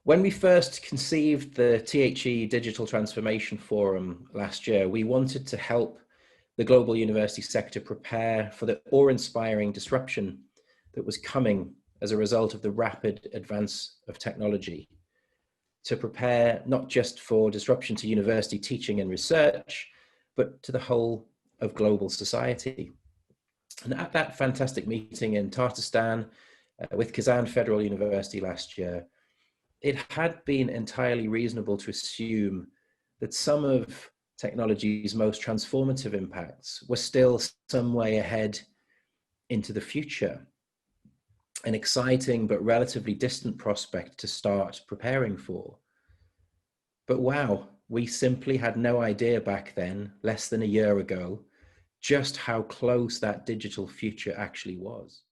When we first conceived the THE Digital Transformation Forum last year, we wanted to help the global university sector prepare for the awe-inspiring disruption that was coming as a result of the rapid advance of technology, to prepare not just for disruption to university teaching and research, but to the whole of global society. And at that fantastic meeting in Tatarstan with Kazan Federal University last year, it had been entirely reasonable to assume that some of technology's most transformative impacts were still some way ahead into the future, an exciting but relatively distant prospect to start preparing for. But wow, we simply had no idea back then, less than a year ago, just how close that digital future actually was.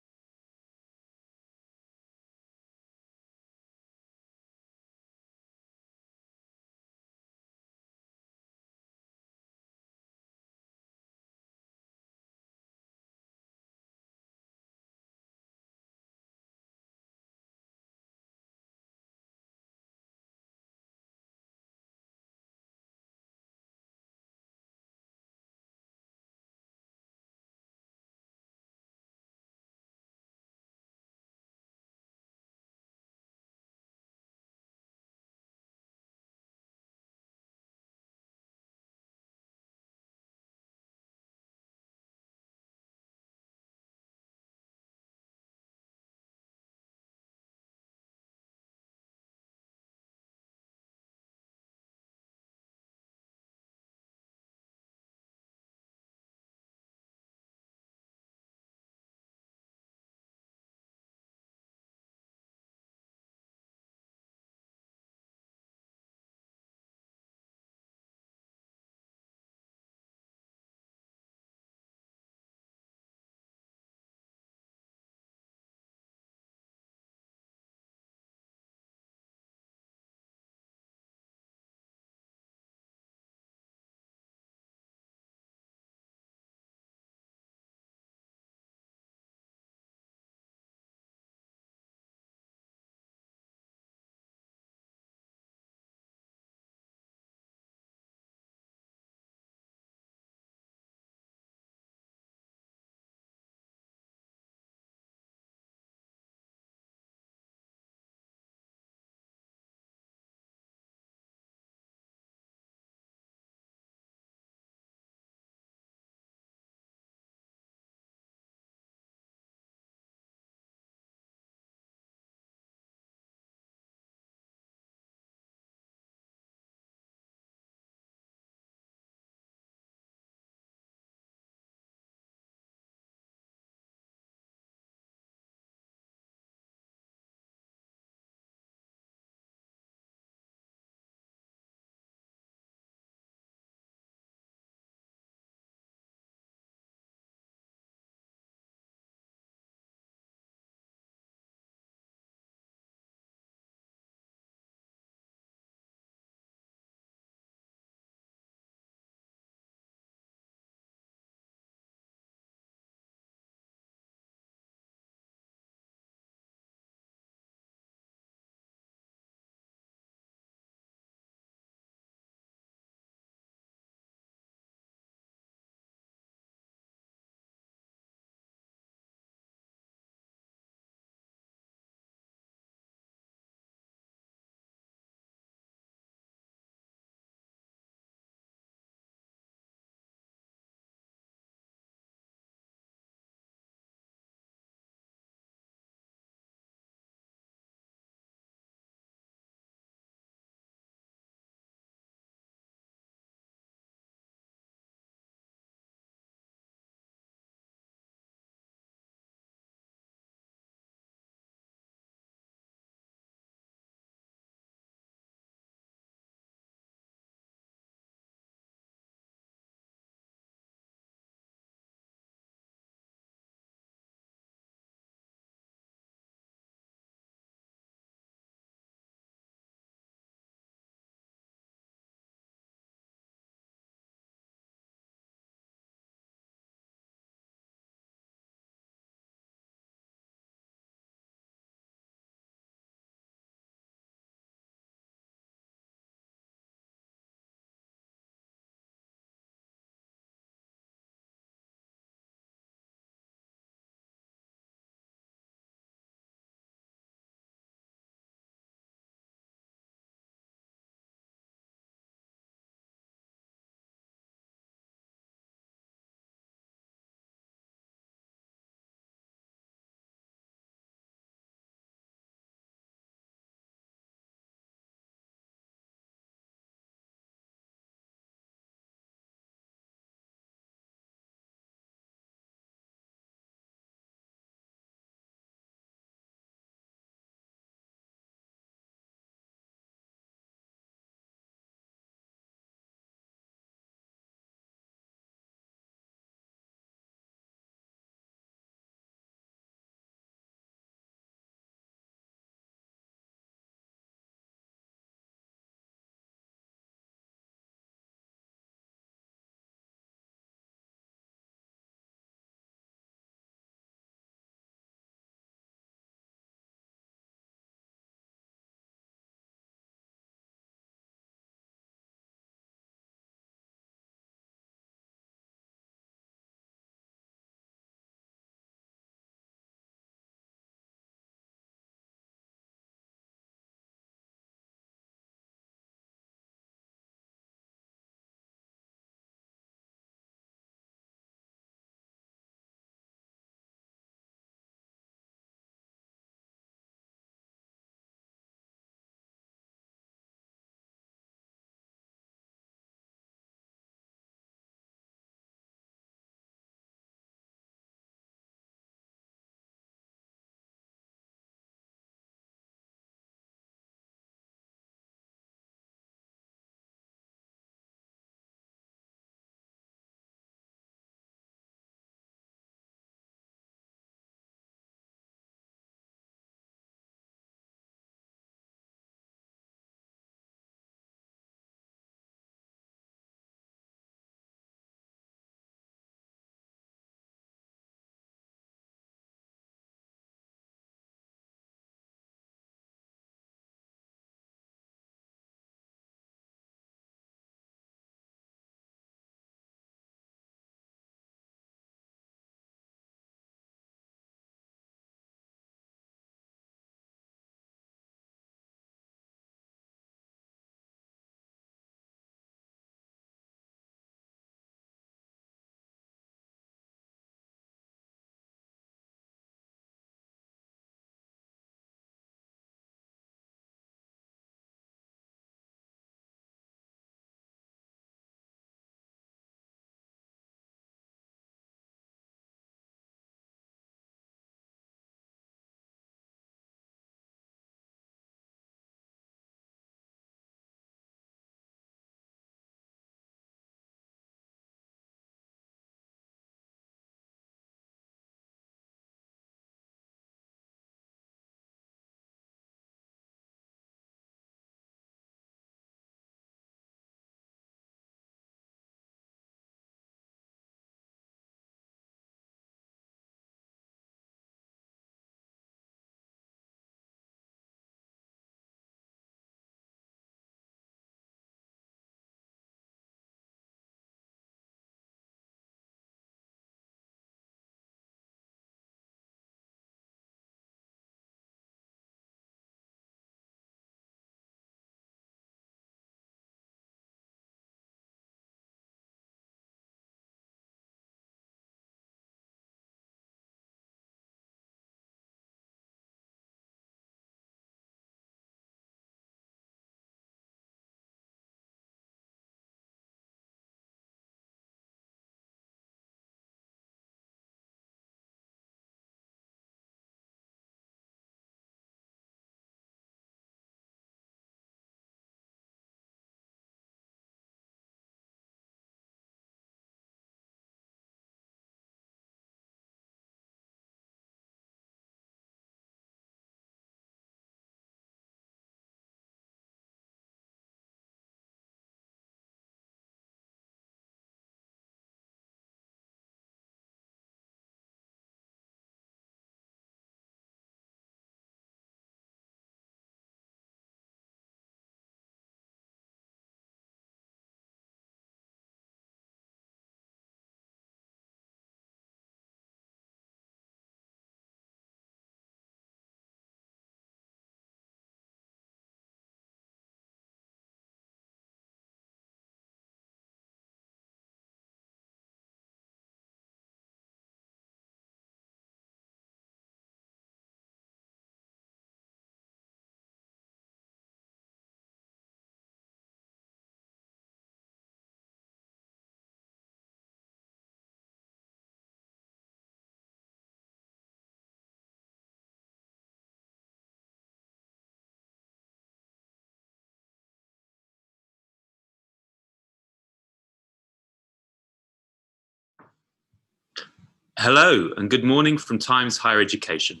Hello and good morning from Times Higher Education.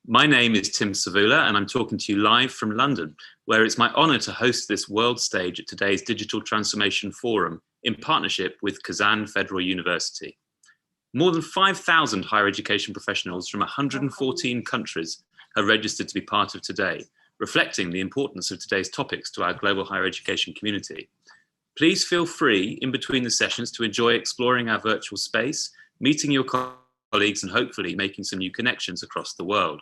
My name is Tim Savula and I'm talking to you live from London, where it's my honour to host this world stage at today's Digital Transformation Forum in partnership with Kazan Federal University. More than 5,000 higher education professionals from 114 countries have registered to be part of today, reflecting the importance of today's topics to our global higher education community. Please feel free in between the sessions to enjoy exploring our virtual space, meeting your colleagues and hopefully making some new connections across the world.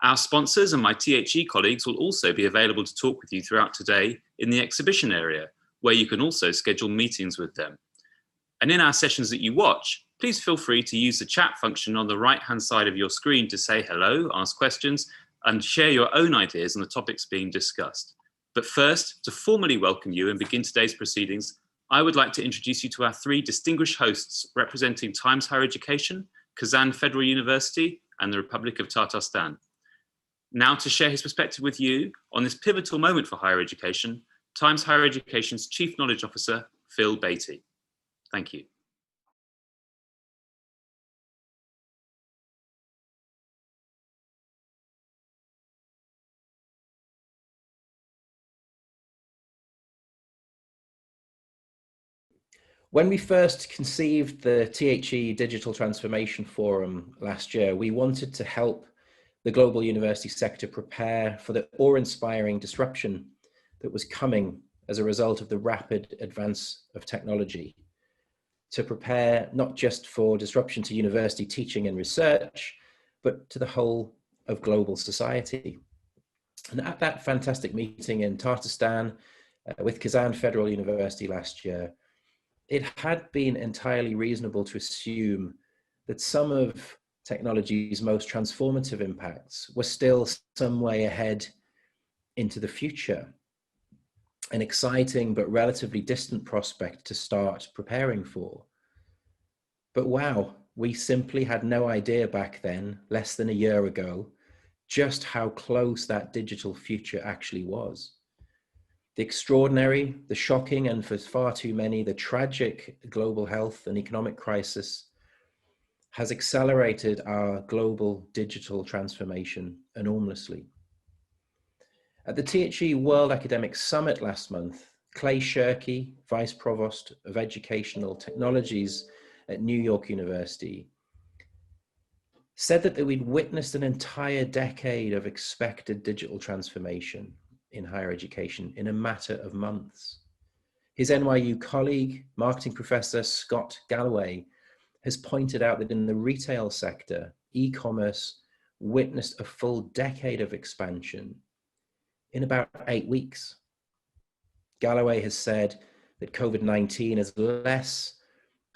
Our sponsors and my THE colleagues will also be available to talk with you throughout today in the exhibition area, where you can also schedule meetings with them. And in our sessions that you watch, please feel free to use the chat function on the right-hand side of your screen to say hello, ask questions, and share your own ideas on the topics being discussed. But first, to formally welcome you and begin today's proceedings, I would like to introduce you to our three distinguished hosts representing Times Higher Education, Kazan Federal University, and the Republic of Tatarstan. Now to share his perspective with you on this pivotal moment for higher education, Times Higher Education's Chief Knowledge Officer, Phil Beatty. Thank you. When we first conceived the THE Digital Transformation Forum last year, we wanted to help the global university sector prepare for the awe-inspiring disruption that was coming as a result of the rapid advance of technology, to prepare not just for disruption to university teaching and research, but to the whole of global society. And at that fantastic meeting in Tatarstan with Kazan Federal University last year, it had been entirely reasonable to assume that some of technology's most transformative impacts were still some way ahead into the future, an exciting but relatively distant prospect to start preparing for. But wow, we simply had no idea back then, less than a year ago, just how close that digital future actually was. The extraordinary, the shocking, and for far too many, the tragic global health and economic crisis has accelerated our global digital transformation enormously. At the THE World Academic Summit last month, Clay Shirky, Vice Provost of Educational Technologies at New York University, said that we'd witnessed an entire decade of expected digital transformation in higher education in a matter of months. His NYU colleague, marketing professor Scott Galloway, has pointed out that in the retail sector, e-commerce witnessed a full decade of expansion in about 8 weeks. Galloway has said that COVID-19 is less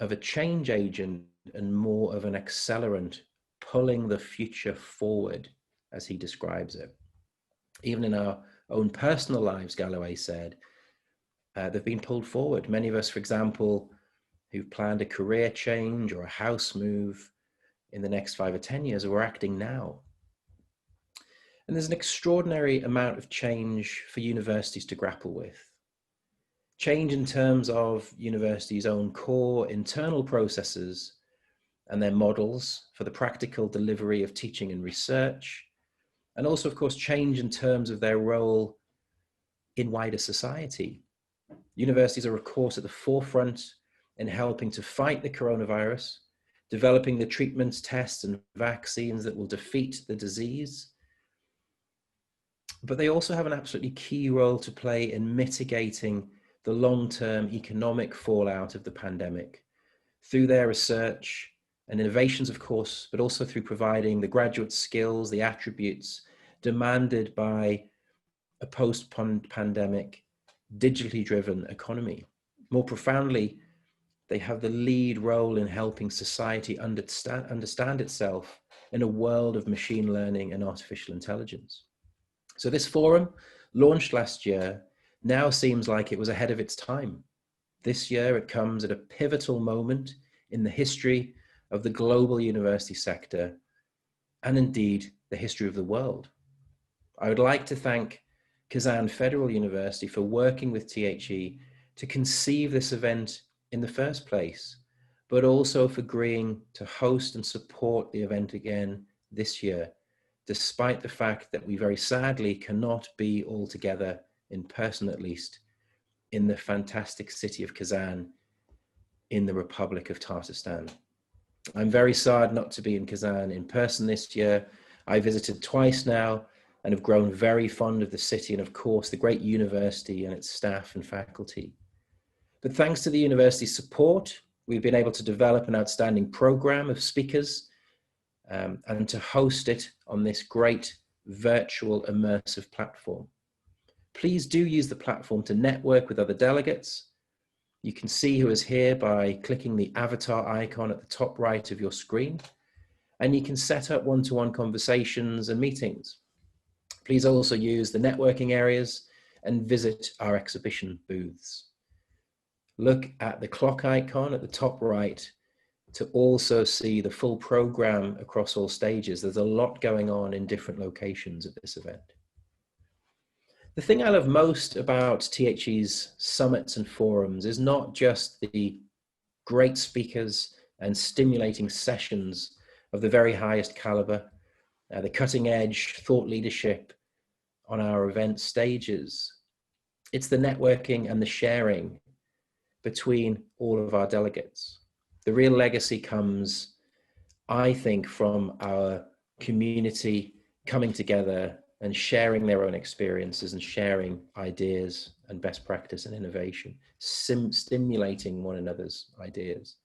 of a change agent and more of an accelerant, pulling the future forward, as he describes it. Even in our own personal lives, Galloway said, they've been pulled forward. Many of us, for example, who've planned a career change or a house move in the next 5 or 10 years, we're acting now. And there's an extraordinary amount of change for universities to grapple with. Change in terms of universities' own core internal processes and their models for the practical delivery of teaching and research, and also, of course, change in terms of their role in wider society. Universities are, of course, at the forefront in helping to fight the coronavirus, developing the treatments, tests, and vaccines that will defeat the disease. But they also have an absolutely key role to play in mitigating the long-term economic fallout of the pandemic through their research and innovations, of course, but also through providing the graduate skills, the attributes demanded by a post-pandemic, digitally driven economy. More profoundly, they have the lead role in helping society understand itself in a world of machine learning and artificial intelligence. So this forum, launched last year, now seems like it was ahead of its time. This year, it comes at a pivotal moment in the history of the global university sector, and indeed the history of the world. I would like to thank Kazan Federal University for working with THE to conceive this event in the first place, but also for agreeing to host and support the event again this year, despite the fact that we very sadly cannot be all together, in person at least, in the fantastic city of Kazan in the Republic of Tatarstan. I'm very sad not to be in Kazan in person this year. I visited twice now and have grown very fond of the city and, of course, the great university and its staff and faculty. But thanks to the university's support, we've been able to develop an outstanding program of speakers and to host it on this great virtual immersive platform. Please do use the platform to network with other delegates. You can see who is here by clicking the avatar icon at the top right of your screen, and you can set up one-to-one conversations and meetings. Please also use the networking areas and visit our exhibition booths. Look at the clock icon at the top right to also see the full program across all stages. There's a lot going on in different locations at this event. The thing I love most about THE's summits and forums is not just the great speakers and stimulating sessions of the very highest caliber, the cutting edge thought leadership on our event stages. It's the networking and the sharing between all of our delegates. The real legacy comes, I think, from our community coming together and sharing their own experiences and sharing ideas and best practice and innovation, stimulating one another's ideas.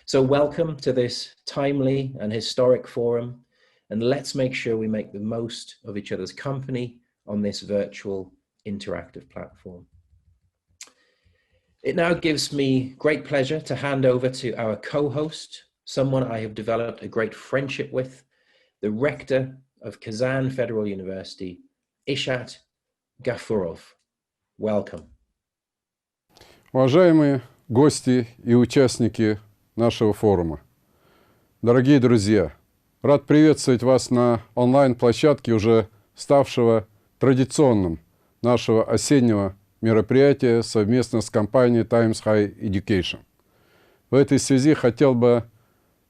So welcome to this timely and historic forum, and let's make sure we make the most of each other's company on this virtual interactive platform. It now gives me great pleasure to hand over to our co-host, someone I have developed a great friendship with, the rector of Kazan Federal University, Ishat Gafurov. Welcome. Уважаемые гости и участники нашего форума, дорогие друзья, рад приветствовать вас на онлайн-площадке, уже ставшего традиционным нашего осеннего мероприятия совместно с компанией Times Higher Education. В этой связи хотел бы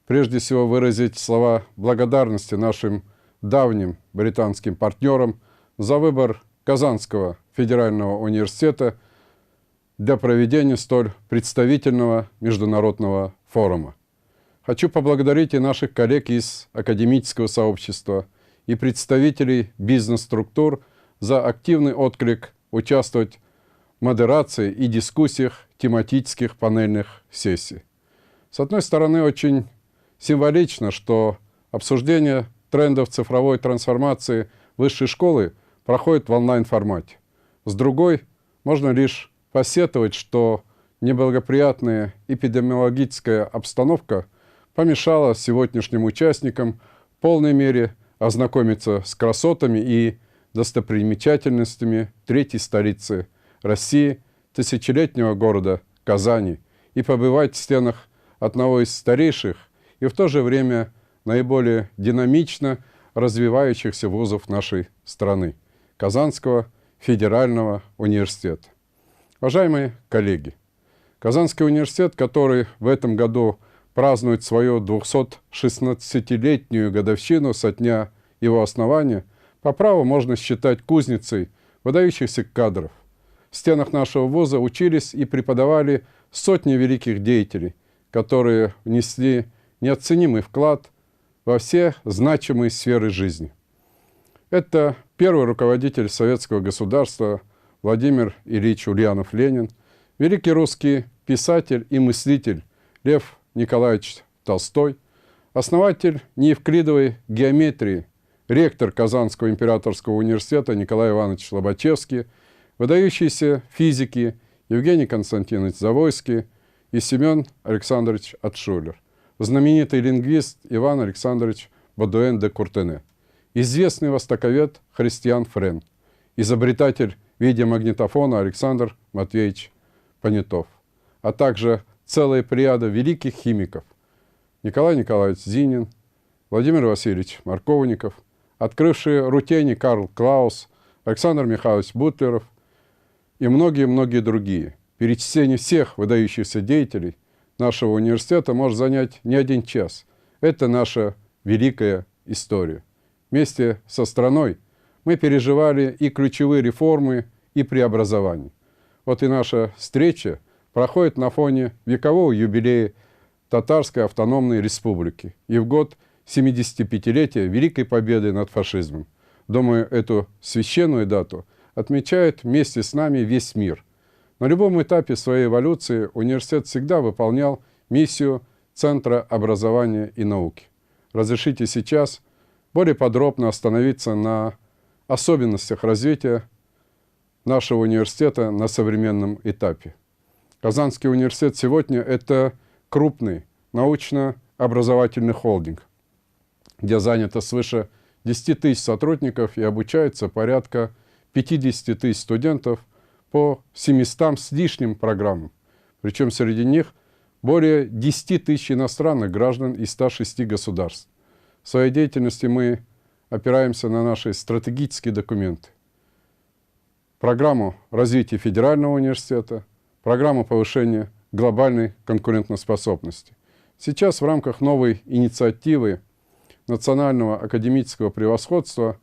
прежде всего выразить слова благодарности нашим давним британским партнерам за выбор Казанского федерального университета для проведения столь представительного международного форума. Хочу поблагодарить и наших коллег из академического сообщества, и представителей бизнес-структур за активный отклик участвовать в модерации и дискуссиях тематических панельных сессий. С одной стороны, очень символично, что обсуждение трендов цифровой трансформации высшей школы проходит в онлайн-формате. С другой, можно лишь посетовать, что неблагоприятная эпидемиологическая обстановка помешала сегодняшним участникам в полной мере ознакомиться с красотами и достопримечательностями третьей столицы России, тысячелетнего города Казани, и побывать в стенах одного из старейших и в то же время наиболее динамично развивающихся вузов нашей страны – Казанского федерального университета. Уважаемые коллеги, Казанский университет, который в этом году празднует свою 216-летнюю годовщину со дня его основания, по праву можно считать кузницей выдающихся кадров. В стенах нашего вуза учились и преподавали сотни великих деятелей, которые внесли неоценимый вклад во все значимые сферы жизни. Это первый руководитель советского государства Владимир Ильич Ульянов-Ленин, великий русский писатель и мыслитель Лев Николаевич Толстой, основатель неевклидовой геометрии, ректор Казанского императорского университета Николай Иванович Лобачевский, выдающиеся физики Евгений Константинович Завойский и Семен Александрович Отшулер, знаменитый лингвист Иван Александрович Бодуэн де Куртене, известный востоковед Христиан Френ, изобретатель видеомагнитофона Александр Матвеевич Понятов, а также целая плеяда великих химиков Николай Николаевич Зинин, Владимир Васильевич Марковников, открывшие рутений Карл Клаус, Александр Михайлович Бутлеров и многие-многие другие. Перечисление всех выдающихся деятелей нашего университета может занять не один час. Это наша великая история. Вместе со страной мы переживали и ключевые реформы, и преобразования. Вот и наша встреча проходит на фоне векового юбилея Татарской автономной республики и в год 75-летия Великой Победы над фашизмом. Думаю, эту священную дату отмечает вместе с нами весь мир. На любом этапе своей эволюции университет всегда выполнял миссию Центра образования и науки. Разрешите сейчас более подробно остановиться на особенностях развития нашего университета на современном этапе. Казанский университет сегодня – это крупный научно-образовательный холдинг, где занято свыше 10 тысяч сотрудников и обучается порядка 50 тысяч студентов по 700 с лишним программам. Причем среди них более 10 тысяч иностранных граждан из 106 государств. В своей деятельности мы опираемся на наши стратегические документы. Программу развития федерального университета, программу повышения глобальной конкурентоспособности. Сейчас в рамках новой инициативы национального академического превосходства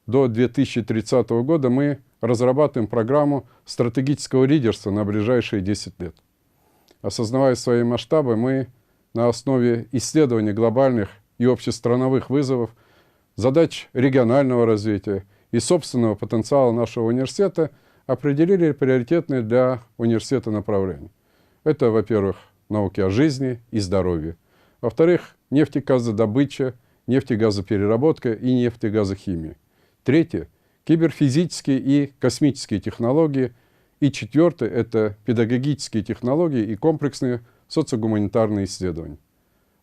до 2030 года мы разрабатываем программу стратегического лидерства на ближайшие 10 лет. Осознавая свои масштабы, мы на основе исследования глобальных и общестрановых вызовов, задач регионального развития и собственного потенциала нашего университета определили приоритетные для университета направления. Это, во-первых, науки о жизни и здоровье. Во-вторых, нефтегазодобыча, нефтегазопереработка и нефтегазохимия. Третье – киберфизические и космические технологии. И четвертое – это педагогические технологии и комплексные социогуманитарные исследования.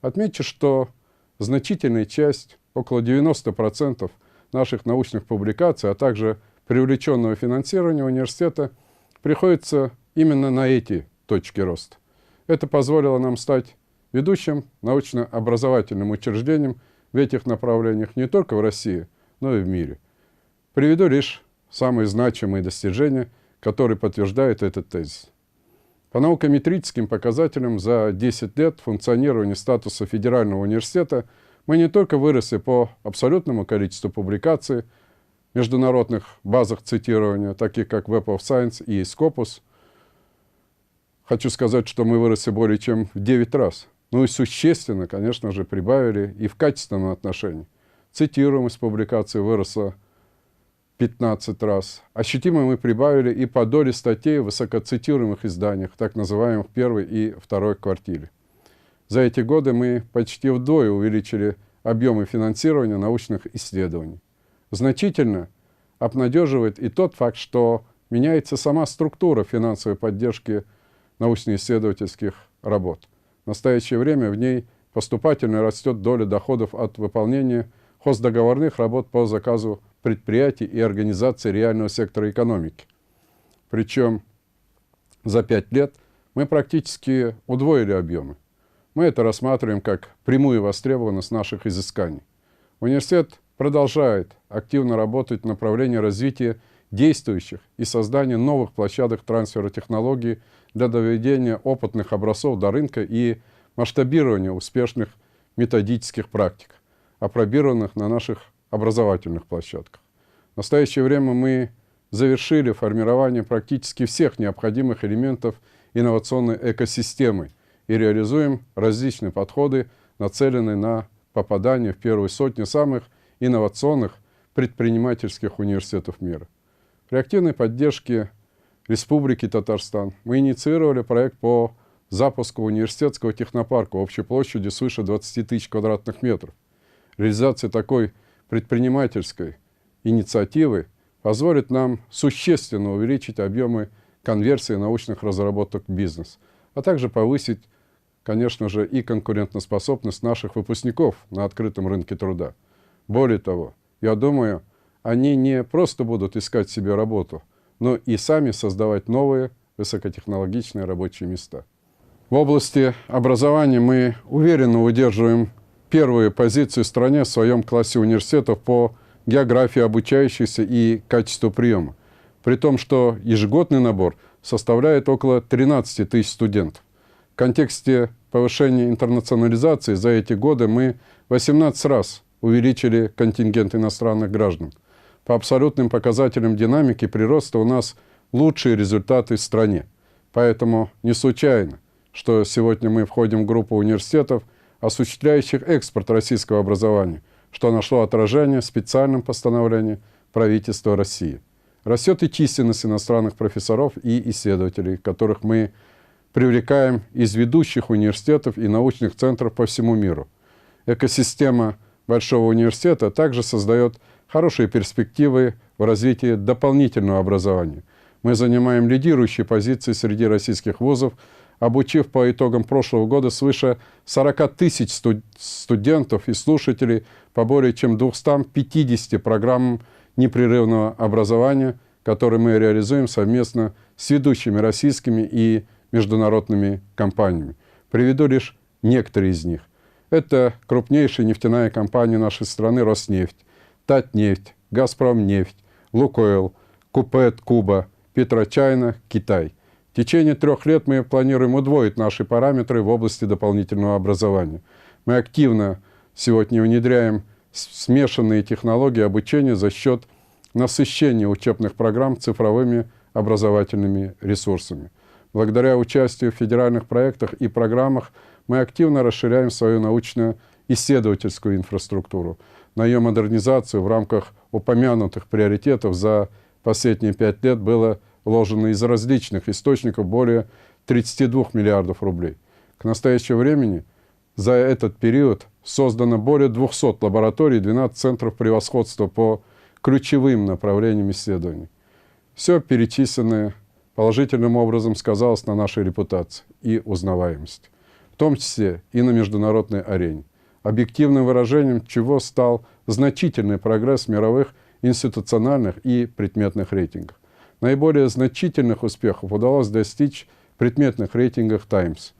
Отмечу, что значительная часть, около 90% наших научных публикаций, а также привлеченного финансирования университета приходится именно на эти точки роста. Это позволило нам стать ведущим научно-образовательным учреждением в этих направлениях не только в России, но и в мире. Приведу лишь самые значимые достижения, которые подтверждают этот тезис. По наукометрическим показателям за 10 лет функционирования статуса федерального университета мы не только выросли по абсолютному количеству публикаций в международных базах цитирования, таких как Web of Science и Scopus. Хочу сказать, что мы выросли более чем в 9 раз. Ну и существенно, конечно же, прибавили и в качественном отношении. Цитируемость публикаций выросла 15 раз. Ощутимо мы прибавили и по доле статей в высокоцитируемых изданиях, так называемых первой и второй квартире. За эти годы мы почти вдвое увеличили объемы финансирования научных исследований. Значительно обнадеживает и тот факт, что меняется сама структура финансовой поддержки научно-исследовательских работ. В настоящее время в ней поступательно растет доля доходов от выполнения хоздоговорных работ по заказу предприятий и организаций реального сектора экономики. Причем за 5 лет мы практически удвоили объемы. Мы это рассматриваем как прямую востребованность наших изысканий. Университет продолжает активно работать в направлении развития действующих и создания новых площадок трансфера технологий для доведения опытных образцов до рынка и масштабирования успешных методических практик, опробированных на наших образовательных площадках. В настоящее время мы завершили формирование практически всех необходимых элементов инновационной экосистемы и реализуем различные подходы, нацеленные на попадание в первую сотню самых инновационных предпринимательских университетов мира. При активной поддержке Республики Татарстан мы инициировали проект по запуску университетского технопарка общей площадью свыше 20 тысяч квадратных метров. Реализация такой предпринимательской инициативы позволит нам существенно увеличить объемы конверсии научных разработок в бизнес, а также повысить, конечно же, и конкурентоспособность наших выпускников на открытом рынке труда. Более того, я думаю, они не просто будут искать себе работу, но и сами создавать новые высокотехнологичные рабочие места. В области образования мы уверенно удерживаем первые позиции в стране в своем классе университетов по географии обучающихся и качеству приема, при том, что ежегодный набор составляет около 13 тысяч студентов. В контексте повышения интернационализации за эти годы мы 18 раз увеличили контингент иностранных граждан. По абсолютным показателям динамики прироста у нас лучшие результаты в стране. Поэтому не случайно, что сегодня мы входим в группу университетов, осуществляющих экспорт российского образования, что нашло отражение в специальном постановлении правительства России. Растет и численность иностранных профессоров и исследователей, которых мы привлекаем из ведущих университетов и научных центров по всему миру. Экосистема Большого университета также создает хорошие перспективы в развитии дополнительного образования. Мы занимаем лидирующие позиции среди российских вузов, обучив по итогам прошлого года свыше 40 тысяч студентов и слушателей по более чем 250 программам непрерывного образования, которые мы реализуем совместно с ведущими российскими и международными компаниями. Приведу лишь некоторые из них. Это крупнейшие нефтяные компании нашей страны «Роснефть», «Татнефть», «Газпромнефть», «Лукойл», «Купет», «Куба», «Петрочайна», «Китай». В течение 3 лет мы планируем удвоить наши параметры в области дополнительного образования. Мы активно сегодня внедряем смешанные технологии обучения за счет насыщения учебных программ цифровыми образовательными ресурсами. Благодаря участию в федеральных проектах и программах мы активно расширяем свою научно-исследовательскую инфраструктуру. На ее модернизацию в рамках упомянутых приоритетов за последние 5 лет было вложено из различных источников более 32 миллиардов рублей. К настоящему времени за этот период создано более 200 лабораторий, 12 центров превосходства по ключевым направлениям исследований. Все перечисленное положительным образом сказалось на нашей репутации и узнаваемости, в том числе и на международной арене, объективным выражением чего стал значительный прогресс в мировых институциональных и предметных рейтингах. Наиболее значительных успехов удалось достичь в предметных рейтингах Times.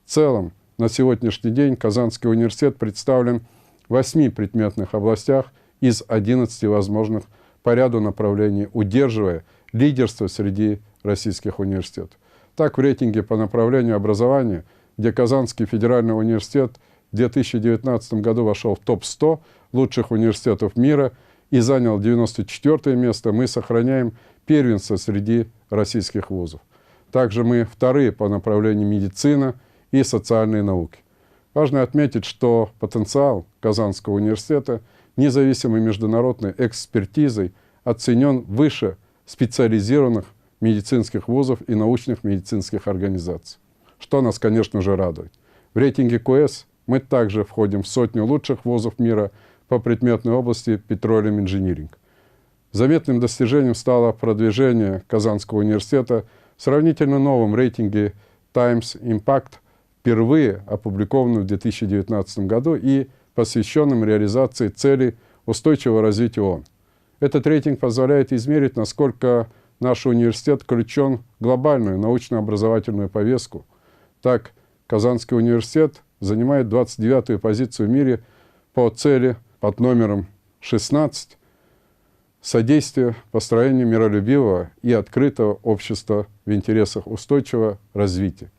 В целом, на сегодняшний день Казанский университет представлен в 8 предметных областях из 11 возможных по ряду направлений, удерживая лидерство среди российских университетов. Так, в рейтинге по направлению образования, где Казанский федеральный университет в 2019 году вошел в топ-100 лучших университетов мира и занял 94 место, мы сохраняем первенство среди российских вузов. Также мы вторые по направлению медицина и социальные науки. Важно отметить, что потенциал Казанского университета независимой международной экспертизой оценен выше специализированных медицинских вузов и научных медицинских организаций, что нас, конечно же, радует. В рейтинге QS мы также входим в 100 лучших вузов мира по предметной области Petroleum Engineering. Заметным достижением стало продвижение Казанского университета в сравнительно новом рейтинге Times Impact, впервые опубликованном в 2019 году и посвященном реализации целей устойчивого развития ООН. Этот рейтинг позволяет измерить, насколько наш университет включен в глобальную научно-образовательную повестку. Так, Казанский университет занимает 29-ю позицию в мире по цели под номером 16 «Содействие построению миролюбивого и открытого общества в интересах устойчивого развития».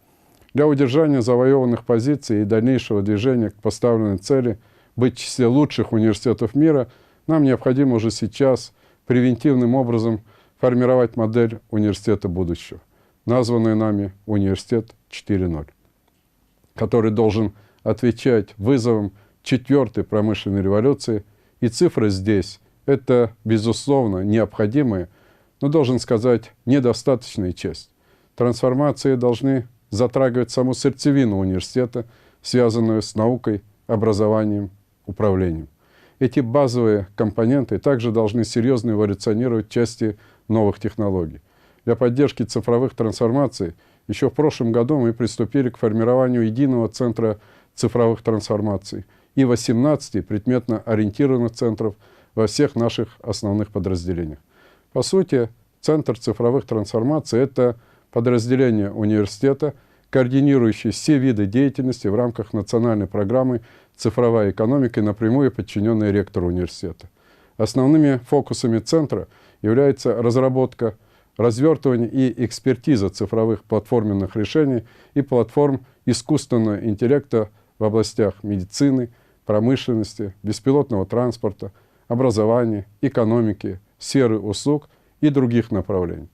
Для удержания завоеванных позиций и дальнейшего движения к поставленной цели быть в числе лучших университетов мира нам необходимо уже сейчас превентивным образом формировать модель университета будущего, названную нами «Университет 4.0», который должен отвечать вызовам 4-й промышленной революции, и цифры здесь – это, безусловно, необходимая, но, должен сказать, недостаточная часть. Трансформации должны затрагивать саму сердцевину университета, связанную с наукой, образованием, управлением. Эти базовые компоненты также должны серьезно эволюционировать в части новых технологий. Для поддержки цифровых трансформаций еще в прошлом году мы приступили к формированию единого центра цифровых трансформаций и 18 предметно ориентированных центров во всех наших основных подразделениях. По сути, Центр цифровых трансформаций – это подразделение университета, координирующее все виды деятельности в рамках национальной программы «Цифровая экономика» и напрямую подчиненная ректору университета. Основными фокусами центра является разработка, развертывание и экспертиза цифровых платформенных решений и платформ искусственного интеллекта в областях медицины, промышленности, беспилотного транспорта, образования, экономики, сферы услуг и других направлений.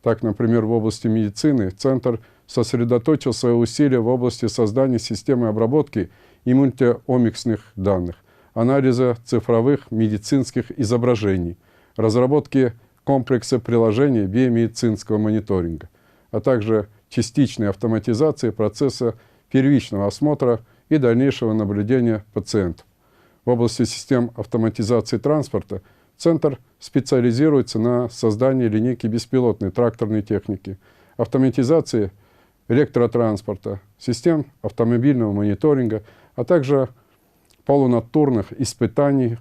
Так, например, в области медицины Центр сосредоточил свои усилия в области создания системы обработки и мультиомиксных данных, анализа цифровых медицинских изображений, разработки комплекса приложений биомедицинского мониторинга, а также частичной автоматизации процесса первичного осмотра и дальнейшего наблюдения пациентов. В области систем автоматизации транспорта Центр специализируется на создании линейки беспилотной тракторной техники, автоматизации электротранспорта, систем автомобильного мониторинга, а также полунатурных испытаний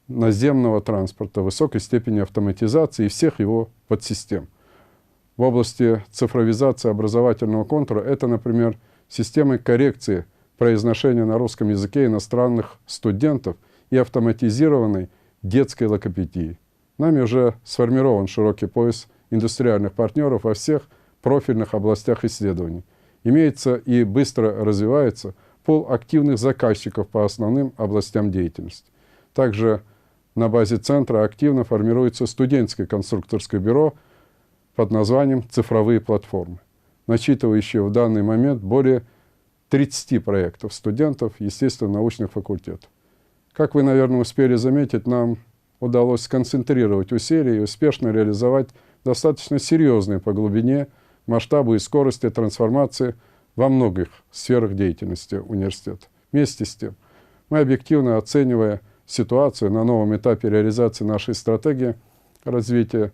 наземного транспорта высокой степени автоматизации и всех его подсистем. В области цифровизации образовательного контура это, например, системы коррекции произношения на русском языке иностранных студентов и автоматизированной детской логопедии. Нами уже сформирован широкий пояс индустриальных партнеров во всех профильных областях исследований. Имеется и быстро развивается пул активных заказчиков по основным областям деятельности. Также на базе центра активно формируется студенческое конструкторское бюро под названием «Цифровые платформы», насчитывающее в данный момент более 30 проектов студентов естественно-научных факультетов. Как вы, наверное, успели заметить, нам удалось сконцентрировать усилия и успешно реализовать достаточно серьезные по глубине, масштабу и скорости трансформации во многих сферах деятельности университета. Вместе с тем, мы, объективно оценивая ситуацию на новом этапе реализации нашей стратегии развития,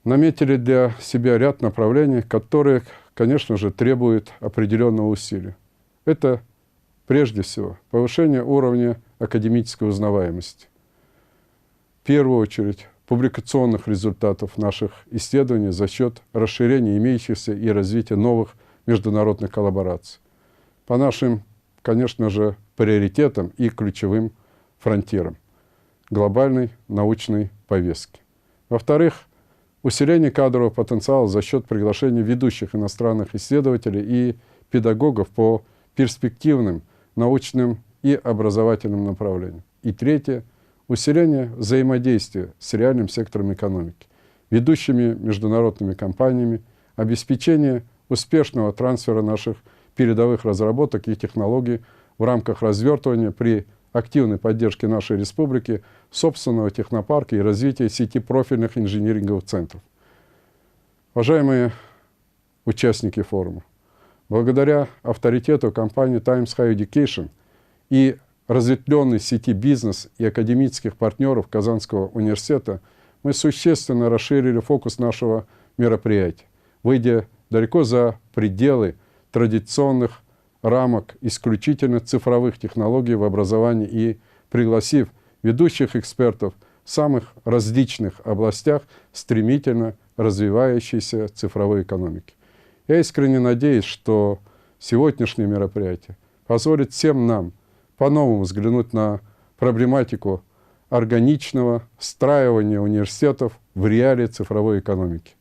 наметили для себя ряд направлений, которые, конечно же, требуют определенного усилия. Это, прежде всего, повышение уровня академической узнаваемости. В первую очередь, публикационных результатов наших исследований за счет расширения имеющихся и развития новых международных коллабораций. По нашим, конечно же, приоритетам и ключевым фронтирам глобальной научной повестки. Во-вторых, усиление кадрового потенциала за счет приглашения ведущих иностранных исследователей и педагогов по перспективным научным и образовательным направлениям. И третье – усиление взаимодействия с реальным сектором экономики, ведущими международными компаниями, обеспечение успешного трансфера наших передовых разработок и технологий в рамках развертывания при активной поддержке нашей республики собственного технопарка и развития сети профильных инжиниринговых центров. Уважаемые участники форума, благодаря авторитету компании Times Higher Education и разветвленной сети бизнес и академических партнеров Казанского университета мы существенно расширили фокус нашего мероприятия, выйдя далеко за пределы традиционных рамок исключительно цифровых технологий в образовании и пригласив ведущих экспертов в самых различных областях стремительно развивающейся цифровой экономики. Я искренне надеюсь, что сегодняшнее мероприятие позволит всем нам по-новому взглянуть на проблематику органичного встраивания университетов в реалии цифровой экономики,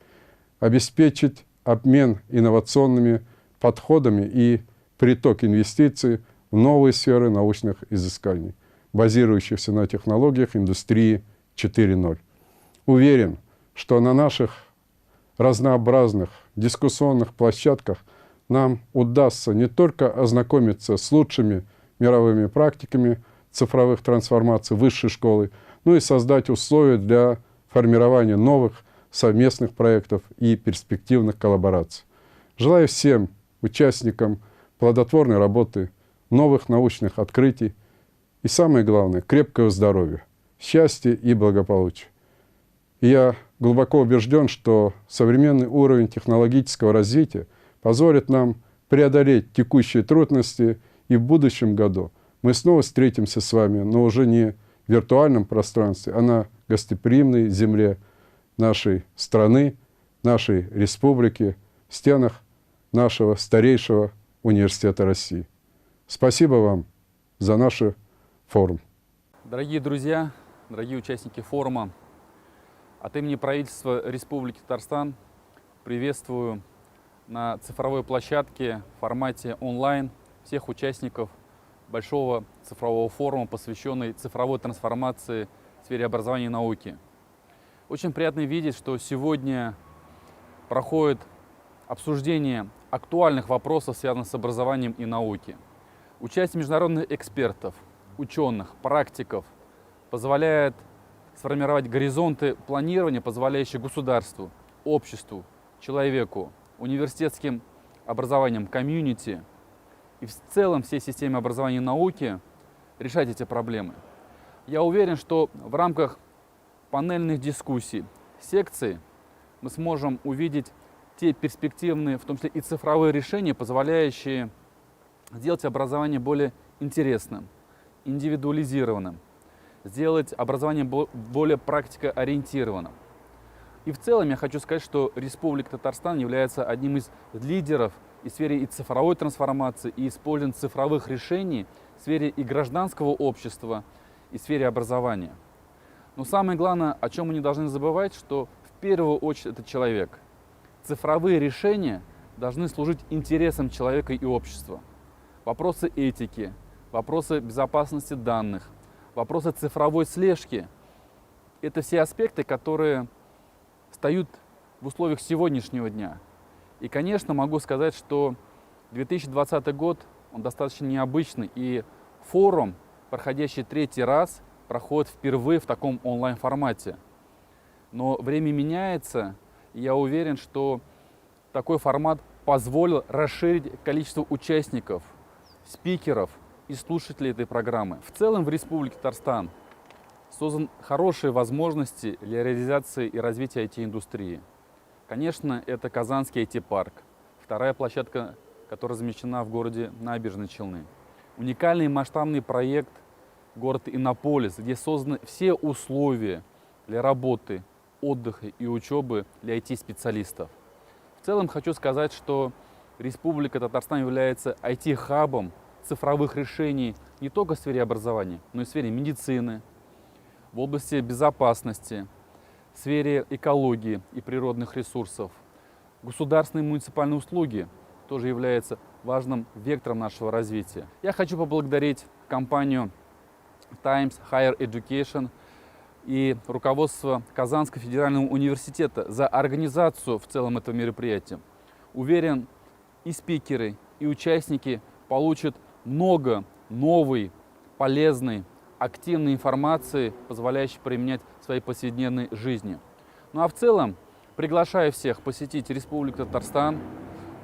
обеспечить обмен инновационными подходами и приток инвестиций в новые сферы научных изысканий, базирующихся на технологиях индустрии 4.0. Уверен, что на наших разнообразных дискуссионных площадках нам удастся не только ознакомиться с лучшими мировыми практиками цифровых трансформаций высшей школы, но и создать условия для формирования новых совместных проектов и перспективных коллабораций. Желаю всем участникам плодотворной работы, новых научных открытий и, самое главное, крепкого здоровья, счастья и благополучия. И я глубоко убежден, что современный уровень технологического развития позволит нам преодолеть текущие трудности, и в будущем году мы снова встретимся с вами, но уже не в виртуальном пространстве, а на гостеприимной земле нашей страны, нашей республики, в стенах нашего старейшего университета России. Спасибо вам за наш форум. Дорогие друзья, дорогие участники форума, от имени правительства Республики Татарстан приветствую на цифровой площадке в формате онлайн всех участников большого цифрового форума, посвященный цифровой трансформации в сфере образования и науки. Очень приятно видеть, что сегодня проходит обсуждение актуальных вопросов, связанных с образованием и наукой. Участие международных экспертов, ученых, практиков позволяет сформировать горизонты планирования, позволяющие государству, обществу, человеку, университетским образованием, комьюнити и в целом всей системе образования и науки решать эти проблемы. Я уверен, что в рамках панельных дискуссий, секций мы сможем увидеть те перспективные, в том числе и цифровые решения, позволяющие сделать образование более интересным, индивидуализированным, сделать образование более практикоориентированным. И в целом я хочу сказать, что Республика Татарстан является одним из лидеров и в сфере и цифровой трансформации, и использования цифровых решений в сфере и гражданского общества, и в сфере образования. Но самое главное, о чем мы не должны забывать, что в первую очередь это человек. Цифровые решения должны служить интересам человека и общества. Вопросы этики, вопросы безопасности данных, вопросы цифровой слежки – это все аспекты, которые встают в условиях сегодняшнего дня. И, конечно, могу сказать, что 2020 год, он достаточно необычный, и форум, проходящий третий раз, проходит впервые в таком онлайн-формате. Но время меняется, и я уверен, что такой формат позволил расширить количество участников, спикеров и слушателей этой программы. В целом в Республике Татарстан созданы хорошие возможности для реализации и развития IT-индустрии. Конечно, это Казанский IT-парк, вторая площадка, которая размещена в городе Набережные Челны. Уникальный масштабный проект город Иннополис, где созданы все условия для работы, отдыха и учебы для IT-специалистов. В целом хочу сказать, что Республика Татарстан является IT-хабом цифровых решений не только в сфере образования, но и в сфере медицины, в области безопасности, в сфере экологии и природных ресурсов. Государственные и муниципальные услуги тоже являются важным вектором нашего развития. Я хочу поблагодарить компанию Times Higher Education и руководство Казанского федерального университета за организацию в целом этого мероприятия. Уверен, и спикеры, и участники получат много новой, полезной, активной информации, позволяющей применять в своей повседневной жизни. Ну а в целом приглашаю всех посетить Республику Татарстан,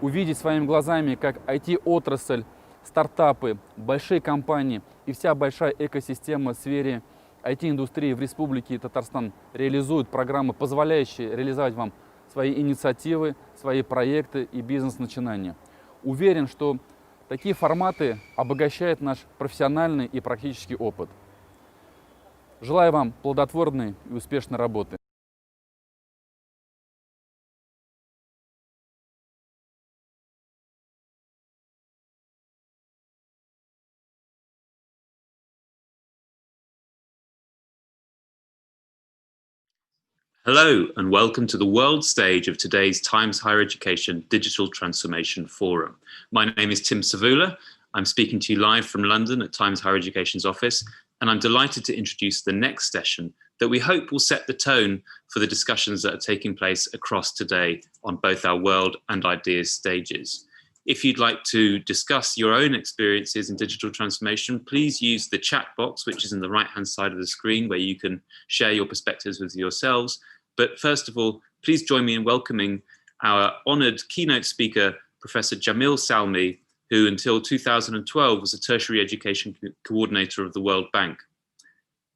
увидеть своими глазами, как IT-отрасль, стартапы, большие компании и вся большая экосистема в сфере IT-индустрии в Республике Татарстан реализуют программы, позволяющие реализовать вам свои инициативы, свои проекты и бизнес-начинания. Уверен, что такие форматы обогащают наш профессиональный и практический опыт. Желаю вам плодотворной и успешной работы. Hello and welcome to the world stage of today's Times Higher Education Digital Transformation Forum. My name is Tim Savula. I'm speaking to you live from London at Times Higher Education's office, and I'm delighted to introduce the next session that we hope will set the tone for the discussions that are taking place across today on both our World and Ideas stages. If you'd like to discuss your own experiences in digital transformation, please use the chat box, which is in the right-hand side of the screen, where you can share your perspectives with yourselves. But first of all, please join me in welcoming our honoured keynote speaker, Professor Jamil Salmi, who until 2012 was a tertiary education coordinator of the World Bank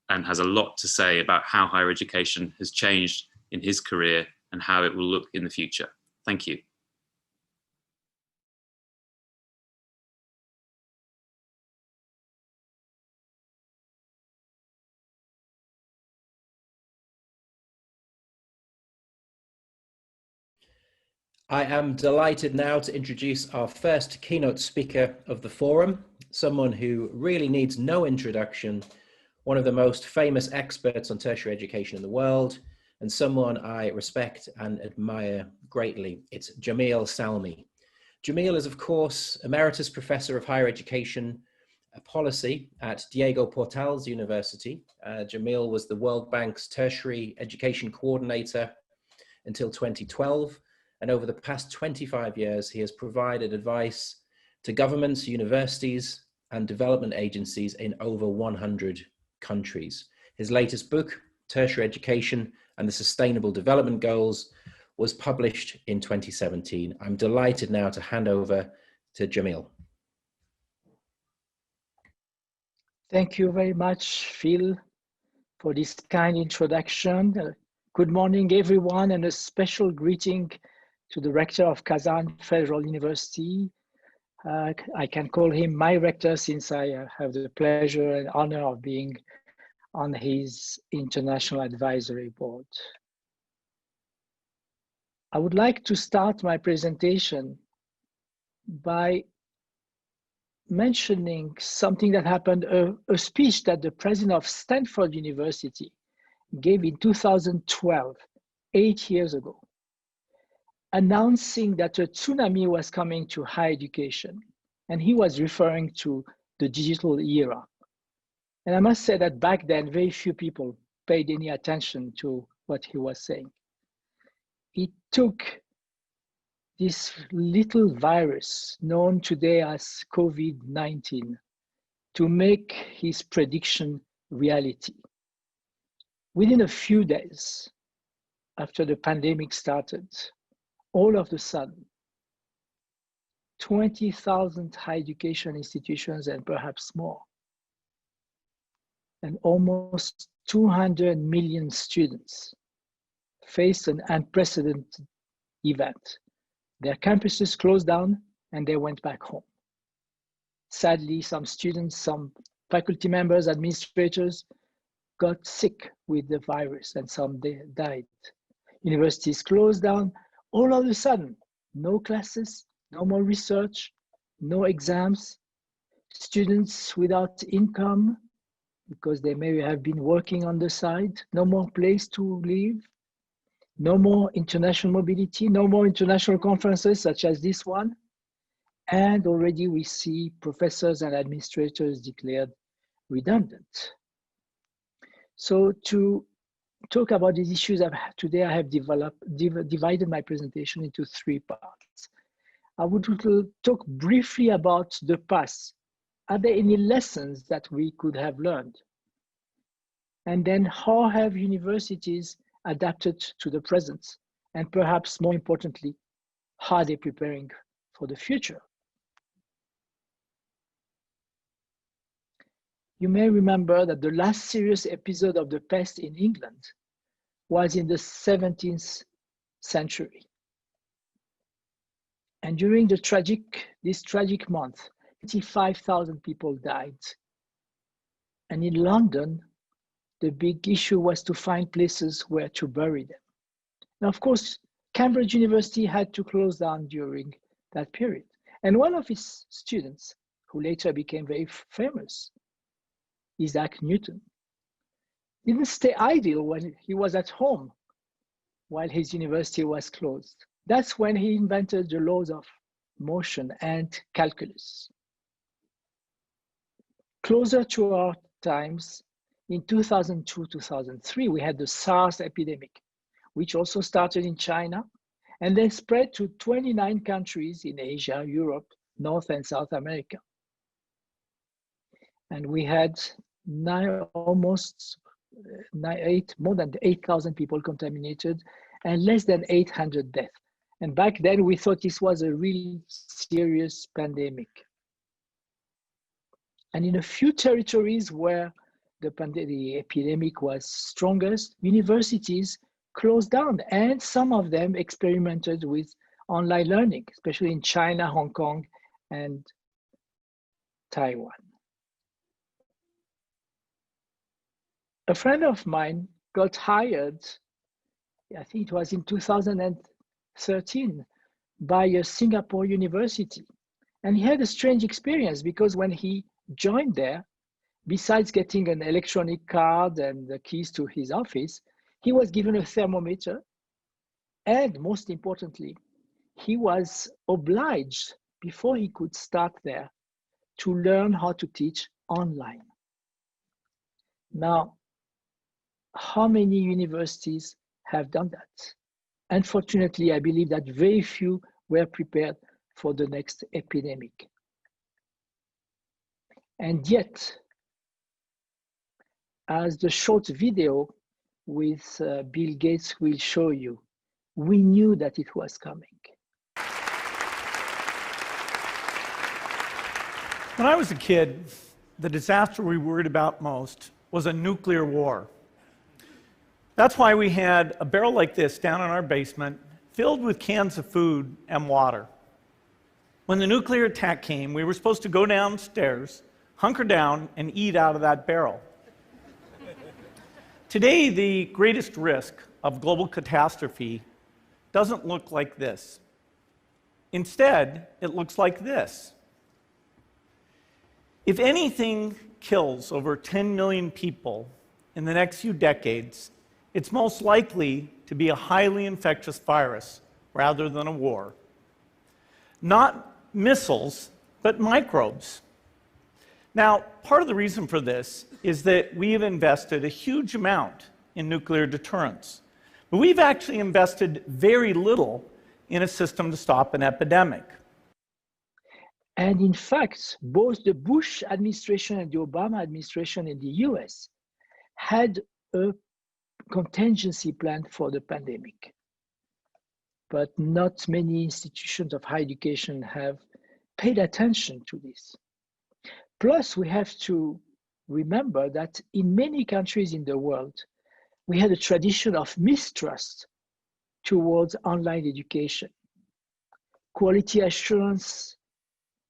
and has a lot to say about how higher education has changed in his career and how it will look in the future. Thank you. I am delighted now to introduce our first keynote speaker of the forum, someone who really needs no introduction, one of the most famous experts on tertiary education in the world, and someone I respect and admire greatly. It's Jamil Salmi. Jamil is, of course, Emeritus Professor of Higher Education Policy at Diego Portales University. Jamil was the World Bank's Tertiary Education Coordinator until 2012, and over the past 25 years, he has provided advice to governments, universities, and development agencies in over 100 countries. His latest book, Tertiary Education and the Sustainable Development Goals, was published in 2017. I'm delighted now to hand over to Jamil. Thank you very much, Phil, for this kind introduction. Good morning, everyone, and a special greeting to the rector of Kazan Federal University. I can call him my rector since I have the pleasure and honor of being on his International Advisory Board. I would like to start my presentation by mentioning something that happened, a speech that the president of Stanford University gave in 2012, 8 years ago, announcing that a tsunami was coming to higher education. And he was referring to the digital era. And I must say that back then, very few people paid any attention to what he was saying. He took this little virus known today as COVID-19 to make his prediction reality. Within a few days after the pandemic started, all of a sudden, 20,000 higher education institutions and perhaps more, and almost 200 million students faced an unprecedented event. Their campuses closed down and they went back home. Sadly, some students, some faculty members, administrators got sick with the virus and some died. Universities closed down. All of a sudden, no classes, no more research, no exams, students without income because they may have been working on the side, no more place to live, no more international mobility, no more international conferences such as this one. And already we see professors and administrators declared redundant. So to talk about these issues today, I have divided my presentation into 3 parts. I would talk briefly about the past. Are there any lessons that we could have learned? And then how have universities adapted to the present? And perhaps more importantly, how are they preparing for the future? You may remember that the last serious episode of the pest in England was in the 17th century. And during this tragic month, 85,000 people died. And in London, the big issue was to find places where to bury them. Now, of course, Cambridge University had to close down during that period. And one of his students, who later became very famous, Isaac Newton, didn't stay idle when he was at home while his university was closed. That's when he invented the laws of motion and calculus. Closer to our times, in 2002-2003, we had the SARS epidemic, which also started in China and then spread to 29 countries in Asia, Europe, North and South America. And we had more than 8,000 people contaminated and less than 800 deaths. And back then we thought this was a really serious pandemic. And in a few territories where the epidemic was strongest, universities closed down, and some of them experimented with online learning, especially in China, Hong Kong, and Taiwan. A friend of mine got hired, I think it was in 2013, by a Singapore university. And he had a strange experience because when he joined there, besides getting an electronic card and the keys to his office, He was given a thermometer, and most importantly, he was obliged, before he could start there, to learn how to teach online. Now, how many universities have done that? Unfortunately, I believe that very few were prepared for the next epidemic. And yet, as the short video with Bill Gates will show you, we knew that it was coming. When I was a kid, the disaster we worried about most was a nuclear war. That's why we had a barrel like this down in our basement, filled with cans of food and water. When the nuclear attack came, we were supposed to go downstairs, hunker down, and eat out of that barrel. Today, the greatest risk of global catastrophe doesn't look like this. Instead, it looks like this. If anything kills over 10 million people in the next few decades, it's most likely to be a highly infectious virus rather than a war. Not missiles, but microbes. Now, part of the reason for this is that we have invested a huge amount in nuclear deterrence, but we've actually invested very little in a system to stop an epidemic. And in fact, both the Bush administration and the Obama administration in the US had a contingency plan for the pandemic. But not many institutions of higher education have paid attention to this. Plus, we have to remember that in many countries in the world, we had a tradition of mistrust towards online education. Quality assurance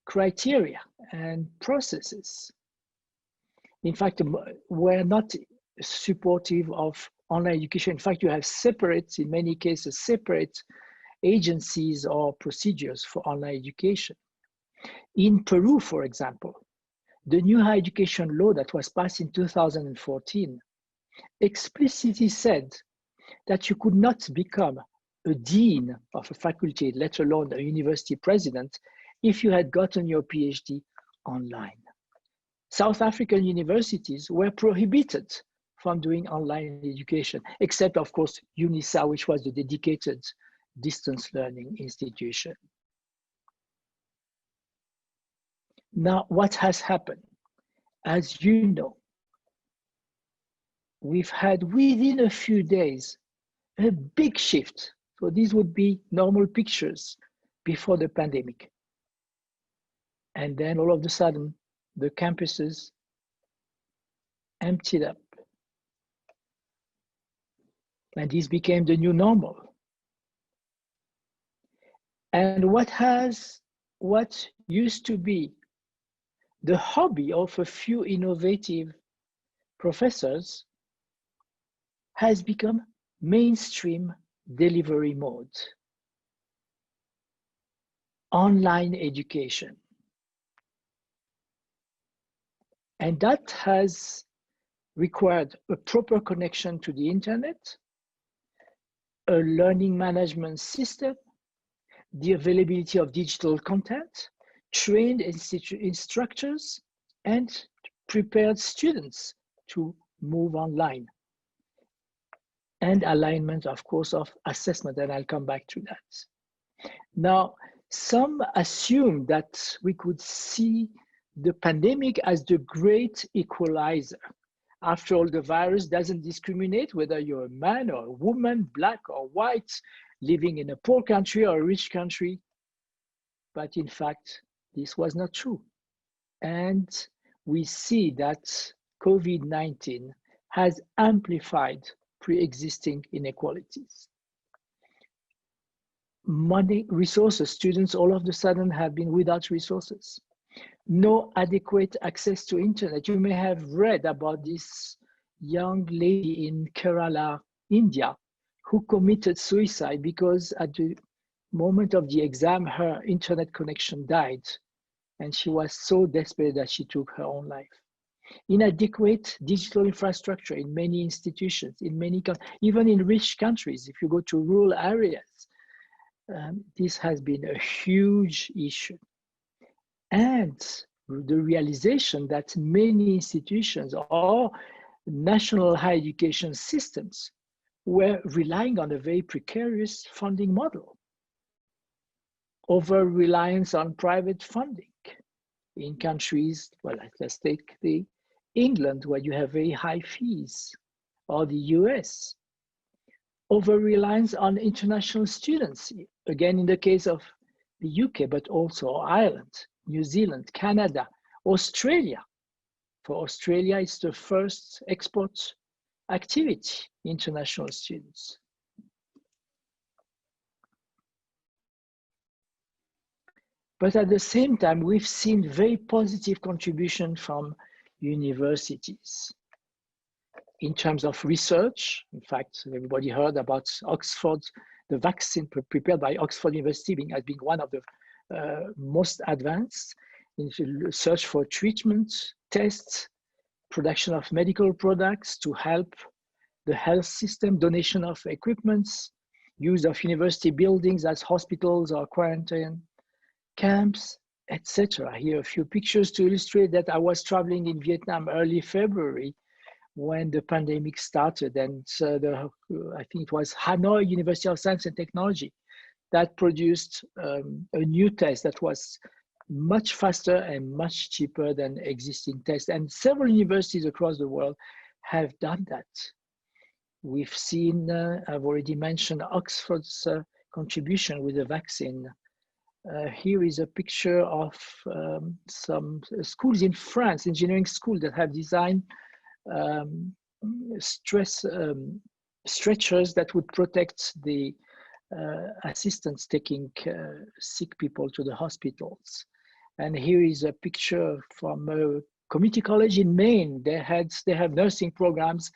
criteria and processes, in fact, were not supportive of online education. In fact, you have separate, in many cases, separate agencies or procedures for online education. In Peru, for example, the new higher education law that was passed in 2014 explicitly said that you could not become a dean of a faculty, let alone a university president, if you had gotten your PhD online. South African universities were prohibited from doing online education, except, of course, UNISA, which was the dedicated distance learning institution. Now, what has happened? As you know, we've had within a few days a big shift. So these would be normal pictures before the pandemic. And then all of a sudden, the campuses emptied up. And this became the new normal. And what used to be the hobby of a few innovative professors has become mainstream delivery mode. Online education. And that has required a proper connection to the internet, a learning management system, the availability of digital content, trained instructors, and prepared students to move online. And alignment, of course, of assessment, and I'll come back to that. Now, some assume that we could see the pandemic as the great equalizer. After all, the virus doesn't discriminate whether you're a man or a woman, black or white, living in a poor country or a rich country. But in fact, this was not true. And we see that COVID-19 has amplified pre-existing inequalities. Money, resources, students all of a sudden have been without resources. No adequate access to internet. You may have read about this young lady in Kerala, India, who committed suicide because at the moment of the exam, her internet connection died. And she was so desperate that she took her own life. inadequate digital infrastructure in many institutions, even in rich countries. If you go to rural areas, this has been a huge issue. And the realization that many institutions or national higher education systems were relying on a very precarious funding model, over reliance on private funding in countries, well, let's take England, where you have very high fees, or the US, over reliance on international students, again in the case of the UK, but also Ireland, New Zealand, Canada, Australia. For Australia, it's the first export activity, international students. But at the same time, we've seen very positive contribution from universities in terms of research. In fact, everybody heard about Oxford, the vaccine prepared by Oxford University as being one of the most advanced in search for treatment, tests, production of medical products to help the health system, donation of equipments, use of university buildings as hospitals or quarantine camps, etc. Here are a few pictures to illustrate that. I was traveling in Vietnam early February when the pandemic started, and I think it was Hanoi University of Science and Technology that produced a new test that was much faster and much cheaper than existing tests. And several universities across the world have done that. We've seen, I've already mentioned Oxford's contribution with the vaccine. Here is a picture of some schools in France, engineering schools that have designed stretchers that would protect the assistants taking sick people to the hospitals. And here is a picture from a community college in Maine. They have nursing programs,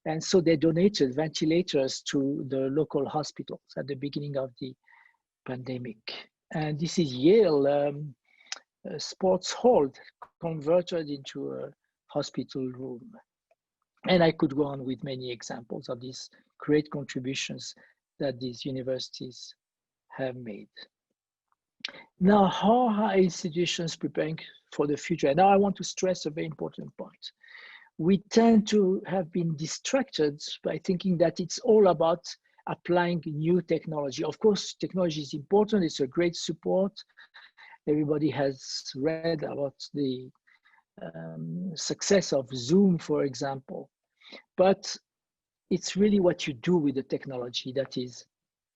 and so they donated ventilators to the local hospitals at the beginning of the pandemic. And this is Yale sports hall converted into a hospital room. And I could go on with many examples of these great contributions that these universities have made. Now, how are institutions preparing for the future? And now I want to stress a very important point. We tend to have been distracted by thinking that it's all about applying new technology. Of course, technology is important. It's a great support. Everybody has read about the success of Zoom, for example. But it's really what you do with the technology that is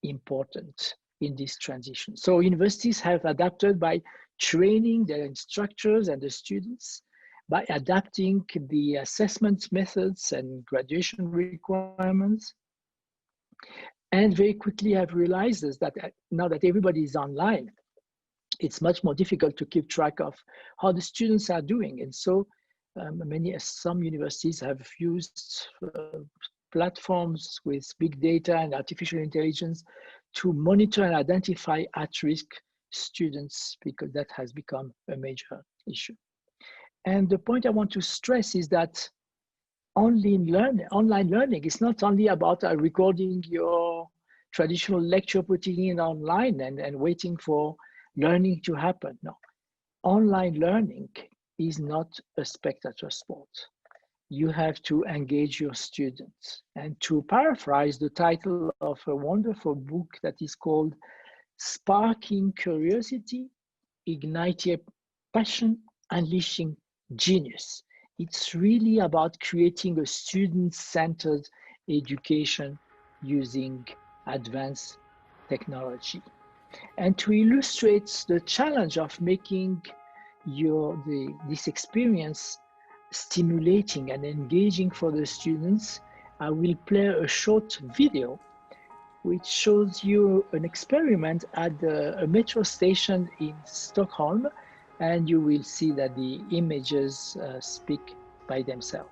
important in this transition. So universities have adapted by training their instructors and the students, by adapting the assessment methods and graduation requirements, and very quickly have realized that now that everybody is online, it's much more difficult to keep track of how the students are doing. And so some universities have used platforms with big data and artificial intelligence to monitor and identify at-risk students, because that has become a major issue. And the point I want to stress is that online learning is not only about recording your traditional lecture, putting it online and waiting for learning to happen. No, online learning is not a spectator sport. You have to engage your students. And to paraphrase the title of a wonderful book that is called Sparking Curiosity, Igniting Passion, Unleashing Genius. It's really about creating a student-centered education using advanced technology. And to illustrate the challenge of making this experience stimulating and engaging for the students, I will play a short video which shows you an experiment at a metro station in Stockholm, and you will see that the images speak by themselves.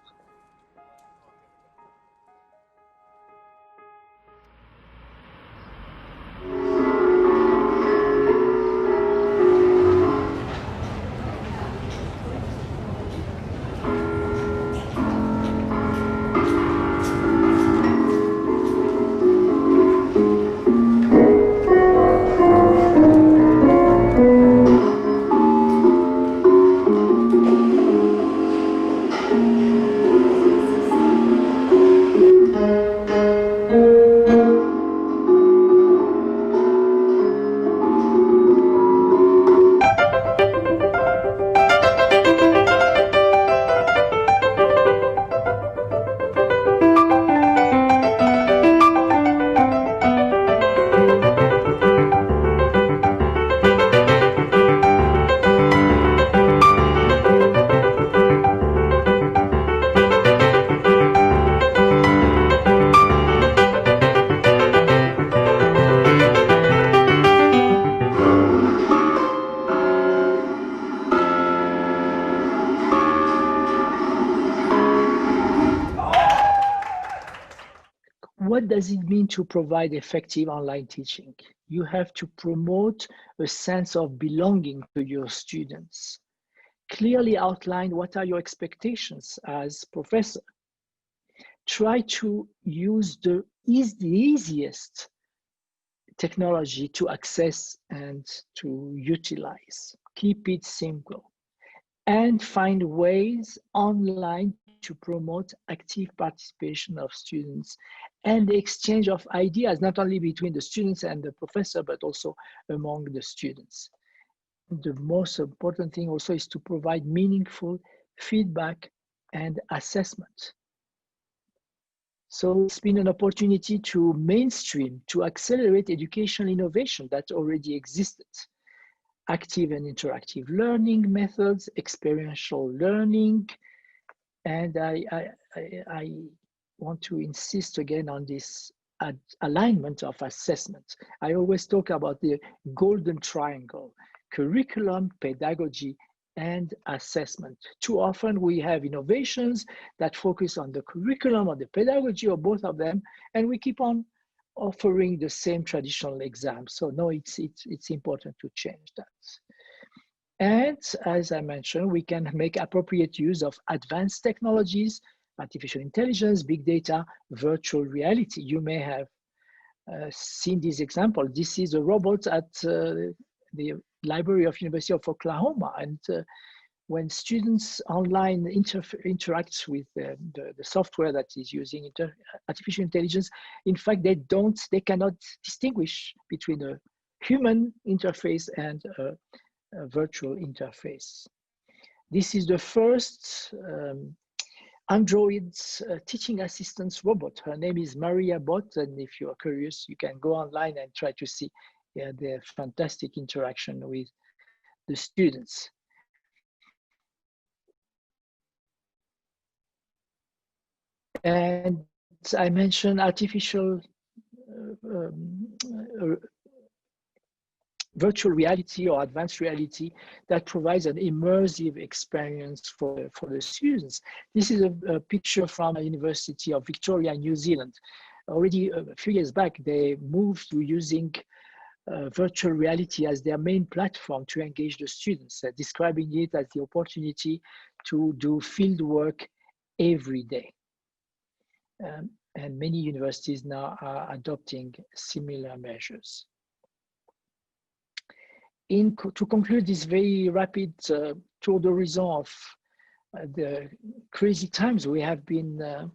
what does it mean to provide effective online teaching? You have to promote a sense of belonging to your students. Clearly outline what are your expectations as professor. Try to use the easiest technology to access and to utilize. Keep it simple. And find ways online to promote active participation of students and the exchange of ideas, not only between the students and the professor, but also among the students. The most important thing also is to provide meaningful feedback and assessment. So it's been an opportunity to mainstream, to accelerate educational innovation that already existed. Active and interactive learning methods, experiential learning, and I want to insist again on this alignment of assessment. I always talk about the golden triangle: curriculum, pedagogy, and assessment. Too often we have innovations that focus on the curriculum or the pedagogy or both of them, and we keep on offering the same traditional exams. So no, it's important to change that. And as I mentioned, we can make appropriate use of advanced technologies, artificial intelligence, big data, virtual reality. You may have seen this example. This is a robot at the Library of University of Oklahoma. And when students online interacts with the software that is using artificial intelligence, in fact, they cannot distinguish between a human interface and a virtual interface. This is the first Android teaching assistance robot. Her name is Maria Bot, and if you are curious, you can go online and try to see the fantastic interaction with the students. And I mentioned artificial virtual reality or advanced reality that provides an immersive experience for the students. This is a picture from a University of Victoria, New Zealand. Already a few years back, they moved to using virtual reality as their main platform to engage the students, describing it as the opportunity to do field work every day. And many universities now are adopting similar measures. To conclude this very rapid tour d'horizon of the crazy times we have been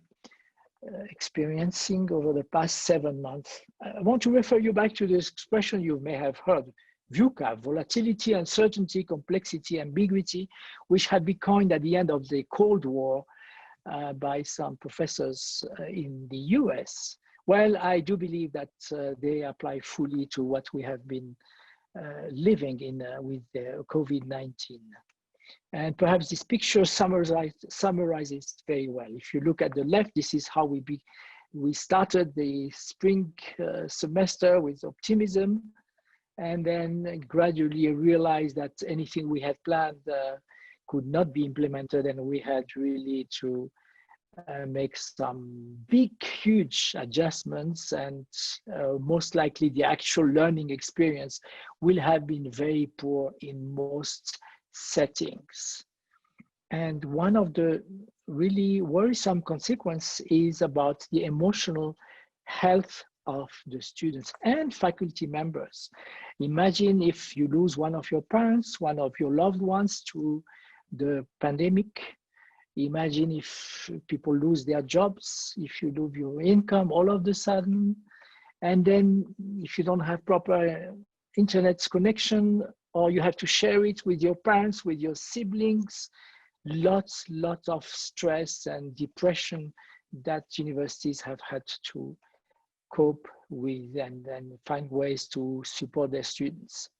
experiencing over the past 7 months, I want to refer you back to this expression you may have heard, VUCA: volatility, uncertainty, complexity, ambiguity, which had been coined at the end of the Cold War by some professors in the US. Well, I do believe that they apply fully to what we have been living in with COVID-19. And perhaps this picture summarizes very well. If you look at the left, this is how we started the spring semester with optimism, and then gradually realized that anything we had planned could not be implemented, and we had really to make some big, huge adjustments, and most likely the actual learning experience will have been very poor in most settings. And one of the really worrisome consequences is about the emotional health of the students and faculty members. Imagine if you lose one of your parents, one of your loved ones to the pandemic. Imagine if people lose their jobs, if you lose your income all of a sudden, and then if you don't have proper internet connection, or you have to share it with your parents, with your siblings, lots of stress and depression that universities have had to cope with and find ways to support their students.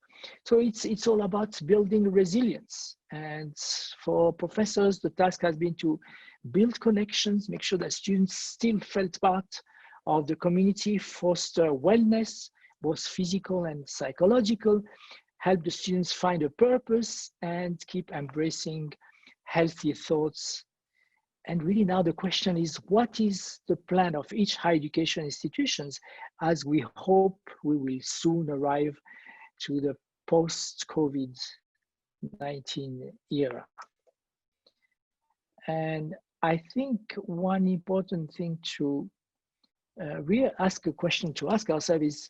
So it's all about building resilience. And for professors, the task has been to build connections, make sure that students still felt part of the community, foster wellness, both physical and psychological, help the students find a purpose, and keep embracing healthy thoughts And really now the question is, what is the plan of each higher education institutions as we hope we will soon arrive to the post-COVID-19 era? And I think one important thing to really ask a question to ask ourselves is,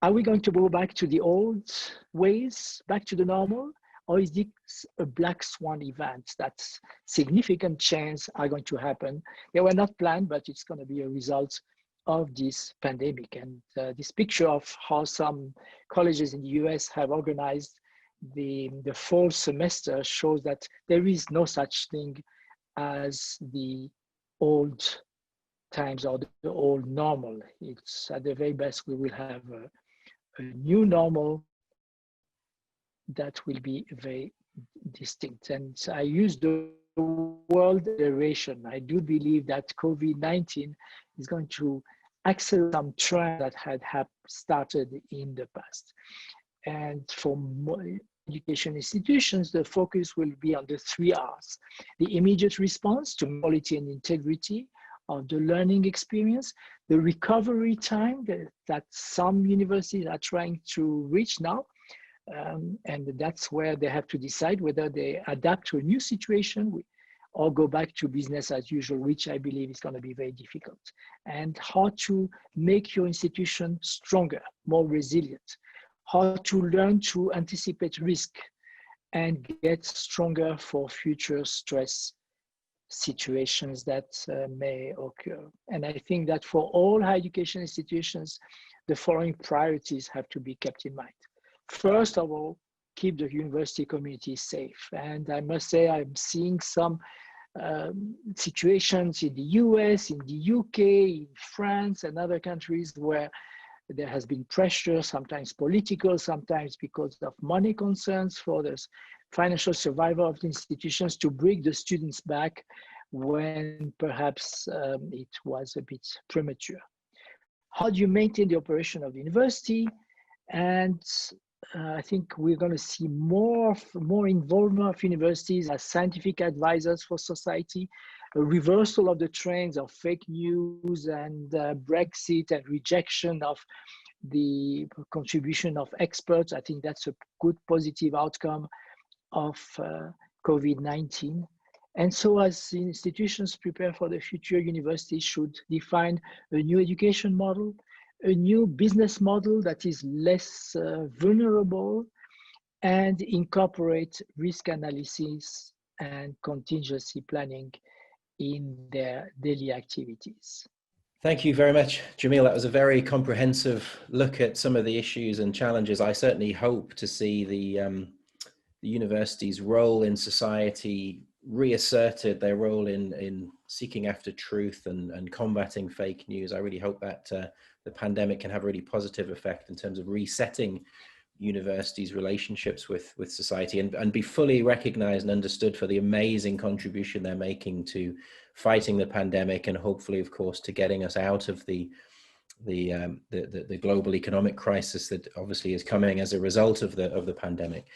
are we going to go back to the old ways, back to the normal? Or is this a black swan event that significant changes are going to happen? They were not planned, but it's going to be a result of this pandemic. And this picture of how some colleges in the US have organized the fall semester shows that there is no such thing as the old times or the old normal. It's at the very best, we will have a new normal that will be very distinct. And I use the word duration. I do believe that COVID-19 is going to accelerate some trend that had started in the past. And for education institutions, the focus will be on the 3 R's: the immediate response to quality and integrity of the learning experience, the recovery time that some universities are trying to reach now, and that's where they have to decide whether they adapt to a new situation or go back to business as usual, which I believe is going to be very difficult. And how to make your institution stronger, more resilient, how to learn to anticipate risk and get stronger for future stress situations that may occur. And I think that for all higher education institutions, the following priorities have to be kept in mind. First of all, keep the university community safe. And I must say, I'm seeing some situations in the US, in the UK, in France, and other countries where there has been pressure, sometimes political, sometimes because of money concerns for the financial survival of the institutions, to bring the students back when perhaps it was a bit premature. How do you maintain the operation of the university? And I think we're going to see more involvement of universities as scientific advisors for society, a reversal of the trends of fake news and Brexit and rejection of the contribution of experts. I think that's a good positive outcome of COVID-19. And so as institutions prepare for the future, universities should define a new education model, a new business model that is less vulnerable, and incorporate risk analysis and contingency planning in their daily activities. Thank you very much, Jamil. That was a very comprehensive look at some of the issues and challenges. I certainly hope to see the university's role in society reasserted, their role in seeking after truth and combating fake news. I really hope that the pandemic can have a really positive effect in terms of resetting universities' relationships with society and be fully recognized and understood for the amazing contribution they're making to fighting the pandemic and hopefully, of course, to getting us out of the global economic crisis that obviously is coming as a result of the pandemic.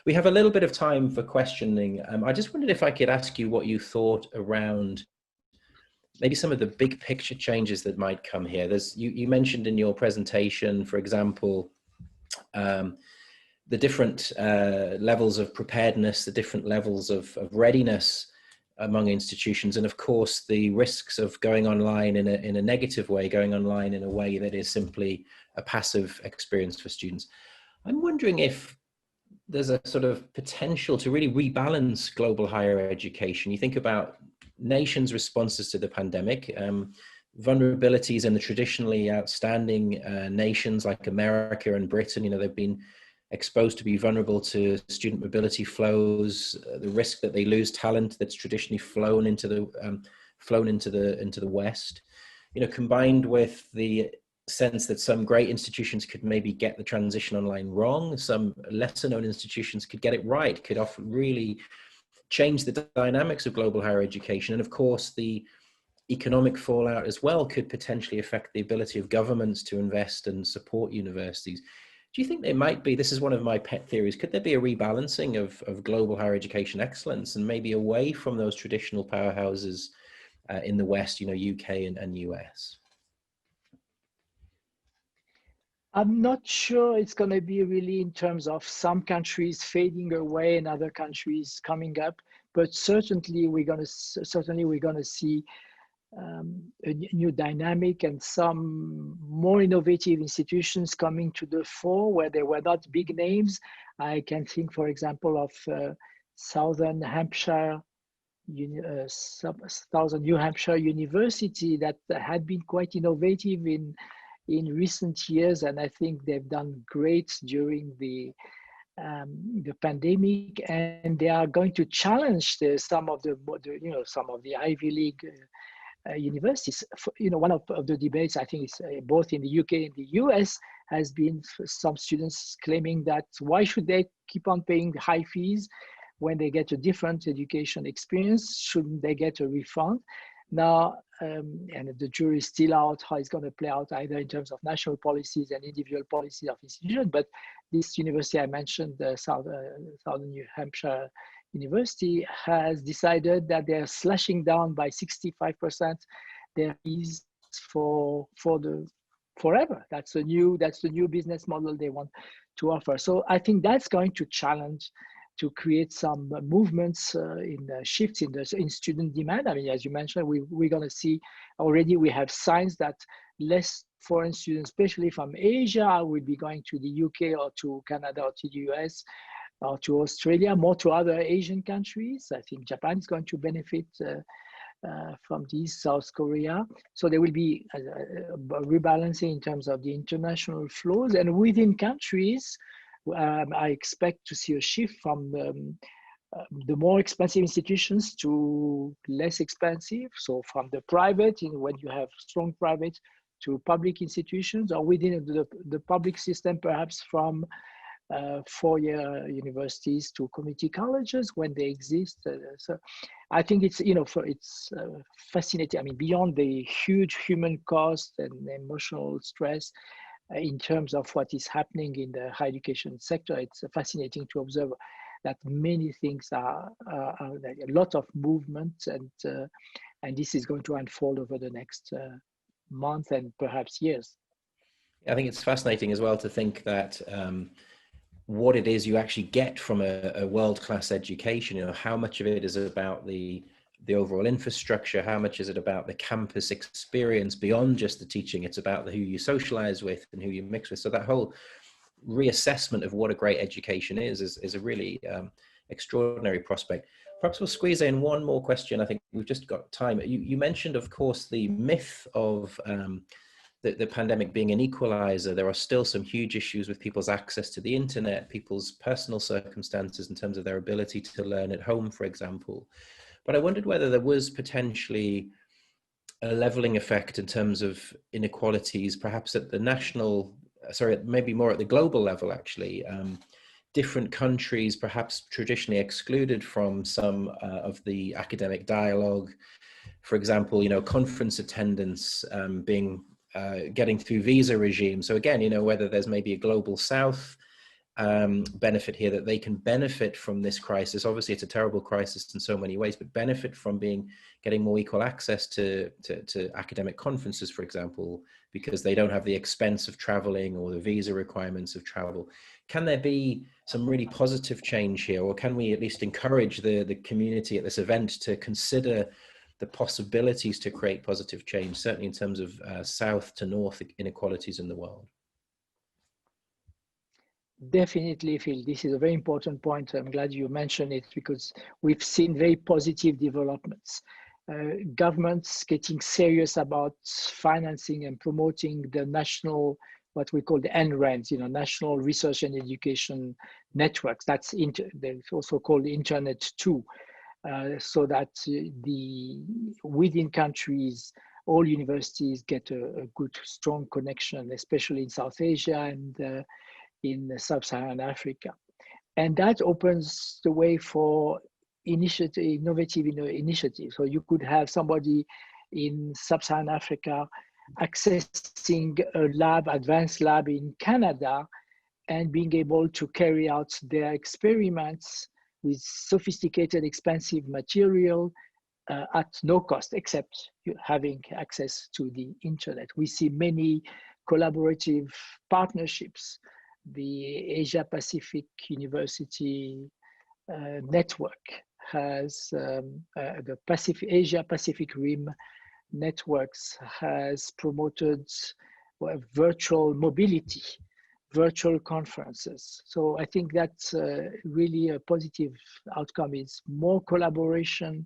We have a little bit of time for questioning. I just wondered if I could ask you what you thought around maybe some of the big picture changes that might come here. You mentioned in your presentation, for example, the different levels of preparedness, the different levels of readiness among institutions, and of course the risks of going online in a negative way, going online in a way that is simply a passive experience for students. I'm wondering if there's a sort of potential to really rebalance global higher education. You think about nations' responses to the pandemic, vulnerabilities in the traditionally outstanding nations like America and Britain. You know, they've been exposed to be vulnerable to student mobility flows, the risk that they lose talent that's traditionally flown into the West. You know, combined with the sense that some great institutions could maybe get the transition online wrong, some lesser known institutions could get it right, could often really change the dynamics of global higher education. And of course, the economic fallout as well could potentially affect the ability of governments to invest and support universities. Do you think there might be, this is one of my pet theories, could there be a rebalancing of global higher education excellence and maybe away from those traditional powerhouses in the West, UK and US? I'm not sure it's going to be really in terms of some countries fading away and other countries coming up, but certainly we're going to see a new dynamic and some more innovative institutions coming to the fore where they were not big names. I can think, for example, of Southern New Hampshire University that had been quite innovative in recent years, and I think they've done great during the pandemic, and they are going to challenge some of the Ivy League universities. One of the debates, I think, is both in the UK and the US, has been some students claiming that why should they keep on paying high fees when they get a different education experience? Shouldn't they get a refund? Now, and the jury is still out how it's going to play out, either in terms of national policies and individual policies of institutions. But this university I mentioned, the Southern New Hampshire University, has decided that they're slashing down by 65% their fees for forever. That's the new business model they want to offer. So I think that's going to challenge, to create some movements in shifts in student demand. I mean, as you mentioned, we're going to see already, we have signs that less foreign students, especially from Asia, will be going to the UK or to Canada or to the US or to Australia, more to other Asian countries. I think Japan is going to benefit from this, South Korea. So there will be a rebalancing in terms of the international flows, and within countries, I expect to see a shift from the more expensive institutions to less expensive. So from the private, when you have strong private, to public institutions, or within the public system, perhaps from four-year universities to community colleges when they exist. So I think it's fascinating. I mean, beyond the huge human cost and emotional stress, in terms of what is happening in the higher education sector, it's fascinating to observe that many things are a lot of movement, and this is going to unfold over the next month and perhaps years. I think it's fascinating as well to think that what it is you actually get from a world-class education, how much of it is about the overall infrastructure, how much is it about the campus experience beyond just the teaching? It's about who you socialize with and who you mix with. So that whole reassessment of what a great education is a really extraordinary prospect. Perhaps we'll squeeze in one more question. I think we've just got time. You mentioned, of course, the myth of the pandemic being an equalizer. There are still some huge issues with people's access to the internet, people's personal circumstances in terms of their ability to learn at home, for example. But I wondered whether there was potentially a leveling effect in terms of inequalities, perhaps at the maybe more at the global level, actually. Different countries, perhaps traditionally excluded from some of the academic dialogue. For example, conference attendance getting through visa regimes. So again, whether there's maybe a global South benefit here, that they can benefit from this crisis. Obviously, it's a terrible crisis in so many ways, but benefit from getting more equal access to academic conferences, for example, because they don't have the expense of traveling or the visa requirements of travel. Can there be some really positive change here, or can we at least encourage the community at this event to consider the possibilities to create positive change, certainly in terms of south to north inequalities in the world? Definitely, Phil. This is a very important point. I'm glad you mentioned it, because we've seen very positive developments. Governments getting serious about financing and promoting the national, what we call the NRENs, National Research and Education Networks. They're also called Internet 2, so that within countries, all universities get a good, strong connection, especially in South Asia and in Sub-Saharan Africa. And that opens the way for innovative initiatives. So you could have somebody in Sub-Saharan Africa accessing a advanced lab in Canada, and being able to carry out their experiments with sophisticated, expensive material at no cost except you having access to the internet. We see many collaborative partnerships. The Asia Pacific University network has the Asia Pacific Rim networks has promoted virtual mobility, virtual conferences. So I think that's really a positive outcome. Is more collaboration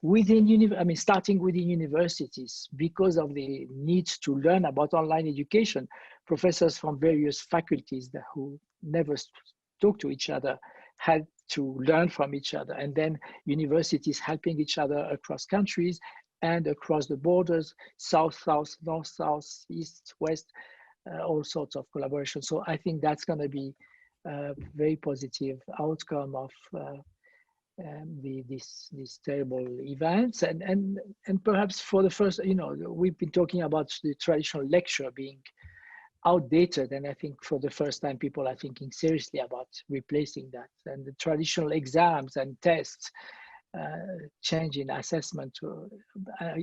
within starting within universities because of the need to learn about online education. Professors from various faculties who never talk to each other had to learn from each other, and then universities helping each other across countries and across the borders, south, north, south, east, west, all sorts of collaboration. So I think that's going to be a very positive outcome of these terrible events, and perhaps for the first, we've been talking about the traditional lecture being outdated, and I think for the first time people are thinking seriously about replacing that, and the traditional exams and tests, change in assessment.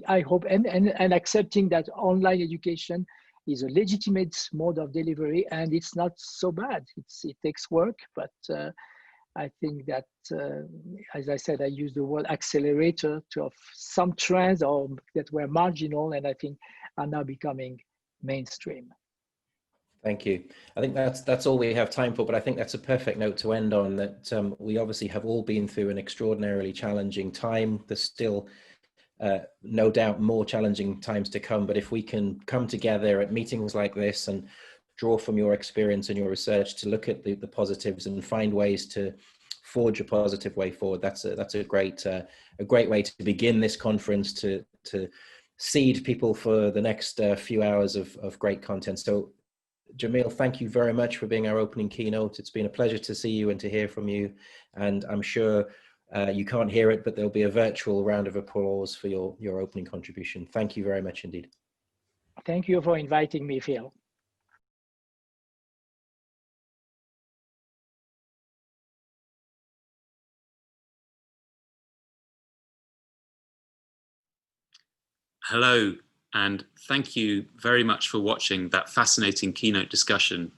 I hope, and accepting that online education is a legitimate mode of delivery, and it's not so bad. It takes work, but I think that, as I said, I use the word accelerator of some trends that were marginal and I think are now becoming mainstream. Thank you. I think that's all we have time for, but I think that's a perfect note to end on, that we obviously have all been through an extraordinarily challenging time. There's still no doubt more challenging times to come, but if we can come together at meetings like this and draw from your experience and your research to look at the positives and find ways to forge a positive way forward, that's a great way to begin this conference, to seed people for the next few hours of great content. So Jamil, thank you very much for being our opening keynote. It's been a pleasure to see you and to hear from you. And I'm sure you can't hear it, but there'll be a virtual round of applause for your opening contribution. Thank you very much indeed. Thank you for inviting me, Phil. Hello, and thank you very much for watching that fascinating keynote discussion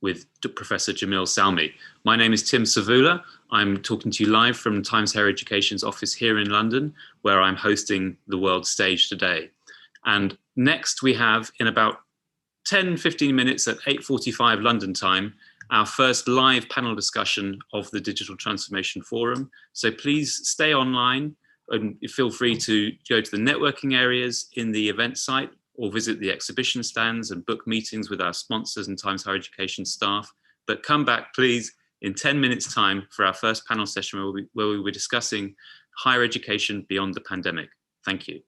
with Professor Jamil Salmi. My name is Tim Savula. I'm talking to you live from Times Higher Education's office here in London, where I'm hosting the world stage today. And next we have, in about 10-15 minutes at 8:45 London time, our first live panel discussion of the Digital Transformation Forum. So please stay online and feel free to go to the networking areas in the event site or visit the exhibition stands and book meetings with our sponsors and Times Higher Education staff. But come back, please, in 10 minutes time for our first panel session where we were discussing higher education beyond the pandemic. Thank you.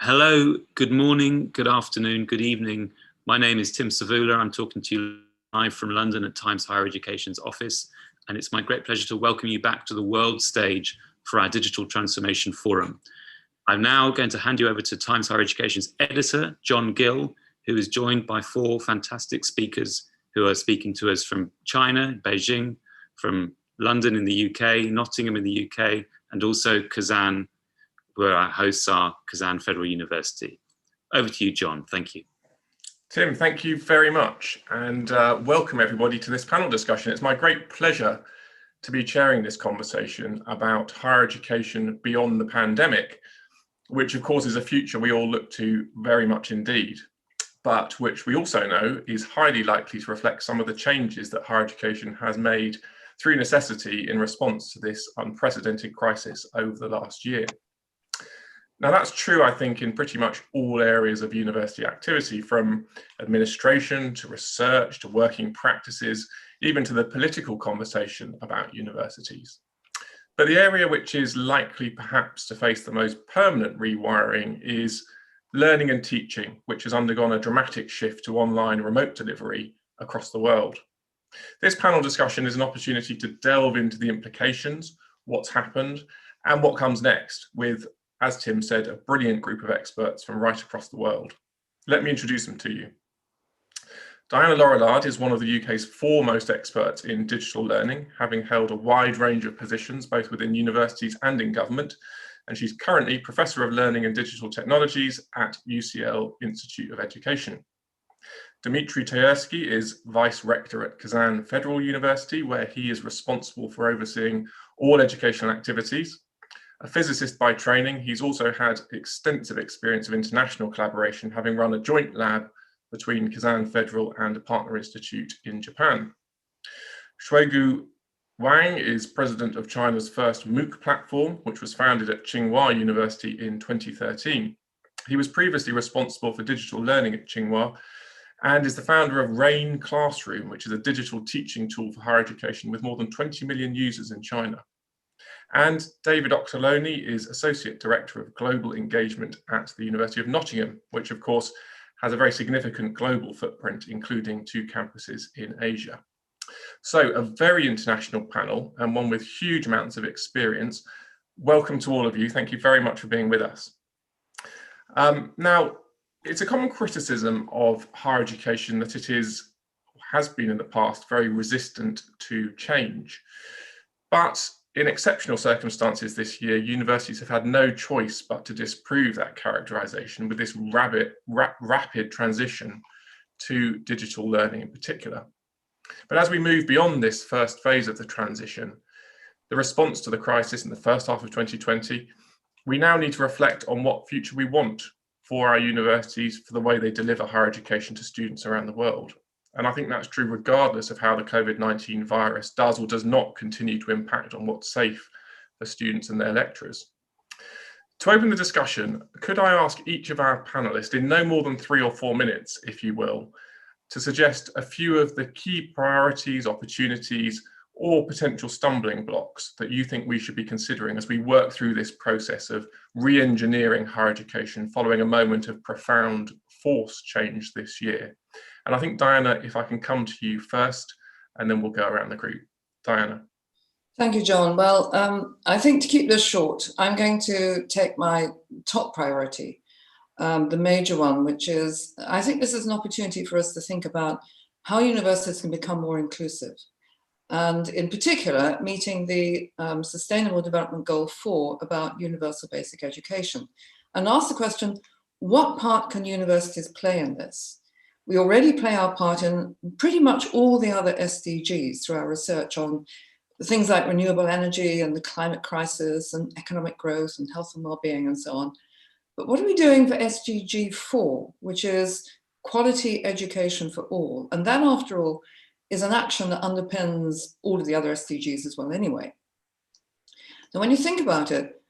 Hello, good morning, good afternoon, good evening. My name is Tim Savula. I'm talking to you live from London at Times Higher Education's office, and it's my great pleasure to welcome you back to the world stage for our Digital Transformation Forum. I'm now going to hand you over to Times Higher Education's editor, John Gill, who is joined by 4 fantastic speakers who are speaking to us from China, Beijing, from London in the UK, Nottingham in the UK, and also Kazan, where our hosts are Kazan Federal University. Over to you, John. Thank you. Tim, thank you very much, and welcome everybody to this panel discussion. It's my great pleasure to be chairing this conversation about higher education beyond the pandemic, which of course is a future we all look to very much indeed, but which we also know is highly likely to reflect some of the changes that higher education has made through necessity in response to this unprecedented crisis over the last year. Now that's true, I think, in pretty much all areas of university activity, from administration to research to working practices, even to the political conversation about universities. But the area which is likely perhaps to face the most permanent rewiring is learning and teaching, which has undergone a dramatic shift to online remote delivery across the world. This panel discussion is an opportunity to delve into the implications, what's happened, and what comes next with, as Tim said, a brilliant group of experts from right across the world. Let me introduce them to you. Diana Laurillard is one of the UK's foremost experts in digital learning, having held a wide range of positions both within universities and in government, and she's currently Professor of Learning and Digital Technologies at UCL Institute of Education. Dmitry Tyersky is Vice Rector at Kazan Federal University, where he is responsible for overseeing all educational activities. A physicist by training, he's also had extensive experience of international collaboration, having run a joint lab between Kazan Federal and a partner institute in Japan. Shuigu Wang is president of China's first MOOC platform, which was founded at Tsinghua University in 2013. He was previously responsible for digital learning at Tsinghua and is the founder of Rain Classroom, which is a digital teaching tool for higher education with more than 20 million users in China. And David Octoloni is Associate Director of Global Engagement at the University of Nottingham, which of course has a very significant global footprint, including 2 campuses in Asia. So a very international panel and one with huge amounts of experience. Welcome to all of you. Thank you very much for being with us. Now, it's a common criticism of higher education that it has been in the past very resistant to change. But in exceptional circumstances this year, universities have had no choice but to disprove that characterization with this rapid transition to digital learning in particular. But as we move beyond this first phase of the transition, the response to the crisis in the first half of 2020, we now need to reflect on what future we want for our universities, for the way they deliver higher education to students around the world. And I think that's true regardless of how the COVID-19 virus does or does not continue to impact on what's safe for students and their lecturers. To open the discussion, could I ask each of our panelists in no more than 3 or 4 minutes, if you will, to suggest a few of the key priorities, opportunities, or potential stumbling blocks that you think we should be considering as we work through this process of re-engineering higher education following a moment of profound forced change this year. And I think, Diana, if I can come to you first, and then we'll go around the group. Diana. Thank you, John. Well, I think to keep this short, I'm going to take my top priority, the major one, which is, I think this is an opportunity for us to think about how universities can become more inclusive. And in particular, meeting the Sustainable Development Goal 4 about universal basic education. And ask the question, what part can universities play in this? We already play our part in pretty much all the other SDGs through our research on things like renewable energy and the climate crisis and economic growth and health and well-being and so on. But what are we doing for SDG 4, which is quality education for all? And that, after all, is an action that underpins all of the other SDGs as well anyway. Now, when you think about it,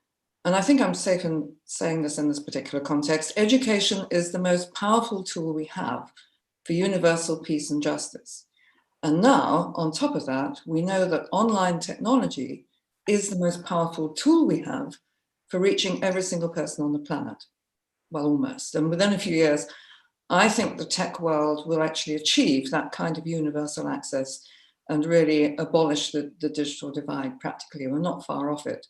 and I think I'm safe in saying this in this particular context, education is the most powerful tool we have for universal peace and justice. And now, on top of that, we know that online technology is the most powerful tool we have for reaching every single person on the planet. well, almost. And within a few years, I think the tech world will actually achieve that kind of universal access and really abolish the digital divide practically. We're not far off it.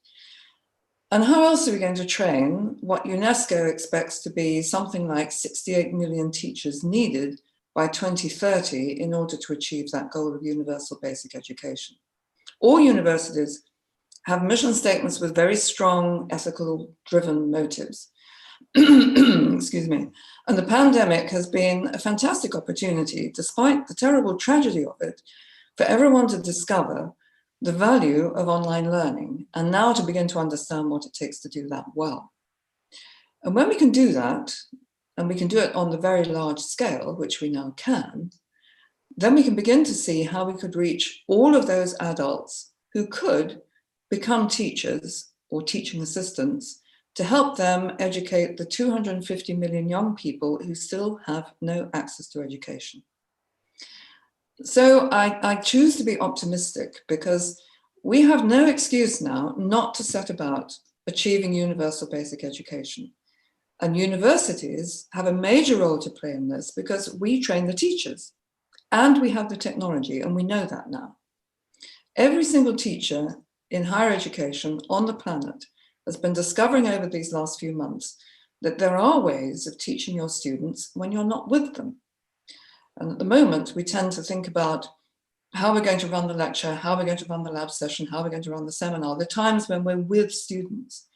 And how else are we going to train what UNESCO expects to be something like 68 million teachers needed by 2030 in order to achieve that goal of universal basic education? All universities have mission statements with very strong ethical driven motives. Excuse me. And the pandemic has been a fantastic opportunity, despite the terrible tragedy of it, for everyone to discover the value of online learning and now to begin to understand what it takes to do that well. And when we can do that, and we can do it on the very large scale, which we now can, then we can begin to see how we could reach all of those adults who could become teachers or teaching assistants to help them educate the 250 million young people who still have no access to education. So I choose to be optimistic because we have no excuse now not to set about achieving universal basic education. And universities have a major role to play in this because we train the teachers and we have the technology, and we know that now. Every single teacher in higher education on the planet has been discovering over these last few months that there are ways of teaching your students when you're not with them. And at the moment, we tend to think about how we're going to run the lecture, how we're going to run the lab session, how we're going to run the seminar, the times when we're with students.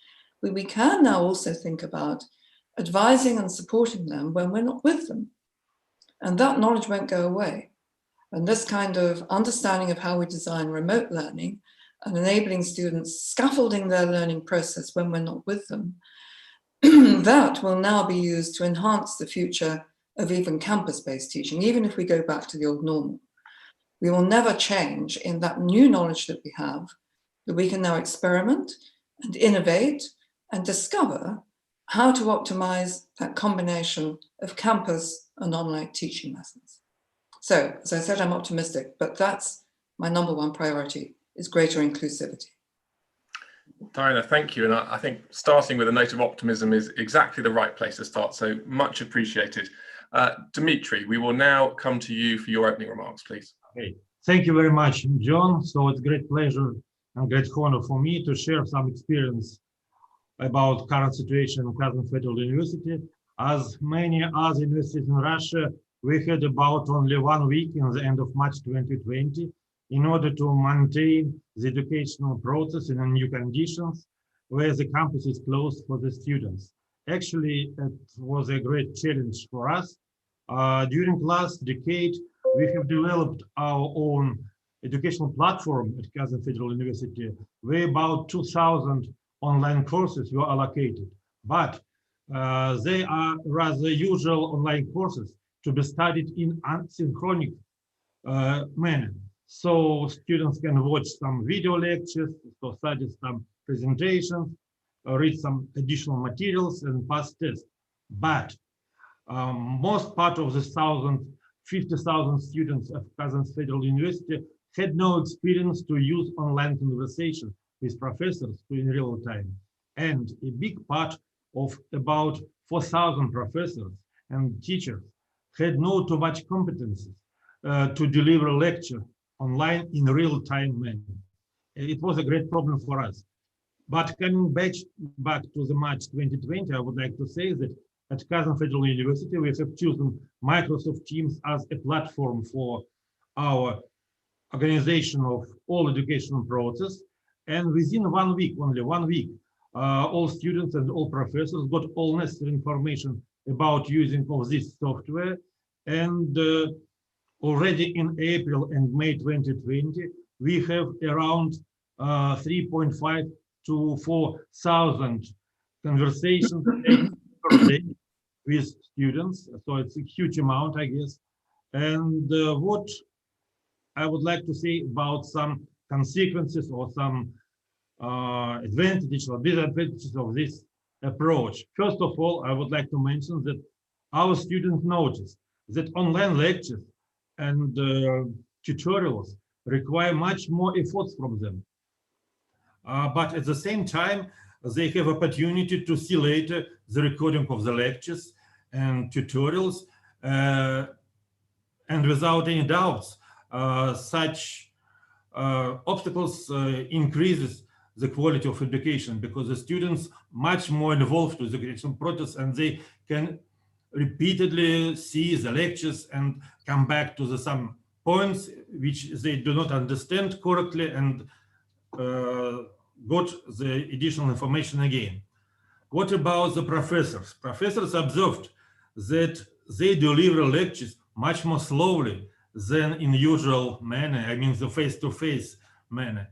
But we can now also think about advising and supporting them when we're not with them. And that knowledge won't go away. And this kind of understanding of how we design remote learning and enabling students scaffolding their learning process when we're not with them, that will now be used to enhance the future of even campus-based teaching, even if we go back to the old normal. We will never change in that new knowledge that we have, that we can now experiment and innovate and discover how to optimize that combination of campus and online teaching methods. So, as I said, I'm optimistic, but that's my number one priority, is greater inclusivity. Diana, thank you. And I think starting with a note of optimism is exactly the right place to start, so much appreciated. Dimitri, we will now come to you for your opening remarks, please. Okay. Thank you very much, John. So it's a great pleasure and great honor for me to share some experience about current situation in Kazan Federal University. As many other universities in Russia, we had about only 1 week in the end of March 2020 in order to maintain the educational process in new conditions where the campus is closed for the students. Actually, it was a great challenge for us. During last decade, we have developed our own educational platform at Kazan Federal University, where about 2,000 online courses were allocated. But they are rather usual online courses to be studied in asynchronous manner. So students can watch some video lectures, so study some presentations, read some additional materials and pass tests. But most part of the 50,000 students of Kazan Federal University had no experience to use online conversation with professors in real time. And a big part of about 4,000 professors and teachers had no too much competencies to deliver a lecture online in real time manner. It was a great problem for us. But coming back to the March 2020, I would like to say that at Kazan Federal University, we have chosen Microsoft Teams as a platform for our organization of all educational process. And within 1 week, only 1 week, all students and all professors got all necessary information about using of this software. And already in April and May 2020, we have around 3.5 to 4,000 conversations per day with students. So it's a huge amount, I guess. And what I would like to say about some consequences or some advantages or disadvantages of this approach. First of all, I would like to mention that our students noticed that online lectures and tutorials require much more efforts from them. But at the same time, they have opportunity to see later the recording of the lectures and tutorials, and without any doubts, such obstacles increases the quality of education, because the students much more involved with the education process, and they can repeatedly see the lectures and come back to the some points which they do not understand correctly, and got the additional information again. What about the professors? Professors observed that they deliver lectures much more slowly than in usual manner, I mean the face-to-face manner.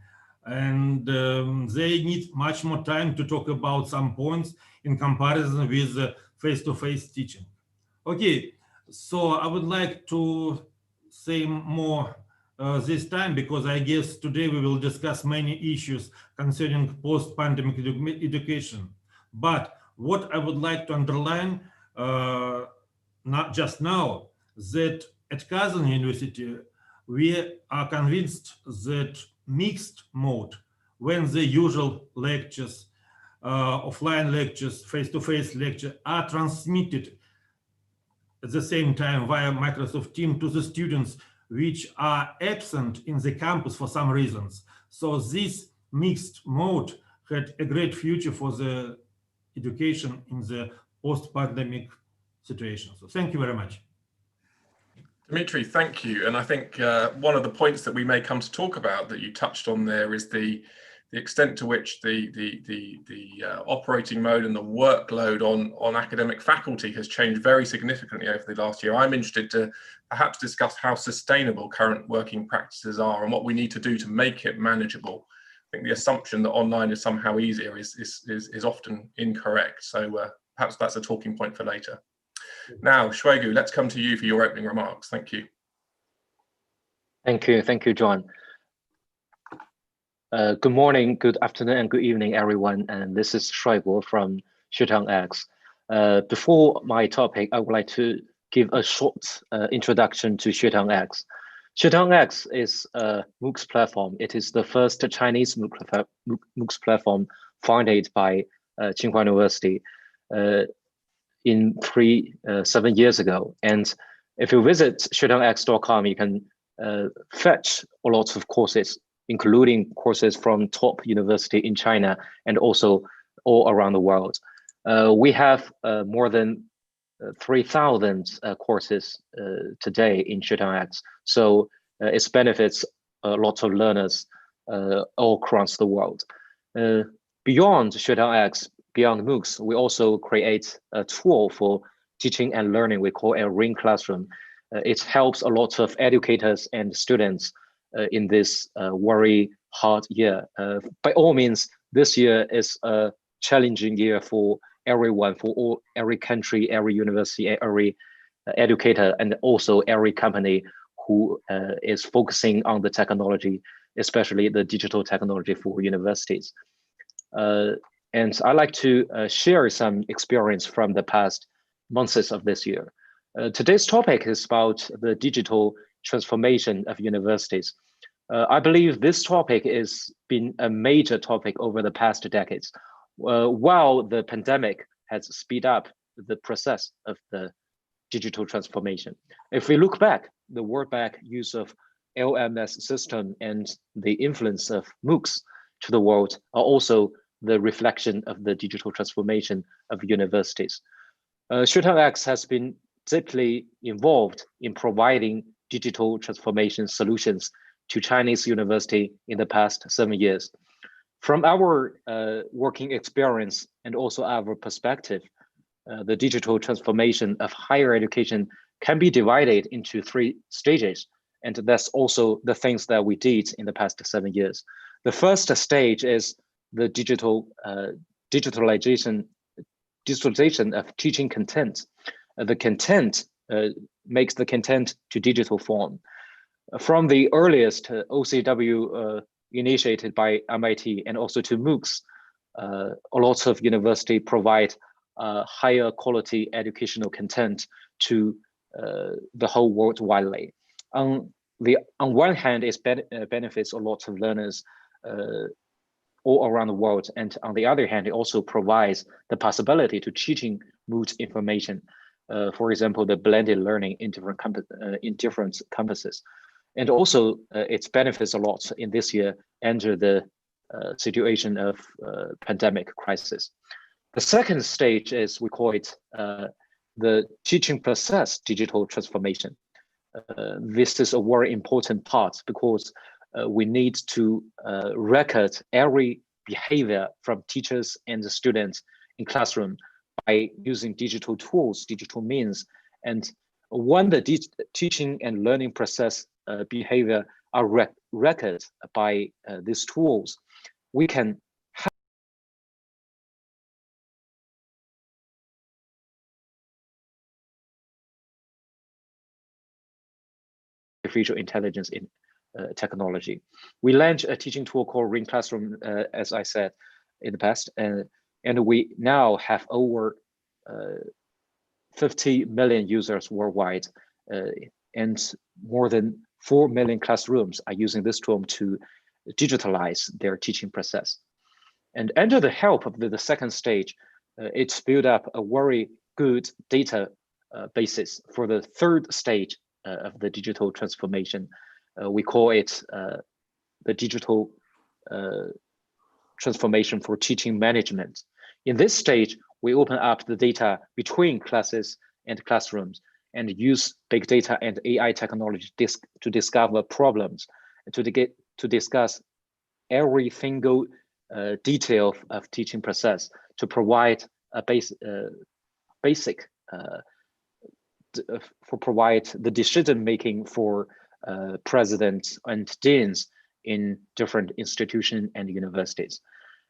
And they need much more time to talk about some points in comparison with the face-to-face teaching. Okay, so I would like to say more this time, because I guess today we will discuss many issues concerning post-pandemic education. But what I would like to underline, not just now, that at Kazan University, we are convinced that mixed mode, when the usual lectures, offline lectures, face-to-face lecture are transmitted at the same time via Microsoft Teams to the students which are absent in the campus for some reasons. So this mixed mode had a great future for the education in the post-pandemic situation. So thank you very much. Dmitry, thank you. And I think one of the points that we may come to talk about that you touched on there is the extent to which the operating mode and the workload on academic faculty has changed very significantly over the last year. I'm interested to perhaps discuss how sustainable current working practices are and what we need to do to make it manageable. I think the assumption that online is somehow easier is often incorrect. So perhaps that's a talking point for later. Now, Shwegu, let's come to you for your opening remarks. Thank you. Thank you, John. Good morning, good afternoon, and good evening, everyone. And this is Shwegu from XuTangX. Before my topic, I would like to give a short introduction to XuTangX. XuTangX is a MOOCs platform. It is the first Chinese MOOCs platform founded by Tsinghua University in 7 years ago. And if you visit xutangx.com, you can fetch a lot of courses, including courses from top university in China and also all around the world. We have more than 3,000 courses today in XuTangX. So it benefits a lot of learners all across the world. Beyond XuTangX, beyond MOOCs, we also create a tool for teaching and learning we call a Ring Classroom. It helps a lot of educators and students in this very hard year. By all means, this year is a challenging year for everyone, for every country, every university, every educator, and also every company who is focusing on the technology, especially the digital technology for universities. And I'd like to share some experience from the past months of this year. Today's topic is about the digital transformation of universities. I believe this topic has been a major topic over the past decades, while the pandemic has speed up the process of the digital transformation. If we look back, the World Bank use of LMS system and the influence of MOOCs to the world are also the reflection of the digital transformation of universities. XuTangX has been deeply involved in providing digital transformation solutions to Chinese university in the past 7 years. From our working experience and also our perspective, the digital transformation of higher education can be divided into 3 stages. And that's also the things that we did in the past 7 years. The first stage is the digitalization of teaching content. The content makes the content to digital form. From the earliest OCW initiated by MIT and also to MOOCs, a lot of universities provide higher quality educational content to the whole world widely. On one hand, it benefits a lot of learners all around the world. And on the other hand, it also provides the possibility to teaching moot information. For example, the blended learning in different campuses. And also it benefits a lot in this year under the situation of pandemic crisis. The second stage is, we call it the teaching process digital transformation. This is a very important part because we need to record every behavior from teachers and the students in classroom by using digital tools, digital means. And when the teaching and learning process behavior are recorded by these tools, we can have artificial intelligence in technology. We launched a teaching tool called Ring Classroom, as I said in the past, and we now have over 50 million users worldwide, and more than 4 million classrooms are using this tool to digitalize their teaching process. And under the help of the second stage, it's built up a very good data basis for the third stage of the digital transformation. We call it the digital transformation for teaching management. In this stage, we open up the data between classes and classrooms and use big data and AI technology to discover problems, and to discuss every single detail of teaching process, to provide a basic provide the decision making for presidents and deans in different institutions and universities.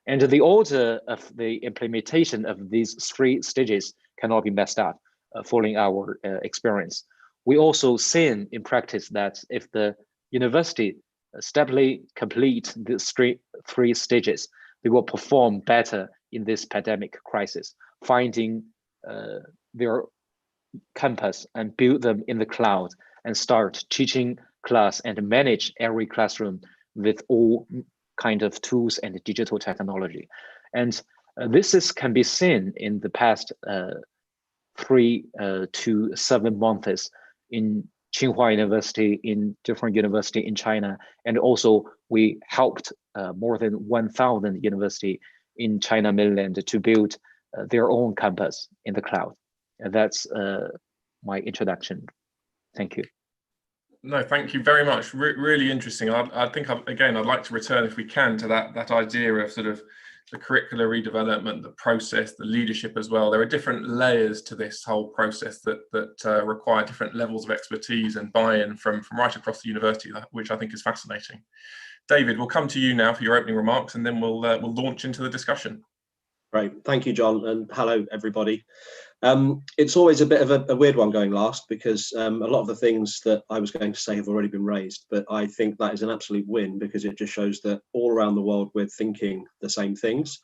And the order of the implementation of these three stages cannot be messed up following our experience. We also seen in practice that if the university stably complete these three stages, they will perform better in this pandemic crisis, finding their campus and build them in the cloud and start teaching class and manage every classroom with all kind of tools and digital technology. And this can be seen in the past 3 to 7 months in Tsinghua University, in different university in China. And also we helped more than 1,000 university in China mainland to build their own campus in the cloud. And that's my introduction. Thank you. No, thank you very much. Really interesting. I think, again, I'd like to return, if we can, to that idea of sort of the curricular redevelopment, the process, the leadership as well. There are different layers to this whole process that require different levels of expertise and buy-in from right across the university, which I think is fascinating. David, we'll come to you now for your opening remarks, and then we'll launch into the discussion. Great, thank you, John, and hello, everybody. It's always a bit of a weird one going last, because a lot of the things that I was going to say have already been raised, but I think that is an absolute win, because it just shows that all around the world we're thinking the same things.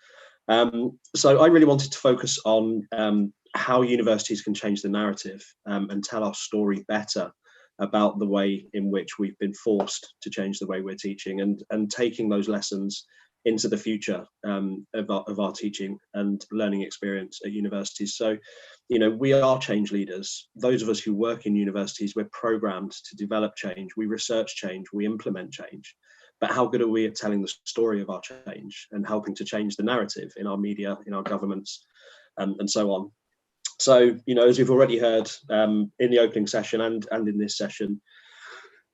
So I really wanted to focus on how universities can change the narrative and tell our story better about the way in which we've been forced to change the way we're teaching, and taking those lessons into the future of our teaching and learning experience at universities. So, you know, we are change leaders. Those of us who work in universities, we're programmed to develop change. We research change, we implement change. But how good are we at telling the story of our change and helping to change the narrative in our media, in our governments, and so on? So, you know, as we've already heard in the opening session and in this session,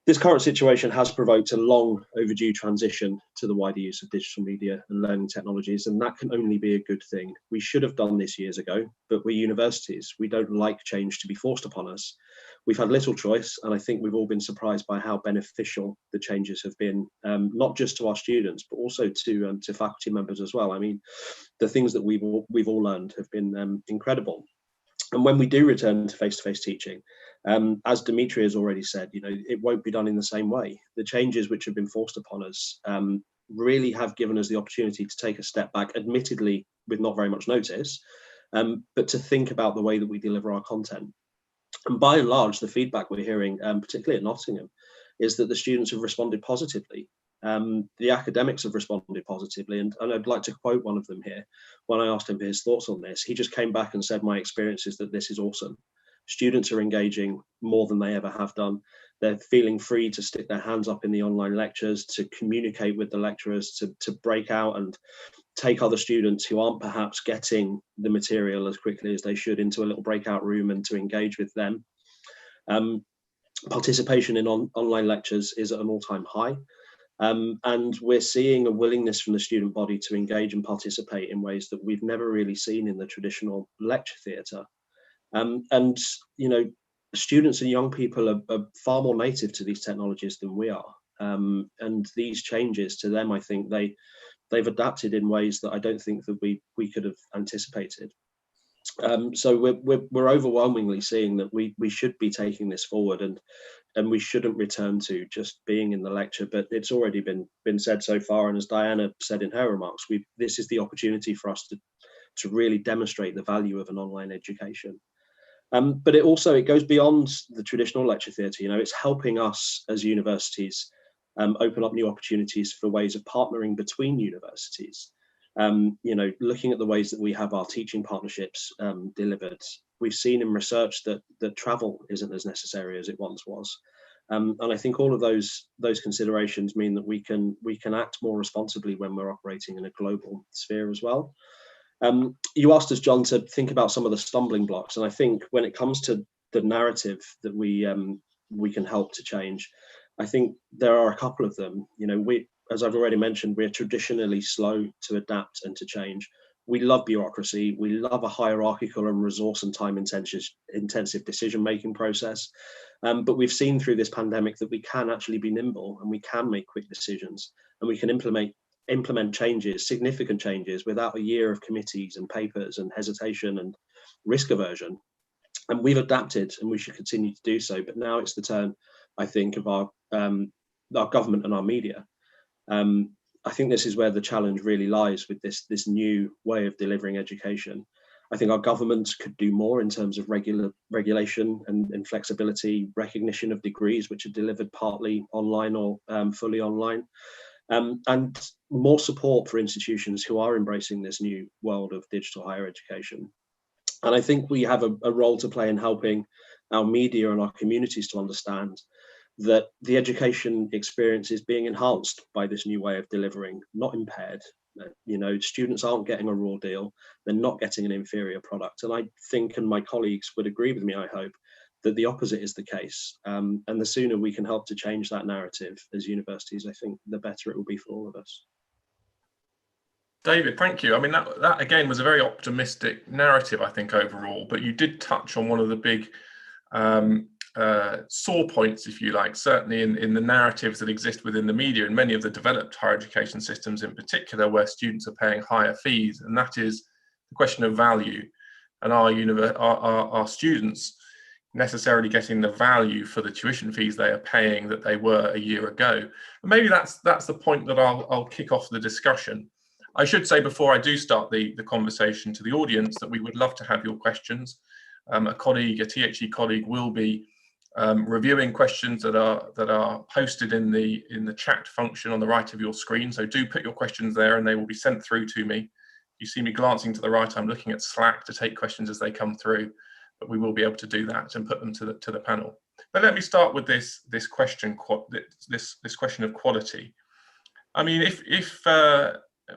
this current situation has provoked a long overdue transition to the wider use of digital media and learning technologies, and that can only be a good thing. We should have done this years ago, but we're universities. We don't like change to be forced upon us. We've had little choice, and I think we've all been surprised by how beneficial the changes have been, not just to our students, but also to faculty members as well. I mean, the things that we've all learned have been incredible. And when we do return to face-to-face teaching, as Dimitri has already said, you know, it won't be done in the same way. The changes which have been forced upon us really have given us the opportunity to take a step back, admittedly with not very much notice, but to think about the way that we deliver our content. And by and large, the feedback we're hearing, particularly at Nottingham, is that the students have responded positively. The academics have responded positively, and I'd like to quote one of them here. When I asked him his thoughts on this, he just came back and said, my experience is that this is awesome. Students are engaging more than they ever have done. They're feeling free to stick their hands up in the online lectures, to communicate with the lecturers, to break out and take other students who aren't perhaps getting the material as quickly as they should into a little breakout room and to engage with them. Participation in online lectures is at an all-time high. And we're seeing a willingness from the student body to engage and participate in ways that we've never really seen in the traditional lecture theatre. And, you know, students and young people are far more native to these technologies than we are. And these changes to them, I think they've adapted in ways that I don't think that we could have anticipated. So we're overwhelmingly seeing that we should be taking this forward, and we shouldn't return to just being in the lecture. But it's already been said so far, and as Diana said in her remarks, this is the opportunity for us to really demonstrate the value of an online education. But it goes beyond the traditional lecture theatre. You know, it's helping us as universities open up new opportunities for ways of partnering between universities. You know, looking at the ways that we have our teaching partnerships delivered, we've seen in research that travel isn't as necessary as it once was. And I think all of those considerations mean that we can act more responsibly when we're operating in a global sphere as well. You asked us, John, to think about some of the stumbling blocks, and I think when it comes to the narrative that we can help to change, I think there are a couple of them. You know, as I've already mentioned, we're traditionally slow to adapt and to change. We love bureaucracy. We love a hierarchical and resource and time intensive decision-making process. But we've seen through this pandemic that we can actually be nimble, and we can make quick decisions, and we can implement changes, significant changes, without a year of committees and papers and hesitation and risk aversion. And we've adapted, and we should continue to do so. But now it's the turn, I think, of our government and our media. I think this is where the challenge really lies with this new way of delivering education. I think our governments could do more in terms of regulation and flexibility, recognition of degrees which are delivered partly online or fully online, and more support for institutions who are embracing this new world of digital higher education. And I think we have a role to play in helping our media and our communities to understand that the education experience is being enhanced by this new way of delivering, not impaired. You know, students aren't getting a raw deal, they're not getting an inferior product. And I think, and my colleagues would agree with me, I hope, that the opposite is the case. And the sooner we can help to change that narrative as universities, I think the better it will be for all of us. David, thank you. I mean, that again was a very optimistic narrative, I think, overall, but you did touch on one of the big sore points, if you like, certainly in the narratives that exist within the media and many of the developed higher education systems in particular, where students are paying higher fees, and that is the question of value. And are students necessarily getting the value for the tuition fees they are paying that they were a year ago? And maybe that's the point that I'll kick off the discussion. I should say before I do start the conversation to the audience that we would love to have your questions. A THE colleague will be reviewing questions that are posted in the chat function on the right of your screen. So do put your questions there and they will be sent through to me. You see me glancing to the right, I'm looking at Slack to take questions as they come through, but we will be able to do that and put them to the panel. But let me start with this question of quality. I mean, if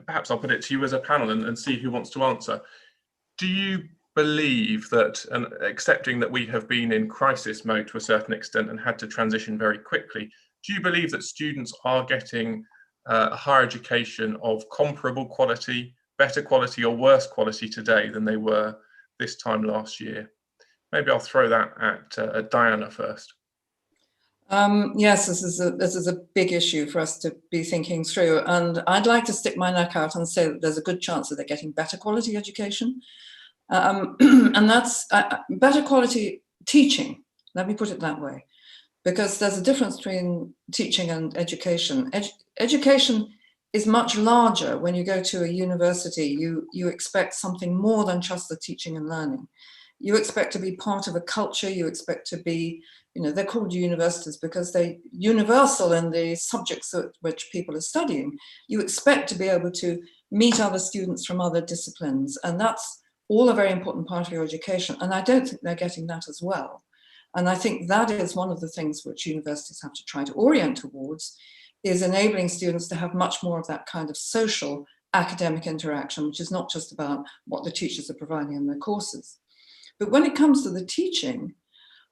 perhaps I'll put it to you as a panel and see who wants to answer. Do you believe that, and accepting that we have been in crisis mode to a certain extent and had to transition very quickly, do you believe that students are getting a higher education of comparable quality, better quality or worse quality today than they were this time last year? Maybe I'll throw that at Diana first. Yes, this is a big issue for us to be thinking through, and I'd like to stick my neck out and say that there's a good chance that they're getting better quality education, and that's better quality teaching. Let me put it that way, because there's a difference between teaching and education. Education is much larger. When you go to a university, you expect something more than just the teaching and learning. You expect to be part of a culture. You expect to be, they're called universities because they're universal in the subjects which people are studying. You expect to be able to meet other students from other disciplines. And that's all a very important part of your education. And I don't think they're getting that as well. And I think that is one of the things which universities have to try to orient towards, is enabling students to have much more of that kind of social academic interaction, which is not just about what the teachers are providing in their courses. But when it comes to the teaching,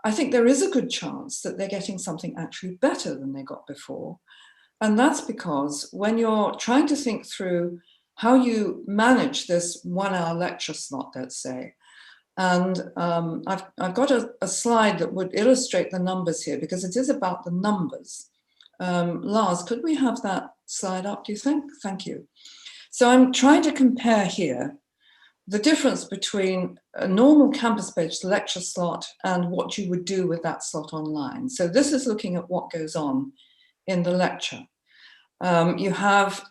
I think there is a good chance that they're getting something actually better than they got before. And that's because when you're trying to think through how you manage this 1 hour lecture slot, let's say, and I've got a slide that would illustrate the numbers here, because it is about the numbers. Lars, could we have that slide up, do you think? Thank you. So I'm trying to compare here the difference between a normal campus-based lecture slot and what you would do with that slot online. So this is looking at what goes on in the lecture. You have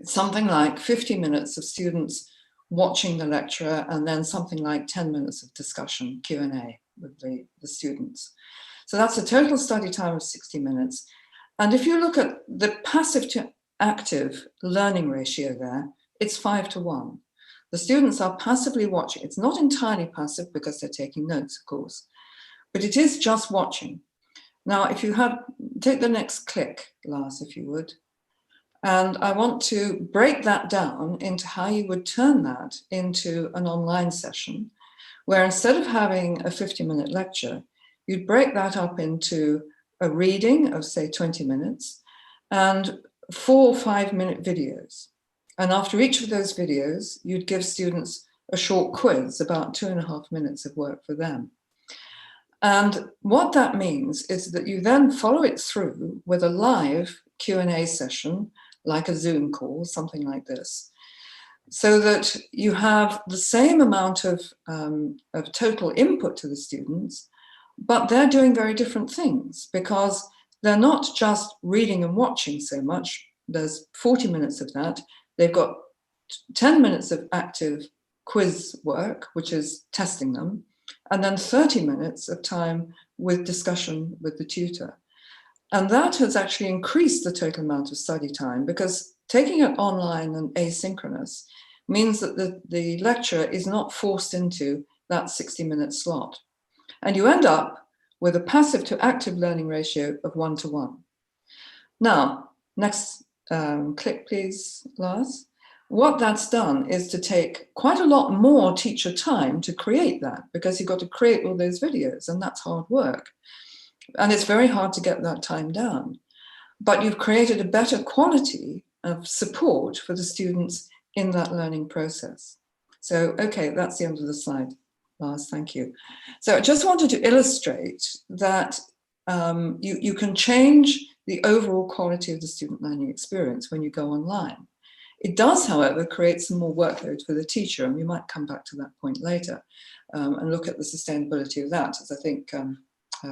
something like 50 minutes of students watching the lecturer, and then something like 10 minutes of discussion, Q&A with the students. So that's a total study time of 60 minutes. And if you look at the passive to active learning ratio there, it's 5 to 1. The students are passively watching. It's not entirely passive because they're taking notes, of course, but it is just watching. Now, if you take the next click, Lars, if you would. And I want to break that down into how you would turn that into an online session, where instead of having a 50-minute lecture, you'd break that up into a reading of, say, 20 minutes and 4 5-minute videos. And after each of those videos, you'd give students a short quiz, about 2.5 minutes of work for them. And what that means is that you then follow it through with a live Q&A session, like a Zoom call, something like this, so that you have the same amount of total input to the students, but they're doing very different things, because they're not just reading and watching so much. There's 40 minutes of that. They've got 10 minutes of active quiz work, which is testing them, and then 30 minutes of time with discussion with the tutor. And that has actually increased the total amount of study time, because taking it online and asynchronous means that the lecturer is not forced into that 60-minute slot. And you end up with a passive to active learning ratio of 1 to 1. Now, next click, please, Lars. What that's done is to take quite a lot more teacher time to create that, because you've got to create all those videos, and that's hard work. And it's very hard to get that time down. But you've created a better quality of support for the students in that learning process. So, okay, that's the end of the slide, Lars, thank you. So I just wanted to illustrate that you can change the overall quality of the student learning experience when you go online. It does, however, create some more workload for the teacher, and we might come back to that point later and look at the sustainability of that, as I think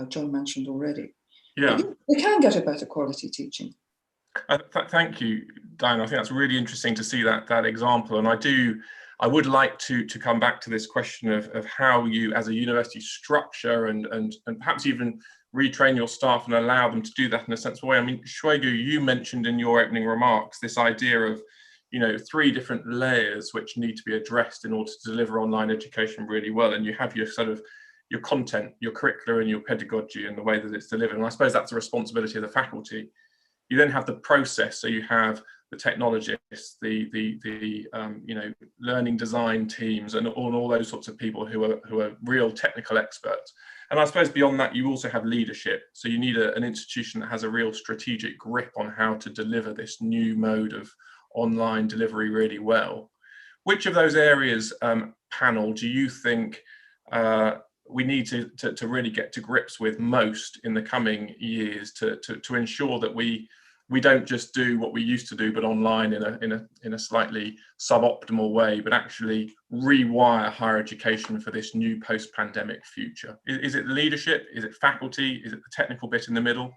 John mentioned already. Yeah, we can get a better quality teaching. Thank you, Diane. I think that's really interesting to see that example. And I would like to come back to this question of how you, as a university, structure and perhaps even retrain your staff and allow them to do that in a sensible way. I mean, Shoigu, you mentioned in your opening remarks this idea of 3 different layers which need to be addressed in order to deliver online education really well. And you have your sort of your content, your curricula, and your pedagogy, and the way that it's delivered. And I suppose that's the responsibility of the faculty. You then have the process, so you have the technologists, the learning design teams, and all those sorts of people who are real technical experts. And I suppose beyond that, you also have leadership. So you need an institution that has a real strategic grip on how to deliver this new mode of online delivery really well. Which of those areas, panel, do you think we need to really get to grips with most in the coming years to ensure that we don't just do what we used to do, but online in a slightly suboptimal way, but actually rewire higher education for this new post-pandemic future? Is it leadership? Is it faculty? Is it the technical bit in the middle?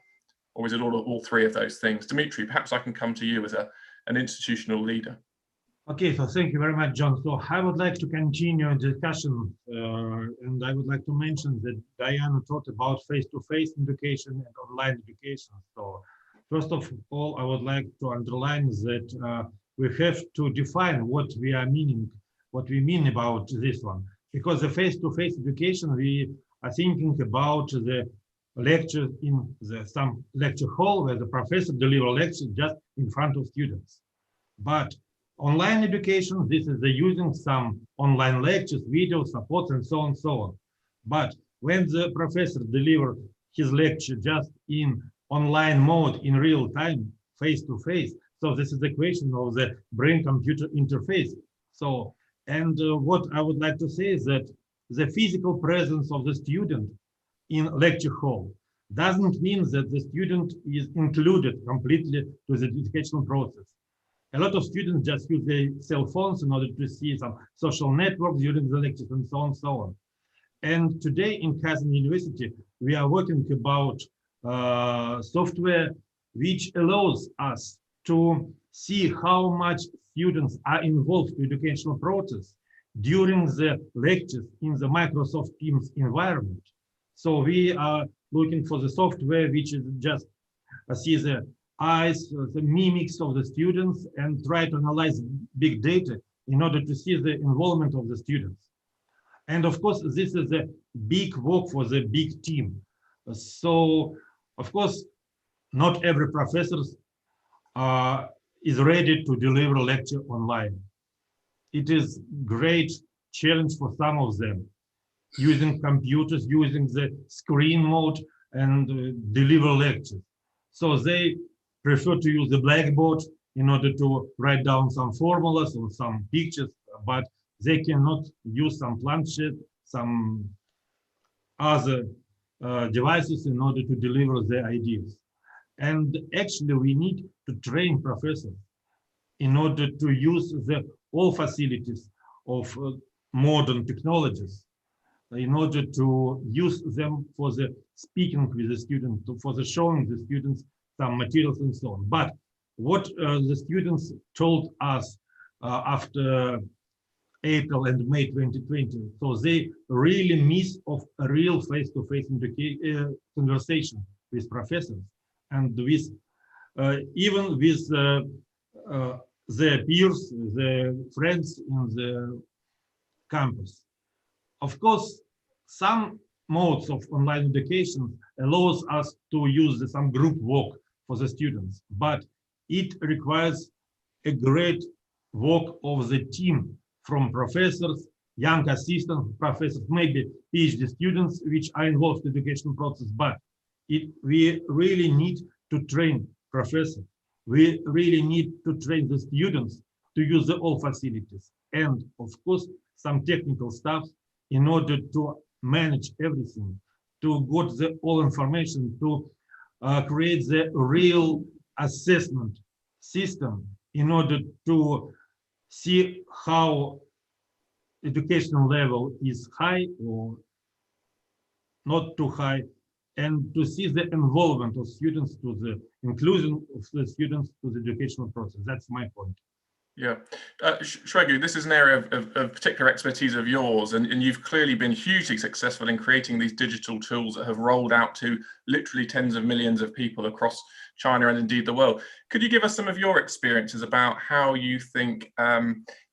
Or is it all 3 of those things? Dimitri, perhaps I can come to you as an institutional leader. Okay, so thank you very much, John. So I would like to continue the discussion, and I would like to mention that Diana talked about face-to-face education and online education. So first of all, I would like to underline that we have to define what we mean about this one. Because the face-to-face education, we are thinking about the lecture in some lecture hall where the professor delivers lecture just in front of students. But online education, this is the using some online lectures, video support, and so on and so on. But when the professor delivers his lecture just in online mode, in real time, face-to-face, so this is the question of the brain-computer interface. So, and what I would like to say is that the physical presence of the student in lecture hall doesn't mean that the student is included completely to the educational process. A lot of students just use their cell phones in order to see some social networks during the lectures and so on and so on. And today in Kazan University, we are working about software which allows us to see how much students are involved in the educational process during the lectures in the Microsoft Teams environment. So we are looking for the software which is just see the eyes, the mimics of the students, and try to analyze big data in order to see the involvement of the students. And of course, this is a big work for the big team. So, of course, not every professor is ready to deliver a lecture online. It is great challenge for some of them, using computers, using the screen mode and deliver lectures. So they prefer to use the Blackboard in order to write down some formulas or some pictures, but they cannot use some planchette, some other devices in order to deliver their ideas. And actually, we need to train professors in order to use all facilities of modern technologies, in order to use them for the speaking with the student, for the showing the students some materials and so on. But what the students told us after April and May 2020, so they really miss of a real face-to-face conversation with professors and with even with their peers, their friends in the campus. Of course, some modes of online education allows us to use some group work for the students, but it requires a great work of the team from professors, young assistant professors, maybe PhD students which are involved in the education process, but we really need to train professors. We really need to train the students to use all facilities. And of course, some technical stuff in order to manage everything, to get all information, to create the real assessment system in order to see how educational level is high or not too high, and to see the involvement of students, to the inclusion of the students to the educational process. That's my point. Yeah, Shregu, this is an area of particular expertise of yours, and you've clearly been hugely successful in creating these digital tools that have rolled out to literally tens of millions of people across China and indeed the world. Could you give us some of your experiences about how you think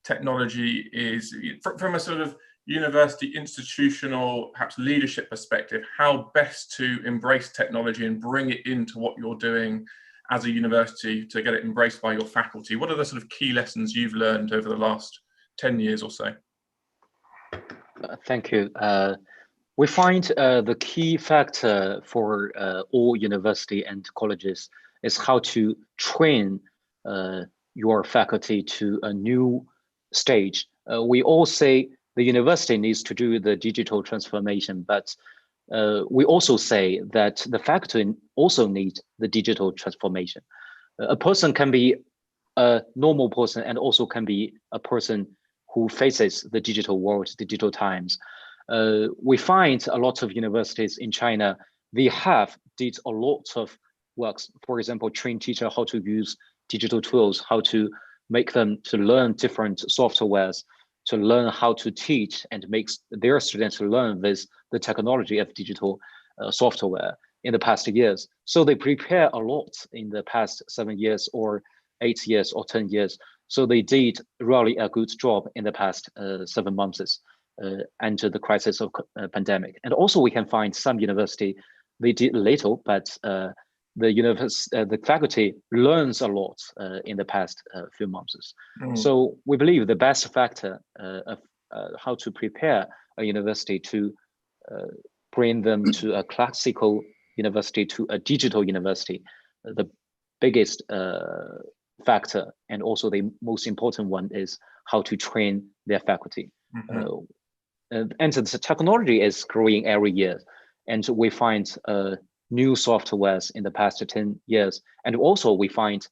technology is, from a sort of university institutional, perhaps leadership perspective, how best to embrace technology and bring it into what you're doing as a university to get it embraced by your faculty? What are the sort of key lessons you've learned over the last 10 years or so? Thank you. We find the key factor for all university and colleges is how to train your faculty to a new stage. We all say the university needs to do the digital transformation, but we also say that the faculty also need the digital transformation. A person can be a normal person and also can be a person who faces the digital world, digital times. We find a lot of universities in China, they have did a lot of works. For example, train teacher how to use digital tools, how to make them to learn different softwares, to learn how to teach and make their students learn with the technology of digital software in the past years. So they prepare a lot in the past 7 years or 8 years or 10 years. So they did really a good job in the past 7 months under the crisis of pandemic. And also we can find some university, they did little, but the faculty learns a lot in the past few months. So we believe the best factor of how to prepare a university to bring them to a classical university to a digital university, the biggest factor and also the most important one is how to train their faculty. And the technology is growing every year, and we find new softwares in the past 10 years, and also we find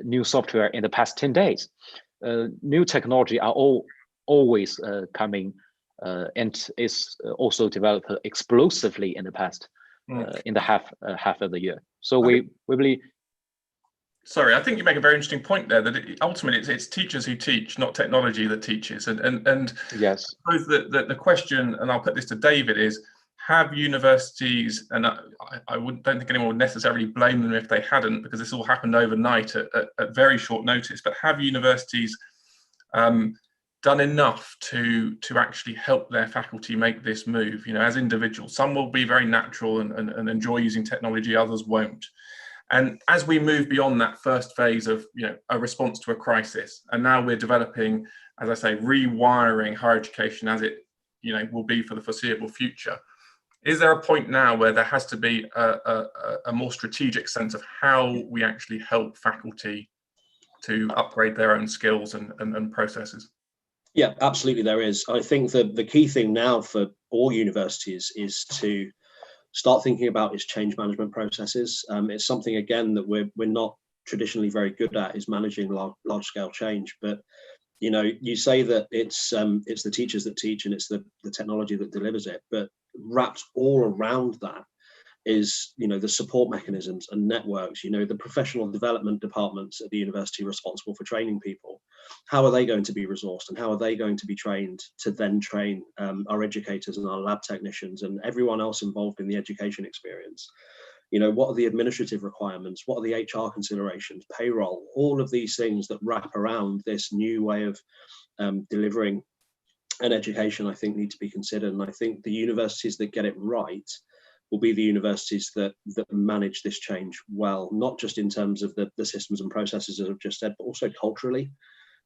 new software in the past 10 days. New technology are always coming and is also developed explosively in the past in the half of the year. So we believe. Sorry, I think you make a very interesting point there, that ultimately it's teachers who teach, not technology that teaches. And yes, I suppose the question, and I'll put this to David, is have universities, and I don't think anyone would necessarily blame them if they hadn't, because this all happened overnight at very short notice, but have universities done enough to actually help their faculty make this move? You know, as individuals, some will be very natural and enjoy using technology, others won't. And as we move beyond that first phase of, you know, a response to a crisis, and now we're developing, as I say, rewiring higher education as it, you know, will be for the foreseeable future, is there a point now where there has to be a more strategic sense of how we actually help faculty to upgrade their own skills and processes? Yeah, absolutely there is. I think that the key thing now for all universities is to start thinking about its change management processes. It's something, again, that we're not traditionally very good at, is managing large scale change. But, you know, you say that it's the teachers that teach and it's the technology that delivers it, but wrapped all around that is, you know, the support mechanisms and networks, you know, the professional development departments at the university responsible for training people. How are they going to be resourced, and how are they going to be trained to then train our educators and our lab technicians and everyone else involved in the education experience? You know, what are the administrative requirements? What are the HR considerations, payroll, all of these things that wrap around this new way of delivering an education, I think need to be considered. And I think the universities that get it right will be the universities that manage this change well, not just in terms of the systems and processes, as I've just said, but also culturally.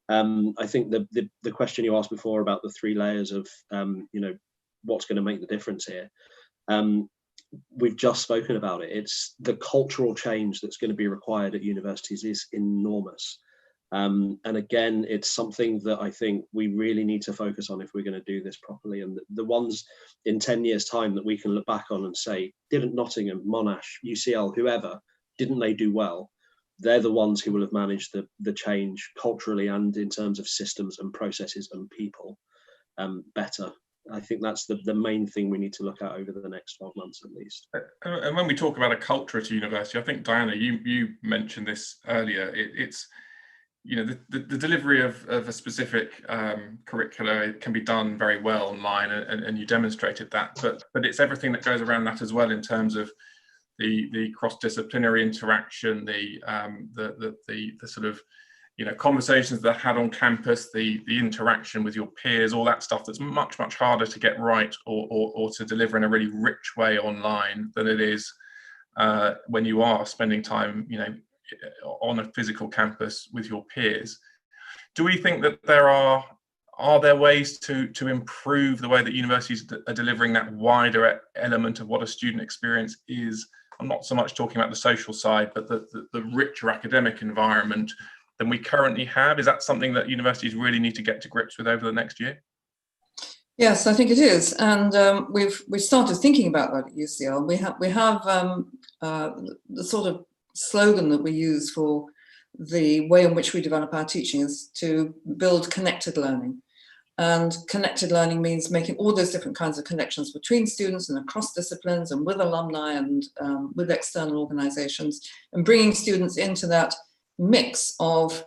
I think the question you asked before about the 3 layers of, you know, what's going to make the difference here, we've just spoken about it. It's the cultural change that's going to be required at universities is enormous. And again, it's something that I think we really need to focus on if we're going to do this properly. And the ones in 10 years' time that we can look back on and say, didn't Nottingham, Monash, UCL, whoever, didn't they do well? They're the ones who will have managed the change culturally and in terms of systems and processes and people better. I think that's the main thing we need to look at over the next 12 months at least. And when we talk about a culture at a university, I think, Diana, you mentioned this earlier, it's, you know, the delivery of a specific curricula can be done very well online, and you demonstrated that, but it's everything that goes around that as well, in terms of the cross-disciplinary interaction, the sort of, you know, conversations that are had on campus, the interaction with your peers, all that stuff that's much harder to get right or to deliver in a really rich way online than it is when you are spending time, you know, on a physical campus with your peers. Do we think that are there ways to improve the way that universities are delivering that wider element of what a student experience is? I'm not so much talking about the social side, but the richer academic environment than we currently have. Is that something that universities really need to get to grips with over the next year? Yes, I think it is, and we've started thinking about that at UCL. We have the sort of slogan that we use for the way in which we develop our teaching is to build connected learning. And connected learning means making all those different kinds of connections between students and across disciplines and with alumni and with external organizations, and bringing students into that mix of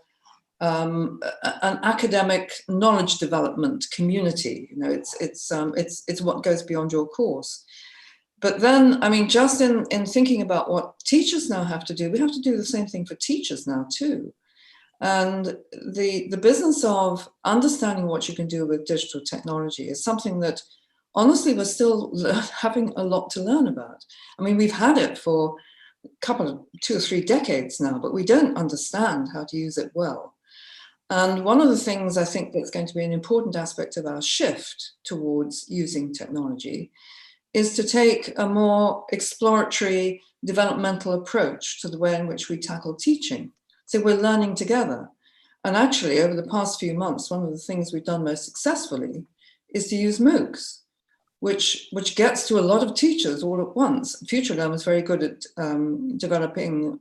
an academic knowledge development community. You know, it's what goes beyond your course. But then, I mean, just in thinking about what teachers now have to do, we have to do the same thing for teachers now too. And the business of understanding what you can do with digital technology is something that, honestly, we're still having a lot to learn about. I mean, we've had it for a couple of 2 or 3 decades now, but we don't understand how to use it well. And one of the things I think that's going to be an important aspect of our shift towards using technology is to take a more exploratory, developmental approach to the way in which we tackle teaching. So we're learning together. And actually, over the past few months, one of the things we've done most successfully is to use MOOCs, which gets to a lot of teachers all at once. FutureLearn was very good at developing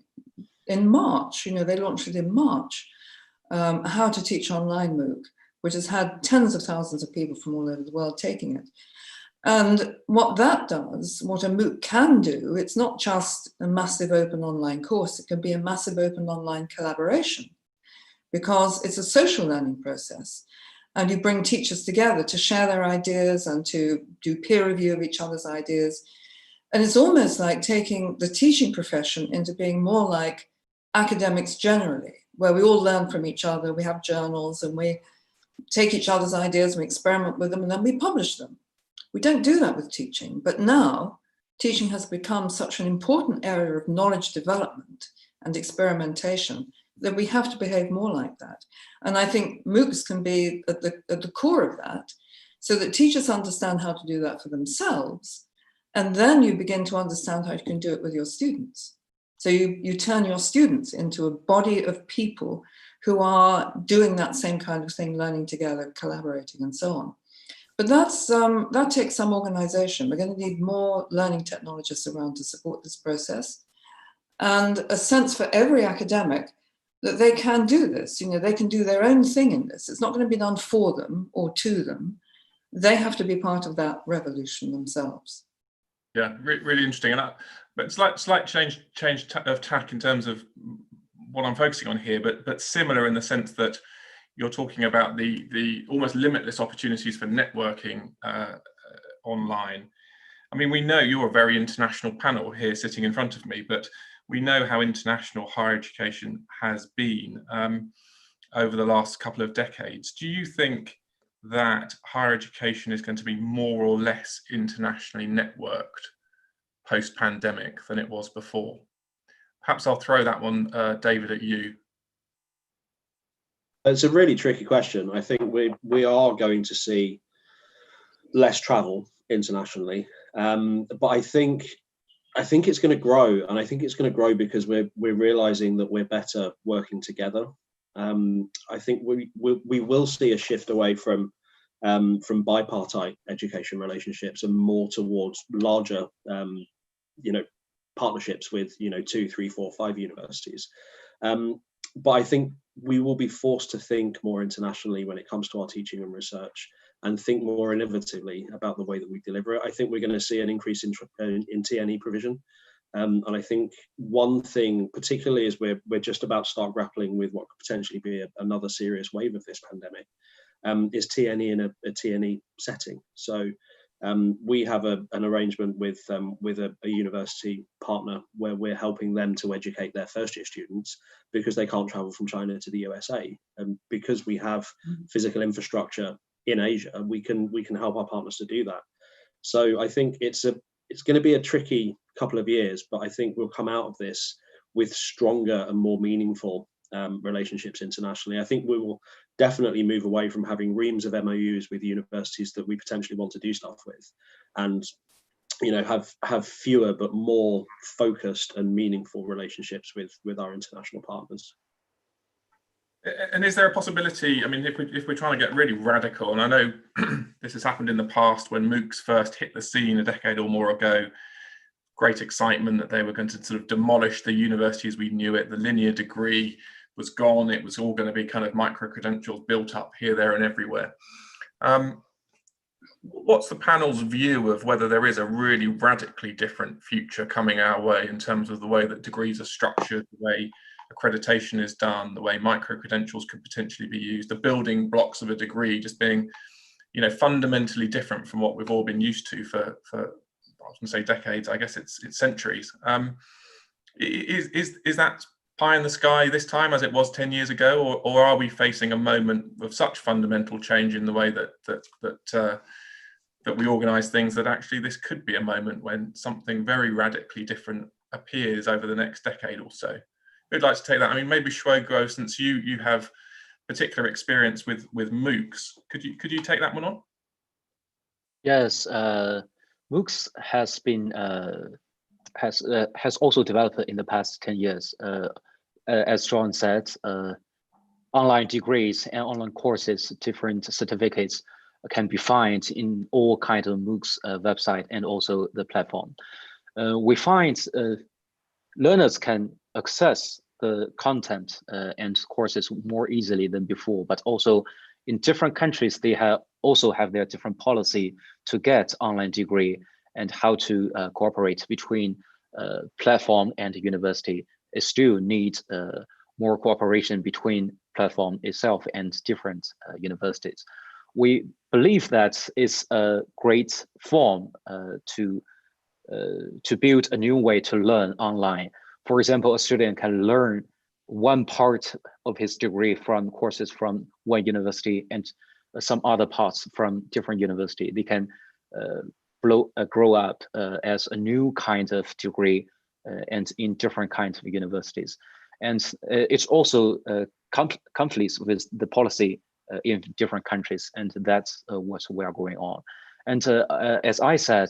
in March. You know, they launched it in March, how to teach online MOOC, which has had tens of thousands of people from all over the world taking it. And what that does, what a MOOC can do, it's not just a massive open online course, it can be a massive open online collaboration, because it's a social learning process. And you bring teachers together to share their ideas and to do peer review of each other's ideas. And it's almost like taking the teaching profession into being more like academics generally, where we all learn from each other, we have journals, and we take each other's ideas, we experiment with them, and then we publish them. We don't do that with teaching, but now teaching has become such an important area of knowledge development and experimentation that we have to behave more like that. And I think MOOCs can be at the core of that, so that teachers understand how to do that for themselves, and then you begin to understand how you can do it with your students. So you turn your students into a body of people who are doing that same kind of thing, learning together, collaborating, and so on. But that takes some organization. We're going to need more learning technologists around to support this process, and a sense for every academic that they can do this. You know, they can do their own thing in this. It's not going to be done for them or to them. They have to be part of that revolution themselves. Yeah, really interesting. And but slight change of tack in terms of what I'm focusing on here, but similar in the sense that you're talking about the almost limitless opportunities for networking online. I mean, we know you're a very international panel here sitting in front of me, but we know how international higher education has been over the last couple of decades. Do you think that higher education is going to be more or less internationally networked post-pandemic than it was before? Perhaps I'll throw that one, David, at you. It's a really tricky question. I think we are going to see less travel internationally, but I think it's going to grow, and I think it's going to grow because we're realizing that we're better working together. I think we will see a shift away from bipartite education relationships and more towards larger, partnerships with 2, 3, 4, 5 universities. But I think we will be forced to think more internationally when it comes to our teaching and research, and think more innovatively about the way that we deliver it. I think we're going to see an increase in TNE provision. And I think one thing, particularly as we're just about to start grappling with what could potentially be another serious wave of this pandemic, is TNE in a TNE setting. So we have an arrangement with a university partner where we're helping them to educate their first-year students because they can't travel from China to the USA. And because we have physical infrastructure in Asia, we can help our partners to do that. So I think it's going to be a tricky couple of years, but I think we'll come out of this with stronger and more meaningful relationships internationally. I think we will definitely move away from having reams of MOUs with universities that we potentially want to do stuff with, and have fewer but more focused and meaningful relationships with our international partners. And is there a possibility, I mean, if we're trying to get really radical, and I know this has happened in the past when MOOCs first hit the scene a decade or more ago, great excitement that they were going to sort of demolish the university as we knew it, the linear degree was gone, it was all going to be kind of micro-credentials built up here, there and everywhere. What's the panel's view of whether there is a really radically different future coming our way in terms of the way that degrees are structured, the way accreditation is done, the way micro-credentials could potentially be used, the building blocks of a degree just being, you know, fundamentally different from what we've all been used to for I was going to say decades, I guess it's centuries. Is that pie in the sky this time as it was 10 years ago, or are we facing a moment of such fundamental change in the way that we organise things that actually this could be a moment when something very radically different appears over the next decade or so? Who'd like to take that? I mean, maybe Shuoguo, since you have particular experience with MOOCs, could you take that one on? Yes, MOOCs has been has also developed in the past 10 years. As John said, online degrees and online courses, different certificates can be found in all kinds of MOOCs website and also the platform. We find learners can access the content and courses more easily than before, but also in different countries, they also have their different policy to get online degree and how to cooperate between platform and university. It still needs more cooperation between platform itself and different universities. We believe that it's a great form to build a new way to learn online. For example, a student can learn one part of his degree from courses from one university and some other parts from different university. They can grow up as a new kind of degree and in different kinds of universities. And it's also conflicts with the policy in different countries, and that's what we are going on. And as I said,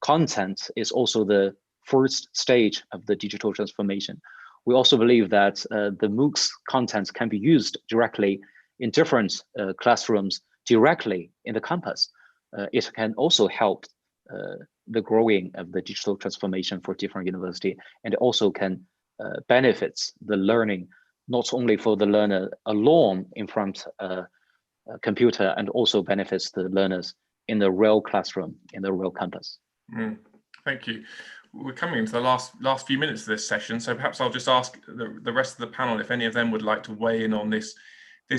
content is also the first stage of the digital transformation. We also believe that the MOOCs content can be used directly in different classrooms, directly in the campus. It can also help the growing of the digital transformation for different university, and it also can benefits the learning, not only for the learner alone in front of a computer, and also benefits the learners in the real classroom, in the real campus. Thank you. We're coming into the last few minutes of this session, so perhaps I'll just ask the rest of the panel if any of them would like to weigh in on this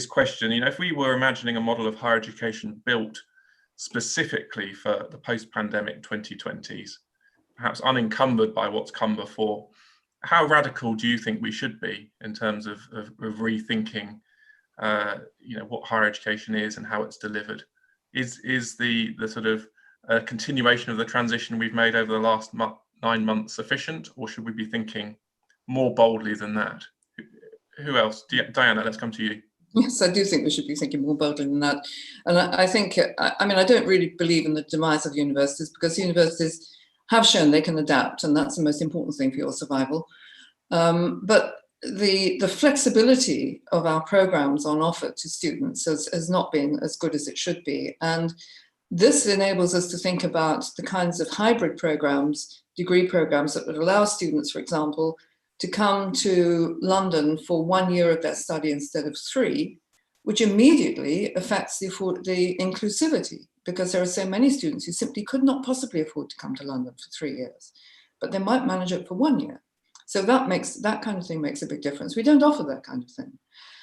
question. You know, if we were imagining a model of higher education built specifically for the post-pandemic 2020s, perhaps unencumbered by what's come before, how radical do you think we should be in terms of rethinking, you know, what higher education is and how it's delivered? Is the sort of continuation of the transition we've made over the last 9 months sufficient, or should we be thinking more boldly than that? Who else? Diana, let's come to you. Yes, I do think we should be thinking more boldly than that. And I think, I mean, I don't really believe in the demise of universities, because universities have shown they can adapt, and that's the most important thing for your survival. But the flexibility of our programs on offer to students has not been as good as it should be. And this enables us to think about the kinds of hybrid programs, degree programs that would allow students, for example, to come to London for 1 year of their study instead of 3, which immediately affects the inclusivity, because there are so many students who simply could not possibly afford to come to London for 3 years, but they might manage it for 1 year. So that kind of thing makes a big difference. We don't offer that kind of thing.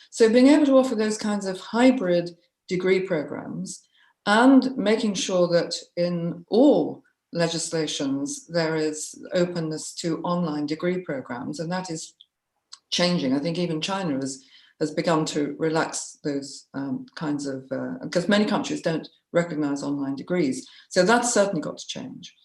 So being able to offer those kinds of hybrid degree programs and making sure that in all legislations there is openness to online degree programs, and that is changing. I think even China has begun to relax those kinds of, because many countries don't recognize online degrees. So that's certainly got to change.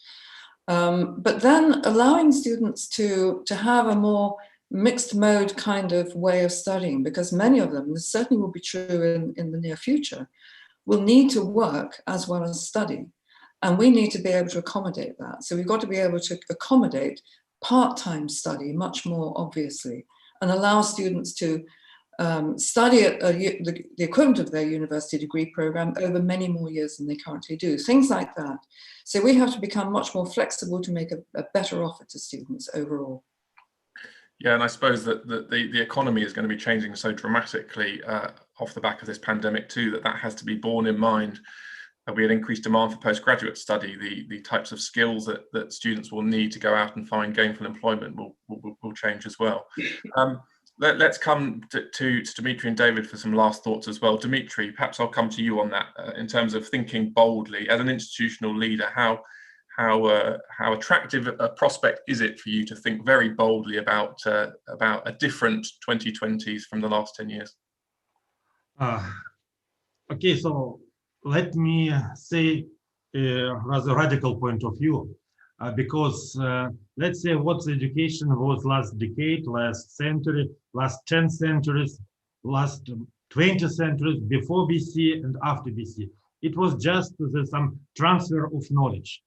But then allowing students to have a more mixed mode kind of way of studying, because many of them, this certainly will be true in the near future, will need to work as well as study. And we need to be able to accommodate that. So we've got to be able to accommodate part-time study much more obviously, and allow students to study at the equivalent of their university degree program over many more years than they currently do, things like that. So we have to become much more flexible to make a better offer to students overall. Yeah, and I suppose that the economy is going to be changing so dramatically off the back of this pandemic too, that has to be borne in mind. We had increased demand for postgraduate study. The types of skills that students will need to go out and find gainful employment will change as well. let's come to Dimitri and David for some last thoughts as well. Dimitri, perhaps I'll come to you on that in terms of thinking boldly as an institutional leader. How attractive a prospect is it for you to think very boldly about a different 2020s from the last 10 years? Okay, so let me say a rather radical point of view, because let's say what education was last decade, last century, last 10 centuries, last 20 centuries, before BC and after BC. It was just some transfer of knowledge.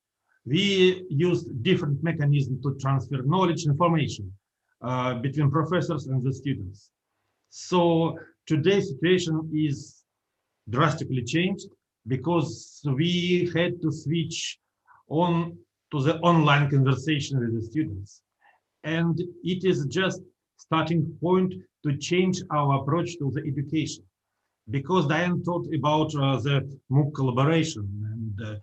We used different mechanisms to transfer knowledge, information between professors and the students. So today's situation is drastically changed because we had to switch on to the online conversation with the students. And it is just starting point to change our approach to the education. Because Diane talked about the MOOC collaboration, and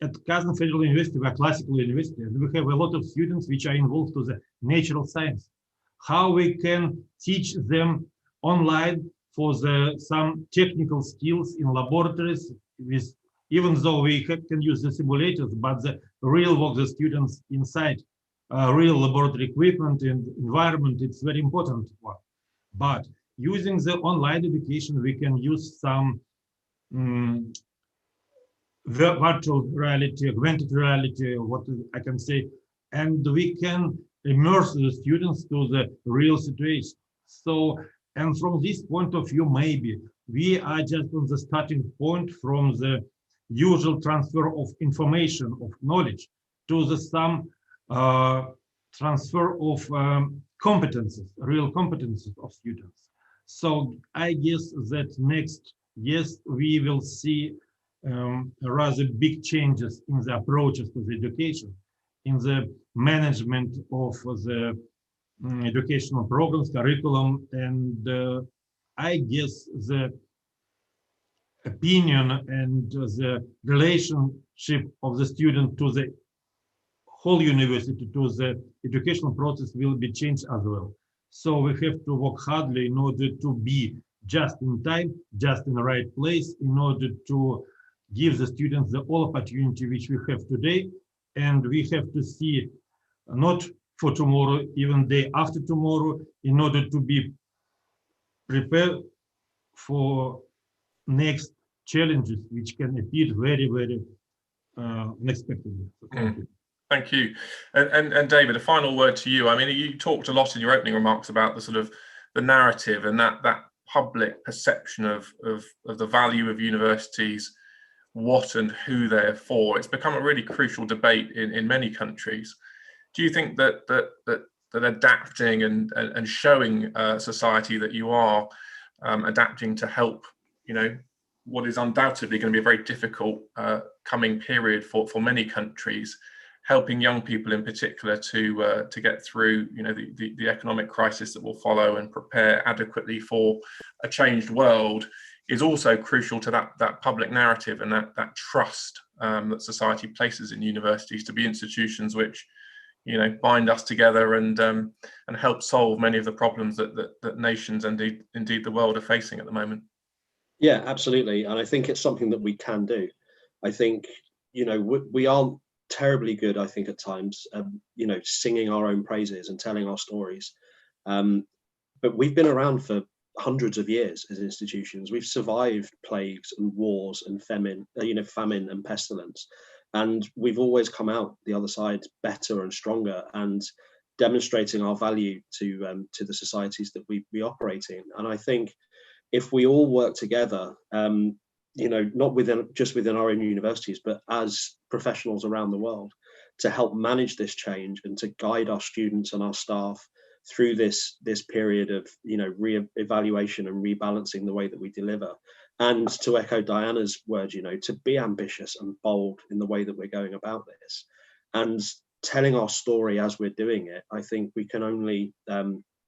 at Kazan Federal University, we're a classical university, and we have a lot of students which are involved to the natural science. How we can teach them online for some technical skills in laboratories, with, even though we can use the simulators, but the real work the students inside real laboratory equipment and environment, it's very important one. But using the online education, we can use some virtual reality, augmented reality, what I can say, and we can immerse the students to the real situation. So, and from this point of view, maybe we are just on the starting point from the usual transfer of information, of knowledge, to the some transfer of competences, real competences of students. So I guess that next, yes, we will see rather big changes in the approaches to the education, in the management of the educational programs, curriculum, and I guess the opinion and the relationship of the student to the whole university, to the educational process will be changed as well. So we have to work hardly in order to be just in time, just in the right place, in order to give the students the all opportunity which we have today. And we have to see not for tomorrow, even day after tomorrow, in order to be prepared for next challenges which can appear very, very unexpectedly. So thank you. Thank you. And David, a final word to you. I mean, you talked a lot in your opening remarks about the sort of the narrative and that public perception of the value of universities, what and who they're for. It's become a really crucial debate in many countries. Do you think that adapting and showing society that you are adapting to help, you know, what is undoubtedly going to be a very difficult coming period for many countries, helping young people in particular to get through, you know, the economic crisis that will follow and prepare adequately for a changed world, is also crucial to that public narrative and that trust that society places in universities to be institutions which, you know, bind us together and help solve many of the problems that nations and indeed the world are facing at the moment. Yeah, absolutely. And I think it's something that we can do. I think, you know, we aren't terribly good, I think, at times, you know, singing our own praises and telling our stories. But we've been around for hundreds of years as institutions. We've survived plagues and wars and famine and pestilence. And we've always come out the other side better and stronger and demonstrating our value to the societies that we operate in. And I think if we all work together, you know, not just within our own universities, but as professionals around the world, to help manage this change and to guide our students and our staff through this period of, you know, re-evaluation and rebalancing the way that we deliver. And to echo Diana's words, you know, to be ambitious and bold in the way that we're going about this and telling our story as we're doing it, I think we can only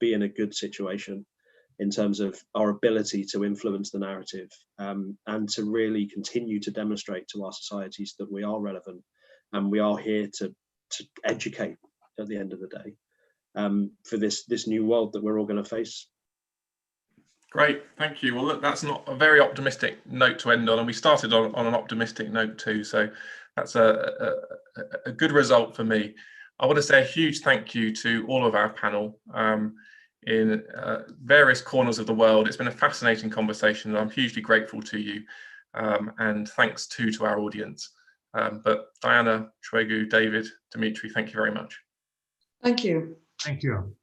be in a good situation in terms of our ability to influence the narrative and to really continue to demonstrate to our societies that we are relevant and we are here to educate at the end of the day. for this new world that we're all going to face. Great, thank you. Well, look, that's not a very optimistic note to end on, and we started on an optimistic note too. So that's a good result for me. I want to say a huge thank you to all of our panel in various corners of the world. It's been a fascinating conversation, and I'm hugely grateful to you. And thanks too to our audience. But Diana, Shwegu, David, Dimitri, thank you very much. Thank you. Thank you.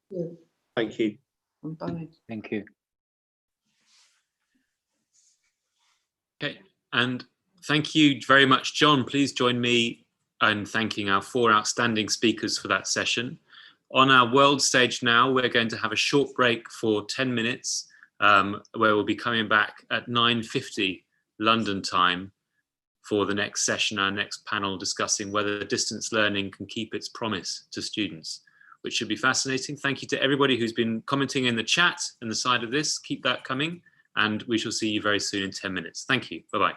Thank you. Bye. Thank you. Okay, and thank you very much, John. Please join me in thanking our 4 outstanding speakers for that session. On our world stage now, we're going to have a short break for 10 minutes, where we'll be coming back at 9:50 London time for the next session, our next panel discussing whether distance learning can keep its promise to students, which should be fascinating. Thank you to everybody who's been commenting in the chat and the side of this. Keep that coming, and we shall see you very soon in 10 minutes. Thank you. Bye-bye.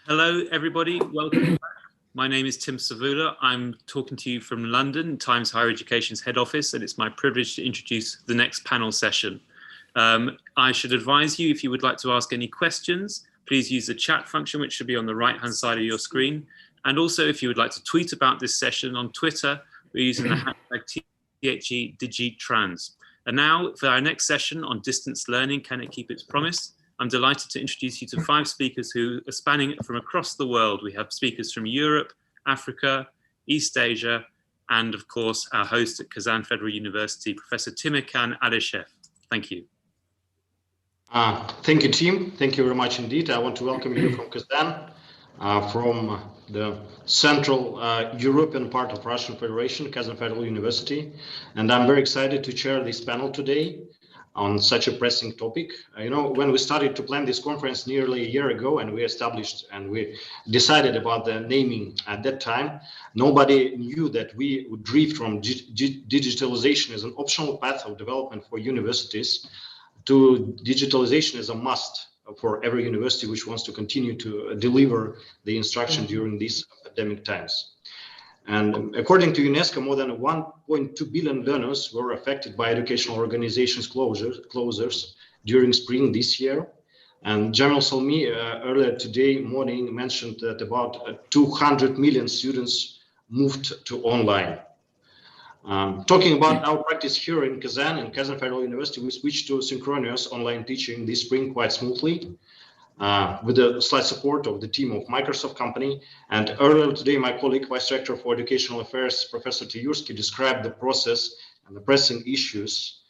Hello, everybody. Welcome back. My name is Tim Savula. I'm talking to you from London, Times Higher Education's head office, and it's my privilege to introduce the next panel session. I should advise you, if you would like to ask any questions, please use the chat function, which should be on the right-hand side of your screen. And also, if you would like to tweet about this session on Twitter, we're using the hashtag THEDigitTrans. And now, for our next session on distance learning, can it keep its promise? I'm delighted to introduce you to 5 speakers who are spanning from across the world. We have speakers from Europe, Africa, East Asia, and of course, our host at Kazan Federal University, Professor Timirkan Alishev. Thank you. Thank you, Tim. Thank you very much indeed. I want to welcome you from Kazan, from the Central European part of Russian Federation, Kazan Federal University. And I'm very excited to chair this panel today on such a pressing topic. You know, when we started to plan this conference nearly a year ago, and we established and we decided about the naming at that time, nobody knew that we would drift from digitalization as an optional path of development for universities to digitalization as a must for every university which wants to continue to deliver the instruction during these pandemic times. And according to UNESCO, more than 1.2 billion learners were affected by educational organizations closures during spring this year. And General Salmi earlier today morning mentioned that about 200 million students moved to online. Talking about our practice here in Kazan Federal University, we switched to synchronous online teaching this spring quite smoothly. With the slight support of the team of Microsoft company. And earlier today, my colleague, Vice Director for Educational Affairs, Professor Tyursky, described the process and the pressing issues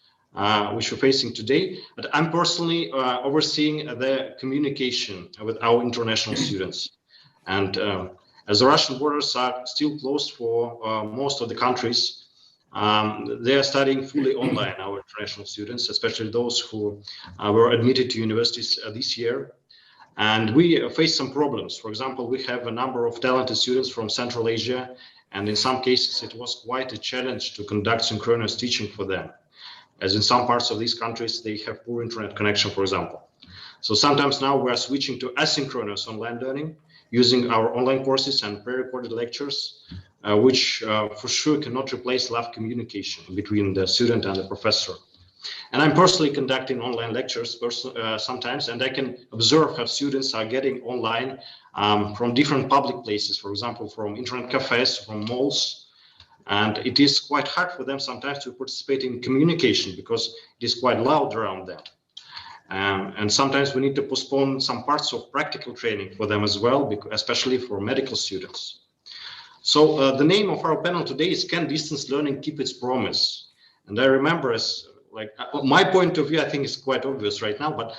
which we're facing today. But I'm personally overseeing the communication with our international students. And as the Russian borders are still closed for most of the countries, they are studying fully online, our international students, especially those who were admitted to universities this year. And we face some problems. For example, we have a number of talented students from Central Asia, and in some cases it was quite a challenge to conduct synchronous teaching for them, as in some parts of these countries they have poor internet connection, for example. So sometimes now we are switching to asynchronous online learning using our online courses and pre-recorded lectures, which for sure cannot replace live communication between the student and the professor. And I'm personally conducting online lectures sometimes, and I can observe how students are getting online from different public places, for example, from internet cafes, from malls. And it is quite hard for them sometimes to participate in communication because it is quite loud around them. And sometimes we need to postpone some parts of practical training for them as well, especially for medical students. So the name of our panel today is Can Distance Learning Keep Its Promise? And I remember my point of view, I think is quite obvious right now, but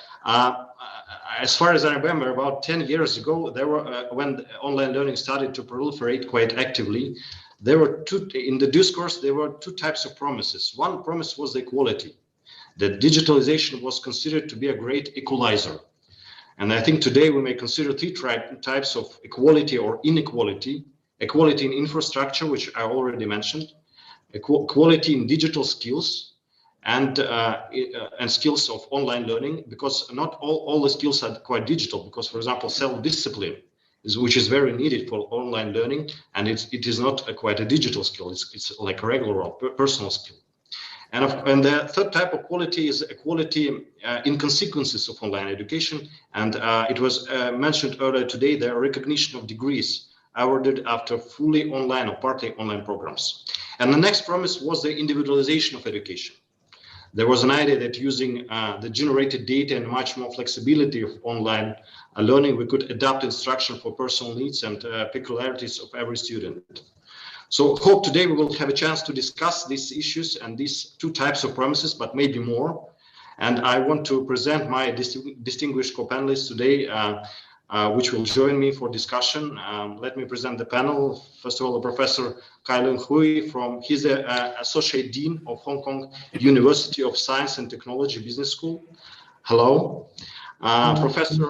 as far as I remember, about 10 years ago, there were when online learning started to proliferate quite actively, there were in the discourse, there were 2 types of promises. One promise was the equality, that digitalization was considered to be a great equalizer. And I think today we may consider 3 types of equality or inequality: equality in infrastructure, which I already mentioned, equality in digital skills, and skills of online learning, because not all the skills are quite digital, because, for example, self-discipline, which is very needed for online learning, and it is not quite a digital skill, it's like a regular or personal skill. And the third type of quality is equality in consequences of online education, and it was mentioned earlier today, the recognition of degrees awarded after fully online or partly online programs. And the next promise was the individualization of education. There was an idea that using the generated data and much more flexibility of online learning, we could adapt instruction for personal needs and peculiarities of every student. So hope today we will have a chance to discuss these issues and these 2 types of promises, but maybe more. And I want to present my distinguished co-panelists today, which will join me for discussion. Let me present the panel. First of all, Professor Kai-Lung Hui, he's the Associate Dean of Hong Kong University of Science and Technology Business School. Hello. Professor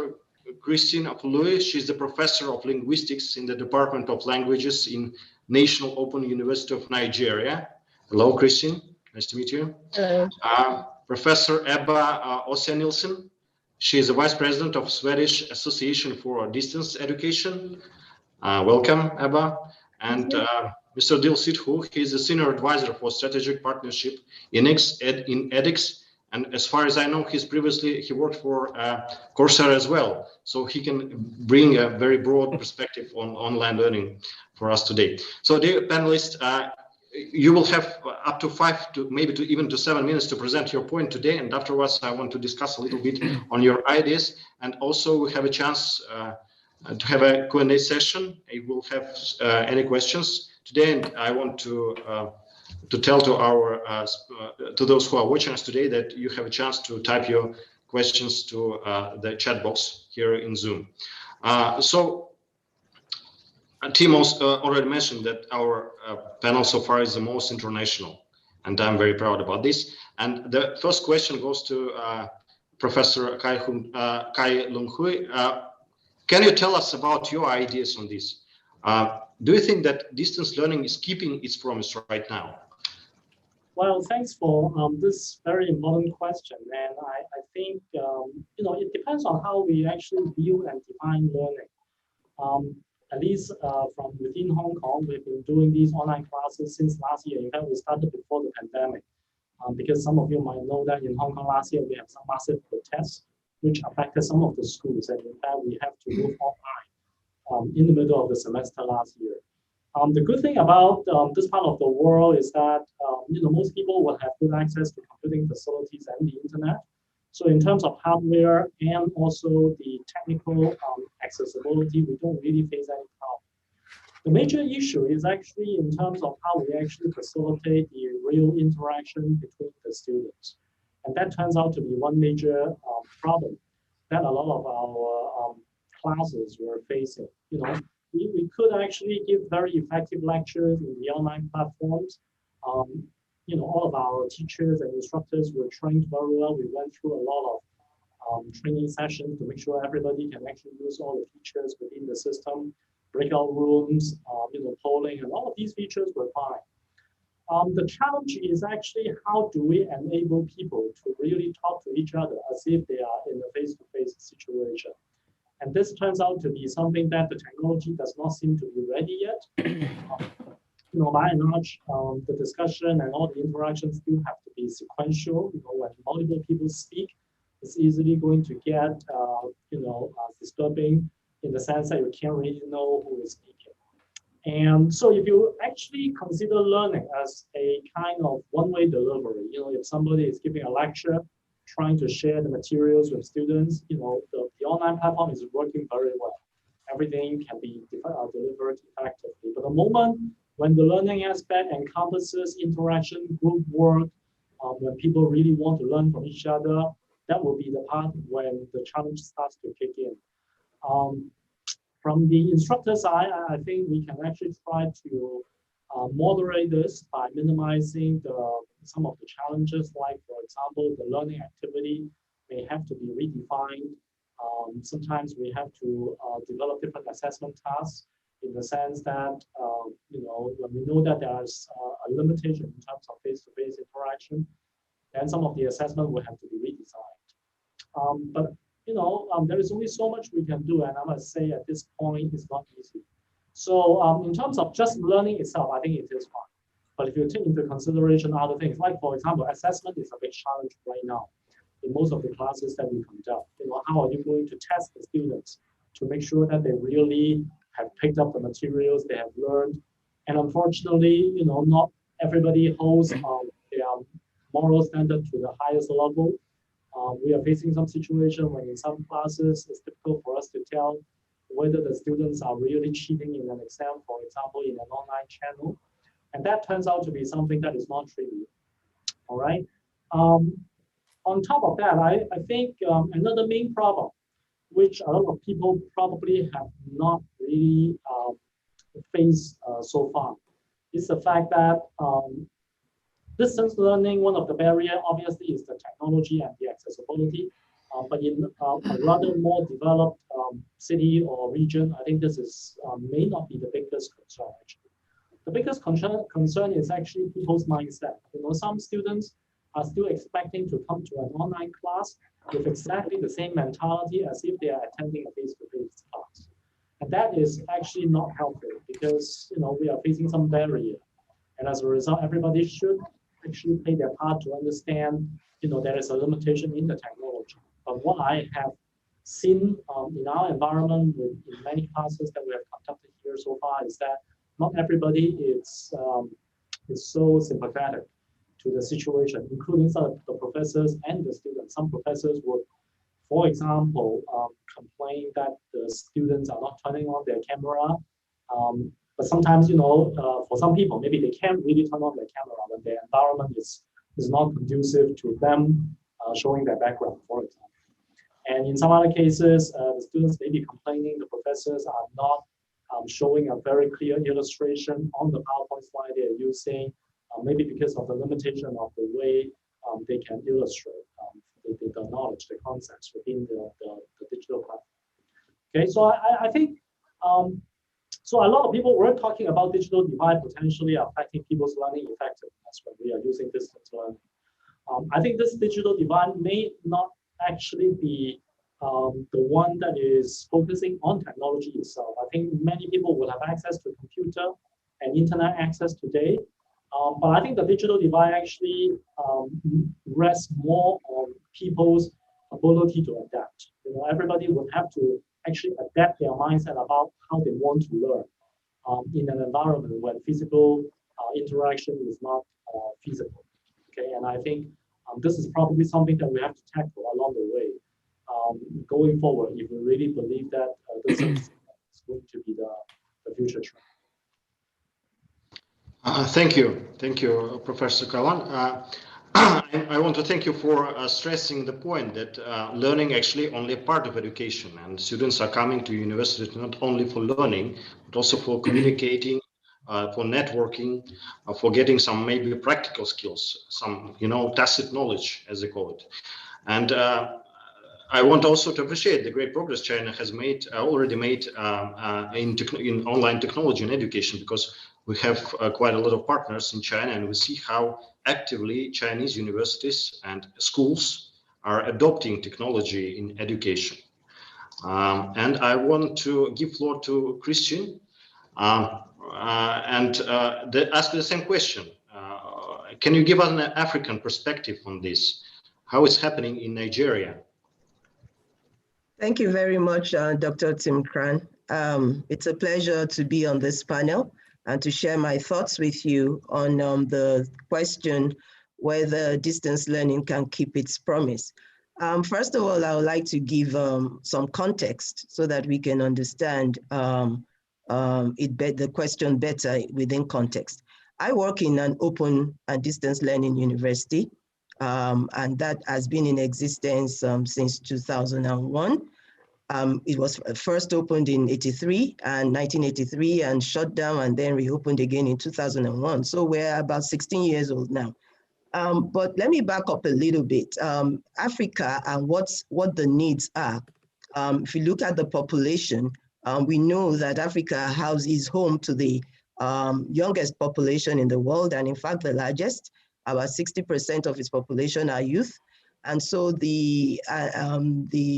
Christine Apului, she's the Professor of Linguistics in the Department of Languages in National Open University of Nigeria. Hello, Christine. Nice to meet you. Hello. Professor Ebba Åsa-Nilsson. She is the Vice President of Swedish Association for Distance Education. Welcome, Ebba. And Mr. Dil Sidhu, he is the Senior Advisor for Strategic Partnership in edX. And as far as I know, he worked for Coursera as well. So he can bring a very broad perspective on online learning for us today. So dear panelists, you will have up to 5 to maybe even to 7 minutes to present your point today. And afterwards, I want to discuss a little bit on your ideas. And also we have a chance to have a Q&A session. If we'll have any questions today, and I want to tell to our to those who are watching us today that you have a chance to type your questions to the chat box here in Zoom. Timo already mentioned that our panel so far is the most international, and I'm very proud about this. And the first question goes to Professor Kai-Lung Hui. Can you tell us about your ideas on this? Do you think that distance learning is keeping its promise right now? Well, thanks for this very important question. And I think, it depends on how we actually view and define learning. At least from within Hong Kong, we've been doing these online classes since last year. In fact, we started before the pandemic, because some of you might know that in Hong Kong last year, we had some massive protests, which affected some of the schools. And in fact, we have to move online in the middle of the semester last year. The good thing about this part of the world is that most people will have good access to computing facilities and the internet. So in terms of hardware and also the technical accessibility, we don't really face any problem. The major issue is actually in terms of how we actually facilitate the real interaction between the students. And that turns out to be one major problem that a lot of our classes were facing. We could actually give very effective lectures in the online platforms. All of our teachers and instructors were trained very well. We went through a lot of training sessions to make sure everybody can actually use all the features within the system, breakout rooms, polling, and all of these features were fine. The challenge is actually how do we enable people to really talk to each other as if they are in a face-to-face situation. And this turns out to be something that the technology does not seem to be ready yet. By and large, the discussion and all the interactions still have to be sequential. When multiple people speak, it's easily going to get, disturbing in the sense that you can't really know who is speaking. And so if you actually consider learning as a kind of one-way delivery, if somebody is giving a lecture, trying to share the materials with students, the online platform is working very well. Everything can be delivered effectively. But the moment when the learning aspect encompasses interaction, group work, when people really want to learn from each other, that will be the part when the challenge starts to kick in. From the instructor side, I think we can actually try to moderate this by minimizing some of the challenges, like, for example, the learning activity may have to be redefined. Sometimes we have to develop different assessment tasks in the sense that, when we know that there's a limitation in terms of face-to-face interaction, then some of the assessment will have to be redesigned. But there is only so much we can do, and I must say at this point, it's not easy. So in terms of just learning itself, I think it is fine. But if you take into consideration other things, like, for example, assessment is a big challenge right now in most of the classes that we conduct. How are you going to test the students to make sure that they really have picked up the materials they have learned? And unfortunately, not everybody holds their moral standard to the highest level. We are facing some situation when in some classes, it's difficult for us to tell whether the students are really cheating in an exam, for example, in an online channel. And that turns out to be something that is not trivial. All right. On top of that, I think another main problem, which a lot of people probably have not really faced so far, is the fact that distance learning, one of the barriers obviously is the technology and the accessibility. But in a rather more developed city or region, I think this is may not be the biggest concern, actually. The biggest concern is actually people's mindset. Some students are still expecting to come to an online class with exactly the same mentality as if they are attending a face-to-face class. And that is actually not helpful because we are facing some barrier. And as a result, everybody should actually play their part to understand there is a limitation in the technology. But what I have seen in our environment in many classes that we have conducted here so far is that not everybody is so sympathetic to the situation, including some of the professors and the students. Some professors would, for example, complain that the students are not turning on their camera. But sometimes, for some people, maybe they can't really turn on their camera when their environment is not conducive to them showing their background, for example. And in some other cases, the students may be complaining the professors are not showing a very clear illustration on the PowerPoint slide they're using, maybe because of the limitation of the way they can illustrate the knowledge, the concepts within the digital platform. Okay, so I think, so a lot of people were talking about digital divide potentially affecting people's learning effectiveness when we are using distance learning. I think this digital divide may not actually be the one that is focusing on technology itself. I think many people will have access to computer and internet access today, but I think the digital divide actually rests more on people's ability to adapt. Everybody would have to actually adapt their mindset about how they want to learn in an environment when physical interaction is not feasible. Okay, and I think this is probably something that we have to tackle along the way going forward if we really believe that this is going to be the future trend. Thank you, Professor Kalan. I want to thank you for stressing the point that learning actually only a part of education, and students are coming to university not only for learning, but also for communicating, for networking, for getting some maybe practical skills, some tacit knowledge, as they call it. And I want also to appreciate the great progress China has already made in online technology and education, because we have quite a lot of partners in China, and we see how actively Chinese universities and schools are adopting technology in education. And I want to give floor to Christian and ask the same question. Can you give us an African perspective on this? How it's happening in Nigeria? Thank you very much, Dr. Tim Kran. It's a pleasure to be on this panel and to share my thoughts with you on the question whether distance learning can keep its promise. First of all, I would like to give some context so that we can understand the question better within context. I work in an open and distance learning university, and that has been in existence since 2001. It was first opened in 1983 and shut down and then reopened again in 2001. So we're about 16 years old now. But let me back up a little bit. Africa and what the needs are. If you look at the population, we know that Africa is home to the youngest population in the world, and in fact the largest. About 60% of its population are youth. And so the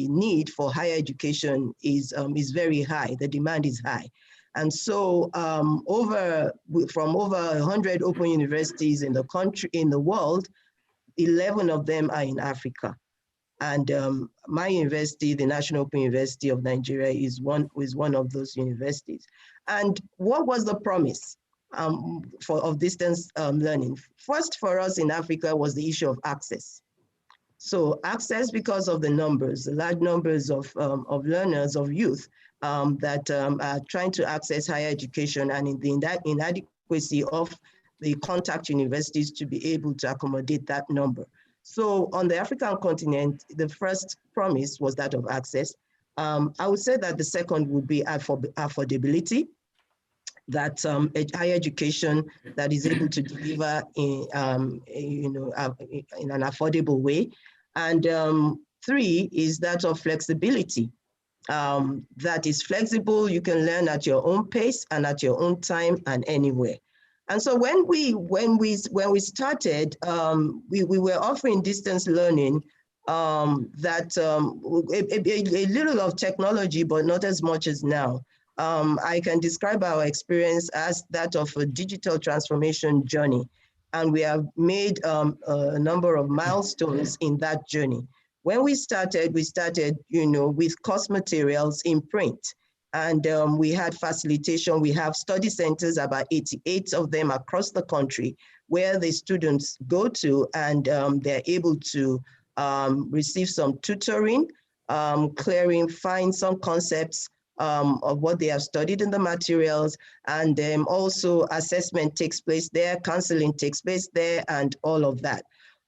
need for higher education is very high. The demand is high. And so from over 100 open universities in the country, in the world, 11 of them are in Africa. And my university, the National Open University of Nigeria, is one of those universities. And what was the promise of distance learning? First, for us in Africa, was the issue of access. So access, because of the numbers, the large numbers of learners, of youth that are trying to access higher education, and in the inadequacy of the contact universities to be able to accommodate that number. So on the African continent, the first promise was that of access. I would say that the second would be affordability, that higher education that is able to deliver in an affordable way. And three is that of flexibility. That is flexible, you can learn at your own pace and at your own time and anywhere. And so when we started, we were offering distance learning a little of technology, but not as much as now. I can describe our experience as that of a digital transformation journey. And we have made a number of milestones in that journey. When we started, with course materials in print. And we had facilitation. We have study centers, about 88 of them across the country, where the students go to and they're able to receive some tutoring, find some concepts of what they have studied in the materials, and also assessment takes place there, counseling takes place there, and all of that.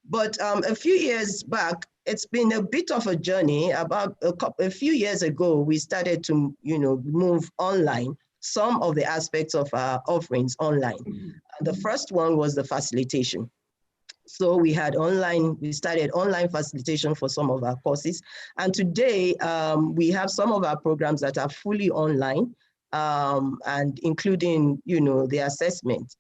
But a few years back, it's been a bit of a journey. About a few years ago, we started to move online, some of the aspects of our offerings online. The first one was the facilitation. So we started online facilitation for some of our courses. And today we have some of our programs that are fully online, and including, the assessment.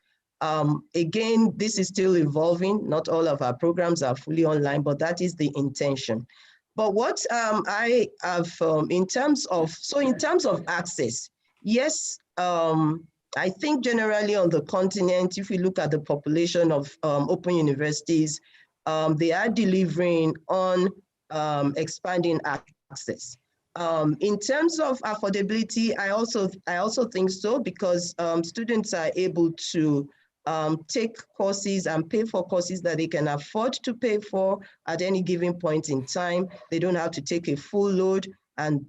Again, this is still evolving. Not all of our programs are fully online, but that is the intention. But what I have, in terms of access, yes, I think generally on the continent, if we look at the population of open universities, they are delivering on expanding access. In terms of affordability, I also think so, because students are able to take courses and pay for courses that they can afford to pay for at any given point in time. They don't have to take a full load, and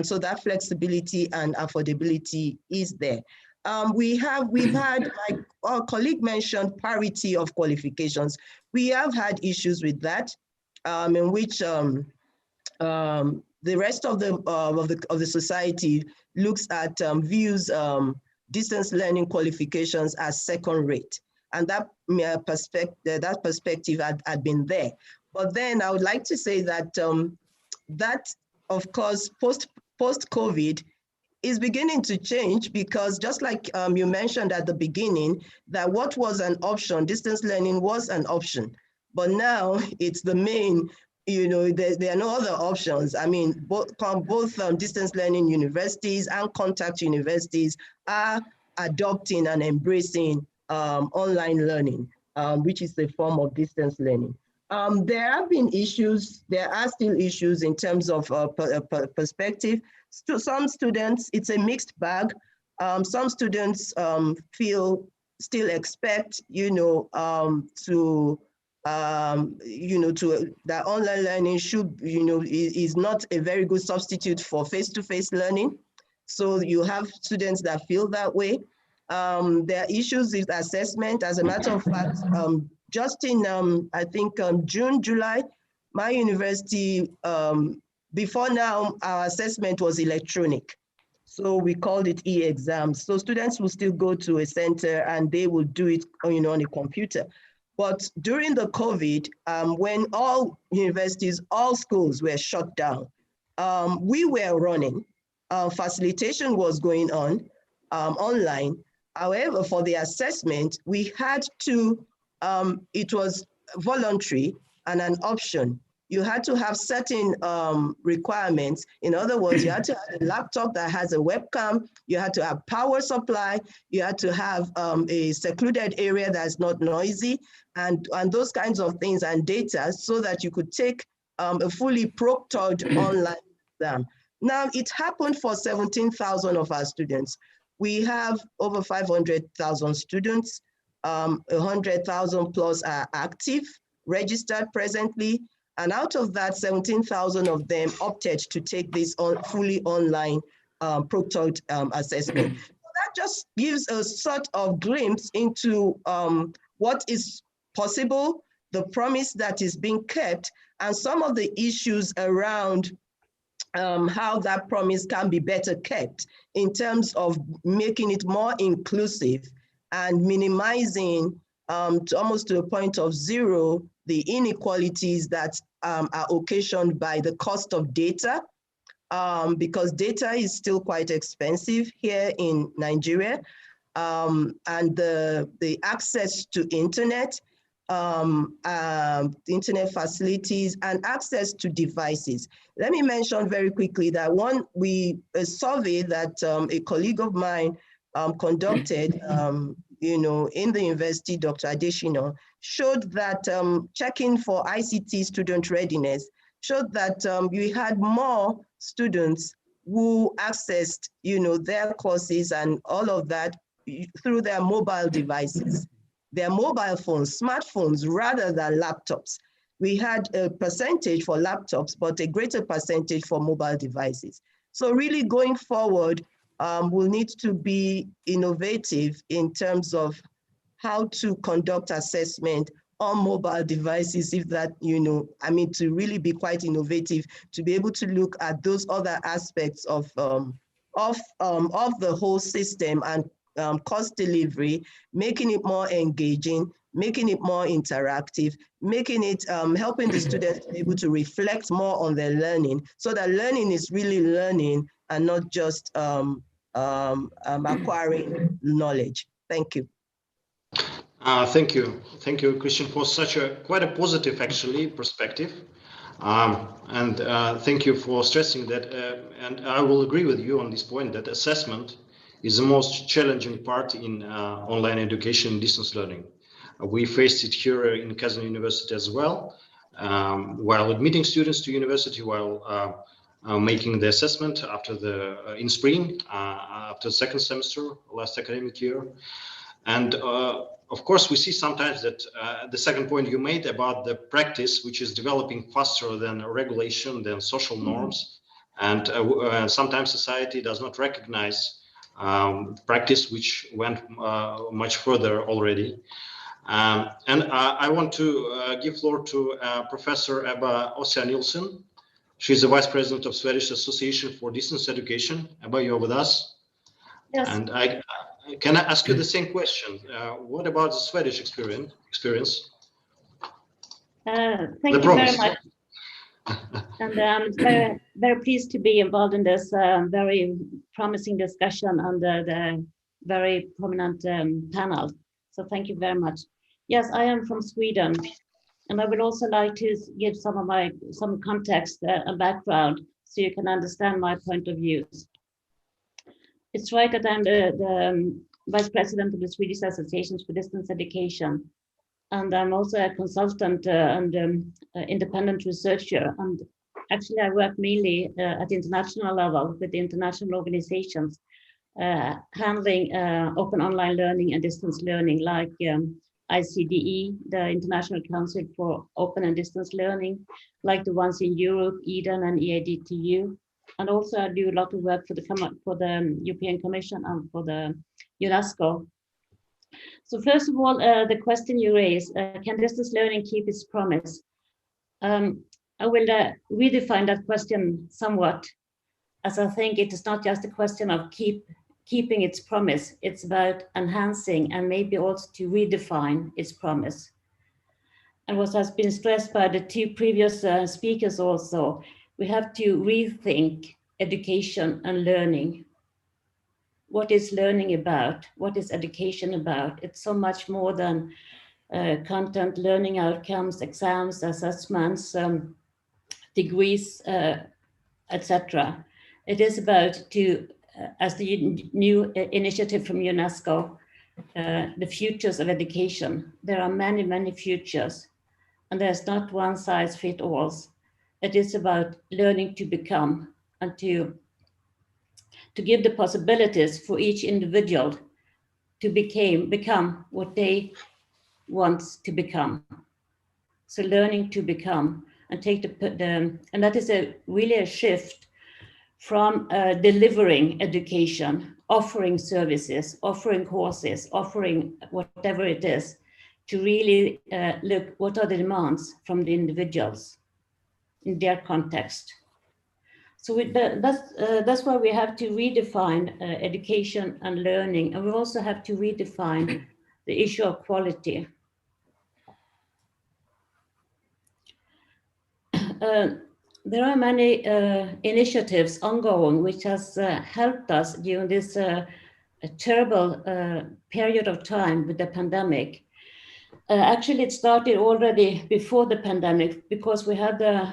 so that flexibility and affordability is there. We've had, like our colleague mentioned, parity of qualifications. We have had issues with that, in which the rest of the society looks at views distance learning qualifications as second rate, and that perspective had been there. But then I would like to say that that, of course, post-COVID is beginning to change, because just like you mentioned at the beginning, that what was an option, distance learning was an option, but now it's the main, there are no other options. I mean, both distance learning universities and contact universities are adopting and embracing online learning, which is a form of distance learning. There have been issues, there are still issues in terms of perspective. Some students, it's a mixed bag. Some students still expect, that online learning should, is not a very good substitute for face-to-face learning. So you have students that feel that way. There are issues with assessment. As a matter of fact, just in, I think, June, July, my university, before now, our assessment was electronic. So we called it e-exams. So students will still go to a center and they will do it on a computer. But during the COVID, when all universities, all schools were shut down, we were running, facilitation was going on online. However, for the assessment, we had to, it was voluntary and an option. You had to have certain requirements. In other words, you had to have a laptop that has a webcam, you had to have power supply, you had to have a secluded area that's not noisy, and those kinds of things, and data, so that you could take a fully proctored online exam. Now, it happened for 17,000 of our students. We have over 500,000 students, 100,000 plus are active, registered presently, and out of that, 17,000 of them opted to take this fully online proctored assessment. So that just gives a sort of glimpse into what is possible, the promise that is being kept, and some of the issues around how that promise can be better kept in terms of making it more inclusive and minimizing almost to a point of zero the inequalities that are occasioned by the cost of data, because data is still quite expensive here in Nigeria, and the access to internet internet facilities, and access to devices. Let me mention very quickly that a survey that a colleague of mine conducted, in the university, Dr. Adeshina, showed that checking for ICT student readiness showed that we had more students who accessed, their courses and all of that through their mobile devices, their mobile phones, smartphones, rather than laptops. We had a percentage for laptops, but a greater percentage for mobile devices. So really going forward, we'll need to be innovative in terms of how to conduct assessment on mobile devices, if that, to really be quite innovative, to be able to look at those other aspects of the whole system and course delivery, making it more engaging, making it more interactive, making it, helping the students to be able to reflect more on their learning, so that learning is really learning and not just acquiring knowledge. Thank you. Thank you, Christian, for such quite a positive, actually, perspective. And thank you for stressing that. And I will agree with you on this point that assessment is the most challenging part in online education and distance learning. We faced it here in Kazan University as well, while admitting students to university, while making the assessment in spring, after the second semester, last academic year. And of course, we see sometimes that the second point you made about the practice, which is developing faster than regulation, than social norms. And sometimes society does not recognize practice which went much further already. And I want to give floor to Professor Ebba Åsa-Nilsson. She's the Vice President of Swedish Association for Distance Education. Ebba, you're with us? Yes. And can I ask you the same question? What about the Swedish experience? Thank you very much. And I'm very, very pleased to be involved in this very promising discussion under the very prominent panel. So thank you very much. Yes, I am from Sweden, and I would also like to give some context and background so you can understand my point of views. It's right that I'm the Vice President of the Swedish Associations for Distance Education. And I'm also a consultant and independent researcher. And actually, I work mainly at international level with international organizations handling open online learning and distance learning, like ICDE, the International Council for Open and Distance Learning, like the ones in Europe, EDEN and EADTU. And also I do a lot of work for the European Commission and for the UNESCO. So first of all, the question you raise, can distance learning keep its promise? I will redefine that question somewhat, as I think it is not just a question of keeping its promise, it's about enhancing and maybe also to redefine its promise. And what has been stressed by the two previous speakers also, we have to rethink education and learning. What is learning about? What is education about? It's so much more than content, learning outcomes, exams, assessments, degrees, etc. It is about as the new initiative from UNESCO, the futures of education. There are many, many futures, and there's not one size fits all. It is about learning to become and to give the possibilities for each individual to become what they want to become. So learning to become and take and that is really a shift from delivering education, offering services, offering courses, offering whatever it is, to really look what are the demands from the individuals in their context. So that's why we have to redefine education and learning, and we also have to redefine the issue of quality. There are many initiatives ongoing which has helped us during this terrible period of time with the pandemic. Actually, it started already before the pandemic because we had the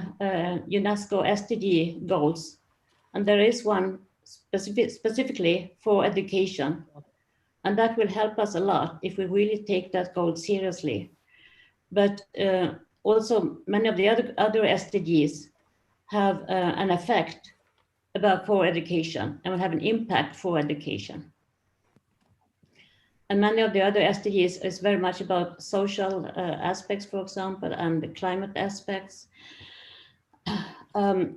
UNESCO SDG goals, and there is one specifically for education, and that will help us a lot if we really take that goal seriously. But also many of the other SDGs have an effect for education and will have an impact for education. And many of the other SDGs is very much about social aspects, for example, and the climate aspects. There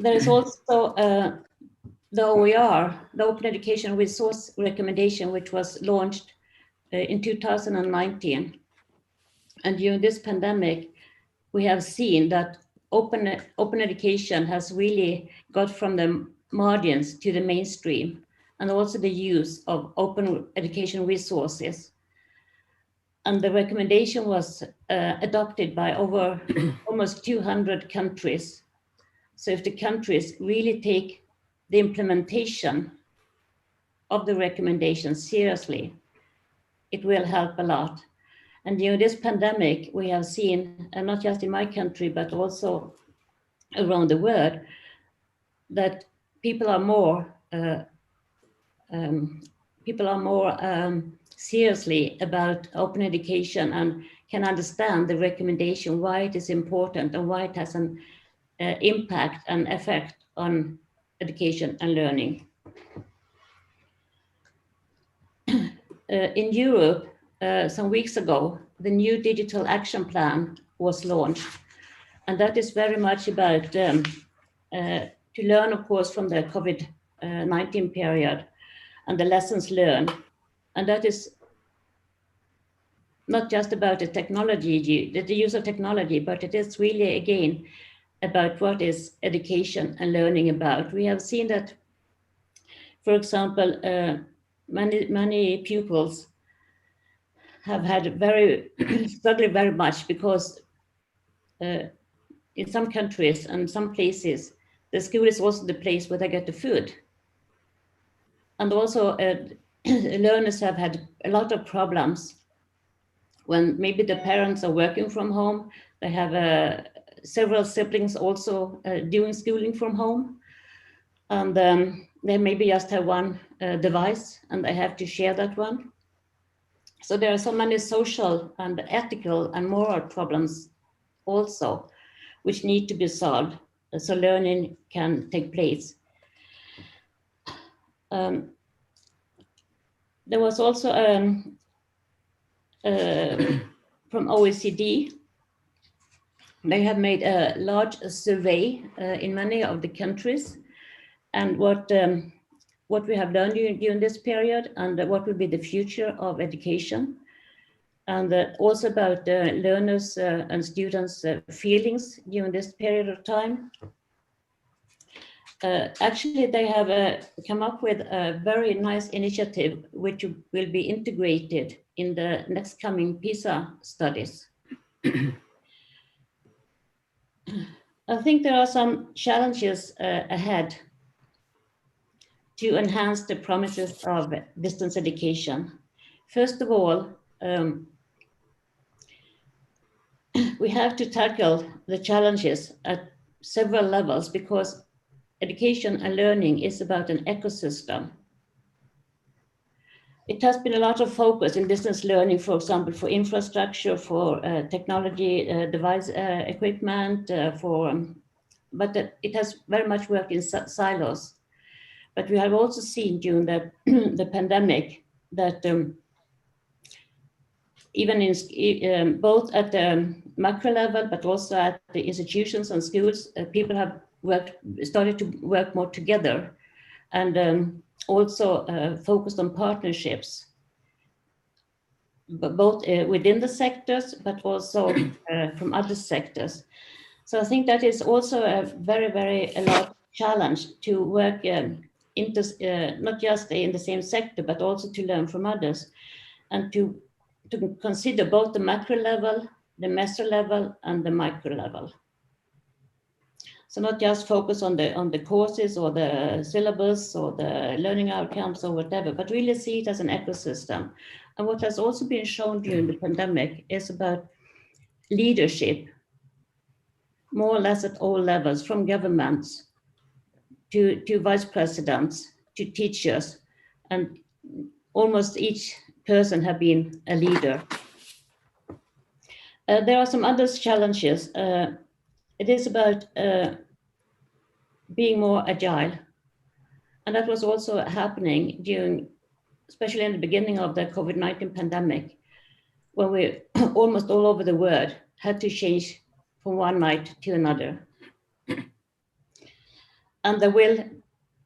is also the OER, the Open Education Resource Recommendation, which was launched in 2019. And during this pandemic, we have seen that open education has really got from the margins to the mainstream, and also the use of open education resources. And the recommendation was adopted by over almost 200 countries. So if the countries really take the implementation of the recommendation seriously, it will help a lot. And during this pandemic, we have seen, and not just in my country, but also around the world, that people are more seriously about open education and can understand the recommendation, why it is important and why it has an impact and effect on education and learning. In Europe, some weeks ago, the new Digital Action Plan was launched. And that is very much about to learn, of course, from the COVID-19 period and the lessons learned. And that is not just about the technology, the use of technology, but it is really, again, about what is education and learning about. We have seen that, for example, many pupils have had struggling very much because in some countries and some places, the school is also the place where they get the food. And also learners have had a lot of problems when maybe the parents are working from home. They have several siblings also doing schooling from home. And they maybe just have one device and they have to share that one. So there are so many social and ethical and moral problems also, which need to be solved so learning can take place. There was also from OECD, they have made a large survey in many of the countries, and what we have learned during this period and what will be the future of education, and also about learners and students' feelings during this period of time. Actually, they have come up with a very nice initiative which will be integrated in the next coming PISA studies. I think there are some challenges ahead to enhance the promises of distance education. First of all, we have to tackle the challenges at several levels because education and learning is about an ecosystem. It has been a lot of focus in distance learning, for example, for infrastructure, for technology, device equipment, but it has very much worked in silos. But we have also seen during the pandemic that even in both at the macro level, but also at the institutions and schools, people have started to work more together, and also focused on partnerships, but both within the sectors, but also from other sectors. So I think that is also a very large challenge to work not just in the same sector, but also to learn from others, and to consider both the macro level, the meso level, and the micro level. So not just focus on the courses or the syllabus or the learning outcomes or whatever, but really see it as an ecosystem. And what has also been shown during the pandemic is about leadership, more or less at all levels, from governments to vice presidents to teachers, and almost each person have been a leader. There are some other challenges. It is about being more agile. And that was also happening during, especially in the beginning of the COVID-19 pandemic, when we almost all over the world had to change from one night to another. And there will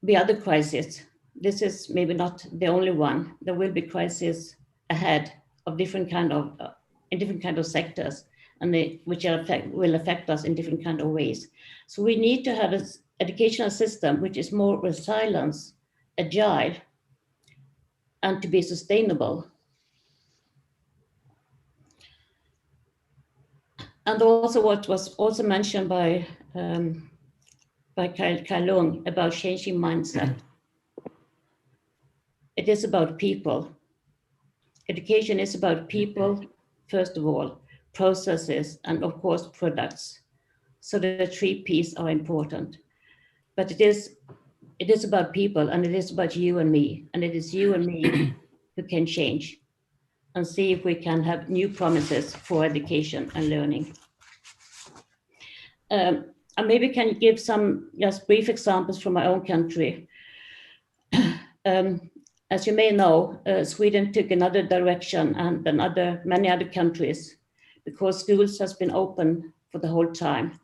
be other crises. This is maybe not the only one. There will be crises ahead of different kind of, in different kind of sectors, and which will affect us in different kind of ways. So we need to have an educational system which is more resilient, agile, and to be sustainable. And also what was also mentioned by Kai Lung about changing mindset. It is about people. Education is about people, first of all, processes, and of course, products. So the 3 Ps are important. But it is about people, and it is about you and me, and it is you and me who can change and see if we can have new promises for education and learning. I maybe can give some just brief examples from my own country. As you may know, Sweden took another direction than many other countries, because schools has been open for the whole time.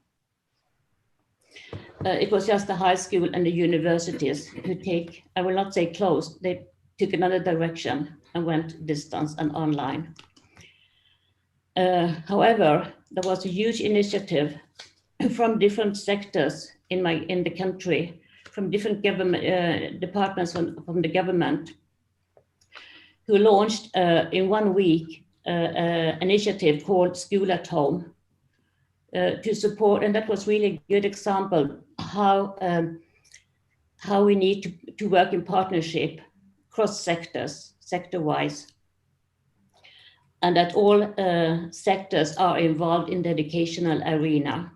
It was just the high school and the universities who I will not say closed, they took another direction and went distance and online. However, there was a huge initiative from different sectors in the country, from different government departments from the government, who launched in 1 week an initiative called School at Home to support, and that was really a good example how we need to work in partnership cross sectors, sector-wise, and that all sectors are involved in the educational arena.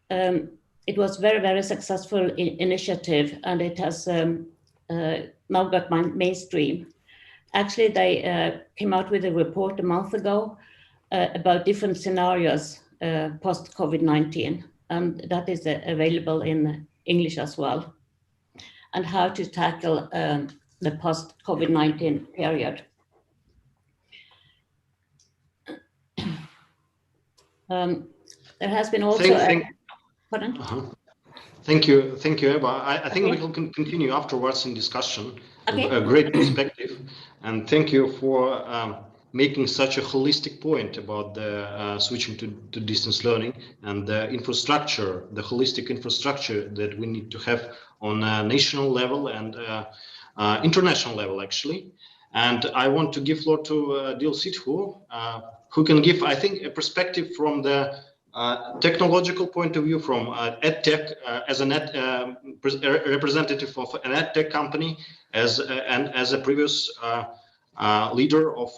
It was very, very successful initiative, and it has now got mainstream. Actually, they came out with a report a month ago about different scenarios post-COVID-19, and that is available in English as well, and how to tackle the post-COVID-19 period. There has been also pardon? Thank you, Eva. I think we can continue afterwards in discussion. Okay. A great perspective, and thank you for making such a holistic point about the switching to distance learning and the infrastructure, the holistic infrastructure that we need to have on a national level and international level, actually. And I want to give floor to Dil Sithu, who can give, I think, a perspective from the technological point of view, from EdTech as a representative of an EdTech company, and as a previous leader of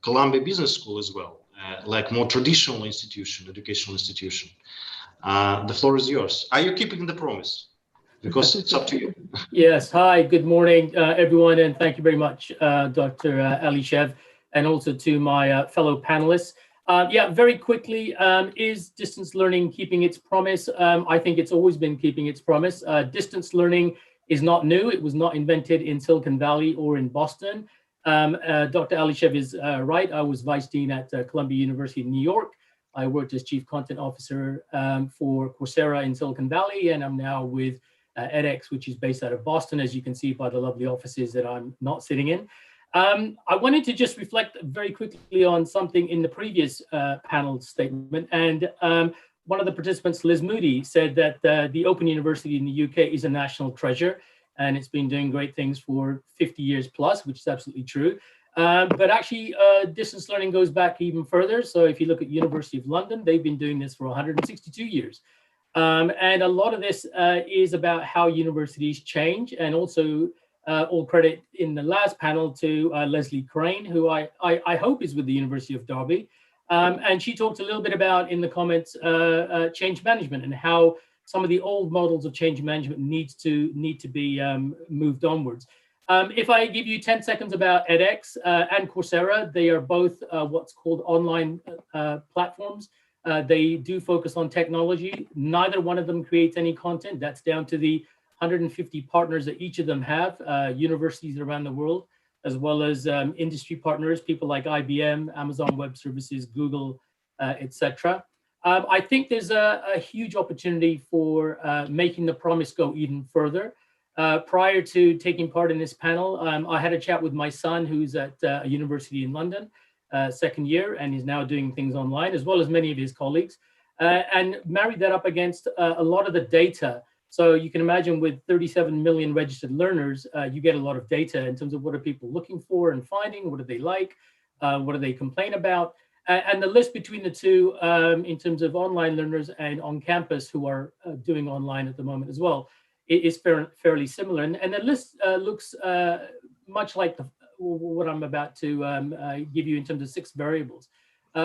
Columbia Business School as well, like more traditional educational institution. The floor is yours. Are you keeping the promise? Because it's up to you. Yes. Hi, good morning, everyone, and thank you very much, Dr. Alishev, and also to my fellow panelists. Yeah, very quickly, is distance learning keeping its promise? I think it's always been keeping its promise. Distance learning is not new. It was not invented in Silicon Valley or in Boston. Dr. Alishev is right. I was vice dean at Columbia University in New York. I worked as chief content officer for Coursera in Silicon Valley, and I'm now with edX, which is based out of Boston, as you can see by the lovely offices that I'm not sitting in. I wanted to just reflect very quickly on something in the previous panel statement. And one of the participants, Liz Moody, said that the Open University in the UK is a national treasure, and it's been doing great things for 50 years plus, which is absolutely true. But actually, distance learning goes back even further. So if you look at University of London, they've been doing this for 162 years. And a lot of this is about how universities change, and also all credit in the last panel to Leslie Crane, who I hope is with the University of Derby. And she talked a little bit about, in the comments, change management and how some of the old models of change management need to be moved onwards. If I give you 10 seconds about edX and Coursera, they are both what's called online platforms. They do focus on technology. Neither one of them creates any content. That's down to the 150 partners that each of them have, universities around the world, as well as industry partners, people like IBM, Amazon Web Services, Google, etc. I think there's a huge opportunity for making the promise go even further. Prior to taking part in this panel, I had a chat with my son, who's at a university in London, second year, and is now doing things online, as well as many of his colleagues, and married that up against a lot of the data. So you can imagine, with 37 million registered learners, you get a lot of data in terms of what are people looking for and finding, what do they like, what do they complain about, and the list between the two in terms of online learners and on campus who are doing online at the moment as well is fairly similar. And the list looks much like what I'm about to give you in terms of 6 variables.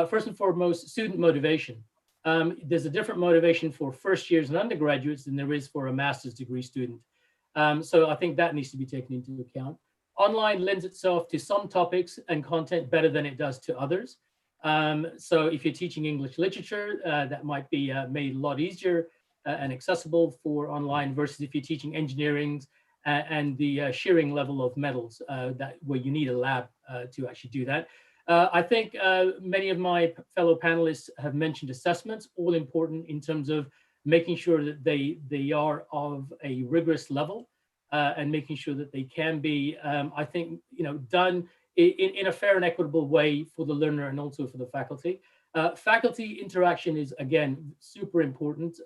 First and foremost, student motivation. There's a different motivation for first years and undergraduates than there is for a master's degree student. So I think that needs to be taken into account. Online lends itself to some topics and content better than it does to others. So if you're teaching English literature, that might be made a lot easier and accessible for online, versus if you're teaching engineering and the shearing level of metals, where you need a lab to actually do that. I think many of my fellow panelists have mentioned assessments, all important in terms of making sure that they are of a rigorous level and making sure that they can be, I think, done in a fair and equitable way for the learner and also for the faculty. Faculty interaction is, again, super important.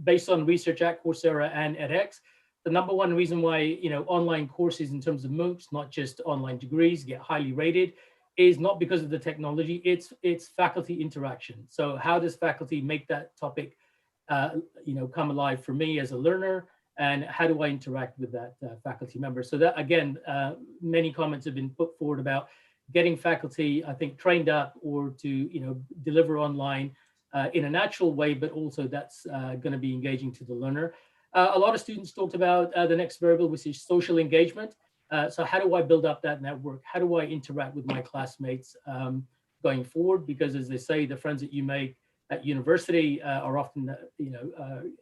Based on research at Coursera and edX, the #1 reason why online courses in terms of MOOCs, not just online degrees, get highly rated is not because of the technology, it's faculty interaction. So how does faculty make that topic come alive for me as a learner, and how do I interact with that faculty member? So that, again, many comments have been put forward about getting faculty, I think, trained up or to deliver online in a natural way, but also that's going to be engaging to the learner. A lot of students talked about the next variable, which is social engagement. So how do I build up that network? How do I interact with my classmates going forward? Because as they say, the friends that you make at university are often,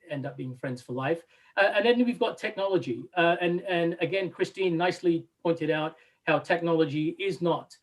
end up being friends for life. And then we've got technology. And again, Christine nicely pointed out how technology is not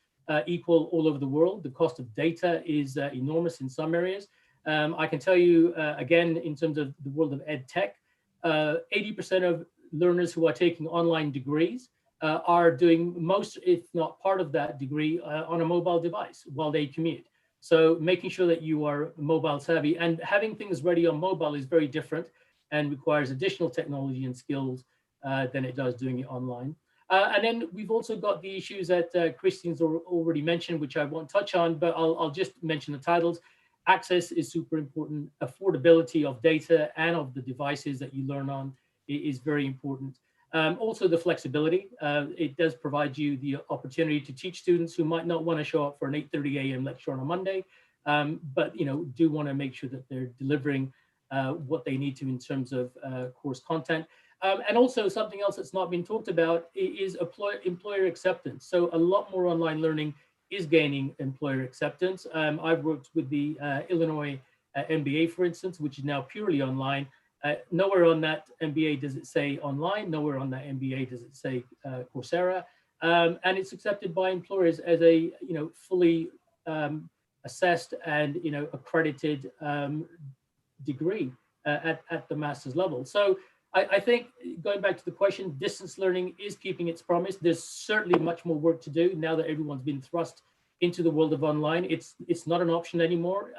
equal all over the world. The cost of data is enormous in some areas. I can tell you, again, in terms of the world of ed tech, 80% of learners who are taking online degrees are doing most, if not part of that degree, on a mobile device while they commute. So making sure that you are mobile savvy and having things ready on mobile is very different and requires additional technology and skills than it does doing it online. And then we've also got the issues that Christine's already mentioned, which I won't touch on, but I'll just mention the titles. Access is super important. Affordability of data and of the devices that you learn on is very important. Also the flexibility. It does provide you the opportunity to teach students who might not want to show up for an 8:30 a.m. lecture on a Monday, but do want to make sure that they're delivering what they need to in terms of course content. And also something else that's not been talked about is employer acceptance. So a lot more online learning is gaining employer acceptance. I've worked with the Illinois MBA, for instance, which is now purely online. Nowhere on that MBA does it say online. Nowhere on that MBA does it say Coursera. And it's accepted by employers as a fully assessed and accredited degree at the master's level. So I think, going back to the question, distance learning is keeping its promise. There's certainly much more work to do now that everyone's been thrust into the world of online. It's not an option anymore.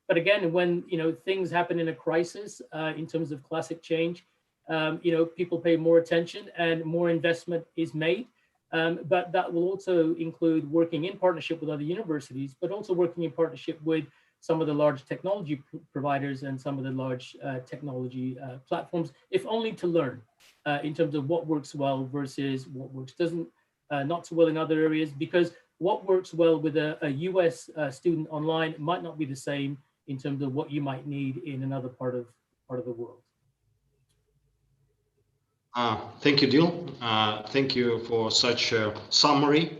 But again, when things happen in a crisis in terms of classic change, people pay more attention and more investment is made. But that will also include working in partnership with other universities, but also working in partnership with some of the large technology providers and some of the large technology platforms, if only to learn in terms of what works well versus what works doesn't not so well in other areas, because what works well with a US student online might not be the same in terms of what you might need in another part of the world. Thank you, Dil. Thank you for such a summary.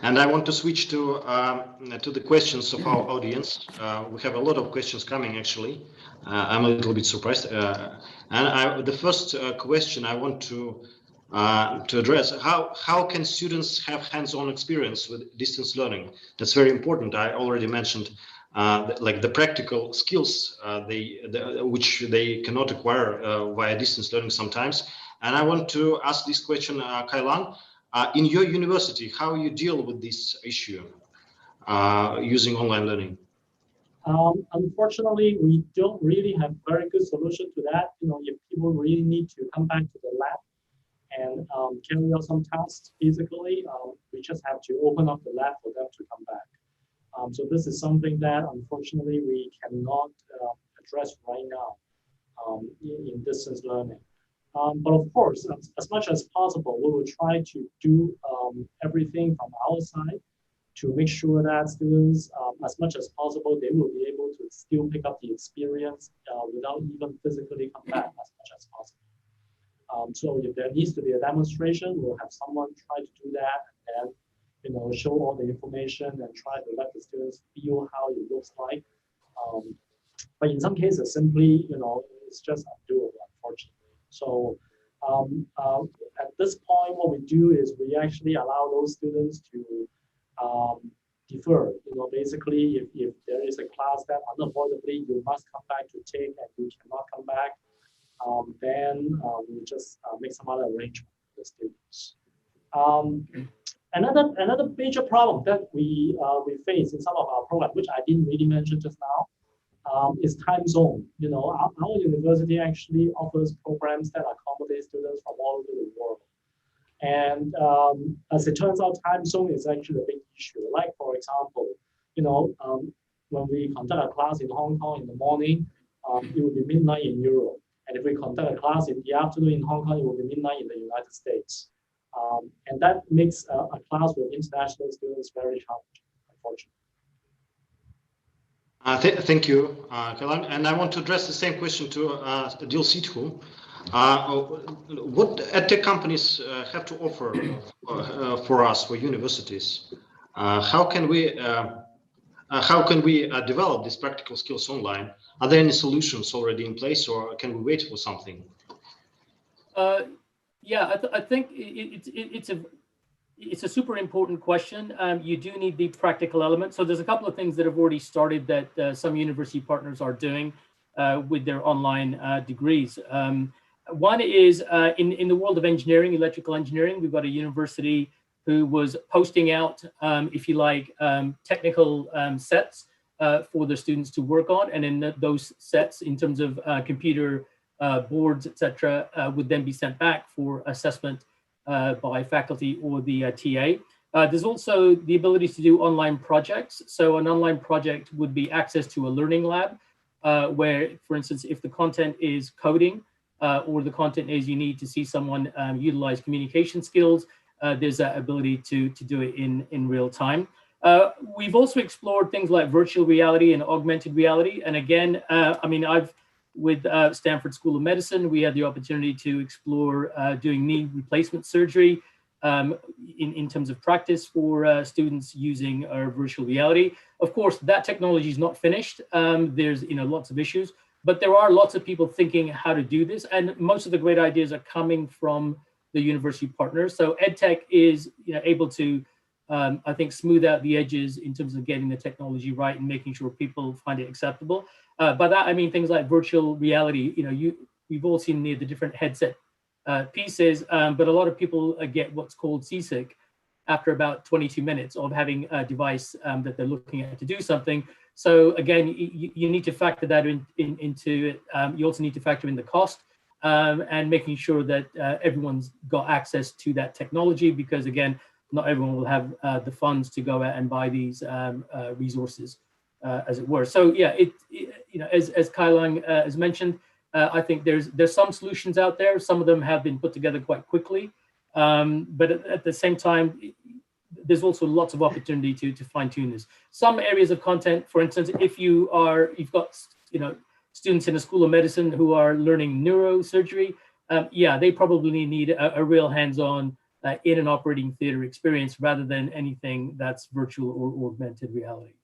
And I want to switch to the questions of our audience. We have a lot of questions coming, actually. I'm a little bit surprised. The first question I want to address, how can students have hands-on experience with distance learning? That's very important. I already mentioned like the practical skills which they cannot acquire via distance learning sometimes. And I want to ask this question, Kailan, in your university, how you deal with this issue using online learning? Unfortunately, we don't really have very good solution to that. You know, if people really need to come back to the lab and carry out some tasks physically, we just have to open up the lab for them to come back. So this is something that unfortunately we cannot address right now in distance learning. But of course, as much as possible, we will try to do everything from our side to make sure that students, as much as possible, they will be able to still pick up the experience without even physically come back as much as possible. So if there needs to be a demonstration, we'll have someone try to do that and then, show all the information and try to let the students feel how it looks like. But in some cases, simply, it's just undoable, unfortunately. So at this point, what we do is we actually allow those students to defer. Basically, if there is a class that unavoidably you must come back to take and you cannot come back, then we just make some other arrangement for the students. Another major problem that we face in some of our programs, which I didn't really mention just now, is time zone. Our university actually offers programs that accommodate students from all over the world. And as it turns out, time zone is actually a big issue. Like, for example, when we conduct a class in Hong Kong in the morning, it will be midnight in Europe. And if we conduct a class in the afternoon in Hong Kong, it will be midnight in the United States. And that makes a class with international students very challenging, unfortunately. Thank you, Kailan. And I want to address the same question to Dil Sidhu. What edtech companies have to offer for us, for universities? How can we develop these practical skills online? Are there any solutions already in place, or can we wait for something? Yeah, I think it's a super important question. You do need the practical element. So there's a couple of things that have already started that some university partners are doing with their online degrees. One is in the world of engineering, electrical engineering, we've got a university who was posting out, if you like, technical sets for the students to work on. And then those sets, in terms of computer boards, etc., would then be sent back for assessment by faculty or the TA. There's also the ability to do online projects. So an online project would be access to a learning lab where, for instance, if the content is coding or the content is you need to see someone utilize communication skills, there's that ability to do it in real time. We've also explored things like virtual reality and augmented reality. And again, with Stanford School of Medicine, we had the opportunity to explore doing knee replacement surgery in terms of practice for students using virtual reality. Of course, that technology is not finished. There's lots of issues, but there are lots of people thinking how to do this, and most of the great ideas are coming from the university partners. So EdTech is able to, I think, smooth out the edges in terms of getting the technology right and making sure people find it acceptable. By that, I mean things like virtual reality. We've all seen the different headset pieces, but a lot of people get what's called seasick after about 22 minutes of having a device that they're looking at to do something. So again, you need to factor that into it. You also need to factor in the cost and making sure that everyone's got access to that technology, because again, not everyone will have the funds to go out and buy these resources. as it were. So yeah, as Kai-Lang has mentioned, I think there's some solutions out there. Some of them have been put together quite quickly, but at the same time, there's also lots of opportunity to fine tune this. Some areas of content, for instance, if you've got students in a school of medicine who are learning neurosurgery, they probably need a real hands-on in an operating theater experience rather than anything that's virtual or augmented reality.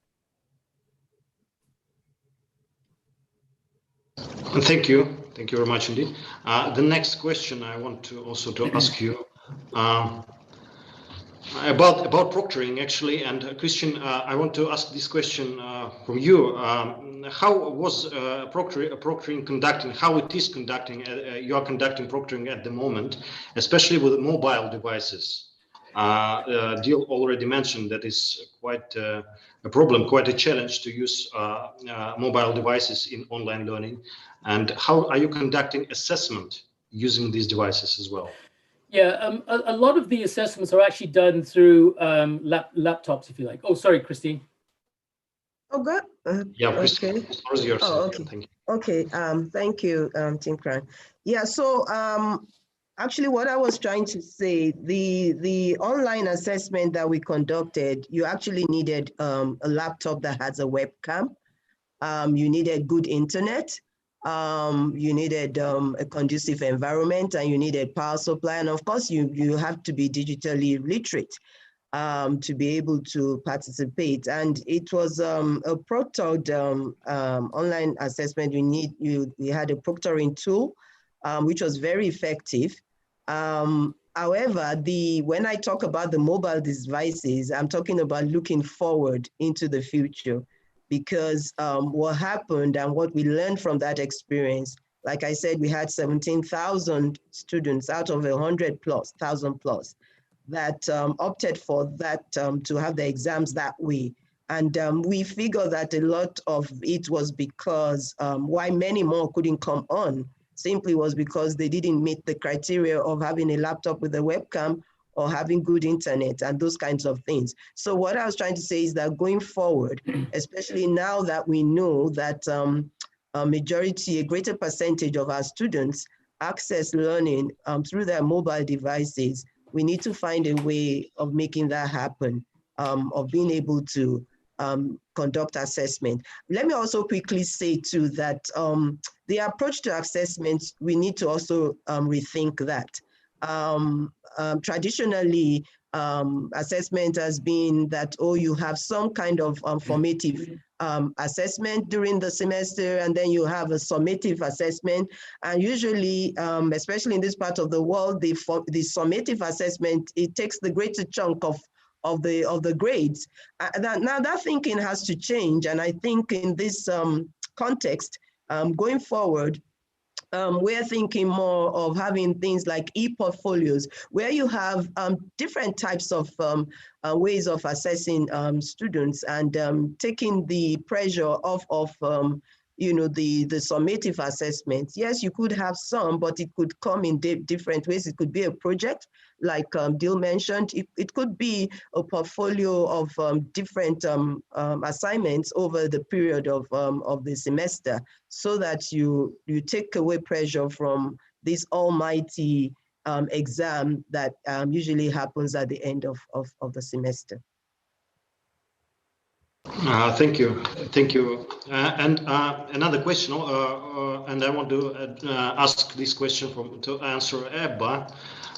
Thank you very much indeed. The next question I want to also ask you about proctoring actually, and Christian, I want to ask this question from you. How was proctoring conducting? How it is conducting? You are conducting proctoring at the moment, especially with mobile devices. Dil already mentioned that is quite a problem, quite a challenge to use mobile devices in online learning. And how are you conducting assessment using these devices as well? Yeah, a lot of the assessments are actually done through laptops, if you like. Oh, sorry, Christine. Oh, good. Yeah, Christine, okay. the floor is yours. Oh, okay. Thank you. Okay. Thank you, Tim Cran. Yeah. So actually, what I was trying to say, the online assessment that we conducted, you actually needed a laptop that has a webcam. You needed good internet. You needed a conducive environment, and you needed power supply. And of course, you have to be digitally literate to be able to participate. And it was a proctored online assessment. We had a proctoring tool, which was very effective. However, when I talk about the mobile devices, I'm talking about looking forward into the future, because what happened and what we learned from that experience, like I said, we had 17,000 students out of 100,000 plus that opted for that to have the exams that way. And we figured that a lot of it was because why many more couldn't come on simply was because they didn't meet the criteria of having a laptop with a webcam or having good internet and those kinds of things. So what I was trying to say is that going forward, especially now that we know that a greater percentage of our students access learning through their mobile devices, we need to find a way of making that happen, of being able to conduct assessment. Let me also quickly say too that the approach to assessments, we need to also rethink that. Traditionally, assessment has been that, you have some kind of formative assessment during the semester, and then you have a summative assessment. And usually, especially in this part of the world, the summative assessment, it takes the greater chunk of the grades. Now that thinking has to change, and I think in this context, going forward, we're thinking more of having things like e-portfolios, where you have different types of ways of assessing students and taking the pressure off of the summative assessments. Yes, you could have some, but it could come in different ways. It could be a project, like Dil mentioned. It could be a portfolio of different assignments over the period of the semester, so that you take away pressure from this almighty exam that usually happens at the end of the semester. Thank you. And another question, and I want to ask this question to answer Ebba,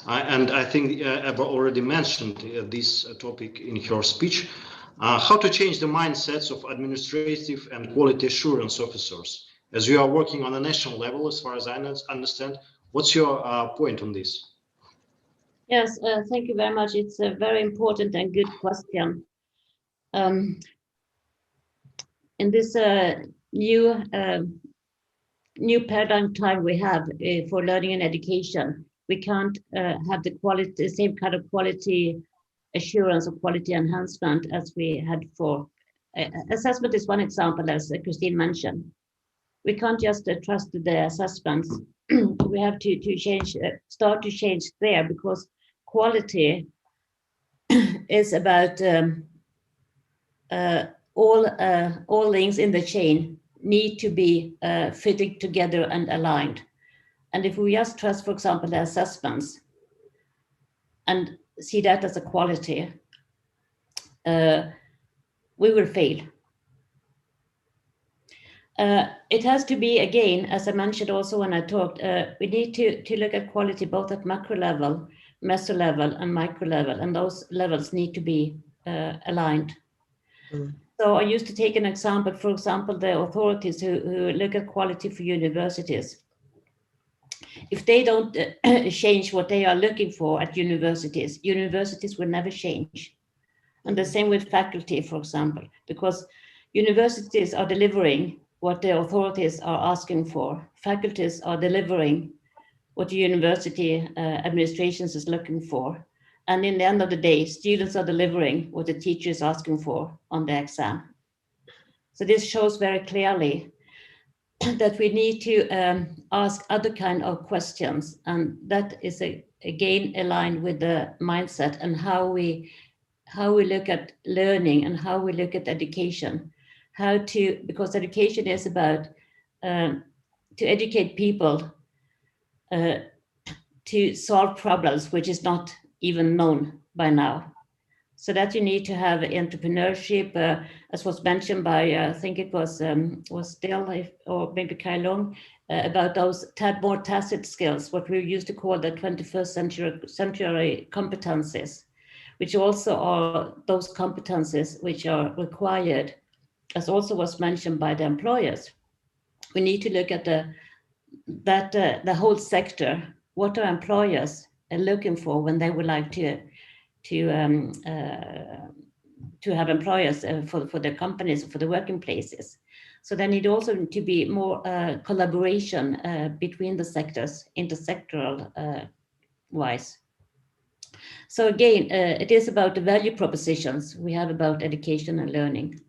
and I think Ebba already mentioned this topic in her speech. How to change the mindsets of administrative and quality assurance officers, as you are working on a national level, as far as I understand. What's your point on this? Yes, thank you very much. It's a very important and good question. In this new paradigm time we have for learning and education, we can't have the same kind of quality assurance or quality enhancement as we had for assessment. Is one example, as Christine mentioned. We can't just trust the assessments. We have to start to change there, because quality is about all links in the chain need to be fitting together and aligned. And if we just trust, for example, the assessments and see that as a quality, we will fail. It has to be, again, as I mentioned also when I talked, we need to look at quality both at macro level, meso level, and micro level, and those levels need to be aligned. So I used to take an example, for example, the authorities who look at quality for universities. If they don't change what they are looking for at universities, universities will never change. And the same with faculty, for example, because universities are delivering what the authorities are asking for. Faculties are delivering what the university administrations is looking for. And in the end of the day, students are delivering what the teacher is asking for on the exam. So this shows very clearly that we need to ask other kind of questions. And that is, again, aligned with the mindset and how we look at learning and how we look at education. Because education is about to educate people to solve problems which is not even known by now. So that you need to have entrepreneurship, as was mentioned by, I think it was Dale or maybe Kai Long, about those more tacit skills, what we used to call the 21st century competencies, which also are those competencies which are required, as also was mentioned by the employers. We need to look at the whole sector. What are employers looking for when they would like to have employers for their companies, for the working places. So there need also to be more collaboration between the sectors, intersectoral wise. So again, it is about the value propositions we have about education and learning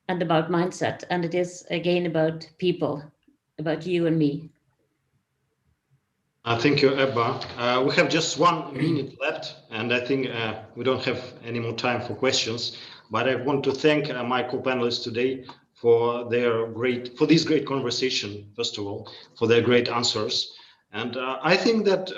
and about mindset. And it is again about people, about you and me. Thank you, Ebba. We have just 1 minute left, and I think we don't have any more time for questions. But I want to thank my co-panelists today for this great conversation. First of all, for their great answers, and I think that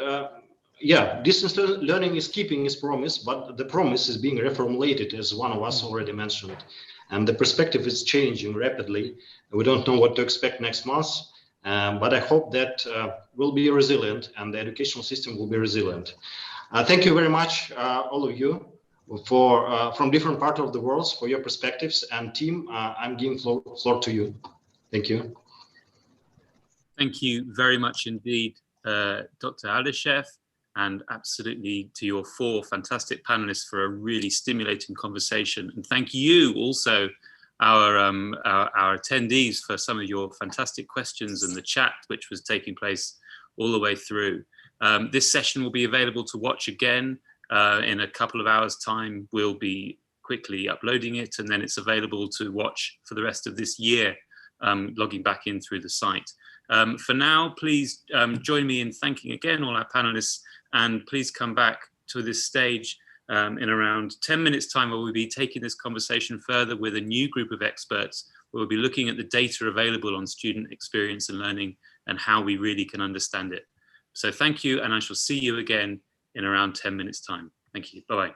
distance learning is keeping its promise, but the promise is being reformulated, as one of us already mentioned, and the perspective is changing rapidly. We don't know what to expect next month. But I hope that we'll be resilient and the educational system will be resilient. Thank you very much, all of you, from different parts of the world for your perspectives. And team, I'm giving floor to you. Thank you. Thank you very much indeed, Dr. Alishev, and absolutely to your 4 fantastic panelists for a really stimulating conversation. And thank you also, our attendees, for some of your fantastic questions and the chat which was taking place all the way through. This session will be available to watch again in a couple of hours' time. We'll be quickly uploading it, and then it's available to watch for the rest of this year, logging back in through the site. For now, please join me in thanking again all our panelists, and please come back to this stage in around 10 minutes time, where we'll be taking this conversation further with a new group of experts. We'll be looking at the data available on student experience and learning and how we really can understand it. So thank you, and I shall see you again in around 10 minutes time. Thank you. Bye-bye.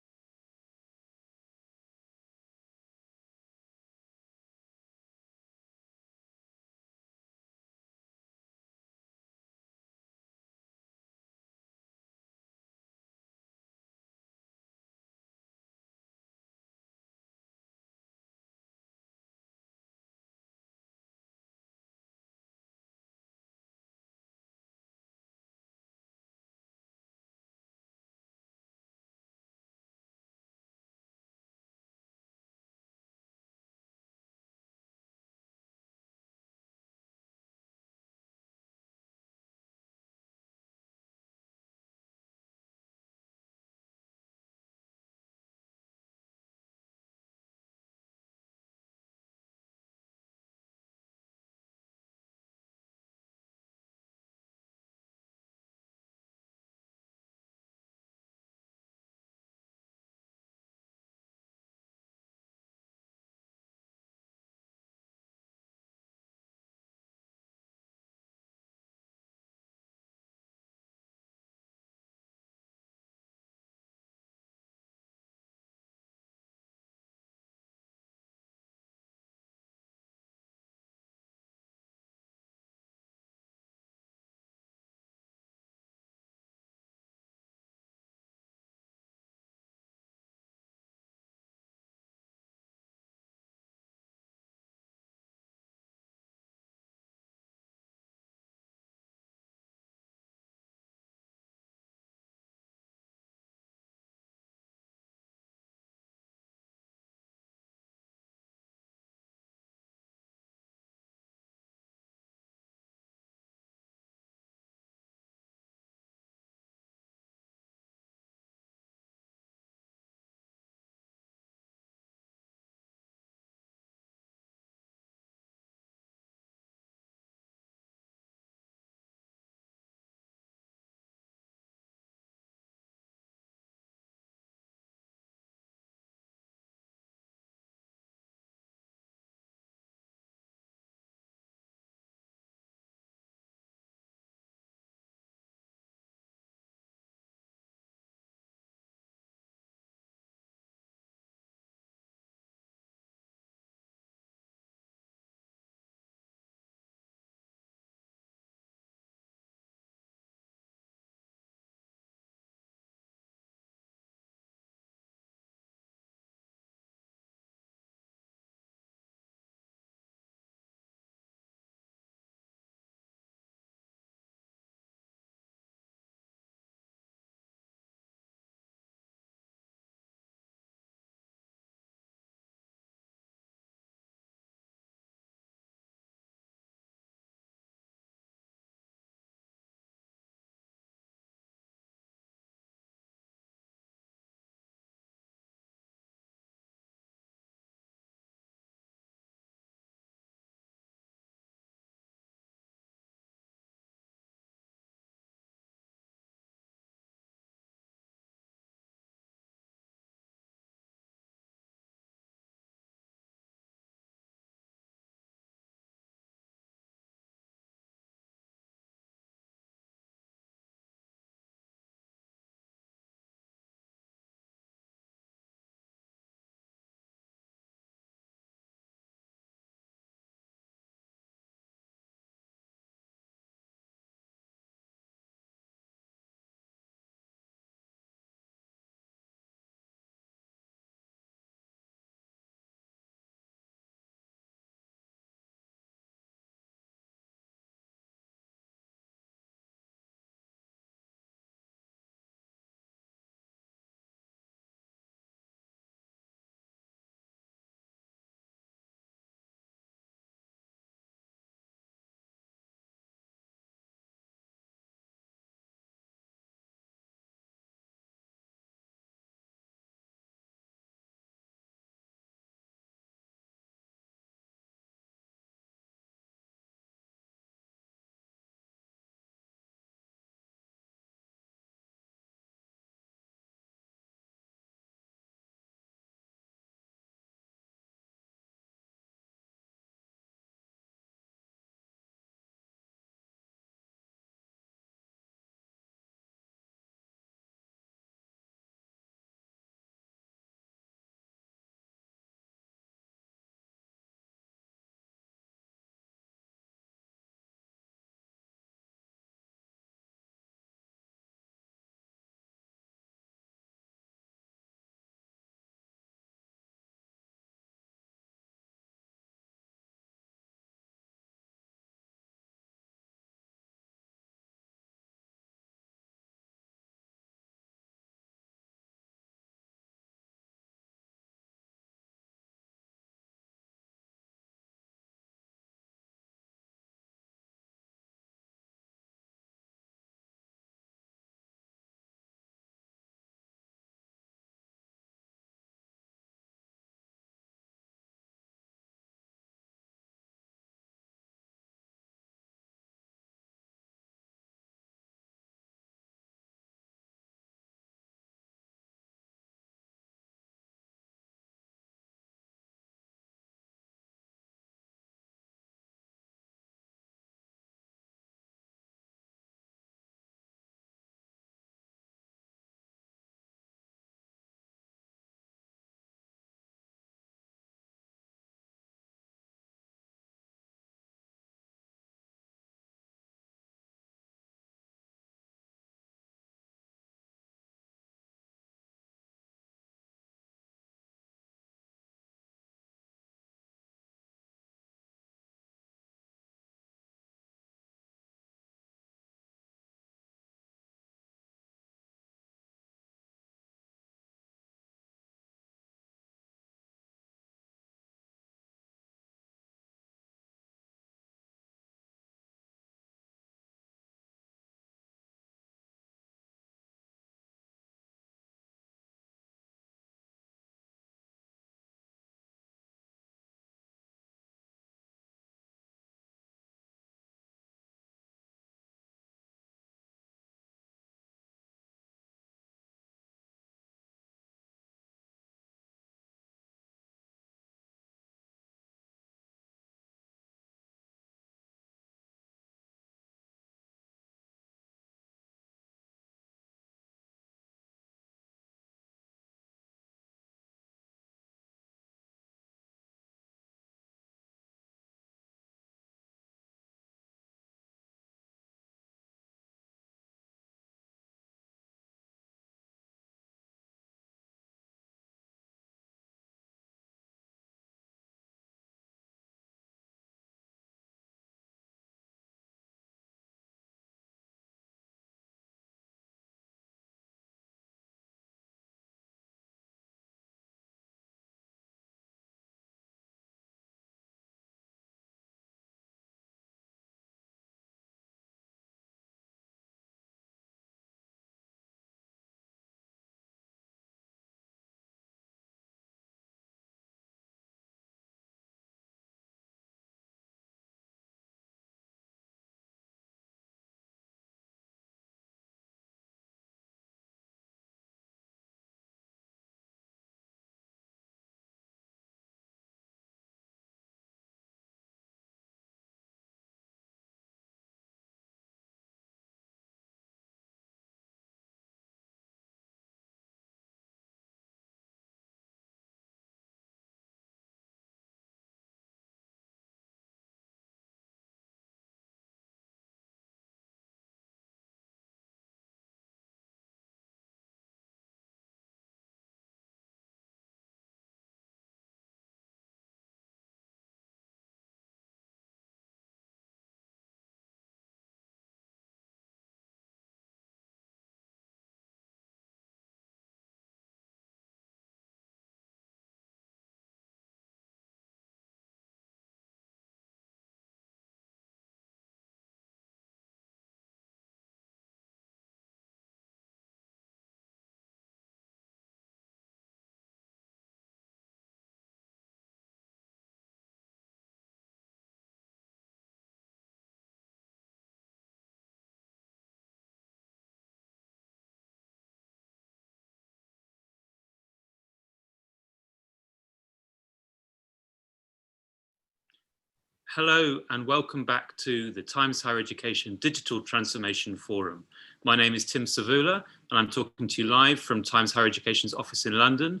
Hello and welcome back to the Times Higher Education Digital Transformation Forum. My name is Tim Savula and I'm talking to you live from Times Higher Education's office in London,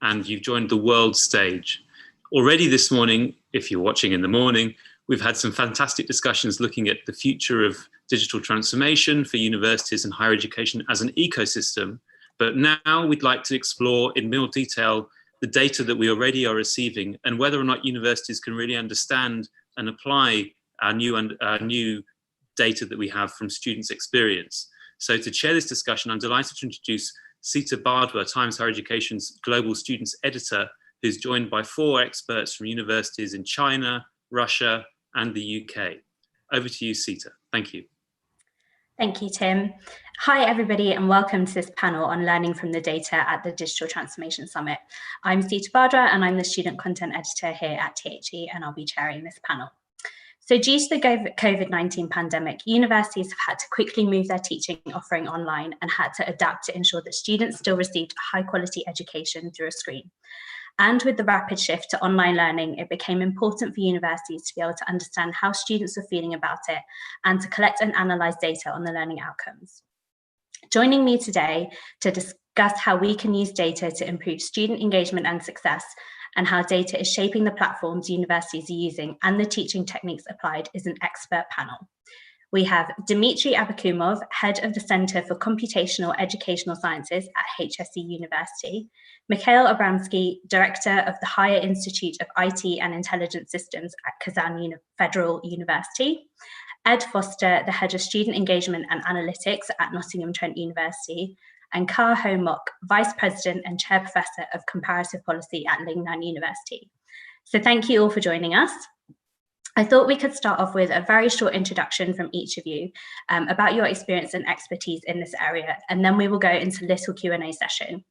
and you've joined the world stage. Already this morning, if you're watching in the morning, we've had some fantastic discussions looking at the future of digital transformation for universities and higher education as an ecosystem. But now we'd like to explore in more detail the data that we already are receiving and whether or not universities can really understand and apply our new data that we have from students' experience. So to chair this discussion, I'm delighted to introduce Sita Bardwa, Times Higher Education's Global Students Editor, who's joined by 4 experts from universities in China, Russia, and the UK. Over to you, Sita. Thank you. Thank you, Tim. Hi, everybody, and welcome to this panel on learning from the data at the Digital Transformation Summit. I'm Sita Bardwa, and I'm the Student Content Editor here at THE, and I'll be chairing this panel. So due to the COVID-19 pandemic, universities have had to quickly move their teaching offering online and had to adapt to ensure that students still received a high-quality education through a screen. And with the rapid shift to online learning, it became important for universities to be able to understand how students were feeling about it and to collect and analyse data on the learning outcomes. Joining me today to discuss how we can use data to improve student engagement and success and how data is shaping the platforms universities are using and the teaching techniques applied is an expert panel. We have Dmitry Abakumov, Head of the Centre for Computational Educational Sciences at HSE University, Mikhail Abramsky, Director of the Higher Institute of IT and Intelligent Systems at Kazan Federal University, Ed Foster, the Head of Student Engagement and Analytics at Nottingham Trent University, and Ka-Ho Mok, Vice President and Chair Professor of Comparative Policy at Lingnan University. So thank you all for joining us. I thought we could start off with a very short introduction from each of you about your experience and expertise in this area, and then we will go into a little Q&A session.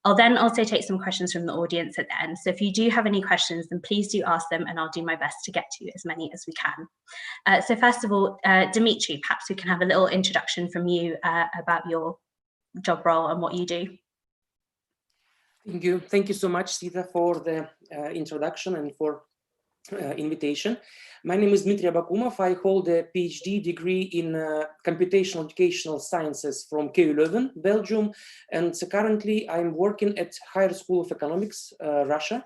I'll then also take some questions from the audience at the end. So if you do have any questions, then please do ask them and I'll do my best to get to as many as we can. So first of all, Dmitry, perhaps we can have a little introduction from you about your job role and what you do. Thank you. Thank you so much, Sita, for the introduction and for invitation. My name is Dmitry Abakumov. I hold a PhD degree in computational educational sciences from KU Leuven, Belgium, and so currently I'm working at Higher School of Economics, Russia,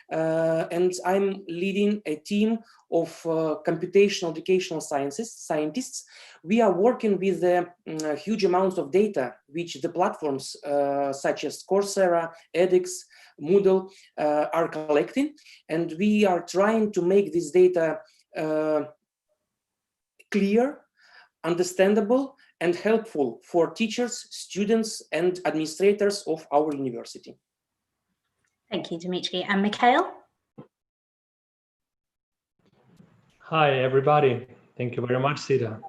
and I'm leading a team of computational educational scientists. We are working with huge amounts of data, which the platforms such as Coursera, edX, Moodle are collecting, and we are trying to make this data clear, understandable, and helpful for teachers, students, and administrators of our university. Thank you, Dmitry. And Mikhail? Hi, everybody. Thank you very much, Sita.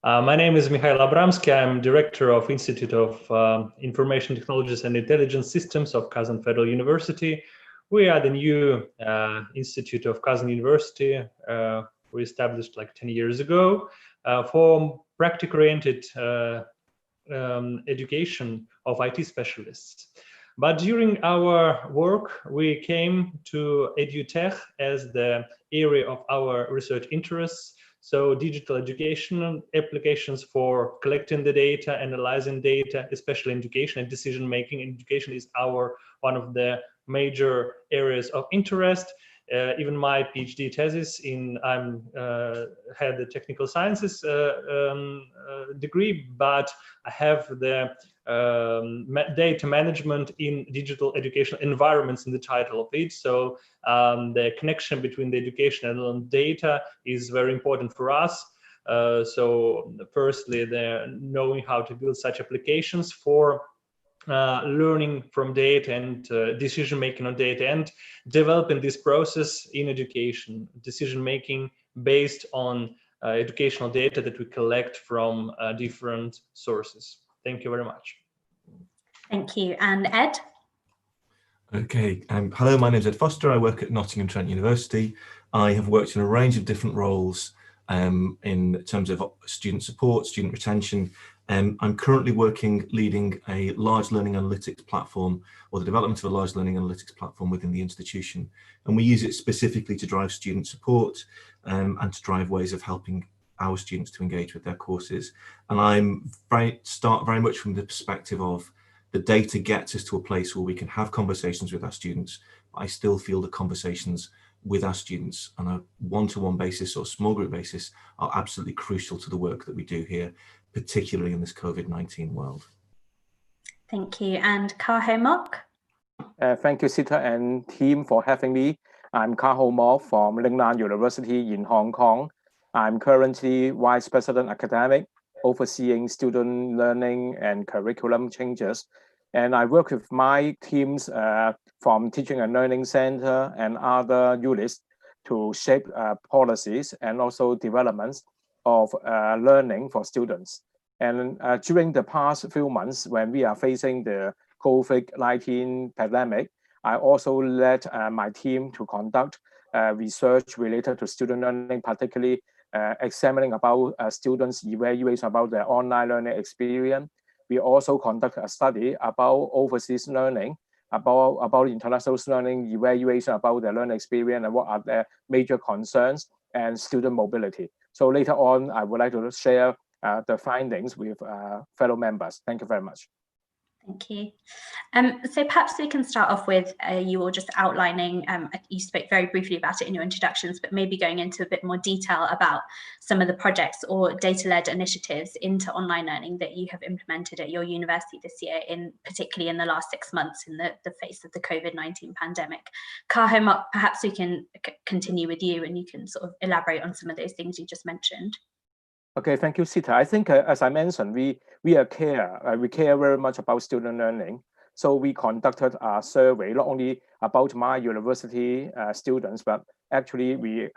My name is Mikhail Abramsky. I'm Director of Institute of Information Technologies and Intelligence Systems of Kazan Federal University. We are the new institute of Kazan University. We established like 10 years ago for practice-oriented education of IT specialists. But during our work, we came to EduTech as the area of our research interests. So digital education applications for collecting the data, analyzing data, especially in education and decision-making. Education is one of the major areas of interest. Even my PhD thesis had the technical sciences degree, but I have the data management in digital educational environments in the title of it. So the connection between the education and data is very important for us. So firstly, knowing how to build such applications for learning from data and decision making on data, and developing this process in education, decision making based on educational data that we collect from different sources. Thank you very much. Thank you. And Ed? Okay, hello, my name is Ed Foster. I work at Nottingham Trent University. I have worked in a range of different roles in terms of student support, student retention. I'm currently leading a large learning analytics platform, or the development of a large learning analytics platform within the institution. And we use it specifically to drive student support and to drive ways of helping our students to engage with their courses. And I'm start very much from the perspective of the data gets us to a place where we can have conversations with our students. I still feel the conversations with our students on a one-to-one basis or small group basis are absolutely crucial to the work that we do here, particularly in this COVID-19 world. Thank you. And Kar Ho Mok? Thank you, Sita and team, for having me. I'm Kar Ho Mok from Lingnan University in Hong Kong. I'm currently Vice President Academic, overseeing student learning and curriculum changes. And I work with my teams from Teaching and Learning Center and other units to shape policies and also developments of learning for students. And during the past few months, when we are facing the COVID-19 pandemic, I also led my team to conduct research related to student learning, particularly examining about students' evaluation about their online learning experience. We also conduct a study about overseas learning, about international learning, evaluation about their learning experience and what are their major concerns, and student mobility. So later on, I would like to share the findings with fellow members. Thank you very much. Thank you. So perhaps we can start off with you all just outlining, you spoke very briefly about it in your introductions, but maybe going into a bit more detail about some of the projects or data-led initiatives into online learning that you have implemented at your university this year, particularly in the last 6 months in the face of the COVID-19 pandemic. Kar Ho Mok, perhaps we can continue with you and you can sort of elaborate on some of those things you just mentioned. Okay, thank you, Sita. I think, as I mentioned, we care very much about student learning. So we conducted a survey, not only about my university students, but actually we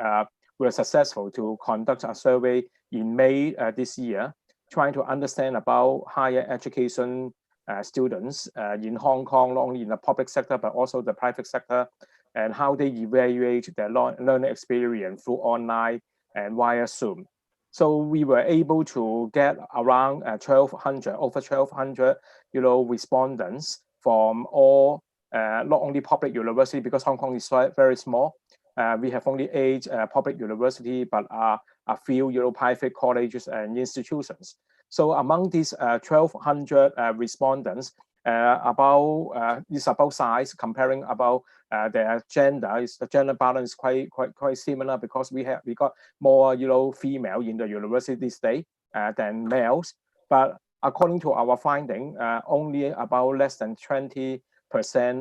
were successful to conduct a survey in May this year, trying to understand about higher education students in Hong Kong, not only in the public sector, but also the private sector, and how they evaluate their learning experience through online and via Zoom. So we were able to get around over 1,200, respondents from all, not only public university, because Hong Kong is very small. We have only 8 public universities, but a few, private colleges and institutions. So among these 1,200 respondents, it's about size, comparing about their gender. The gender balance is quite similar because we got more female in the university this day than males. But according to our finding, only about less than 20%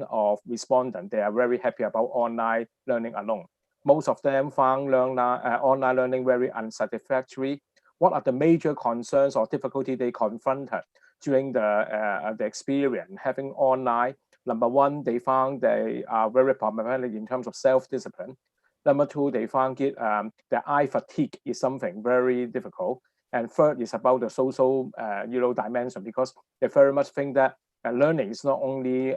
of respondents, they are very happy about online learning alone. Most of them found online learning very unsatisfactory. What are the major concerns or difficulty they confronted during the experience having online? Number one, they found they are very problematic in terms of self-discipline. Number two, they found the eye fatigue is something very difficult. And third is about the social dimension, because they very much think that learning is not only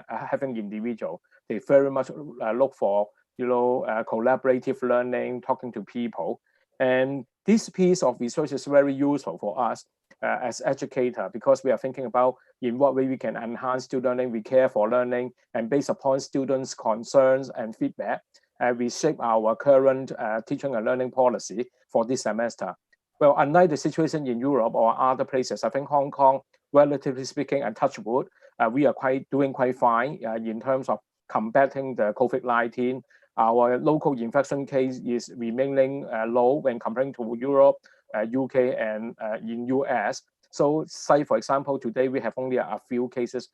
having individual. They very much look for collaborative learning, talking to people. And this piece of research is very useful for us as educator, because we are thinking about in what way we can enhance student learning, we care for learning, and based upon students' concerns and feedback, we shape our current teaching and learning policy for this semester. Well, unlike the situation in Europe or other places, I think Hong Kong, relatively speaking, and touch wood, we are doing quite fine in terms of combating the COVID-19. Our local infection case is remaining low when comparing to Europe, UK, and in US. So say, for example, today we have only a few cases.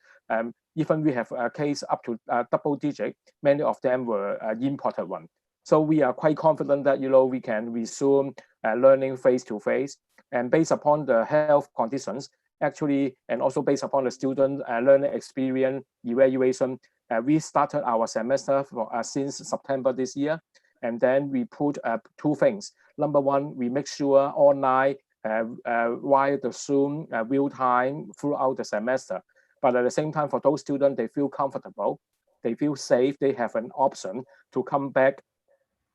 Even we have a case up to double digit, many of them were imported one. So we are quite confident that we can resume learning face-to-face. And based upon the health conditions, actually, and also based upon the student learning experience evaluation, we started our semester since September this year. And then we put 2 things. Number one, we make sure online via the Zoom real time throughout the semester. But at the same time, for those students, they feel comfortable, they feel safe, they have an option to come back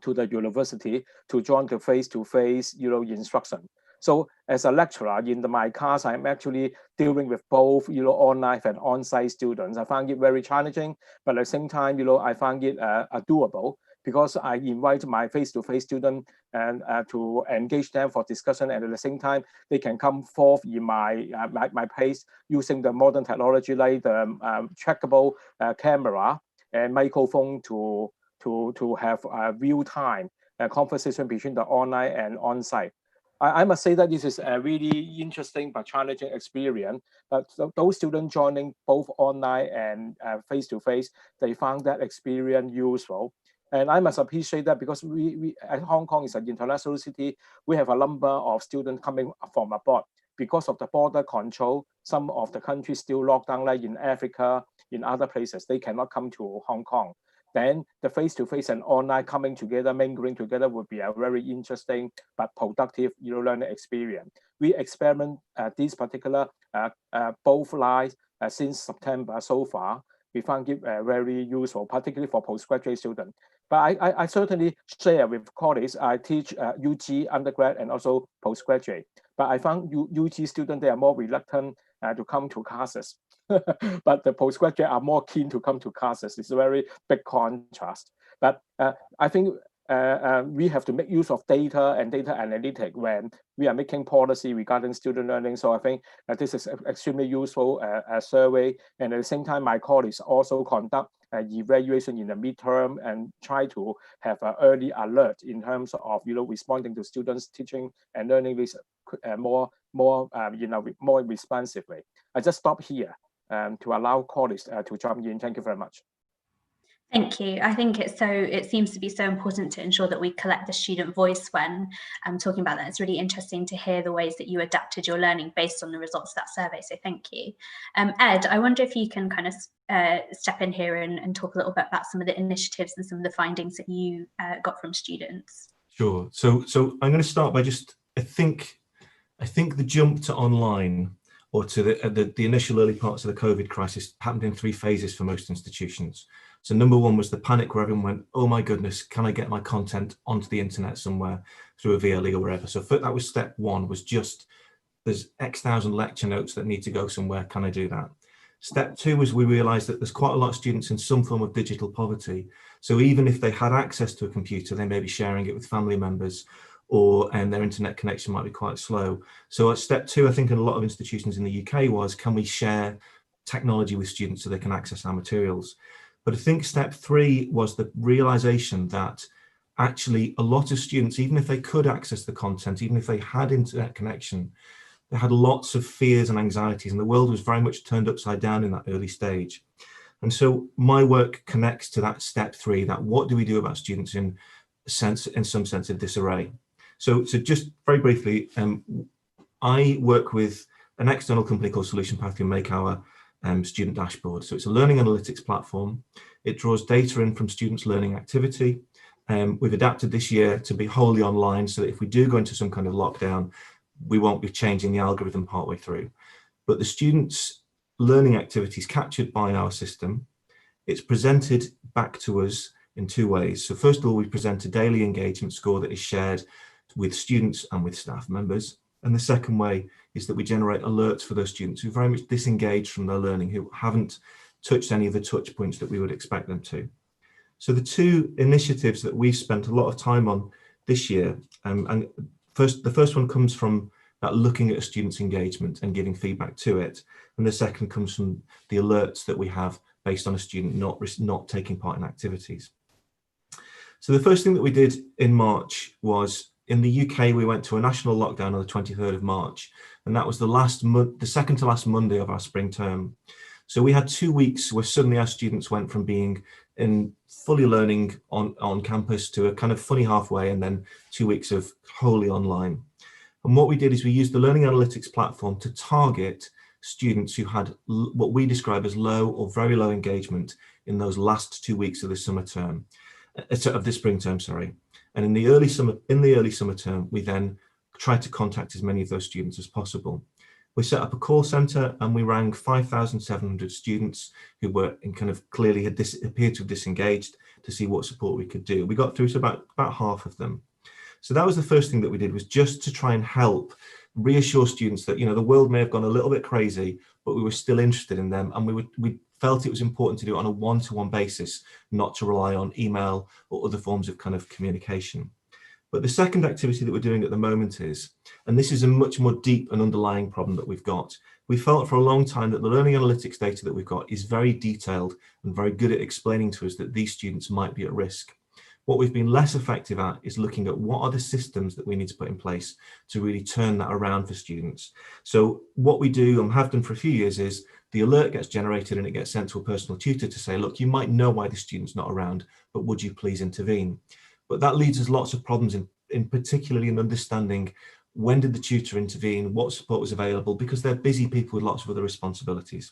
to the university to join the face-to-face instruction. So as a lecturer in my class, I'm actually dealing with both online and on-site students. I find it very challenging, but at the same time, I find it doable. because I invite my face-to-face student and to engage them for discussion, and at the same time they can come forth in my place using the modern technology like the trackable camera and microphone to have a real-time conversation between the online and on-site. I must say that this is a really interesting but challenging experience. But those students joining both online and face-to-face, they found that experience useful. And I must appreciate that because we at Hong Kong is an international city. We have a number of students coming from abroad. Because of the border control, some of the countries still locked down, like in Africa, in other places, they cannot come to Hong Kong. Then the face-to-face and online coming together, mingling together would be a very interesting but productive learning experience. We experiment this particular both lines since September so far. We found it very useful, particularly for postgraduate students. But I certainly share with colleagues. I teach UG undergrad and also postgraduate. But I found UG students, they are more reluctant to come to classes. But the postgraduate are more keen to come to classes. It's a very big contrast. But I think we have to make use of data and data analytics when we are making policy regarding student learning. So I think this is extremely useful survey. And at the same time, my colleagues also conduct evaluation in the midterm and try to have an early alert in terms of responding to students' teaching and learning with more responsively. I just stop here to allow colleagues to jump in. Thank you very much. Thank you. I think it seems to be so important to ensure that we collect the student voice when talking about that. It's really interesting to hear the ways that you adapted your learning based on the results of that survey. So thank you. Ed, I wonder if you can kind of step in here and talk a little bit about some of the initiatives and some of the findings that you got from students. Sure. So I'm going to start by just, I think the jump to online or to the initial early parts of the COVID crisis happened in 3 phases for most institutions. So number 1 was the panic where everyone went, oh my goodness, can I get my content onto the internet somewhere through a VLE or wherever? So that was step 1, was just, there's X thousand lecture notes that need to go somewhere, can I do that? Step 2 was we realized that there's quite a lot of students in some form of digital poverty. So even if they had access to a computer, they may be sharing it with family members, or their internet connection might be quite slow. So at step 2, I think in a lot of institutions in the UK was, can we share technology with students so they can access our materials? But I think step 3 was the realization that actually a lot of students, even if they could access the content, even if they had internet connection, they had lots of fears and anxieties, and the world was very much turned upside down in that early stage. And so my work connects to that step 3, that what do we do about students in some sense of disarray? So just very briefly, I work with an external company called Solution Path who make our student dashboard. So it's a learning analytics platform. It draws data in from students' learning activity. We've adapted this year to be wholly online so that if we do go into some kind of lockdown, we won't be changing the algorithm partway through. But the students' learning activity is captured by our system. It's presented back to us in 2 ways. So first of all, we present a daily engagement score that is shared with students and with staff members. And the second way is that we generate alerts for those students who are very much disengaged from their learning, who haven't touched any of the touch points that we would expect them to. So the 2 initiatives that we've spent a lot of time on this year, and the first one comes from that looking at a student's engagement and giving feedback to it. And the second comes from the alerts that we have based on a student not taking part in activities. So the first thing that we did in March was, in the UK, we went to a national lockdown on the 23rd of March, and that was the second to last Monday of our spring term. So we had 2 weeks where suddenly our students went from being in fully learning on campus to a kind of funny halfway, and then 2 weeks of wholly online. And what we did is we used the learning analytics platform to target students who had what we describe as low or very low engagement in those last 2 weeks of the summer term, of the spring term, sorry. And in the early summer term, we then tried to contact as many of those students as possible. We set up a call center and we rang 5,700 students who were in clearly appeared to have disengaged to see what support we could do. We got through to about half of them. So that was the first thing that we did, was just to try and help reassure students that, you know, the world may have gone a little bit crazy, but we were still interested in them, and we felt it was important to do it on a one-to-one basis, not to rely on email or other forms of kind of communication. But the second activity that we're doing at the moment is, and this is a much more deep and underlying problem that we've got, we felt for a long time that the learning analytics data that we've got is very detailed and very good at explaining to us that these students might be at risk. What we've been less effective at is looking at what are the systems that we need to put in place to really turn that around for students. So what we do and have done for a few years is the alert gets generated and it gets sent to a personal tutor to say, look, you might know why the student's not around, but would you please intervene? But that leads us lots of problems in particularly in understanding when did the tutor intervene, what support was available, because they're busy people with lots of other responsibilities.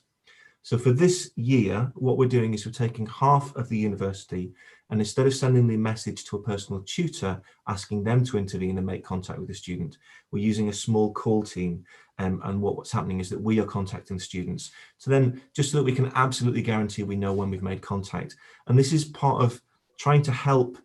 So for this year, what we're doing is we're taking half of the university, and instead of sending the message to a personal tutor, asking them to intervene and make contact with the student, we're using a small call team. And what's happening is that we are contacting students. So then, just so that we can absolutely guarantee we know when we've made contact. And this is part of trying to help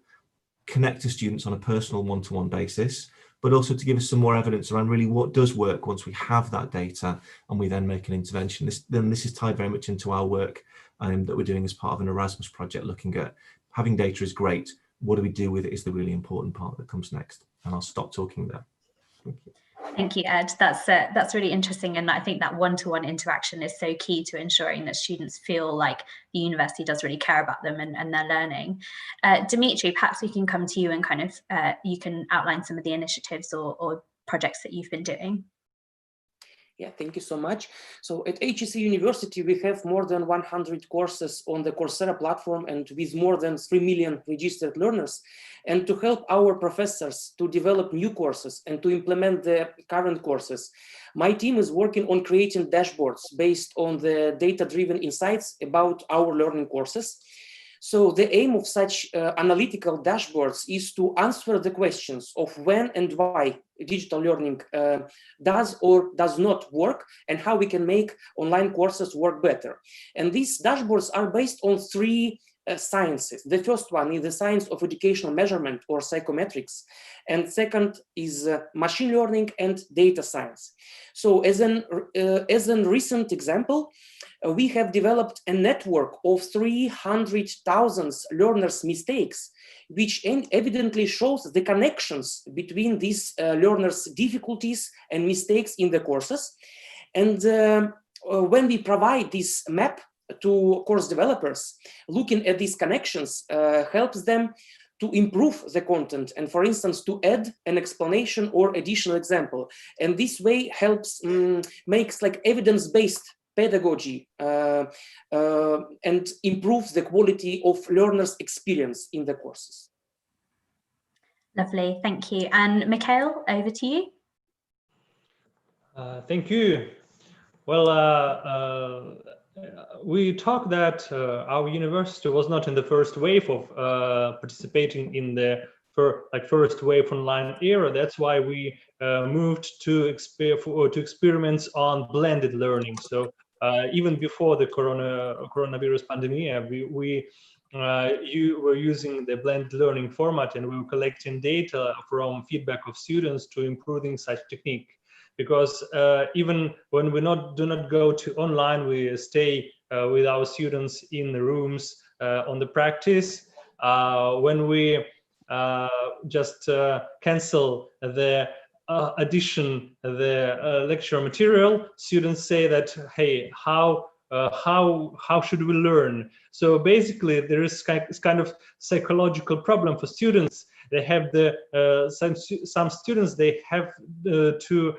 connect to students on a personal one-to-one basis, but also to give us some more evidence around really what does work once we have that data and we then make an intervention. This is tied very much into our work that we're doing as part of an Erasmus project, looking at having data is great. What do we do with it is the really important part that comes next. And I'll stop talking there. Thank you. Thank you, Ed. That's really interesting, and I think that one-to-one interaction is so key to ensuring that students feel like the university does really care about them and their learning. Dimitri, perhaps we can come to you and kind of you can outline some of the initiatives or projects that you've been doing. Yeah, thank you so much. So at HEC University, we have more than 100 courses on the Coursera platform and with more than 3 million registered learners. And to help our professors to develop new courses and to implement the current courses, my team is working on creating dashboards based on the data-driven insights about our learning courses. So the aim of such analytical dashboards is to answer the questions of when and why digital learning does or does not work, and how we can make online courses work better. And these dashboards are based on three sciences. The first one is the science of educational measurement, or psychometrics, and second is machine learning and data science. So as a recent example, we have developed a network of 300,000 learners' mistakes, which evidently shows the connections between these learners' difficulties and mistakes in the courses. And when we provide this map to course developers, looking at these connections helps them to improve the content and, for instance, to add an explanation or additional example. And this way helps, makes like evidence-based pedagogy and improves the quality of learners' experience in the courses. Lovely, thank you. And Mikhail, over to you. Thank you. Well, we talked that our university was not in the first wave of participating in the first wave online era. That's why we moved to experiments on blended learning. So even before the coronavirus pandemic, we were using the blended learning format, and we were collecting data from feedback of students to improving such technique. Because even when we do not go to online, we stay with our students in the rooms on the practice. When we just cancel the addition the lecture material, students say that, hey, how should we learn? So basically there is kind of psychological problem for students. They have some students, they have to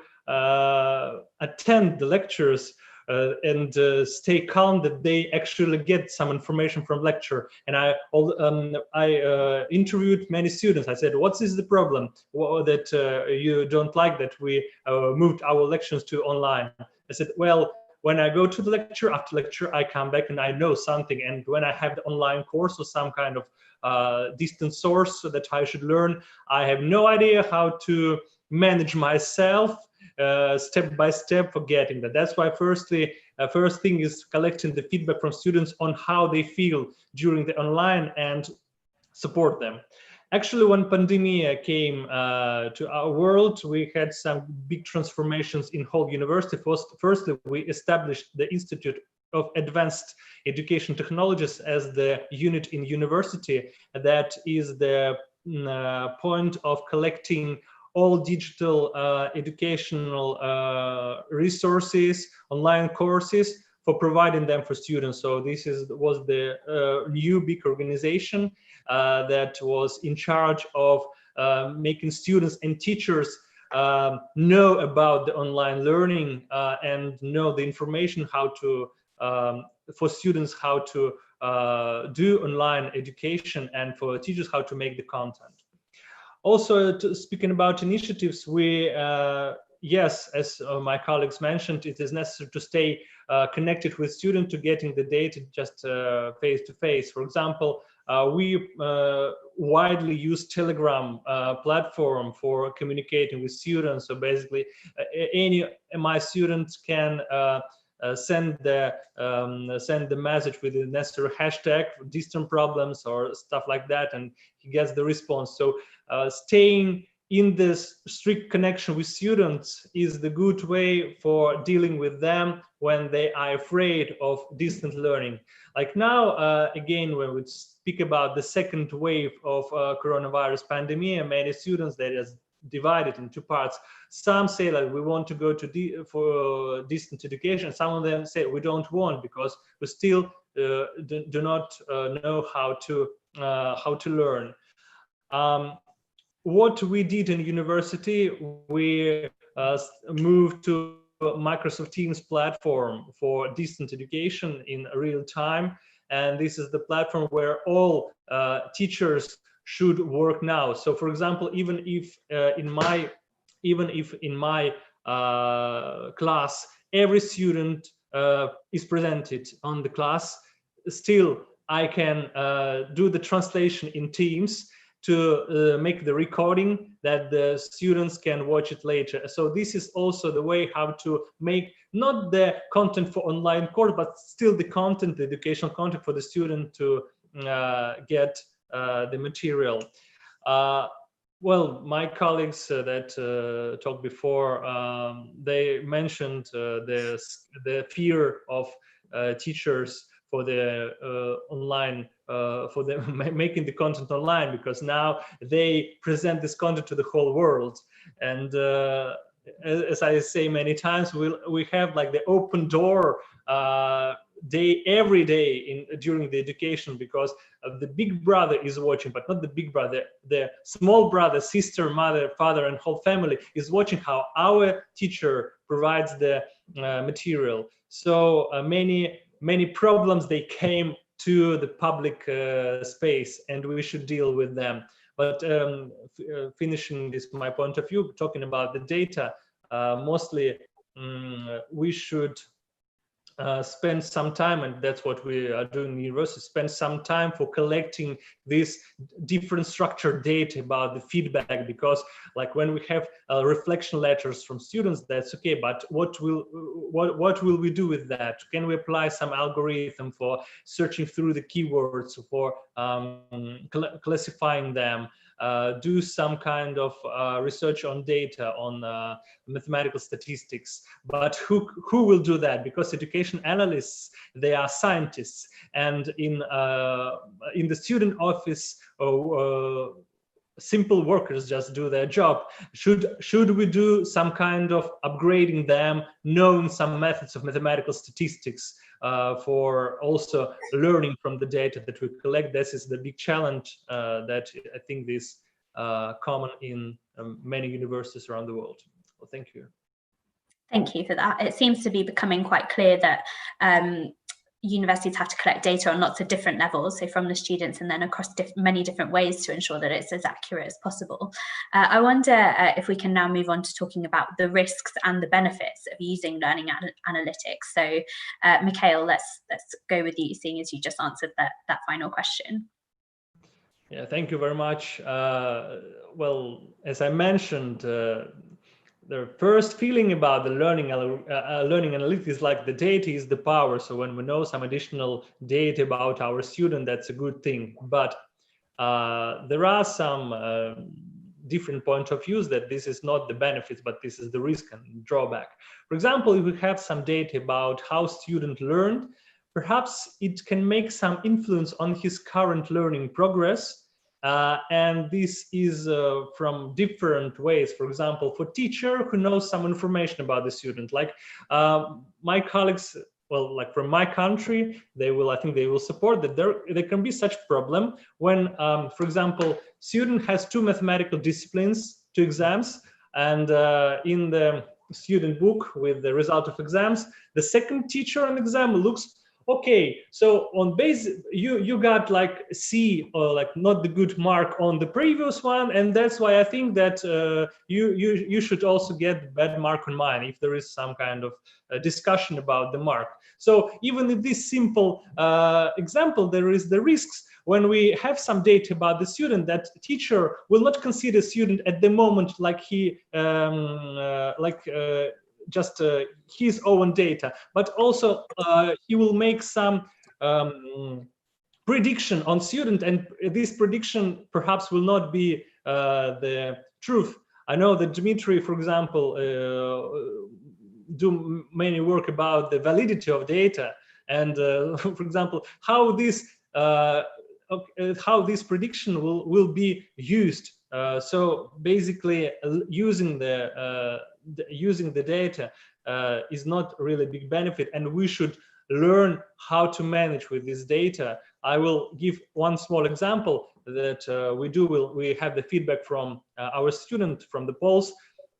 attend the lectures and stay calm that they actually get some information from lecture. And I interviewed many students. I said, what is the problem that you don't like that we moved our lectures to online? I said, well, when I go to the lecture, after lecture, I come back and I know something. And when I have the online course or some kind of distant source that I should learn, I have no idea how to manage myself step by step for getting that. That's why first thing is collecting the feedback from students on how they feel during the online and support them. Actually, when pandemic came to our world, we had some big transformations in whole university. Firstly, we established the Institute of Advanced Education Technologies as the unit in university that is the point of collecting all digital educational resources, online courses, for providing them for students. So this was the new big organization that was in charge of making students and teachers know about the online learning and know the information how to for students how to do online education, and for teachers how to make the content. Also, speaking about initiatives, we yes, as my colleagues mentioned, it is necessary to stay connected with students to getting the data just face to face. For example, we widely use Telegram platform for communicating with students. So basically, any my students can send the message with the necessary hashtag for distant problems or stuff like that, and he gets the response. So staying in this strict connection with students is the good way for dealing with them when they are afraid of distant learning. Like now, again, when we speak about the second wave of coronavirus pandemic, many students, that is divided in two parts. Some say that we want to go to for distant education. Some of them say we don't want because we still do not know how to learn. What we did in university, we moved to Microsoft Teams platform for distant education in real time, and this is the platform where all teachers should work now. So, for example, even if in my class every student is presented on the class, still I can do the translation in Teams to make the recording that the students can watch it later. So this is also the way how to make not the content for online course, but still the content, the educational content for the student to get the material. Well, my colleagues that talked before, they mentioned the fear of teachers for the online, for them making the content online, because now they present this content to the whole world. And as I say many times, we have like the open door day every day during the education, because the big brother is watching, but not the big brother, the small brother, sister, mother, father, and whole family is watching how our teacher provides the material. So many problems, they came to the public space, and we should deal with them. But finishing this, my point of view, talking about the data, mostly we should spend some time, and that's what we are doing in the university, spend some time for collecting this different structured data about the feedback, because like when we have reflection letters from students, that's okay, but what will we do with that? Can we apply some algorithm for searching through the keywords, for classifying them, do some kind of research on data, on mathematical statistics? But who will do that? Because education analysts, they are scientists, and in the student office, simple workers just do their job. Should we do some kind of upgrading them, knowing some methods of mathematical statistics for also learning from the data that we collect? This is the big challenge that I think is common in many universities around the world. Well, thank you. Thank you for that. It seems to be becoming quite clear that universities have to collect data on lots of different levels, so from the students and then across many different ways to ensure that it's as accurate as possible. I wonder if we can now move on to talking about the risks and the benefits of using learning analytics. So Mikhail, let's go with you, seeing as you just answered that final question. Yeah, thank you very much. Well, as I mentioned, the first feeling about the learning analytics is like the data is the power. So when we know some additional data about our student, that's a good thing. But there are some different point of views that this is not the benefits, but this is the risk and drawback. For example, if we have some data about how student learned, perhaps it can make some influence on his current learning progress. And this is from different ways. For example, for teacher who knows some information about the student, like my colleagues, well, like from my country, I think they will support that there can be such problem when, for example, student has 2 mathematical disciplines, 2 exams, and in the student book with the result of exams, the second teacher on exam looks, okay, so on base, you got like C or like not the good mark on the previous one, and that's why I think that you should also get bad mark on mine if there is some kind of discussion about the mark. So even in this simple example, there is the risks when we have some data about the student that teacher will not consider student at the moment like he just his own data, but also he will make some prediction on student, and this prediction perhaps will not be the truth. I know that Dmitry, for example, do many work about the validity of data, and for example, how this prediction will be used. So basically, using the data is not really a big benefit, and we should learn how to manage with this data. I will give one small example that we have the feedback from our student from the polls.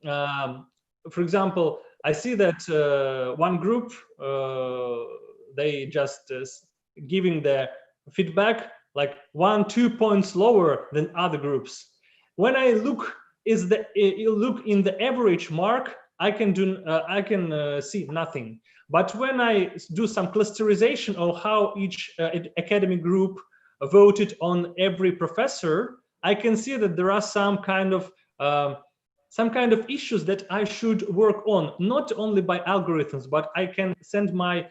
For example, I see that one group, they just giving the feedback like 1-2 points lower than other groups. When I look in the average mark, I can see nothing. But when I do some clusterization of how each academic group voted on every professor, I can see that there are some kind of issues that I should work on, not only by algorithms, but I can send my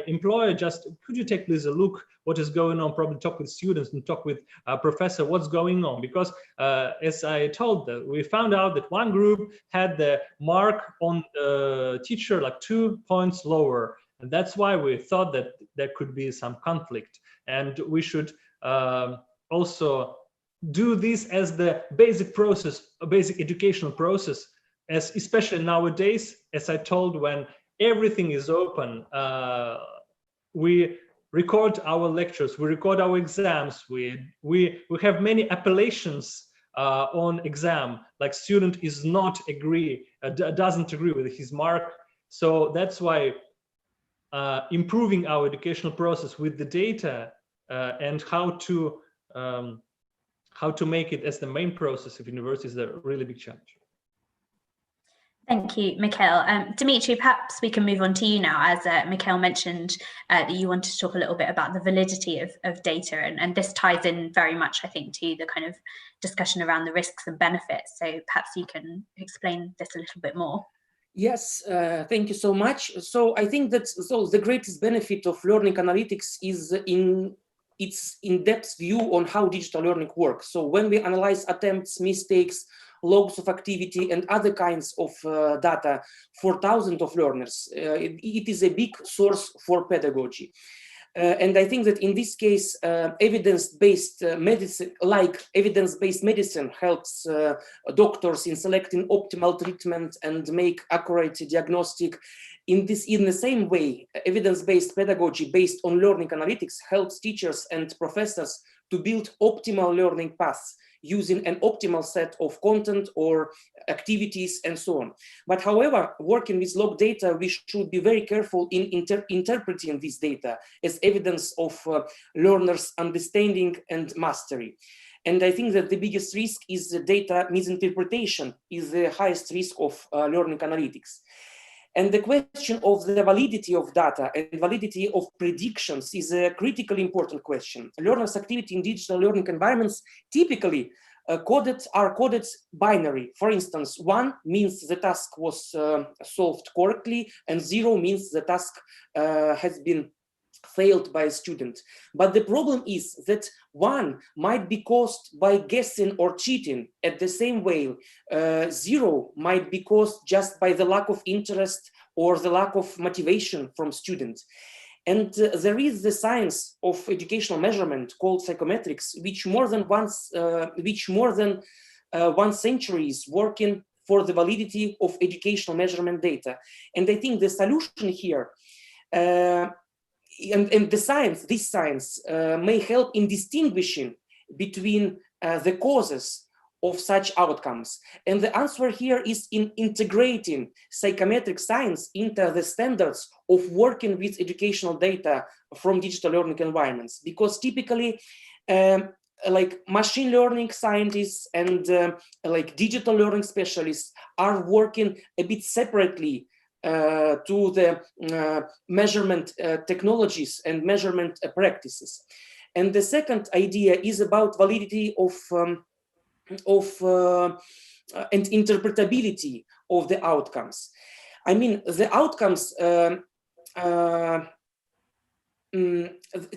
employer, just could you take please a look what is going on, probably talk with students and talk with professor what's going on, because as I told them, we found out that one group had the mark on teacher like 2 points lower, and that's why we thought that there could be some conflict, and we should also do this as the basic process, a basic educational process, as especially nowadays, as I told, when everything is open, we record our lectures, we record our exams, we have many appellations on exam, like student is not doesn't agree with his mark. So that's why improving our educational process with the data and how to make it as the main process of university is a really big challenge. Thank you, Mikhail. Dmitry, perhaps we can move on to you now, as Mikhail mentioned that you wanted to talk a little bit about the validity of data, and this ties in very much, I think, to the kind of discussion around the risks and benefits. So perhaps you can explain this a little bit more. Yes, thank you so much. So I think that the greatest benefit of learning analytics is in its in-depth view on how digital learning works. So when we analyze attempts, mistakes, logs of activity, and other kinds of data for thousands of learners, it is a big source for pedagogy. And I think that in this case, evidence-based medicine, like evidence-based medicine, helps doctors in selecting optimal treatment and make accurate diagnostic. In the same way, evidence-based pedagogy based on learning analytics helps teachers and professors to build optimal learning paths using an optimal set of content or activities and so on. But however, working with log data, we should be very careful in interpreting this data as evidence of learners' understanding and mastery. And I think that the biggest risk is the data misinterpretation is the highest risk of learning analytics. And the question of the validity of data and validity of predictions is a critically important question. Learners' activity in digital learning environments typically are coded binary. For instance, 1 means the task was solved correctly, and 0 means the task has been failed by a student. But the problem is that one might be caused by guessing or cheating at the same way. Zero might be caused just by the lack of interest or the lack of motivation from students. And there is the science of educational measurement called psychometrics, which more than 1 century is working for the validity of educational measurement data. And I think the solution here, and this science may help in distinguishing between the causes of such outcomes. And the answer here is in integrating psychometric science into the standards of working with educational data from digital learning environments. Because typically, like machine learning scientists and like digital learning specialists are working a bit separately to the measurement technologies and measurement practices. And the second idea is about validity of and interpretability of the outcomes. I mean, the outcomes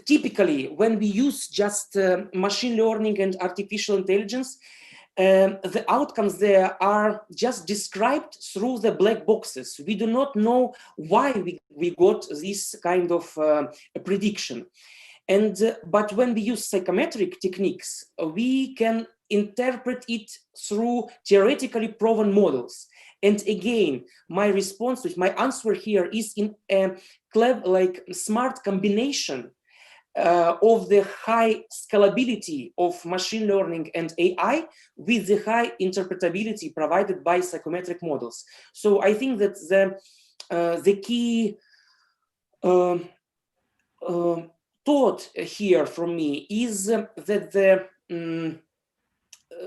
typically when we use just machine learning and artificial intelligence, the outcomes there are just described through the black boxes. We do not know why we got this kind of prediction. And but when we use psychometric techniques, we can interpret it through theoretically proven models. And again, my answer here is in a clever, like smart combination of the high scalability of machine learning and AI with the high interpretability provided by psychometric models. So I think that the key thought here from me is that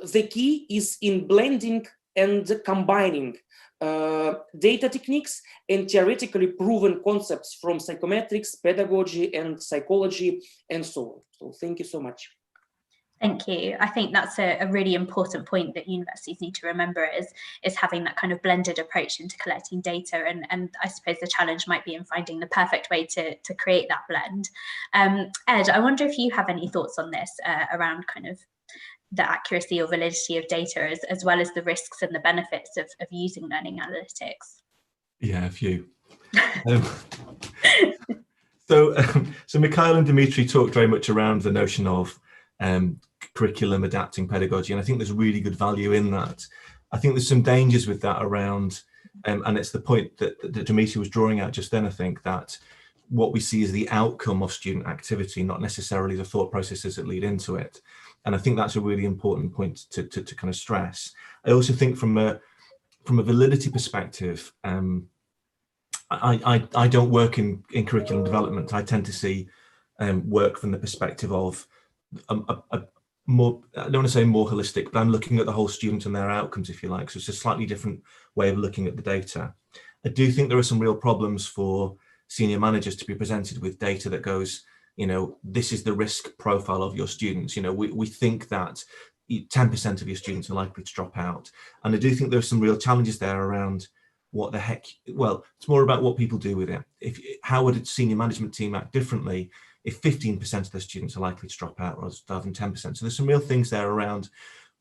the key is in blending and combining data techniques and theoretically proven concepts from psychometrics, pedagogy, and psychology, and so on. So thank you so much. Thank you. I think that's a really important point that universities need to remember is having that kind of blended approach into collecting data. And I suppose the challenge might be in finding the perfect way to create that blend. Ed, I wonder if you have any thoughts on this around kind of the accuracy or validity of data as well as the risks and the benefits of using learning analytics? Yeah, a few. So Mikhail and Dimitri talked very much around the notion of curriculum adapting pedagogy, and I think there's really good value in that. I think there's some dangers with that around, and it's the point that Dimitri was drawing out just then, I think, that what we see is the outcome of student activity, not necessarily the thought processes that lead into it. And I think that's a really important point to kind of stress. I also think from a validity perspective, I don't work in curriculum development. I tend to see work from the perspective of a more, I don't want to say more holistic, but I'm looking at the whole student and their outcomes, if you like. So it's a slightly different way of looking at the data. I do think there are some real problems for senior managers to be presented with data that goes, you know, this is the risk profile of your students. You know, we think that 10% of your students are likely to drop out. And I do think there's some real challenges there around what the heck, well, it's more about what people do with it. How would a senior management team act differently if 15% of their students are likely to drop out rather than 10%? So there's some real things there around,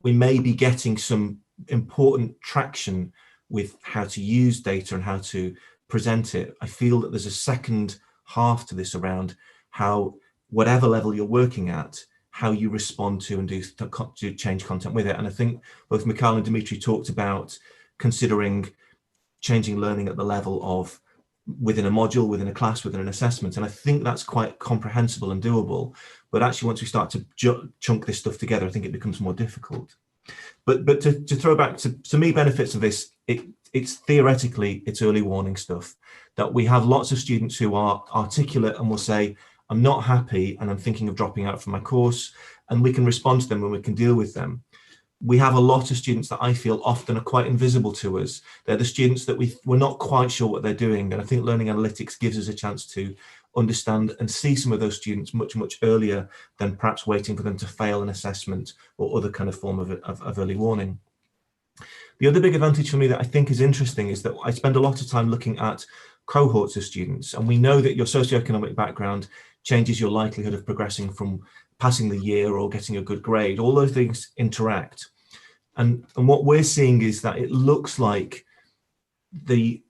we may be getting some important traction with how to use data and how to present it. I feel that there's a second half to this around how, whatever level you're working at, how you respond to and do change content with it. And I think both Mikhail and Dimitri talked about considering changing learning at the level of within a module, within a class, within an assessment. And I think that's quite comprehensible and doable. But actually, once we start to chunk this stuff together, I think it becomes more difficult. But to throw back to me, benefits of this, it's theoretically, it's early warning stuff, that we have lots of students who are articulate and will say, I'm not happy and I'm thinking of dropping out from my course, and we can respond to them and we can deal with them. We have a lot of students that I feel often are quite invisible to us. They're the students that we're not quite sure what they're doing. And I think learning analytics gives us a chance to understand and see some of those students much, much earlier than perhaps waiting for them to fail an assessment or other kind of form of early warning. The other big advantage for me that I think is interesting is that I spend a lot of time looking at cohorts of students, and we know that your socioeconomic background changes your likelihood of progressing from passing the year or getting a good grade. All those things interact. And what we're seeing is that it looks like the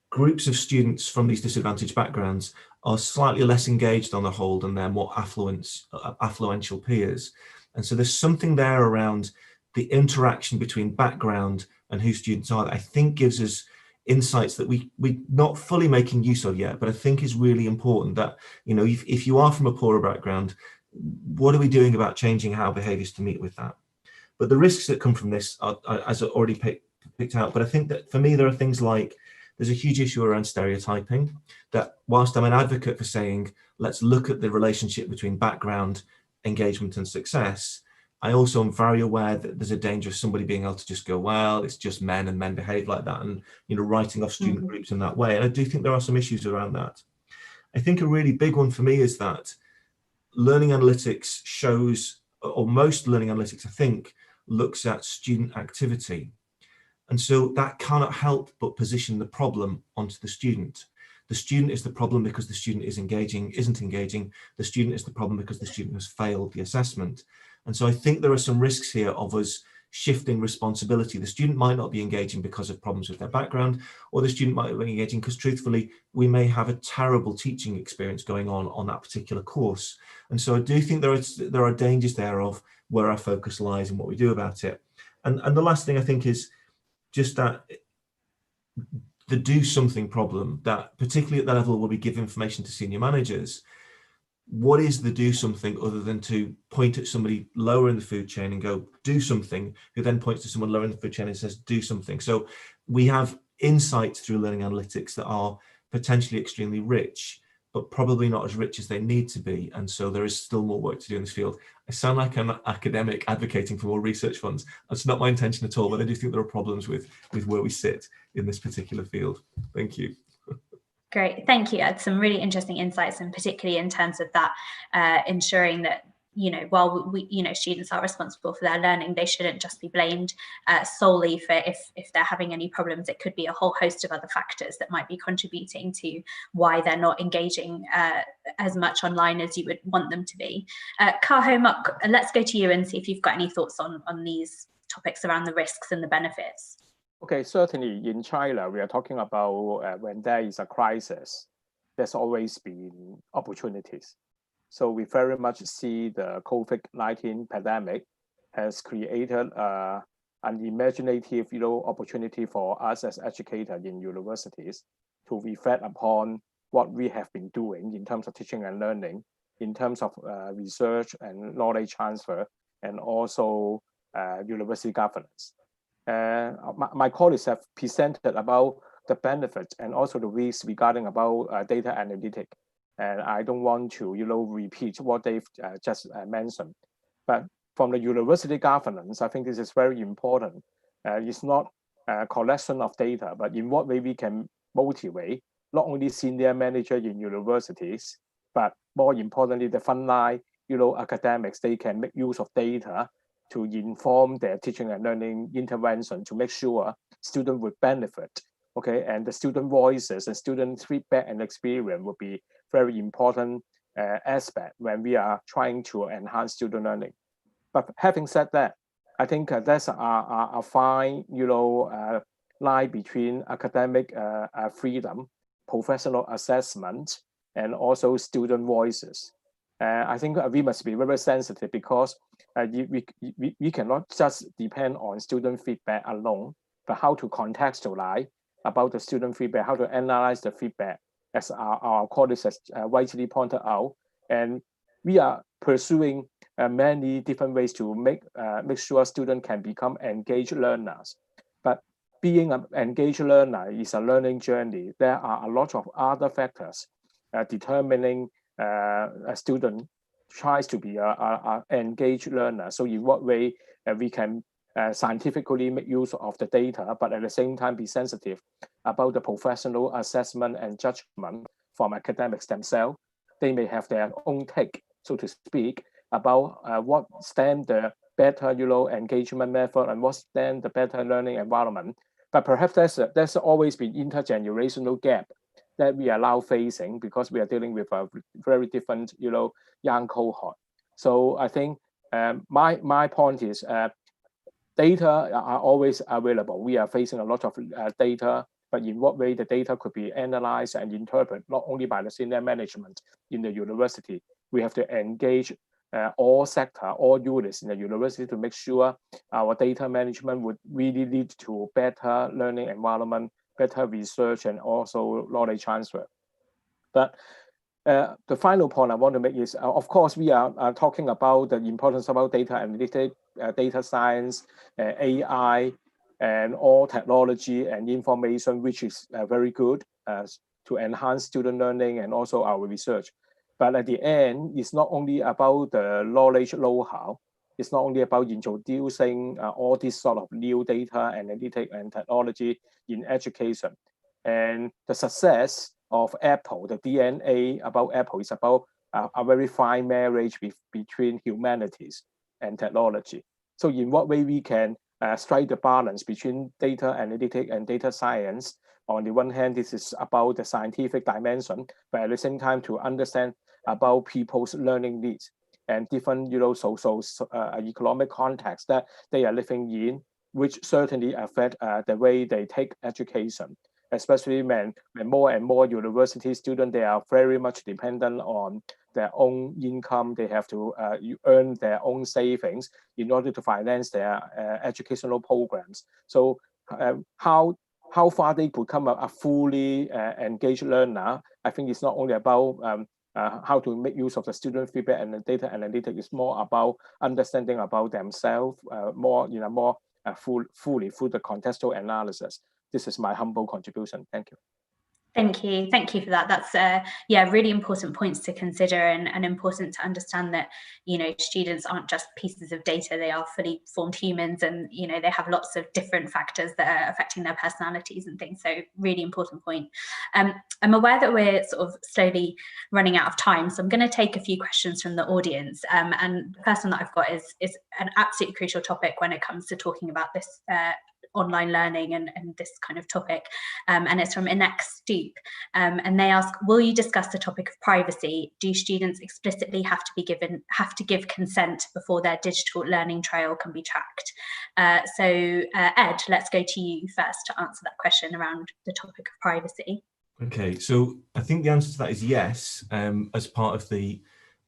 groups of students from these disadvantaged backgrounds are slightly less engaged on the whole than their more affluential peers. And so there's something there around the interaction between background and who students are that I think gives us insights that we're not fully making use of yet, but I think is really important that, you know, if you are from a poorer background, what are we doing about changing our behaviours to meet with that? But the risks that come from this are as I already picked out, but I think that for me, there are things like, there's a huge issue around stereotyping, that whilst I'm an advocate for saying, let's look at the relationship between background, engagement and success, I also am very aware that there's a danger of somebody being able to just go, well, it's just men and men behave like that, and, you know, writing off student groups in that way. And I do think there are some issues around that. I think a really big one for me is that learning analytics shows, or most learning analytics, I think, looks at student activity. And so that cannot help but position the problem onto the student. The student is the problem because the student isn't engaging. The student is the problem because the student has failed the assessment. And so I think there are some risks here of us shifting responsibility. The student might not be engaging because of problems with their background, or the student might be engaging because, truthfully, we may have a terrible teaching experience going on that particular course. And so I do think there are dangers there of where our focus lies and what we do about it. And the last thing I think is just that the do something problem, that particularly at the level where we give information to senior managers, what is the do something other than to point at somebody lower in the food chain and go, do something, who then points to someone lower in the food chain and says, do something. So we have insights through learning analytics that are potentially extremely rich, but probably not as rich as they need to be. And so there is still more work to do in this field. I sound like an academic advocating for more research funds. That's not my intention at all, but I do think there are problems with where we sit in this particular field. Thank you. Great, thank you. That's some really interesting insights, and particularly in terms of that, ensuring that, you know, while students are responsible for their learning, they shouldn't just be blamed solely for if they're having any problems. It could be a whole host of other factors that might be contributing to why they're not engaging as much online as you would want them to be. Kaho Mok, let's go to you and see if you've got any thoughts on these topics around the risks and the benefits. Okay, certainly in China, we are talking about when there is a crisis, there's always been opportunities. So we very much see the COVID-19 pandemic has created an imaginative, opportunity for us as educators in universities to reflect upon what we have been doing in terms of teaching and learning, in terms of research and knowledge transfer, and also university governance. My colleagues have presented about the benefits and also the risks regarding about data analytics. And I don't want to, repeat what they've just mentioned. But from the university governance, I think this is very important. It's not a collection of data, but in what way we can motivate not only senior managers in universities, but more importantly, the frontline, academics, they can make use of data to inform their teaching and learning intervention to make sure students would benefit. Okay, and the student voices and student feedback and experience will be very important aspect when we are trying to enhance student learning. But having said that, I think there's a fine, line between academic freedom, professional assessment, and also student voices. I think we must be very sensitive because we cannot just depend on student feedback alone, but how to contextualize about the student feedback, how to analyze the feedback, as our colleagues has rightly pointed out. And we are pursuing many different ways to make sure students can become engaged learners. But being an engaged learner is a learning journey. There are a lot of other factors determining a student tries to be an engaged learner. So in what way we can scientifically make use of the data, but at the same time be sensitive about the professional assessment and judgment from academics themselves. They may have their own take, so to speak, about what stand the better engagement method and what stand the better learning environment. But perhaps there's always been intergenerational gap that we are now facing, because we are dealing with a very different, young cohort. So I think my point is data are always available. We are facing a lot of data, but in what way the data could be analyzed and interpreted, not only by the senior management in the university. We have to engage all sector, all units in the university to make sure our data management would really lead to better learning environment, better research, and also knowledge transfer. But the final point I want to make is, of course, we are talking about the importance about data analytics, data science, AI, and all technology and information, which is very good to enhance student learning and also our research. But at the end, it's not only about the knowledge know-how. It's not only about introducing all this sort of new data, analytics, and technology in education. And the success of Apple, the DNA about Apple is about a very fine marriage between humanities and technology. So in what way we can strike the balance between data analytics and data science? On the one hand, this is about the scientific dimension, but at the same time to understand about people's learning needs and different, social, economic context that they are living in, which certainly affect the way they take education, especially when more and more university students, they are very much dependent on their own income. They have to earn their own savings in order to finance their educational programs. So how far they become a fully engaged learner, I think it's not only about how to make use of the student feedback and the data analytics. It's more about understanding about themselves, more fully through the contextual analysis. This is my humble contribution. Thank you. Thank you for that. That's really important points to consider, and important to understand that students aren't just pieces of data. They are fully formed humans, and they have lots of different factors that are affecting their personalities and things. So really important point. I'm aware that we're sort of slowly running out of time, so I'm going to take a few questions from the audience. And the first one that I've got is an absolutely crucial topic when it comes to talking about this online learning and this kind of topic, and it's from Inex Stoop, and they ask, will you discuss the topic of privacy? Do students explicitly have to give consent before their digital learning trail can be tracked? So Ed, let's go to you first to answer that question around the topic of privacy. Okay, so I think the answer to that is yes, as part of the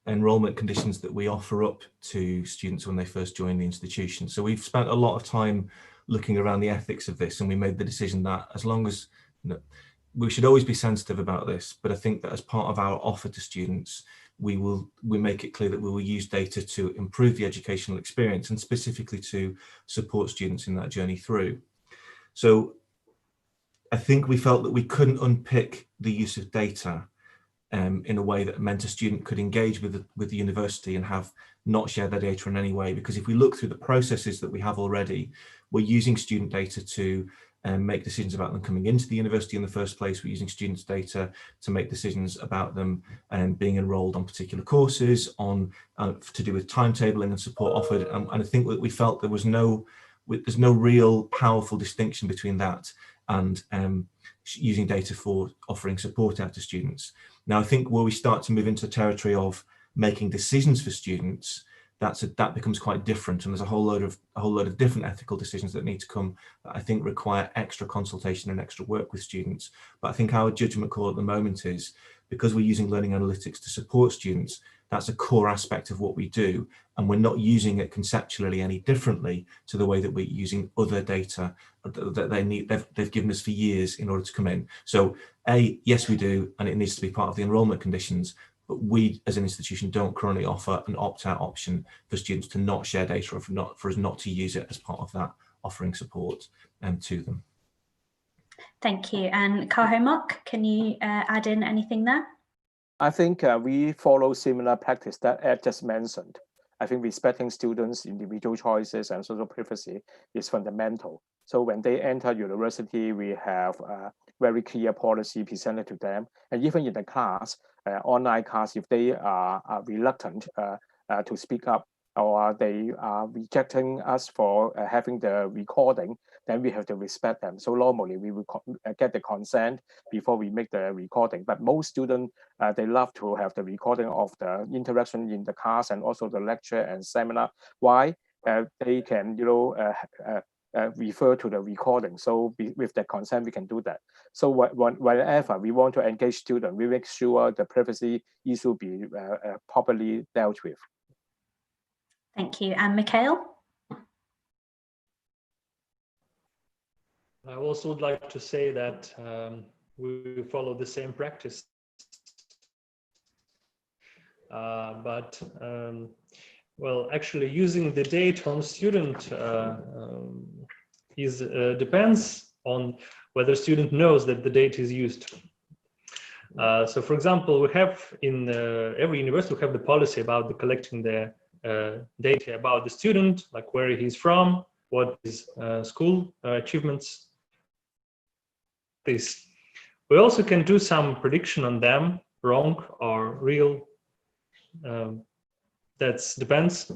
enrolment conditions that we offer up to students when they first join the institution. So we've spent a lot of time looking around the ethics of this, and we made the decision that as long as we should always be sensitive about this, but I think that as part of our offer to students, we make it clear that we will use data to improve the educational experience and specifically to support students in that journey through. So I think we felt that we couldn't unpick the use of data in a way that meant a student could engage with the university and have not share their data in any way. Because if we look through the processes that we have already, we're using student data to make decisions about them coming into the university in the first place. We're using students' data to make decisions about them being enrolled on particular courses, on to do with timetabling and support offered. And I think that we felt there's no real powerful distinction between that and using data for offering support out to students. Now, I think where we start to move into the territory of making decisions for students, that becomes quite different, and there's a whole load of different ethical decisions that need to come that I think require extra consultation and extra work with students. But I think our judgment call at the moment is, because we're using learning analytics to support students, that's a core aspect of what we do, and we're not using it conceptually any differently to the way that we're using other data that they've given us for years in order to come in. So yes, we do, and it needs to be part of the enrolment conditions, but we as an institution don't currently offer an opt-out option for students to not share data, or for us not to use it as part of that offering support to them. Thank you. And Kaho Mok, can you add in anything there? I think we follow similar practice that Ed just mentioned. I think respecting students' individual choices and social privacy is fundamental. So when they enter university, we have a very clear policy presented to them. And even in the class, online class, if they are reluctant to speak up, or they are rejecting us for having the recording, then we have to respect them. So normally we will get the consent before we make the recording. But most students, they love to have the recording of the interaction in the class and also the lecture and seminar. Why? They can, refer to the recording. So with the consent, we can do that. So whenever we want to engage students, we make sure the privacy issue be properly dealt with. Thank you. And Mikhail? I also would like to say that we follow the same practice. Well, actually using the data on student depends on whether student knows that the data is used. So for example, we have in every university, we have the policy about the collecting the data about the student, like where he's from, what his school achievements. We also can do some prediction on them, wrong or real. That depends,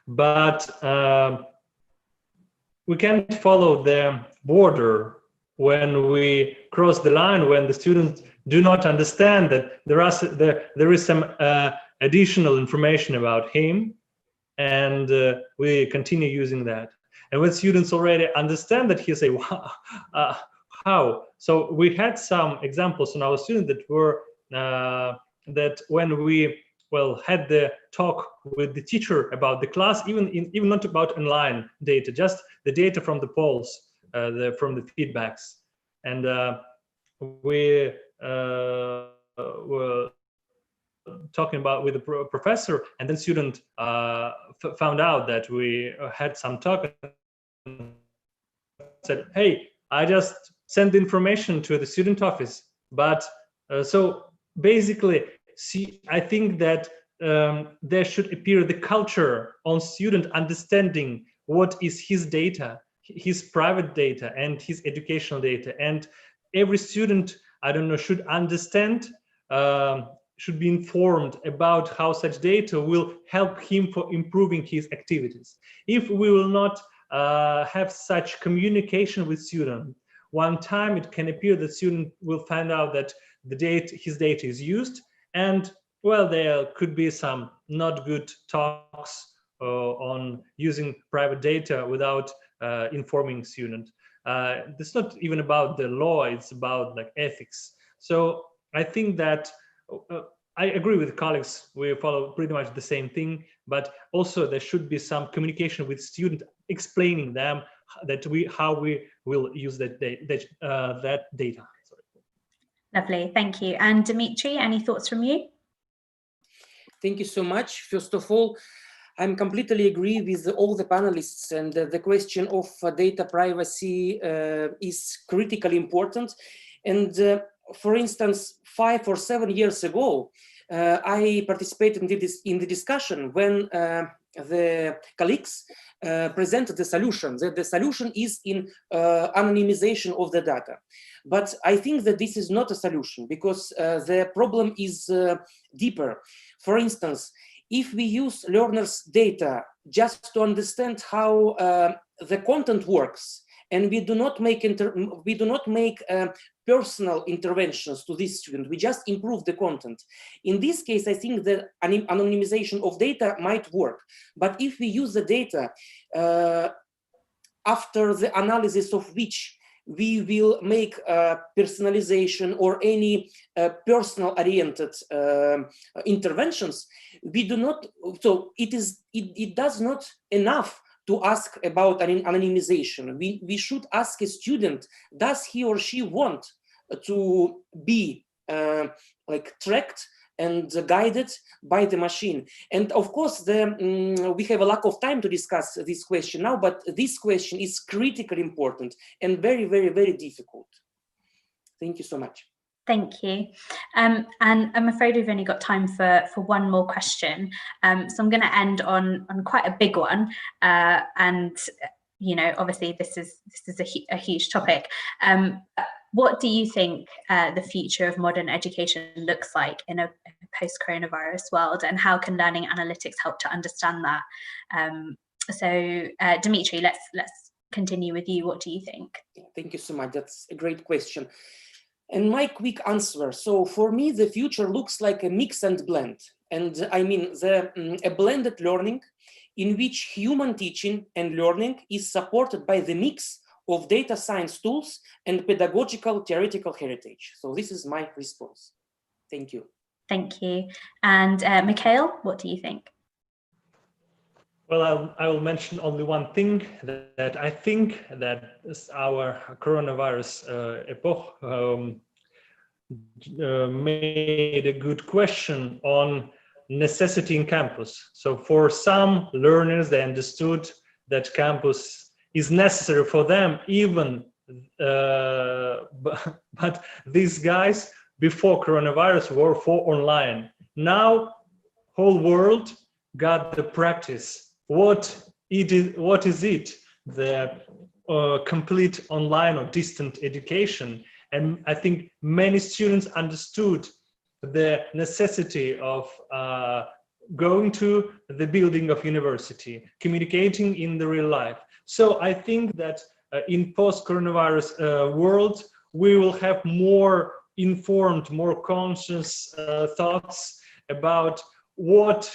but we can't follow the border when we cross the line, when the students do not understand that there is some additional information about him, and we continue using that. And when students already understand that, he say, wow, how? So we had some examples on our students that were that when we had the talk with the teacher about the class, even not about online data, just the data from the polls, from the feedbacks, and we were talking about with the professor, and then student found out that we had some talk and said, hey, I just sent the information to the student office, but so basically, I think that there should appear the culture on student understanding what is his data, his private data and his educational data. And every student, I don't know, should understand, should be informed about how such data will help him for improving his activities. If we will not have such communication with student, one time it can appear that student will find out that his data is used, and well, there could be some not good talks on using private data without informing student. It's not even about the law, it's about like ethics. So I think that I agree with colleagues, we follow pretty much the same thing, but also there should be some communication with student explaining them that how we will use that data. Lovely, thank you. And Dimitri, any thoughts from you? Thank you so much. First of all, I'm completely agree with all the panelists, and the question of data privacy is critically important. And for instance, 5 or 7 years ago, I participated in the discussion when the colleagues presented the solution. The solution is in anonymization of the data. But I think that this is not a solution, because the problem is deeper. For instance, if we use learners' data just to understand how the content works, and we do not make personal interventions to this student, we just improve the content. In this case, I think that anonymization of data might work. But if we use the data after the analysis of which we will make personalization or any personal-oriented interventions, we do not. So it does not enough to ask about anonymization. We should ask a student: does he or she want to be like tracked and guided by the machine? And of course, we have a lack of time to discuss this question now, but this question is critically important and very, very, very difficult. Thank you so much. Thank you. And I'm afraid we've only got time for one more question. So I'm going to end on quite a big one. And, you know, obviously this is a huge topic. What do you think the future of modern education looks like in a post-coronavirus world, and how can learning analytics help to understand that? So Dimitri, let's continue with you. What do you think? Thank you so much. That's a great question. And my quick answer. So for me, the future looks like a mix and blend. And I mean a blended learning in which human teaching and learning is supported by the mix of data science tools and pedagogical theoretical heritage. So this is my response. Thank you. Thank you. And Mikhail, what do you think? Well, I will mention only one thing, that I think that our coronavirus epoch made a good question on necessity in campus. So for some learners, they understood that campus is necessary for them, even, but these guys before coronavirus were for online. Now, whole world got the practice. What is it? The complete online or distant education. And I think many students understood the necessity of going to the building of university, communicating in the real life. So I think that in post-coronavirus world, we will have more informed, more conscious thoughts about what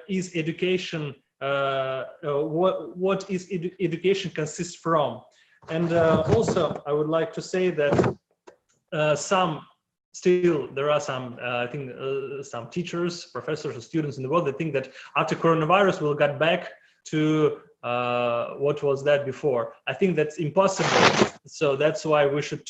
is education, what is education consists from. And also, I would like to say that there are some, I think, some teachers, professors, or students in the world that think that after coronavirus we'll get back to what was that before. I think that's impossible. So that's why we should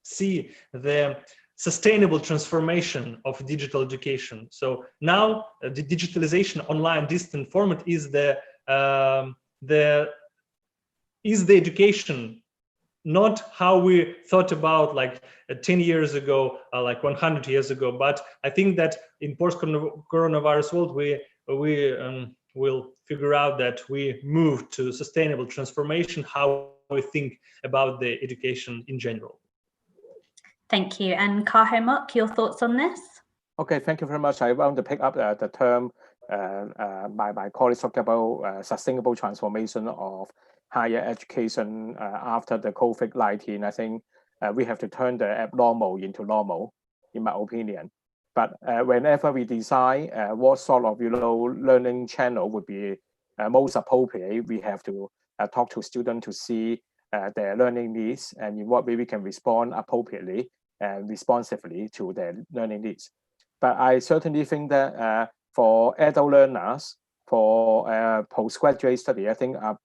see the sustainable transformation of digital education. So now the digitalization, online, distant format is the education, not how we thought about like 10 years ago, like 100 years ago. But I think that in post-coronavirus world, we will figure out that we move to sustainable transformation, how we think about the education in general. Thank you. And Kahomuk, your thoughts on this? Okay, thank you very much. I want to pick up the term my colleagues talked about sustainable transformation of higher education after the COVID-19. I think we have to turn the abnormal into normal, in my opinion. But whenever we decide what sort of learning channel would be most appropriate, we have to talk to students to see their learning needs and in what way we can respond appropriately and responsively to their learning needs. But I certainly think that for adult learners, for postgraduate study, I think a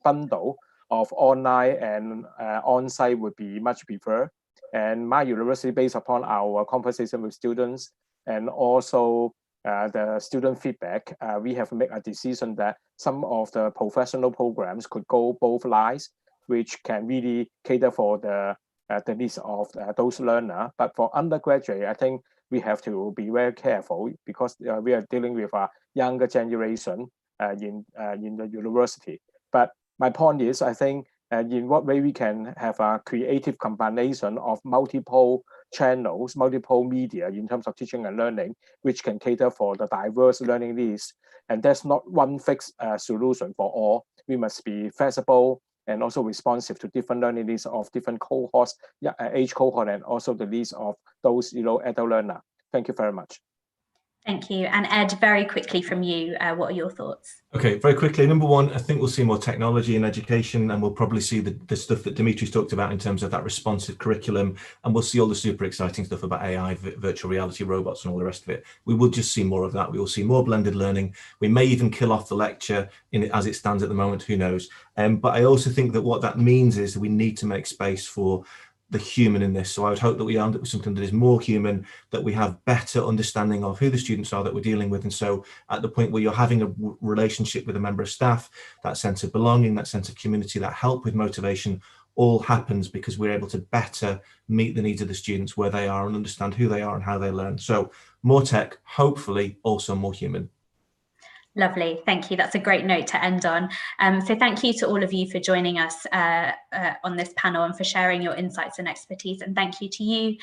bundle of online and on-site would be much preferred. And my university, based upon our conversation with students and also the student feedback, we have made a decision that some of the professional programs could go both lines, which can really cater for the needs of those learners. But for undergraduate, I think we have to be very careful because we are dealing with a younger generation in the university. But my point is, I think in what way we can have a creative combination of multiple channels, multiple media in terms of teaching and learning, which can cater for the diverse learning needs. And there's not one fixed solution for all. We must be flexible and also responsive to different learning needs of different cohorts, age cohort, and also the needs of those adult learners. Thank you very much. Thank you. And Ed, very quickly from you, what are your thoughts? Okay, very quickly. Number one, I think we'll see more technology in education, and we'll probably see the stuff that Dimitris talked about in terms of that responsive curriculum, and we'll see all the super exciting stuff about AI, virtual reality, robots, and all the rest of it. We will just see more of that. We will see more blended learning. We may even kill off the lecture as it stands at the moment, who knows? But I also think that what that means is that we need to make space for the human in this. So I would hope that we end up with something that is more human, that we have better understanding of who the students are that we're dealing with. And so at the point where you're having a relationship with a member of staff, that sense of belonging, that sense of community, that help with motivation, all happens because we're able to better meet the needs of the students where they are and understand who they are and how they learn. So more tech, hopefully also more human. Lovely, thank you. That's a great note to end on. So thank you to all of you for joining us on this panel and for sharing your insights and expertise. And thank you to you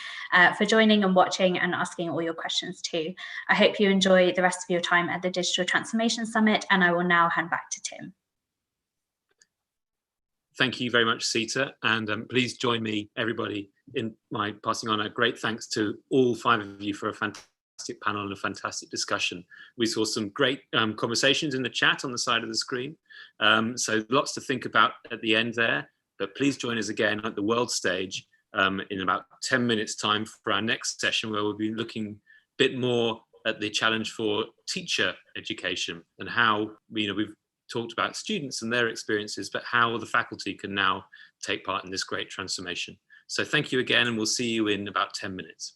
for joining and watching and asking all your questions too. I hope you enjoy the rest of your time at the Digital Transformation Summit, and I will now hand back to Tim. Thank you very much, Sita, and please join me, everybody, in my passing on a great thanks to all 5 of you for a fantastic panel and a fantastic discussion. We saw some great conversations in the chat on the side of the screen, so lots to think about at the end there, but please join us again at the world stage in about 10 minutes time for our next session, where we'll be looking a bit more at the challenge for teacher education and how, we've talked about students and their experiences, but how the faculty can now take part in this great transformation. So thank you again, and we'll see you in about 10 minutes.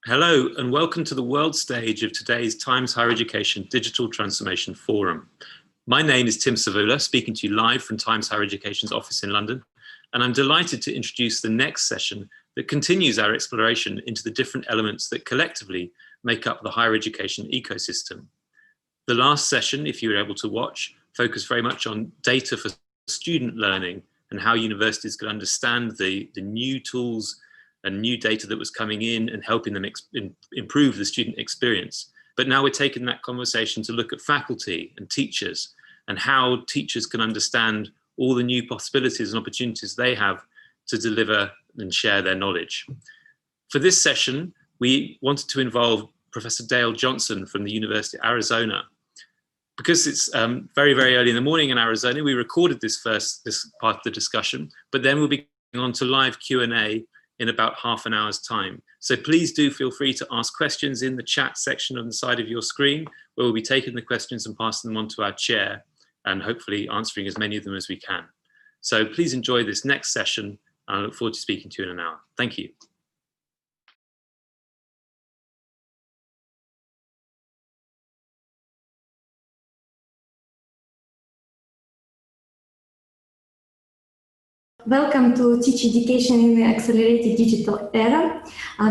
Hello and welcome to the world stage of today's Times Higher Education Digital Transformation Forum. My name is Tim Savula, speaking to you live from Times Higher Education's office in London, and I'm delighted to introduce the next session that continues our exploration into the different elements that collectively make up the higher education ecosystem. The last session, if you were able to watch, focused very much on data for student learning and how universities could understand the new tools and new data that was coming in and helping them improve the student experience. But now we're taking that conversation to look at faculty and teachers and how teachers can understand all the new possibilities and opportunities they have to deliver and share their knowledge. For this session, we wanted to involve Professor Dale Johnson from the University of Arizona. Because it's very, very early in the morning in Arizona, we recorded this part of the discussion, but then we'll be going on to live Q&A in about half an hour's time. So please do feel free to ask questions in the chat section on the side of your screen, where we'll be taking the questions and passing them on to our chair and hopefully answering as many of them as we can. So please enjoy this next session. I look forward to speaking to you in an hour. Thank you. Welcome to Teach Education in the Accelerated Digital Era.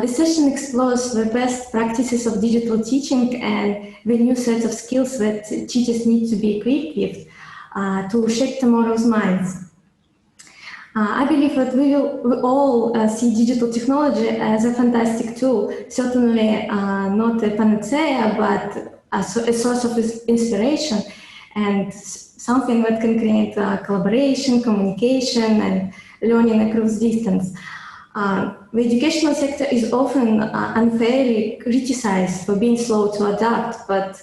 This session explores the best practices of digital teaching and the new set of skills that teachers need to be equipped with to shape tomorrow's minds. I believe that we all see digital technology as a fantastic tool, certainly not a panacea, but a source of inspiration and something that can create collaboration, communication, and learning across distance. The educational sector is often unfairly criticized for being slow to adapt, but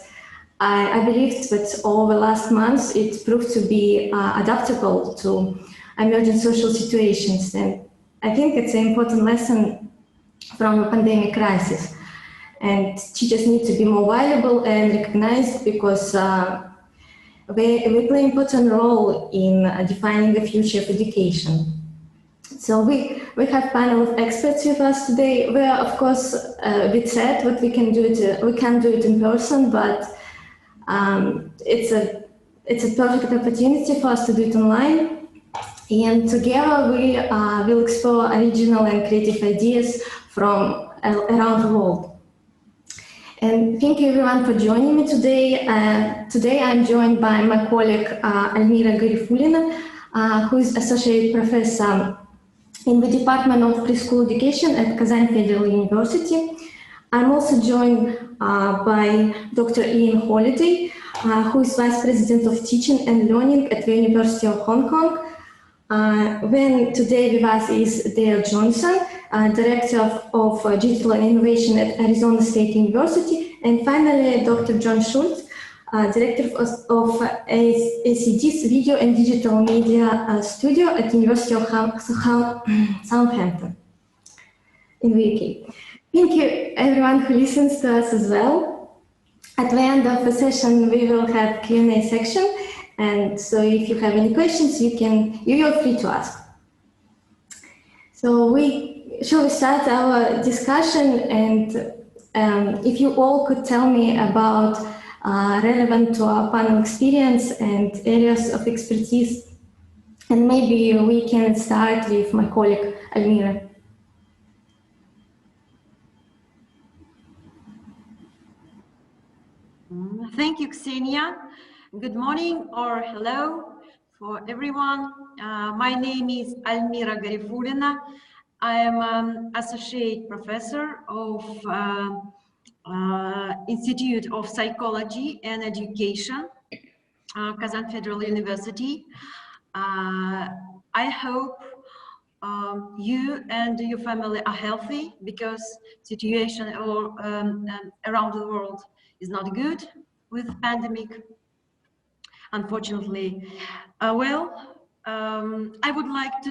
I believe that over the last months it proved to be adaptable to emerging social situations. And I think it's an important lesson from the pandemic crisis. And teachers need to be more valuable and recognized because they play an important role in defining the future of education. So we have a panel of experts with us today. We are, of course, a bit sad that we can't do it in person, but it's a perfect opportunity for us to do it online. And together we will explore original and creative ideas from around the world. And thank you everyone for joining me today. Today I'm joined by my colleague Almira Garifulina, who is Associate Professor in the Department of Preschool Education at Kazan Federal University. I'm also joined by Dr. Ian Holiday, who is Vice President of Teaching and Learning at the University of Hong Kong. Then today with us is Dale Johnson, Director of Digital and Innovation at Arizona State University. And finally, Dr. John Schultz, Director of ACD's Video and Digital Media Studio at the University of Southampton in the UK. Thank you everyone who listens to us as well. At the end of the session, we will have Q&A section. And so if you have any questions, you are free to ask. So shall we start our discussion? And if you all could tell me about relevant to our panel experience and areas of expertise. And maybe we can start with my colleague, Almira. Thank you, Ksenia. Good morning or hello for everyone. My name is Almira Garifulina. I am an associate professor of Institute of Psychology and Education, Kazan Federal University. I hope you and your family are healthy because situation around the world is not good with the pandemic, unfortunately. I would like to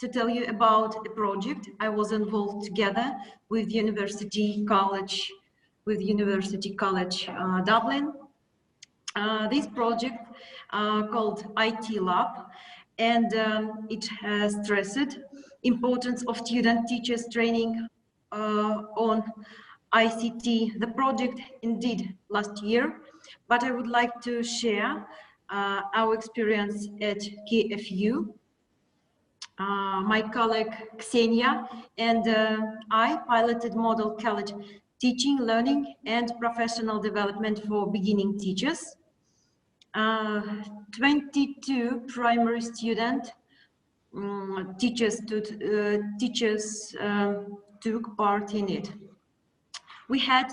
tell you about a project I was involved together with University College Dublin. This project called IT Lab, and it has stressed importance of student teachers training on ICT, the project indeed last year, but I would like to share our experience at KFU. My colleague Ksenia and I piloted Model College Teaching, Learning and Professional Development for Beginning Teachers. 22 primary student teachers took part in it. We had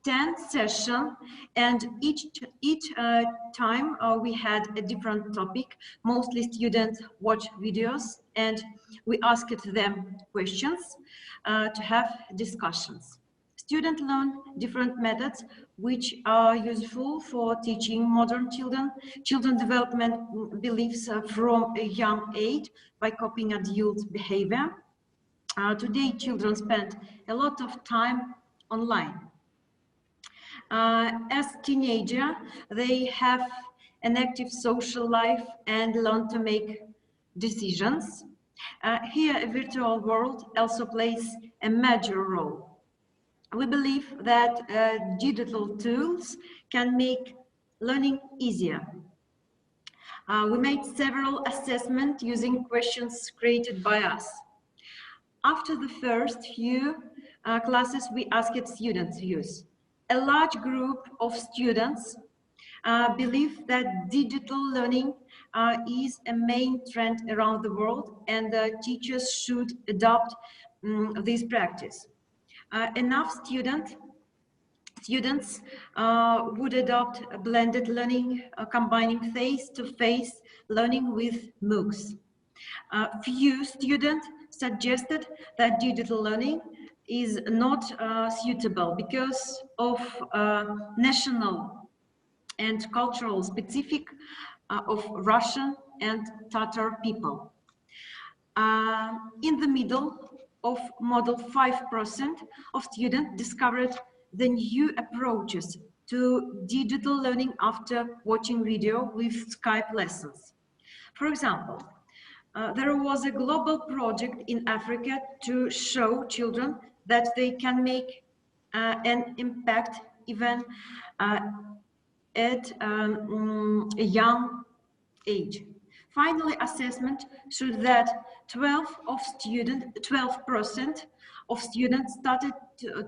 10 sessions, and each time we had a different topic. Mostly students watch videos, and we asked them questions to have discussions. Students learn different methods which are useful for teaching modern children. Children development beliefs from a young age by copying adult behavior. Today, children spend a lot of time online. As teenager, they have an active social life and learn to make decisions. Here, a virtual world also plays a major role. We believe that digital tools can make learning easier. We made several assessments using questions created by us. After the first few classes, we asked students' views. A large group of students believe that digital learning is a main trend around the world, and teachers should adopt this practice. Enough students would adopt a blended learning, combining face-to-face learning with MOOCs. Few students suggested that digital learning is not suitable because of national and cultural specific of Russian and Tatar people. In the middle of model, 5% of students discovered the new approaches to digital learning after watching video with Skype lessons. For example, there was a global project in Africa to show children that they can make an impact even at a young age. Finally, assessment showed that 12% of students started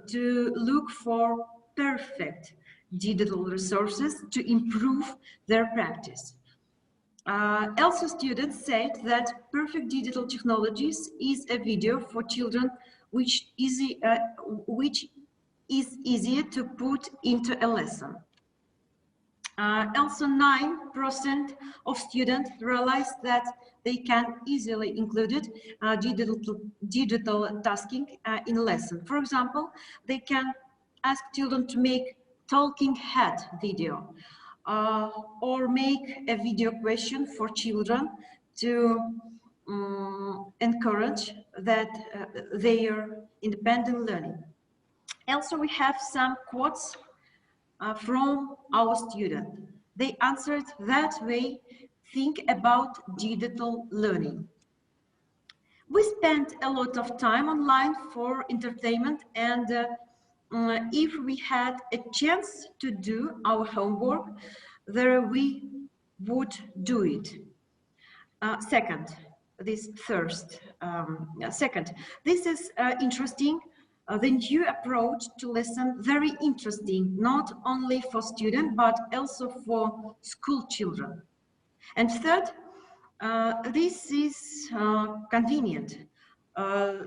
to look for perfect digital resources to improve their practice. Also, students said that perfect digital technologies is a video for children which is easier to put into a lesson. Also, 9% of students realized that they can easily include digital tasking in a lesson. For example, they can ask children to make talking head video or make a video question for children to encourage that their independent learning. Also, we have some quotes from our students. They answered that way, think about digital learning. We spent a lot of time online for entertainment, and if we had a chance to do our homework, there we would do it. Second, this is interesting. The new approach to lesson, very interesting, not only for students, but also for school children. And third, this is convenient.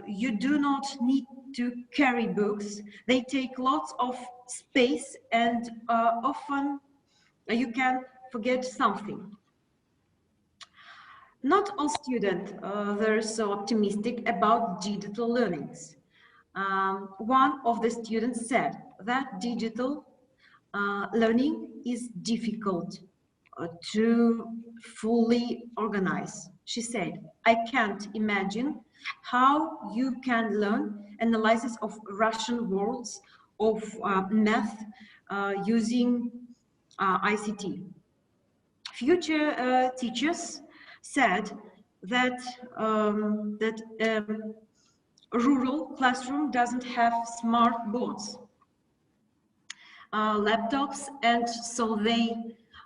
You do not need to carry books. They take lots of space, and often you can forget something. Not all students are so optimistic about digital learnings. One of the students said that digital learning is difficult to fully organize. She said, I can't imagine how you can learn analysis of Russian words of math using ICT. Future teachers said that rural classroom doesn't have smart boards, laptops, and so they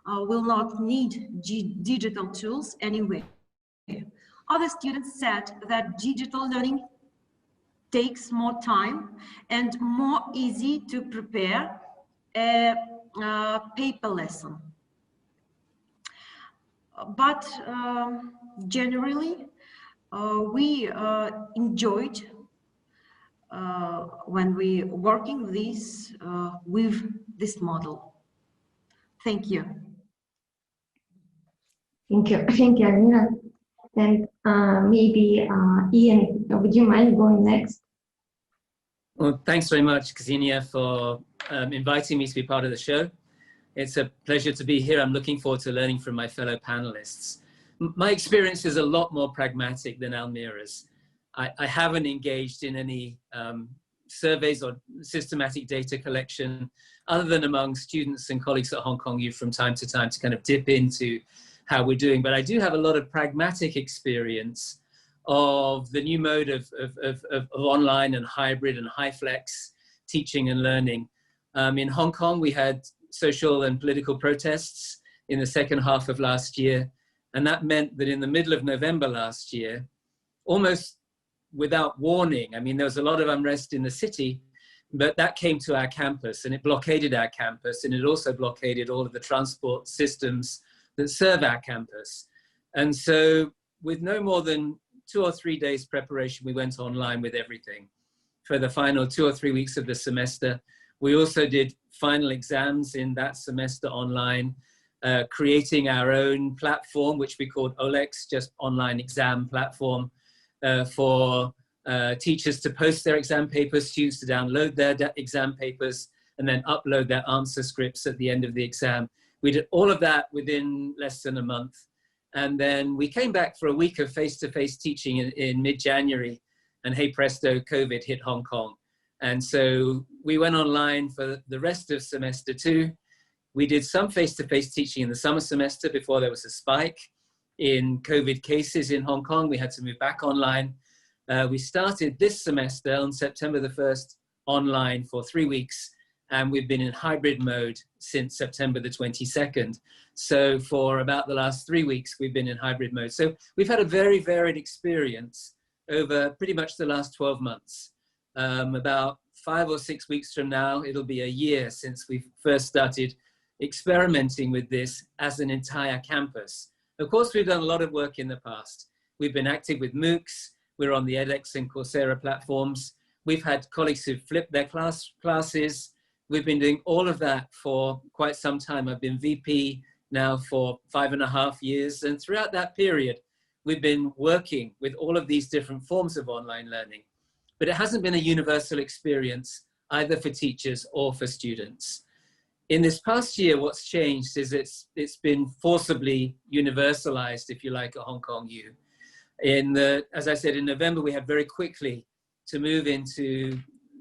will not need digital tools anyway. Other students said that digital learning takes more time and more easy to prepare a paper lesson. But generally, we enjoyed when we working with this model. Thank you. Thank you, Alina. And maybe Ian, would you mind going next? Well, thanks very much, Ksenia, for inviting me to be part of the show. It's a pleasure to be here. I'm looking forward to learning from my fellow panelists. My experience is a lot more pragmatic than Almira's. I haven't engaged in any surveys or systematic data collection other than among students and colleagues at Hong Kong U from time to time to kind of dip into how we're doing. But I do have a lot of pragmatic experience of the new mode of online and hybrid and high flex teaching and learning. In Hong Kong, we had social and political protests in the second half of last year. And that meant that in the middle of November last year, almost without warning, I mean, there was a lot of unrest in the city, but that came to our campus and it blockaded our campus, and it also blockaded all of the transport systems that serve our campus. And so with no more than 2 or 3 days preparation, we went online with everything for the final 2 or 3 weeks of the semester. We also did final exams in that semester online, creating our own platform, which we called OLEX, just online exam platform, for teachers to post their exam papers, students to download their exam papers, and then upload their answer scripts at the end of the exam. We did all of that within less than a month. And then we came back for a week of face-to-face teaching in mid-January, and hey presto, COVID hit Hong Kong. And so we went online for the rest of semester 2. We did some face-to-face teaching in the summer semester before there was a spike in COVID cases in Hong Kong. We had to move back online. We started this semester on September the 1st online for 3 weeks, and we've been in hybrid mode since September the 22nd. So for about the last 3 weeks, we've been in hybrid mode. So we've had a very varied experience over pretty much the last 12 months. About 5 or 6 weeks from now, it'll be a year since we first started experimenting with this as an entire campus. Of course, we've done a lot of work in the past. We've been active with MOOCs. We're on the edX and Coursera platforms. We've had colleagues who've flipped their classes. We've been doing all of that for quite some time. I've been VP now for 5.5 years. And throughout that period, we've been working with all of these different forms of online learning. But it hasn't been a universal experience either for teachers or for students. In this past year, what's changed is it's been forcibly universalized, if you like, at Hong Kong U. As I said, in November, we had very quickly to move into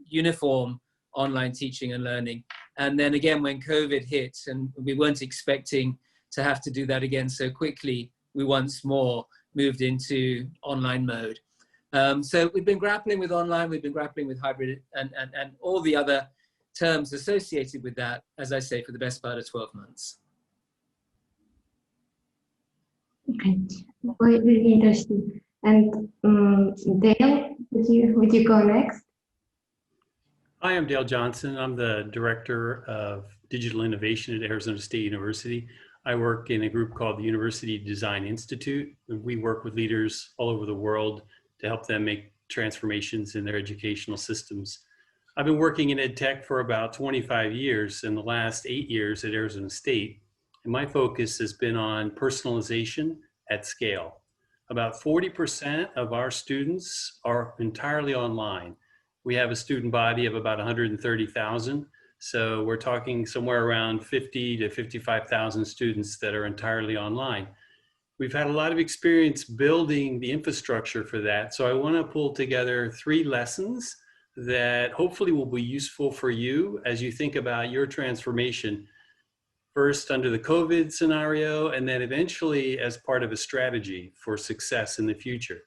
uniform online teaching and learning. And then again, when COVID hit and we weren't expecting to have to do that again so quickly, we once more moved into online mode. So we've been grappling with online, we've been grappling with hybrid and all the other terms associated with that, as I say, for the best part of 12 months. Okay, really interesting. And Dale, would you go next? Hi, I'm Dale Johnson. I'm the Director of Digital Innovation at Arizona State University. I work in a group called the University Design Institute. We work with leaders all over the world to help them make transformations in their educational systems. I've been working in ed tech for about 25 years, in the last 8 years at Arizona State. And my focus has been on personalization at scale. About 40% of our students are entirely online. We have a student body of about 130,000. So we're talking somewhere around 50 to 55,000 students that are entirely online. We've had a lot of experience building the infrastructure for that. So I want to pull together 3 lessons that hopefully will be useful for you as you think about your transformation, first under the COVID scenario, and then eventually as part of a strategy for success in the future.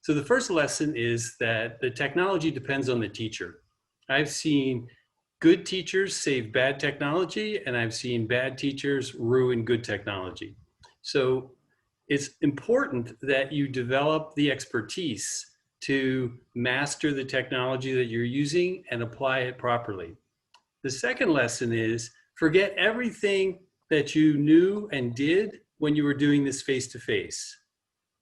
So the first lesson is that the technology depends on the teacher. I've seen good teachers save bad technology, and I've seen bad teachers ruin good technology. So it's important that you develop the expertise to master the technology that you're using and apply it properly. The second lesson is forget everything that you knew and did when you were doing this face-to-face.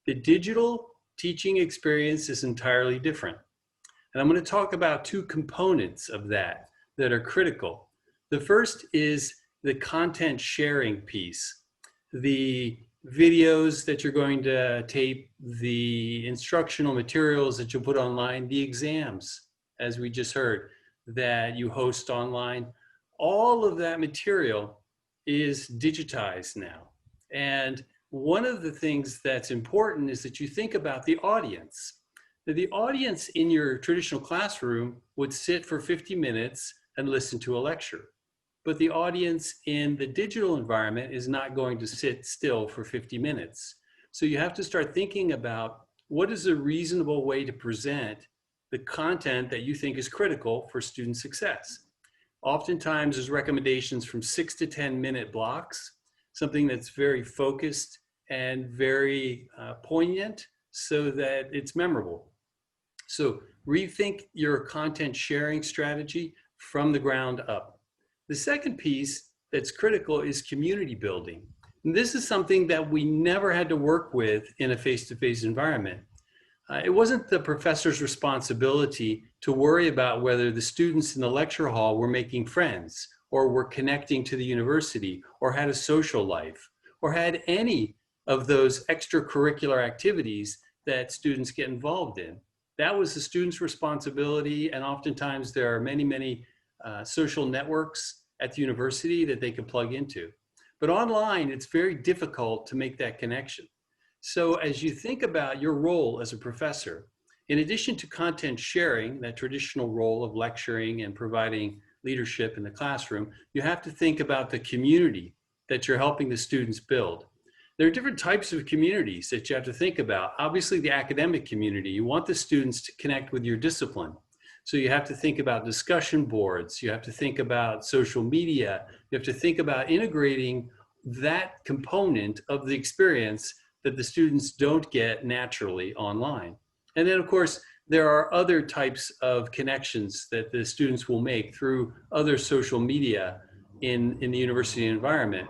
The digital teaching experience is entirely different. And I'm going to talk about two components of that are critical. The first is the content sharing piece, the videos that you're going to tape, the instructional materials that you put online, the exams, as we just heard, that you host online. All of that material is digitized now. And one of the things that's important is that you think about the audience. The audience in your traditional classroom would sit for 50 minutes and listen to a lecture. But the audience in the digital environment is not going to sit still for 50 minutes. So you have to start thinking about what is a reasonable way to present the content that you think is critical for student success. Oftentimes there's recommendations from 6 to 10 minute blocks, something that's very focused and very poignant so that it's memorable. So rethink your content sharing strategy from the ground up. The second piece that's critical is community building. And this is something that we never had to work with in a face-to-face environment. It wasn't the professor's responsibility to worry about whether the students in the lecture hall were making friends or were connecting to the university or had a social life or had any of those extracurricular activities that students get involved in. That was the student's responsibility, and oftentimes there are many social networks at the university that they can plug into. But online, it's very difficult to make that connection. So as you think about your role as a professor, in addition to content sharing, that traditional role of lecturing and providing leadership in the classroom, you have to think about the community that you're helping the students build. There are different types of communities that you have to think about. Obviously, the academic community, you want the students to connect with your discipline. So you have to think about discussion boards, you have to think about social media, you have to think about integrating that component of the experience that the students don't get naturally online. And then of course, there are other types of connections that the students will make through other social media in the university environment.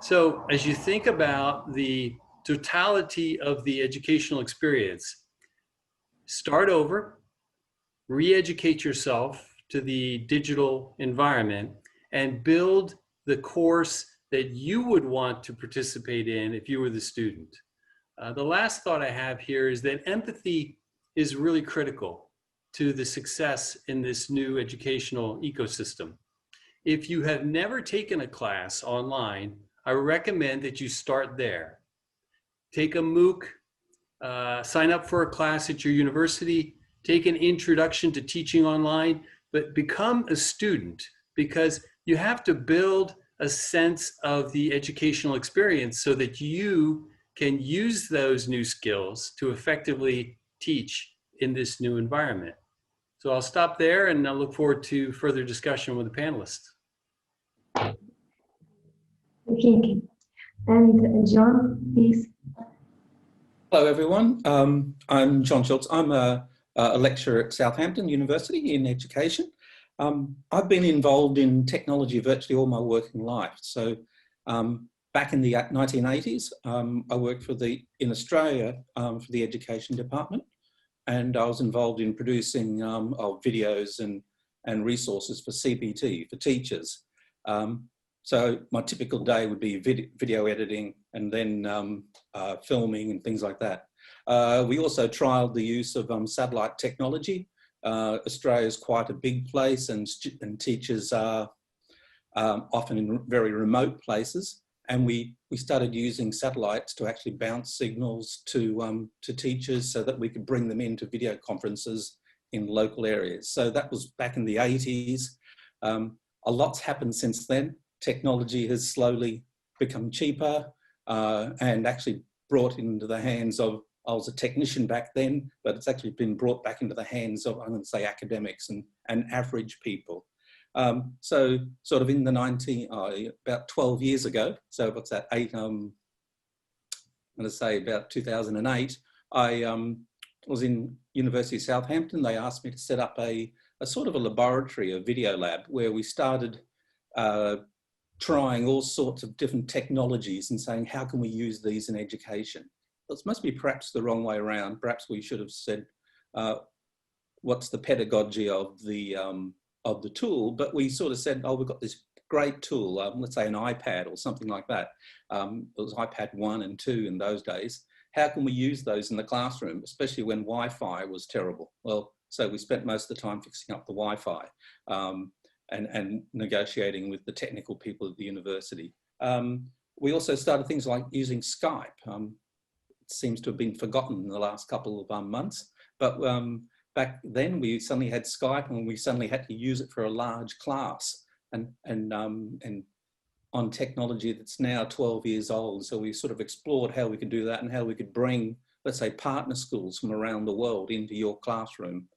So as you think about the totality of the educational experience, start over, re-educate yourself to the digital environment, and build the course that you would want to participate in if you were the student. The last thought I have here is that empathy is really critical to the success in this new educational ecosystem. If you have never taken a class online, I recommend that you start there. Take a MOOC, sign up for a class at your university, take an introduction to teaching online, but become a student, because you have to build a sense of the educational experience so that you can use those new skills to effectively teach in this new environment. So I'll stop there, and I look forward to further discussion with the panelists. Thank you. And John, please. Hello, everyone. I'm John Schultz. I'm a lecturer at Southampton University in education. I've been involved in technology virtually all my working life. So back in the 1980s, I worked in Australia for the education department, and I was involved in producing videos and resources for CBT, for teachers. So my typical day would be video editing and then filming and things like that. We also trialed the use of satellite technology. Australia is quite a big place, and teachers are often in very remote places. And we started using satellites to actually bounce signals to teachers so that we could bring them into video conferences in local areas. So that was back in the 80s. A lot's happened since then. Technology has slowly become cheaper and actually brought into the hands of I was a technician back then, but it's actually been brought back into the hands of, I'm going to say, academics and average people. So sort of in the about 12 years ago, so what's that, I'm going to say about 2008, I was in University of Southampton. They asked me to set up a sort of a laboratory, a video lab, where we started trying all sorts of different technologies and saying, how can we use these in education? Well, it must be perhaps the wrong way around. Perhaps we should have said, what's the pedagogy of the tool? But we sort of said, oh, we've got this great tool, let's say an iPad or something like that. It was iPad 1 and 2 in those days. How can we use those in the classroom, especially when Wi-Fi was terrible? Well, so we spent most of the time fixing up the Wi-Fi and negotiating with the technical people at the university. We also started things like using Skype. It seems to have been forgotten in the last couple of months, but back then we suddenly had Skype and we suddenly had to use it for a large class and on technology that's now 12 years old. So we sort of explored how we could do that and how we could bring, let's say, partner schools from around the world into your classroom.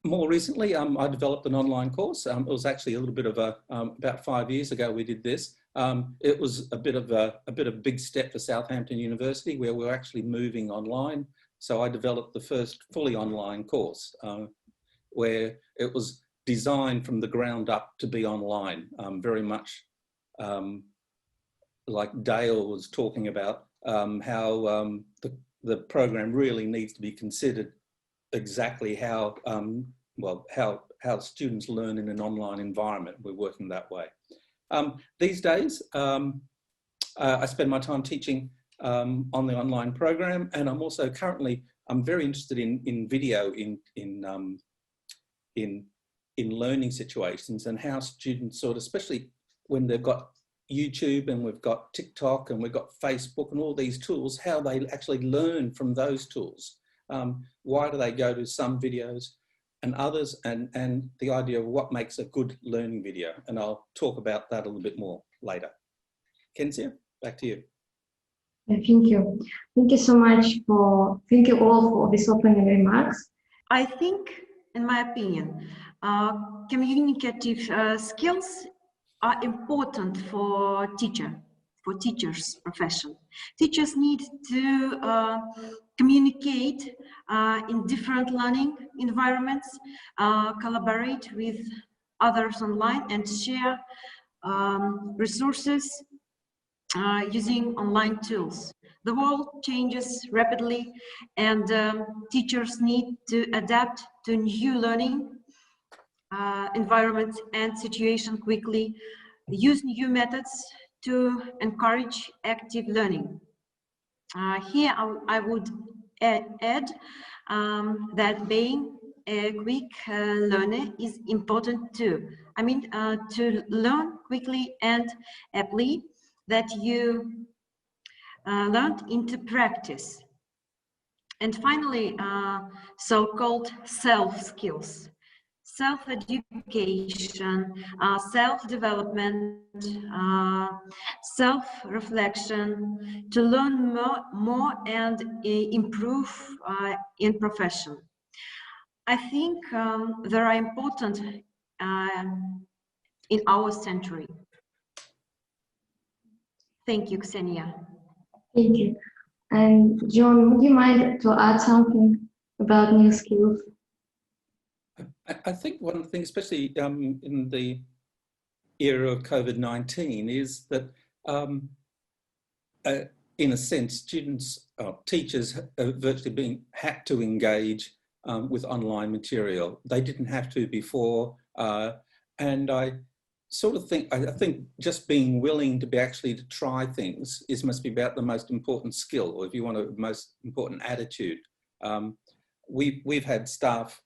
More recently, I developed an online course. It was actually a little bit of a, about 5 years ago we did this. It was a bit of a big step for Southampton University, where we're actually moving online. So I developed the first fully online course, where it was designed from the ground up to be online, very much like Dale was talking about, how the program really needs to be considered exactly how, well, how students learn in an online environment. We're working that way. These days, I spend my time teaching on the online program, and I'm also currently, I'm very interested in video in learning situations, and how students sort of, especially when they've got YouTube and we've got TikTok and we've got Facebook and all these tools, how they actually learn from those tools. Why do they go to some videos and others, and the idea of what makes a good learning video. And I'll talk about that a little bit more later. Kensia, back to you. Thank you. Thank you so much thank you all for these opening remarks. I think, in my opinion, communicative skills are important for teachers' profession. Teachers need to communicate in different learning environments, collaborate with others online, and share resources using online tools. The world changes rapidly, and teachers need to adapt to new learning environments and situation quickly, use new methods to encourage active learning. Here I would add that being a quick learner is important too. I mean, to learn quickly and aptly that you learned into practice. And finally, so-called self-skills. Self-education, self-development, self-reflection, to learn more and improve in profession. I think they are important in our century. Thank you, Ksenia. Thank you. And John, would you mind to add something about new skills? I think one thing, especially in the era of COVID-19, is that in a sense, teachers are virtually had to engage with online material. They didn't have to before, and I sort of think, I think just being willing to to try things must be about the most important skill, or if you want, a most important attitude. We've had staff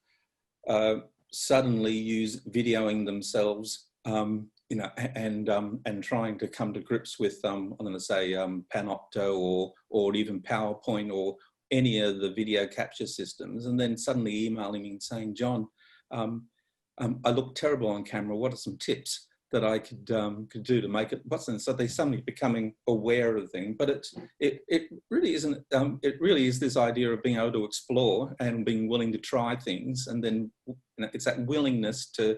suddenly use videoing themselves, you know, and trying to come to grips with, I'm going to say, Panopto or even PowerPoint or any of the video capture systems, and then suddenly emailing me and saying, John, I look terrible on camera. What are some tips? that I could do to make it possible. So they're suddenly becoming aware of things, but it really isn't. It really is this idea of being able to explore and being willing to try things, and then it's that willingness to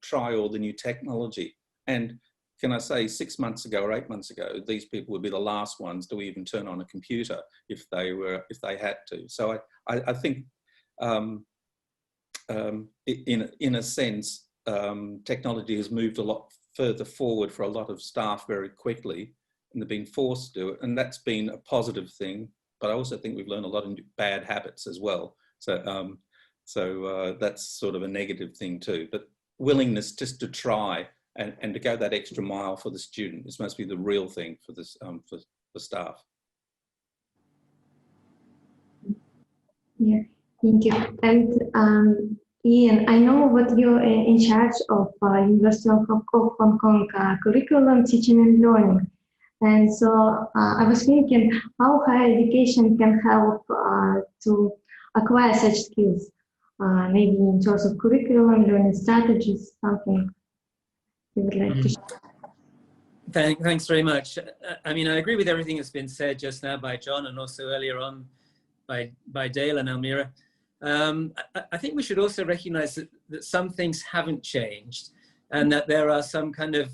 try all the new technology. And can I say, 6 months ago or 8 months ago, these people would be the last ones to even turn on a computer if they had to. So I think in a sense, technology has moved a lot further forward for a lot of staff very quickly, and they've been forced to do it, and that's been a positive thing. But I also think we've learned a lot of bad habits as well. So that's sort of a negative thing too. But willingness just to try and to go that extra mile for the student is must be the real thing for this for staff. Yeah, thank you. And Ian, I know what you're in charge of University of Hong Kong curriculum, teaching and learning. And so I was thinking how higher education can help to acquire such skills, maybe in terms of curriculum, learning strategies, something you would like to share. Thanks very much. I mean, I agree with everything that's been said just now by John and also earlier on by Dale and Almira. I think we should also recognize that some things haven't changed, and that there are some kind of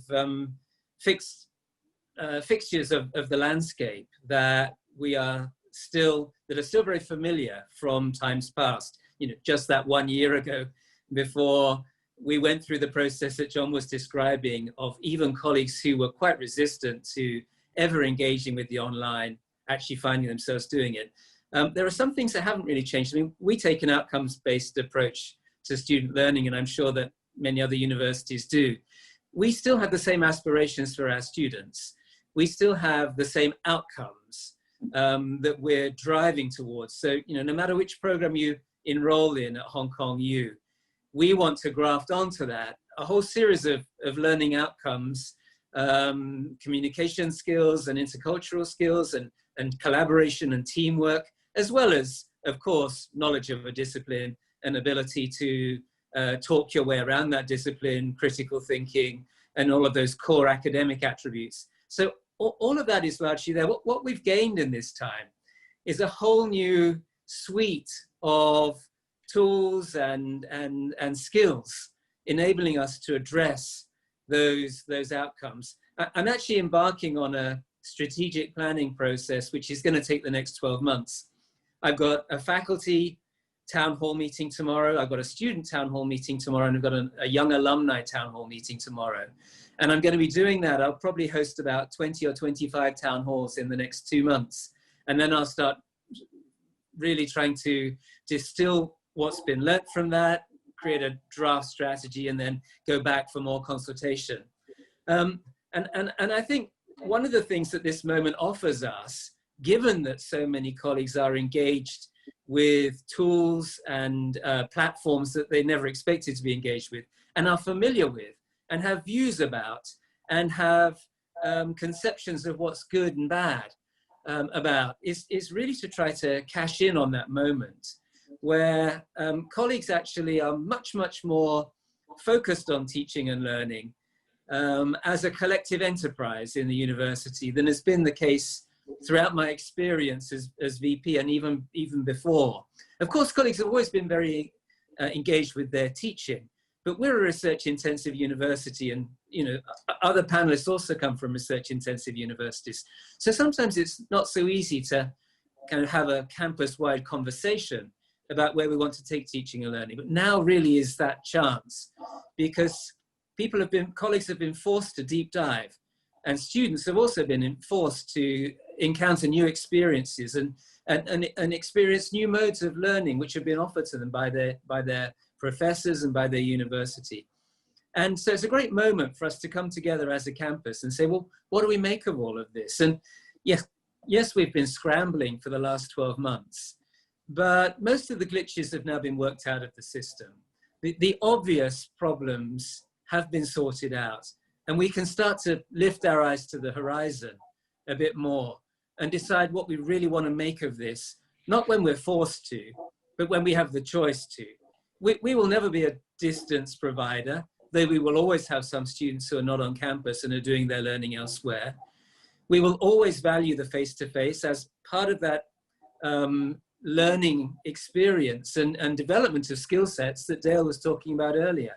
fixtures of the landscape that are still very familiar from times past. Just that 1 year ago, before we went through the process that John was describing of even colleagues who were quite resistant to ever engaging with the online, actually finding themselves doing it. There are some things that haven't really changed. I mean, we take an outcomes-based approach to student learning, and I'm sure that many other universities do. We still have the same aspirations for our students. We still have the same outcomes that we're driving towards. So, no matter which program you enroll in at Hong Kong U, we want to graft onto that a whole series of learning outcomes, communication skills and intercultural skills and collaboration and teamwork, as well as, of course, knowledge of a discipline and ability to talk your way around that discipline, critical thinking, and all of those core academic attributes. So all of that is largely there. What we've gained in this time is a whole new suite of tools and skills enabling us to address those outcomes. I'm actually embarking on a strategic planning process, which is going to take the next 12 months. I've got a faculty town hall meeting tomorrow. I've got a student town hall meeting tomorrow, and I've got a young alumni town hall meeting tomorrow. And I'm going to be doing that. I'll probably host about 20 or 25 town halls in the next 2 months. And then I'll start really trying to distill what's been learnt from that, create a draft strategy, and then go back for more consultation. And I think one of the things that this moment offers us, given that so many colleagues are engaged with tools and platforms that they never expected to be engaged with and are familiar with and have views about and have conceptions of what's good and bad about, is really to try to cash in on that moment where colleagues actually are much, much more focused on teaching and learning as a collective enterprise in the university than has been the case throughout my experience as VP and even before. Of course, colleagues have always been very engaged with their teaching, but we're a research-intensive university, and other panelists also come from research-intensive universities. So sometimes it's not so easy to kind of have a campus-wide conversation about where we want to take teaching and learning. But now really is that chance, because colleagues have been forced to deep dive, and students have also been forced to encounter new experiences and experience new modes of learning which have been offered to them by their professors and by their university. And so it's a great moment for us to come together as a campus and say, well, what do we make of all of this? And yes, we've been scrambling for the last 12 months, but most of the glitches have now been worked out of the system. The obvious problems have been sorted out, and we can start to lift our eyes to the horizon a bit more and decide what we really want to make of this, not when we're forced to, but when we have the choice to. We will never be a distance provider. though we will always have some students who are not on campus and are doing their learning elsewhere. We will always value the face-to-face as part of that learning experience and development of skill sets that Dale was talking about earlier.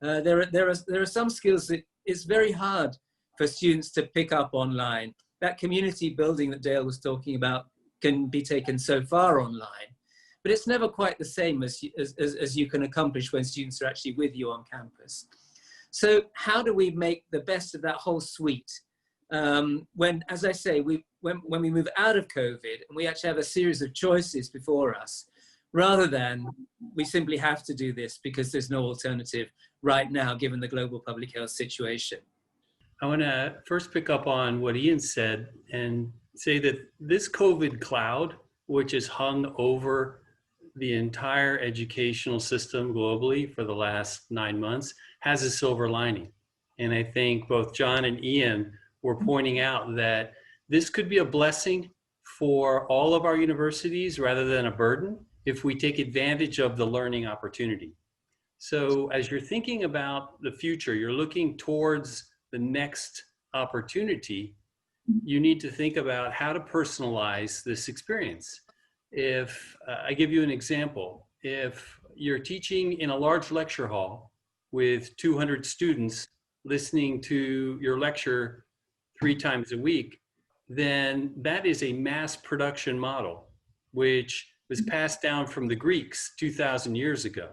There are some skills that it's very hard for students to pick up online. That community building that Dale was talking about can be taken so far online, but it's never quite the same as you can accomplish when students are actually with you on campus. So how do we make the best of that whole suite? When, as I say, when we move out of COVID and we actually have a series of choices before us, rather than we simply have to do this because there's no alternative right now, given the global public health situation. I want to first pick up on what Ian said and say that this COVID cloud, which is hung over the entire educational system globally for the last 9 months, has a silver lining. And I think both John and Ian were pointing out that this could be a blessing for all of our universities rather than a burden if we take advantage of the learning opportunity. So as you're thinking about the future, you're looking towards the next opportunity, you need to think about how to personalize this experience. If I give you an example, if you're teaching in a large lecture hall with 200 students listening to your lecture 3 times a week, then that is a mass production model, which was passed down from the Greeks 2,000 years ago.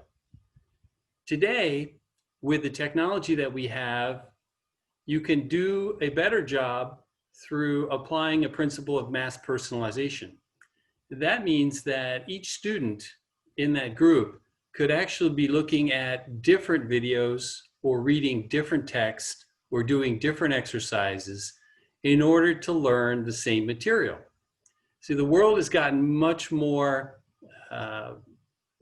Today, with the technology that we have, you can do a better job through applying a principle of mass personalization. That means that each student in that group could actually be looking at different videos or reading different text or doing different exercises in order to learn the same material. See, the world has gotten much more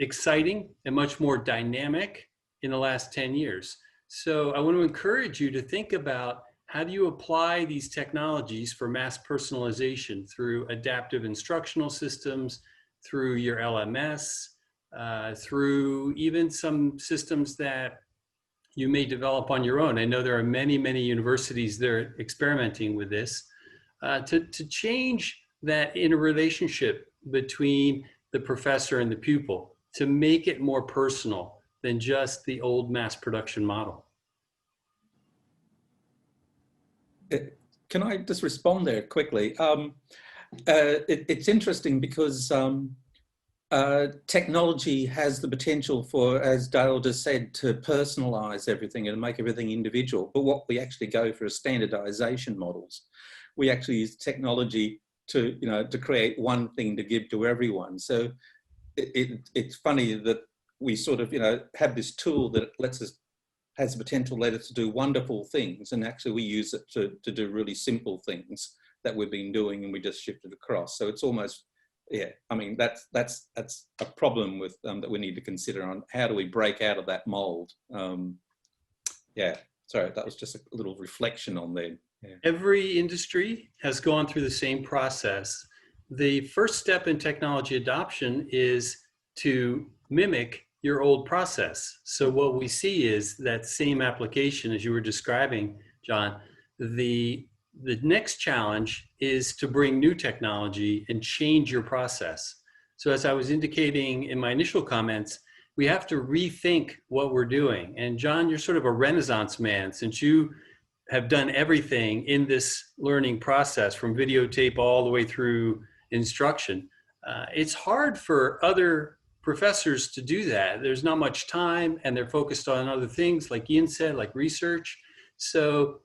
exciting and much more dynamic in the last 10 years. So I want to encourage you to think about how do you apply these technologies for mass personalization through adaptive instructional systems, through your LMS, through even some systems that you may develop on your own. I know there are many, many universities that are experimenting with this to change that interrelationship between the professor and the pupil, to make it more personal than just the old mass production model. Can I just respond there quickly? It's interesting because technology has the potential for, as Dale just said, to personalize everything and make everything individual. But what we actually go for is standardization models. We actually use technology to, to create one thing to give to everyone. So it's funny that we sort of, have this tool that lets us, has the potential to let us do wonderful things, and actually we use it to do really simple things that we've been doing, and we just shifted across. So it's almost, yeah, I mean, that's a problem with that we need to consider on how do we break out of that mold. Yeah, sorry, that was just a little reflection on there. Yeah. Every industry has gone through the same process. The first step in technology adoption is to mimic your old process. So what we see is that same application as you were describing, John. The next challenge is to bring new technology and change your process. So as I was indicating in my initial comments, we have to rethink what we're doing. And John, you're sort of a Renaissance man, since you have done everything in this learning process, from videotape all the way through instruction. It's hard for other professors to do that. There's not much time, and they're focused on other things, like Ian said, like research. So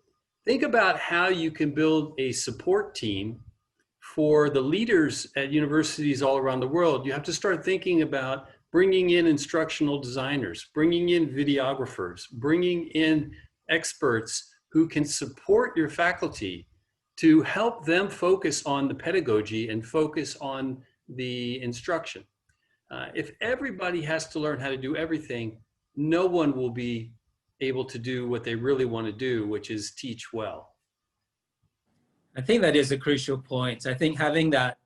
think about how you can build a support team for the leaders at universities all around the world. You have to start thinking about bringing in instructional designers, bringing in videographers, bringing in experts who can support your faculty to help them focus on the pedagogy and focus on the instruction. If everybody has to learn how to do everything, no one will be able to do what they really want to do, which is teach well. I think that is a crucial point. I think having that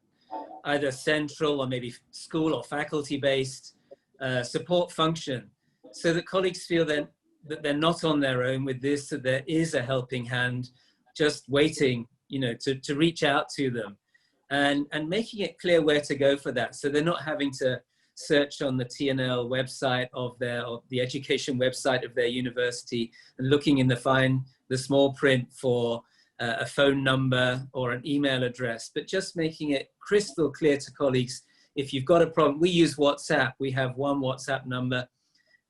either central or maybe school or faculty-based support function, so that colleagues feel that that they're not on their own with this, that there is a helping hand just waiting, you know, to reach out to them, and making it clear where to go for that. So they're not having to search on the TNL website of the education website of their university and looking in the small print for a phone number or an email address, but just making it crystal clear to colleagues, if you've got a problem, we use WhatsApp, we have one WhatsApp number,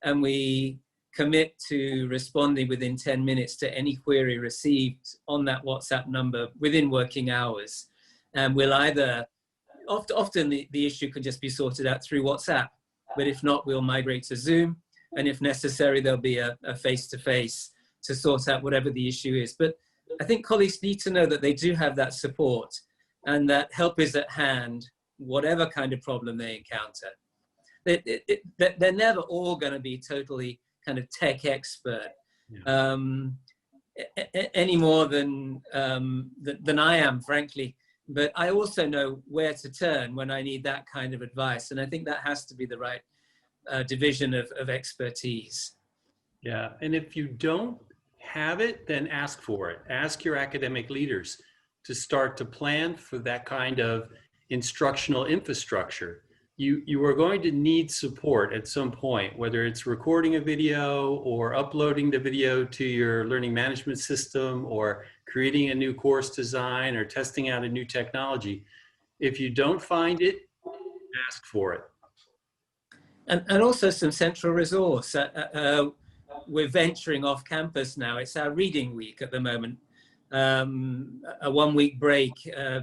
and we commit to responding within 10 minutes to any query received on that WhatsApp number within working hours. And we'll either, often the issue can just be sorted out through WhatsApp, but if not, we'll migrate to Zoom. And if necessary, there'll be a face-to-face to sort out whatever the issue is. But I think colleagues need to know that they do have that support and that help is at hand, whatever kind of problem they encounter. They're never all going to be totally kind of tech expert, any more than I am, frankly. But I also know where to turn when I need that kind of advice. And I think that has to be the right division of expertise. Yeah, and if you don't have it, then ask for it. Ask your academic leaders to start to plan for that kind of instructional infrastructure. You are going to need support at some point, whether it's recording a video or uploading the video to your learning management system or creating a new course design or testing out a new technology. If you don't find it, ask for it. And also some central resource. We're venturing off campus now. It's our reading week at the moment, a 1 week break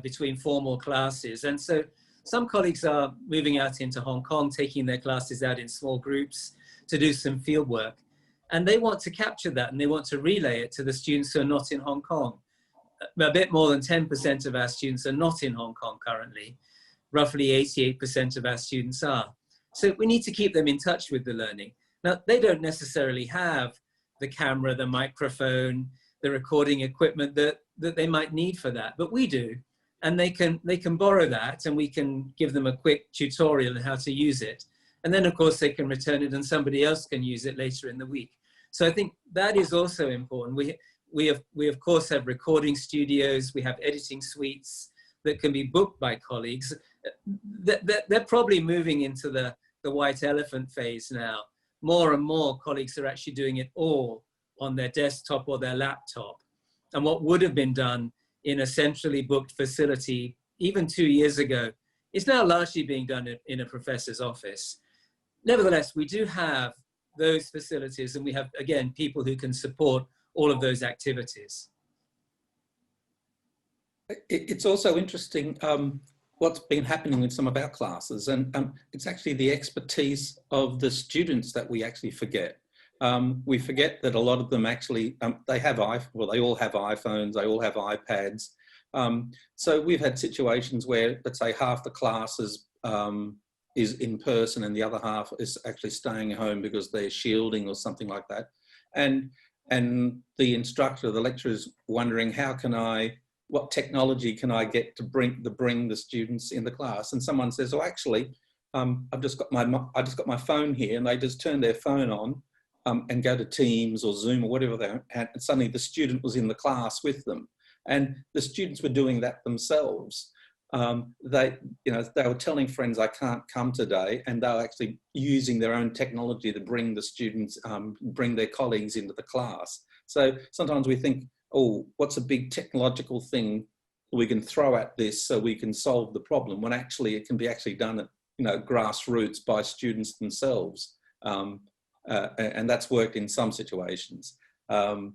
between formal classes. And so some colleagues are moving out into Hong Kong, taking their classes out in small groups to do some field work. And they want to capture that and they want to relay it to the students who are not in Hong Kong. A bit more than 10% of our students are not in Hong Kong currently. Roughly 88% of our students are. So we need to keep them in touch with the learning. Now, they don't necessarily have the camera, the microphone, the recording equipment that they might need for that, but we do. And they can borrow that and we can give them a quick tutorial on how to use it. And then of course they can return it and somebody else can use it later in the week. So I think that is also important. We of course have recording studios, we have editing suites that can be booked by colleagues. They're probably moving into the white elephant phase now. More and more colleagues are actually doing it all on their desktop or their laptop. And what would have been done in a centrally booked facility even 2 years ago is now largely being done in a professor's office. Nevertheless, we do have those facilities and we have, again, people who can support all of those activities. It's also interesting what's been happening with some of our classes, and it's actually the expertise of the students that we actually forget. We forget that a lot of them actually, they all have iPhones, they all have iPads. So we've had situations where, let's say, half the class is in person and the other half is actually staying home because they're shielding or something like that. And the instructor, the lecturer is wondering, what technology can I get to bring the students in the class? And someone says, oh, actually, I just got my phone here, and they just turn their phone on and go to Teams or Zoom or whatever they had, and suddenly the student was in the class with them. And the students were doing that themselves. They were telling friends, I can't come today, and they were actually using their own technology to bring the students, bring their colleagues into the class. So sometimes we think, oh, what's a big technological thing we can throw at this so we can solve the problem, when actually it can be actually done at grassroots by students themselves. And that's worked in some situations. I'm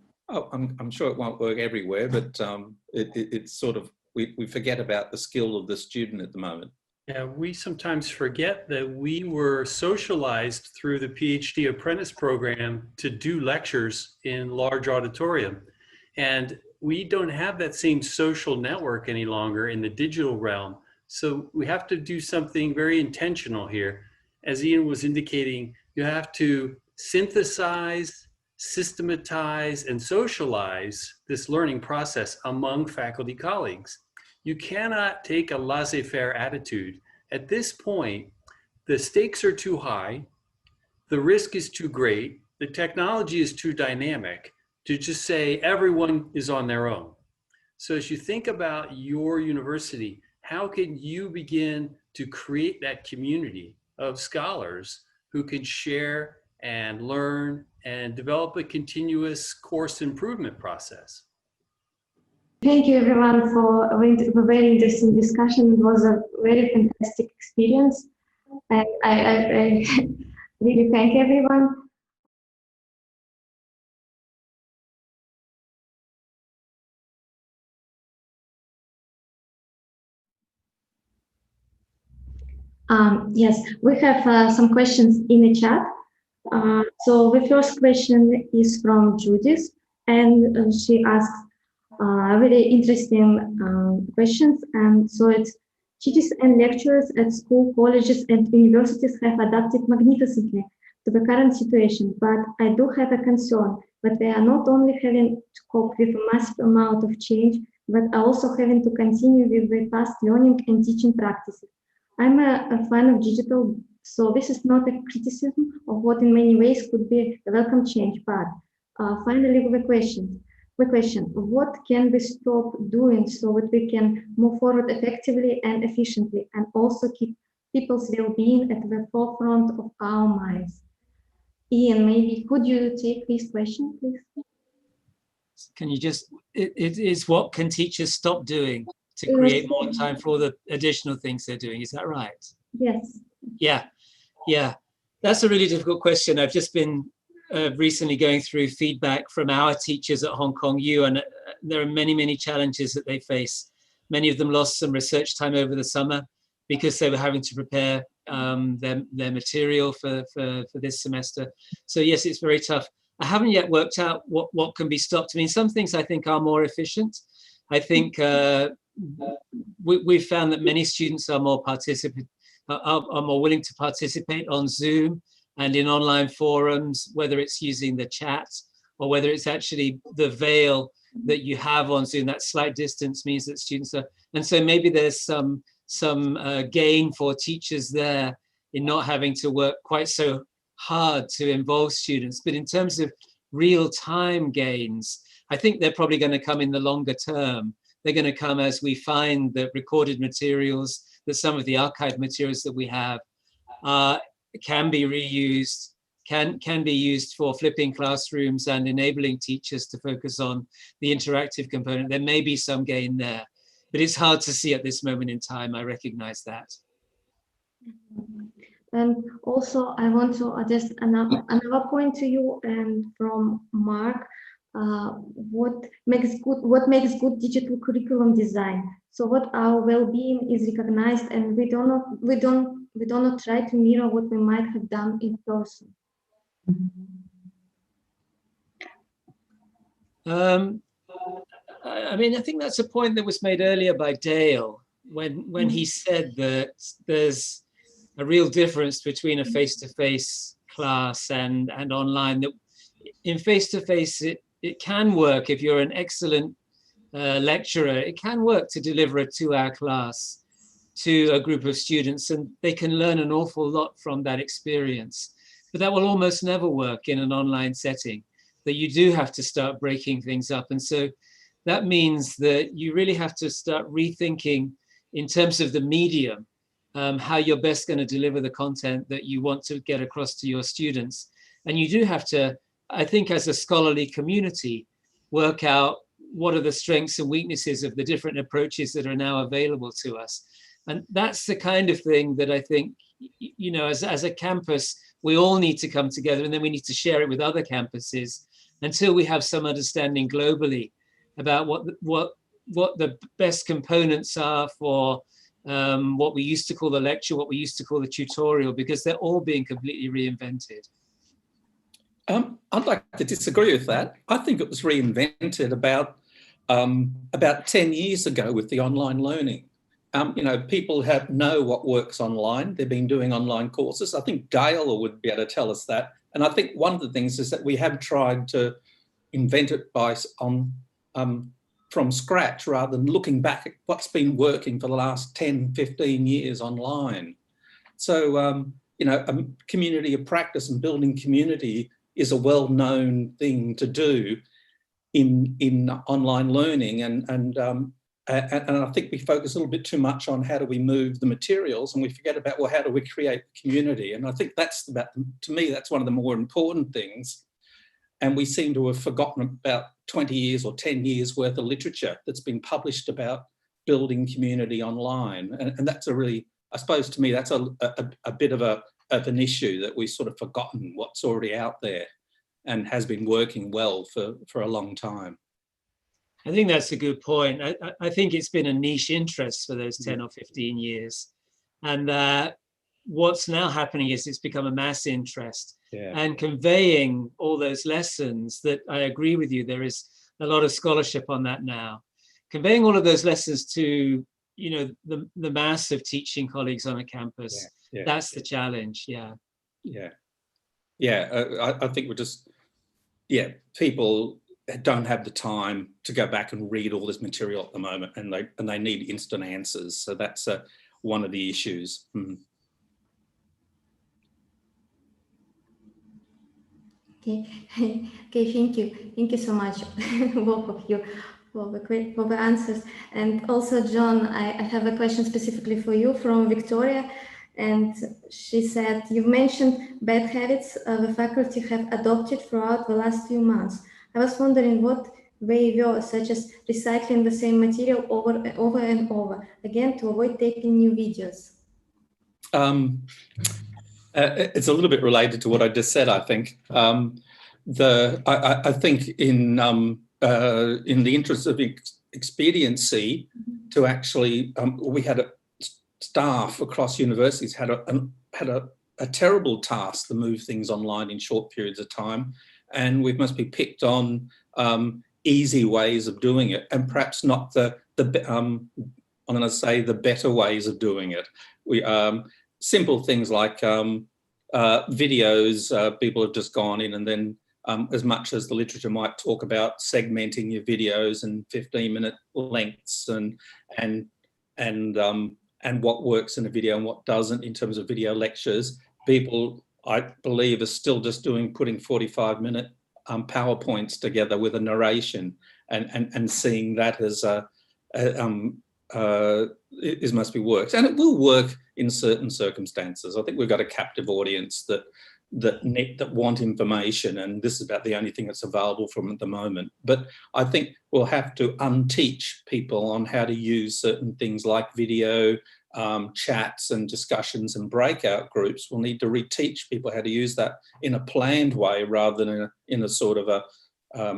sure it won't work everywhere, but it's sort of, we forget about the skill of the student at the moment. Yeah, we sometimes forget that we were socialized through the PhD apprentice program to do lectures in large auditorium. And we don't have that same social network any longer in the digital realm. So we have to do something very intentional here. As Ian was indicating, you have to synthesize, systematize, and socialize this learning process among faculty colleagues. You cannot take a laissez-faire attitude. At this point, the stakes are too high, the risk is too great, the technology is too dynamic to just say everyone is on their own. So as you think about your university, how can you begin to create that community of scholars who can share and learn and develop a continuous course improvement process? Thank you everyone for a very interesting discussion. It was a very fantastic experience. And I really thank everyone. Yes, we have some questions in the chat. So the first question is from Judith, and she asks very interesting questions. And so it's, teachers and lecturers at school, colleges, and universities have adapted magnificently to the current situation, but I do have a concern that they are not only having to cope with a massive amount of change, but are also having to continue with the past learning and teaching practices. I'm a fan of digital, so this is not a criticism of what in many ways could be a welcome change, but finally the question, what can we stop doing so that we can move forward effectively and efficiently and also keep people's well-being at the forefront of our minds? Ian, maybe could you take this question, please? Can you just, it is what can teachers stop doing to create more time for all the additional things they're doing? Is that right? Yes. Yeah. That's a really difficult question. I've just been recently going through feedback from our teachers at Hong Kong U, and there are many, many challenges that they face. Many of them lost some research time over the summer because they were having to prepare their material for this semester. So yes, it's very tough. I haven't yet worked out what can be stopped. I mean, some things I think are more efficient. I think we've found that many students are more are more willing to participate on Zoom and in online forums, whether it's using the chat or whether it's actually the veil that you have on Zoom. That slight distance means that students are, and so maybe there's some gain for teachers there in not having to work quite so hard to involve students. But in terms of real-time gains, I think they're probably going to come in the longer term. They're going to come as we find that recorded materials, that some of the archived materials that we have can be reused, can be used for flipping classrooms and enabling teachers to focus on the interactive component. There may be some gain there, but it's hard to see at this moment in time. I recognize that. And also, I want to address another point to you and from Mark. What makes good digital curriculum design? So what our well-being is recognized, and we do not try to mirror what we might have done in person. I mean, I think that's a point that was made earlier by Dale when he said that there's a real difference between a face-to-face class and online. That in face-to-face, it can work if you're an excellent lecturer. It can work to deliver a 2-hour class to a group of students, and they can learn an awful lot from that experience. But that will almost never work in an online setting, that you do have to start breaking things up. And so that means that you really have to start rethinking in terms of the medium, how you're best going to deliver the content that you want to get across to your students. And you do have to, I think, as a scholarly community, work out what are the strengths and weaknesses of the different approaches that are now available to us. And that's the kind of thing that I think, you know, as a campus, we all need to come together, and then we need to share it with other campuses until we have some understanding globally about what the best components are for what we used to call the lecture, what we used to call the tutorial, because they're all being completely reinvented. I'd like to disagree with that. I think it was reinvented about 10 years ago with the online learning. You know, people know what works online. They've been doing online courses. I think Dale would be able to tell us that. And I think one of the things is that we have tried to invent it from scratch rather than looking back at what's been working for the last 10, 15 years online. So, you know, a community of practice and building community is a well-known thing to do in online learning, and I think we focus a little bit too much on how do we move the materials, and we forget about, well, how do we create community? And I think that's about, to me, that's one of the more important things. And we seem to have forgotten about 20 years or 10 years worth of literature that's been published about building community online. And that's a really, I suppose to me, that's a bit of an issue, that we've sort of forgotten what's already out there and has been working well for a long time. I think that's a good point. I think it's been a niche interest for those 10 or 15 years. And what's now happening is it's become a mass interest. Yeah. And conveying all those lessons, that I agree with you, there is a lot of scholarship on that now. Conveying all of those lessons to, you know, the mass of teaching colleagues on a campus, that's the challenge, yeah. I think we're just, people don't have the time to go back and read all this material at the moment, and they need instant answers. So that's one of the issues. Okay, thank you so much, both of you, for the answers. And also, John, I have a question specifically for you from Victoria, and she said, you've mentioned bad habits the faculty have adopted throughout the last few months. I was wondering what they were, such as recycling the same material over and over, again, to avoid taking new videos. It's a little bit related to what I just said, I think. I think in the interest of expediency, to actually, we had staff across universities had a terrible task to move things online in short periods of time, and we must be picked on easy ways of doing it, and perhaps not I'm going to say the better ways of doing it. We simple things like videos, people have just gone in and then, as much as the literature might talk about segmenting your videos and 15-minute lengths and what works in a video and what doesn't in terms of video lectures, people, I believe, are still just putting 45-minute PowerPoints together with a narration and seeing that as it must be works, and it will work in certain circumstances. I think we've got a captive audience that want information, and this is about the only thing that's available from at the moment. But I think we'll have to unteach people on how to use certain things like video, chats and discussions and breakout groups. We'll need to reteach people how to use that in a planned way rather than in a sort of a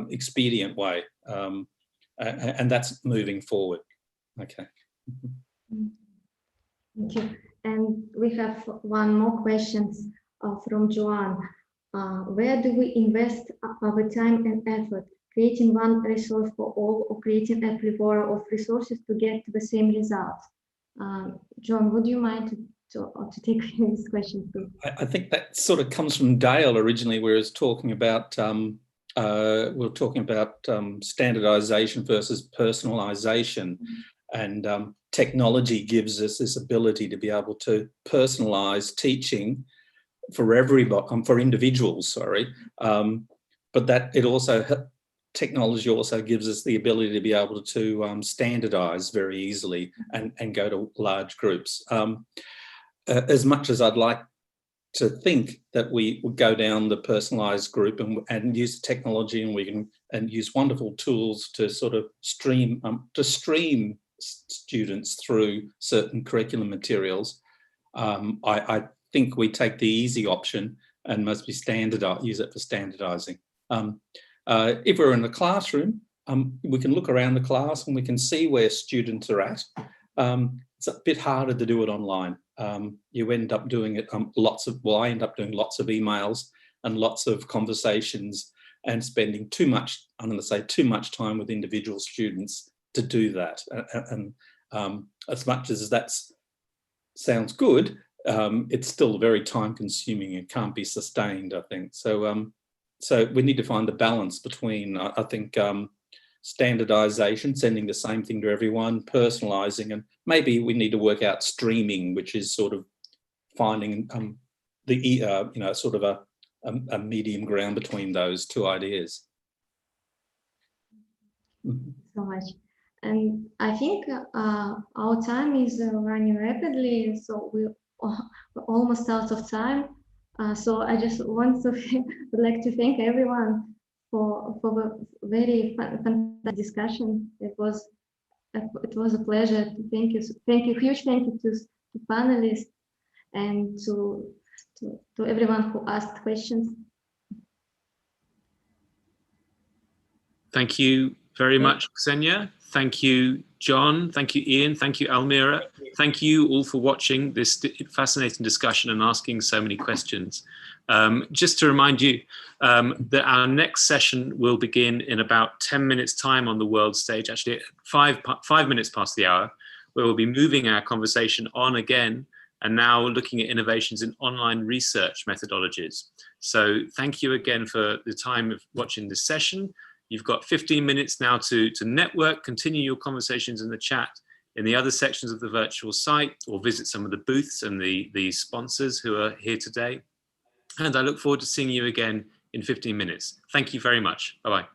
expedient way, and that's moving forward. Okay. Thank you. And we have one more question from Joanne. Where do we invest our time and effort? Creating one resource for all, or creating a plethora of resources to get to the same result? John, would you mind to take this question too? I think that sort of comes from Dale originally, where he was talking about standardization versus personalization. And technology gives us this ability to be able to personalize teaching for everybody, for individuals, but that it also, technology also gives us the ability to be able to standardize very easily and go to large groups. As much as I'd like to think that we would go down the personalized group and use the technology, and we can use wonderful tools to sort of stream students through certain curriculum materials, I think we take the easy option and must be use it for standardizing. If we're in the classroom, we can look around the class and we can see where students are at. It's a bit harder to do it online. You end up doing it I end up doing lots of emails and lots of conversations and spending too much time with individual students to do that. And as much as that sounds good, it's still very time consuming and can't be sustained, I think. So we need to find the balance between, I think, standardization, sending the same thing to everyone, personalizing, and maybe we need to work out streaming, which is sort of finding sort of a medium ground between those two ideas. So much. And I think our time is running rapidly, so we're almost out of time. So I just want to would like to thank everyone for the very fantastic discussion. It was a pleasure. Thank you, huge thank you to panelists and to everyone who asked questions. Thank you very much, Ksenia. Thank you, John. Thank you, Ian. Thank you, Almira. Thank you all for watching this fascinating discussion and asking so many questions. Just to remind you that our next session will begin in about 10 minutes time on the world stage, actually at 5 minutes past the hour, where we'll be moving our conversation on again and now looking at innovations in online research methodologies. So thank you again for the time of watching this session. You've got 15 minutes now to network, continue your conversations in the chat in the other sections of the virtual site, or visit some of the booths and the sponsors who are here today. And I look forward to seeing you again in 15 minutes. Thank you very much. Bye-bye.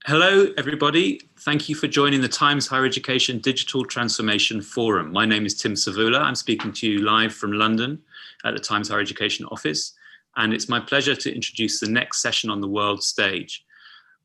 Hello, everybody. Thank you for joining the Times Higher Education Digital Transformation Forum. My name is Tim Savula. I'm speaking to you live from London at the Times Higher Education office, and it's my pleasure to introduce the next session on the world stage.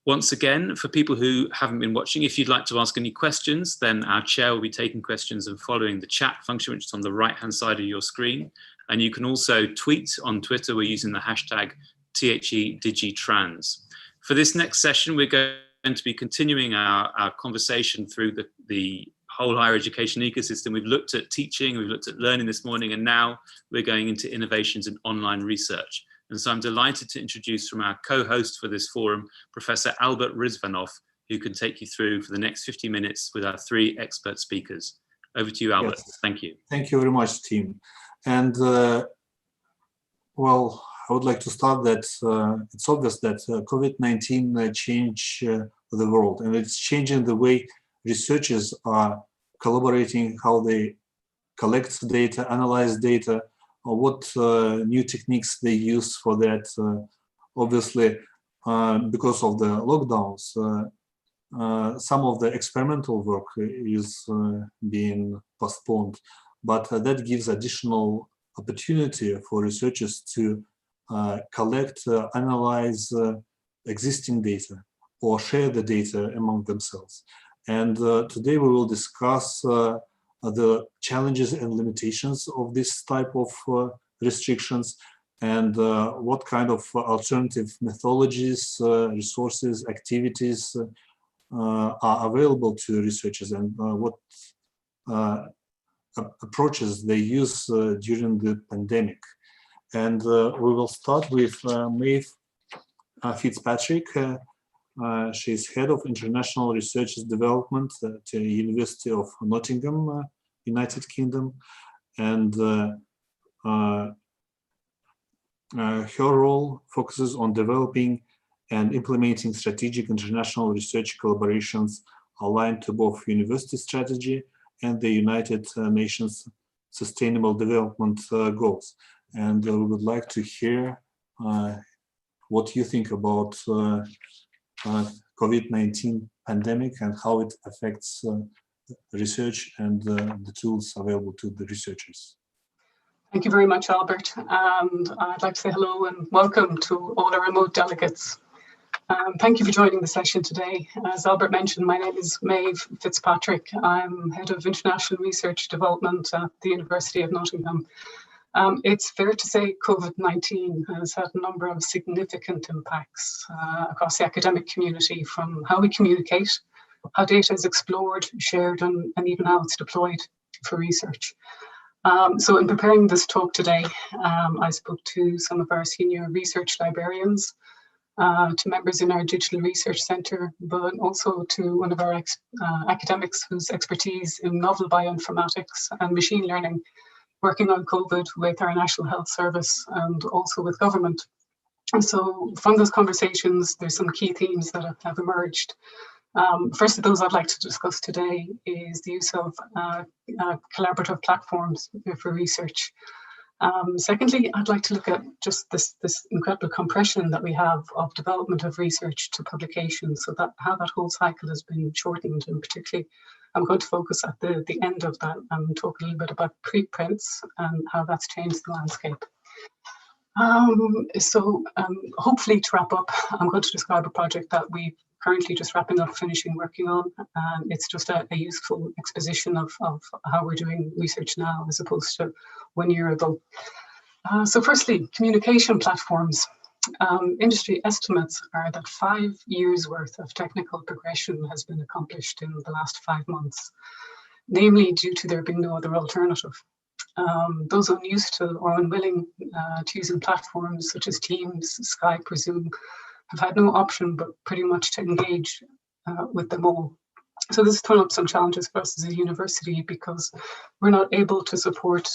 Once again, for people who haven't been watching, if you'd like to ask any questions, then our chair will be taking questions and following the chat function, which is on the right-hand side of your screen. And you can also tweet on Twitter. We're using the hashtag THEDigiTrans. For this next session, we're going to be continuing our conversation through the whole higher education ecosystem. We've looked at teaching, we've looked at learning this morning, and now we're going into innovations in online research. And so I'm delighted to introduce from our co-host for this forum, Professor Albert Rizvanov, who can take you through for the next 50 minutes with our 3 expert speakers. Over to you, Albert. Yes. Thank you. Thank you very much, Tim. And well, I would like to start that it's obvious that COVID-19 changed the world, and it's changing the way researchers are collaborating, how they collect data, analyze data, or what new techniques they use for that. Obviously, because of the lockdowns, some of the experimental work is being postponed, but that gives additional opportunity for researchers to collect, analyze existing data or share the data among themselves. And today we will discuss the challenges and limitations of this type of restrictions, and what kind of alternative methodologies, resources, activities are available to researchers, and what approaches they use during the pandemic. And we will start with Maeve Fitzpatrick. She's head of international research development at the University of Nottingham, United Kingdom, and her role focuses on developing and implementing strategic international research collaborations aligned to both university strategy and the United Nations Sustainable Development Goals. And we would like to hear what you think about COVID-19 pandemic and how it affects research and the tools available to the researchers. Thank you very much, Albert. And I'd like to say hello and welcome to all our remote delegates. Thank you for joining the session today. As Albert mentioned, my name is Maeve Fitzpatrick. I'm head of international research development at the University of Nottingham. It's fair to say COVID-19 has had a number of significant impacts across the academic community, from how we communicate, how data is explored, shared, and even how it's deployed for research. So in preparing this talk today, I spoke to some of our senior research librarians, to members in our Digital Research Centre, but also to one of our academics whose expertise in novel bioinformatics and machine learning, working on COVID with our National Health Service and also with government. And so from those conversations, there's some key themes that have emerged. First of those I'd like to discuss today is the use of collaborative platforms for research. Secondly, I'd like to look at just this incredible compression that we have of development of research to publication, so that how that whole cycle has been shortened, and particularly I'm going to focus at the end of that and talk a little bit about preprints and how that's changed the landscape. Hopefully, to wrap up, I'm going to describe a project that we've currently just wrapping up, finishing working on. It's just a useful exposition of how we're doing research now as opposed to 1 year ago. So firstly, communication platforms. Industry estimates are that 5 years worth of technical progression has been accomplished in the last 5 months, namely due to there being no other alternative. Those unused to or unwilling to using platforms such as Teams, Skype, or Zoom have had no option but pretty much to engage with them all. So this has thrown up some challenges for us as a university, because we're not able to support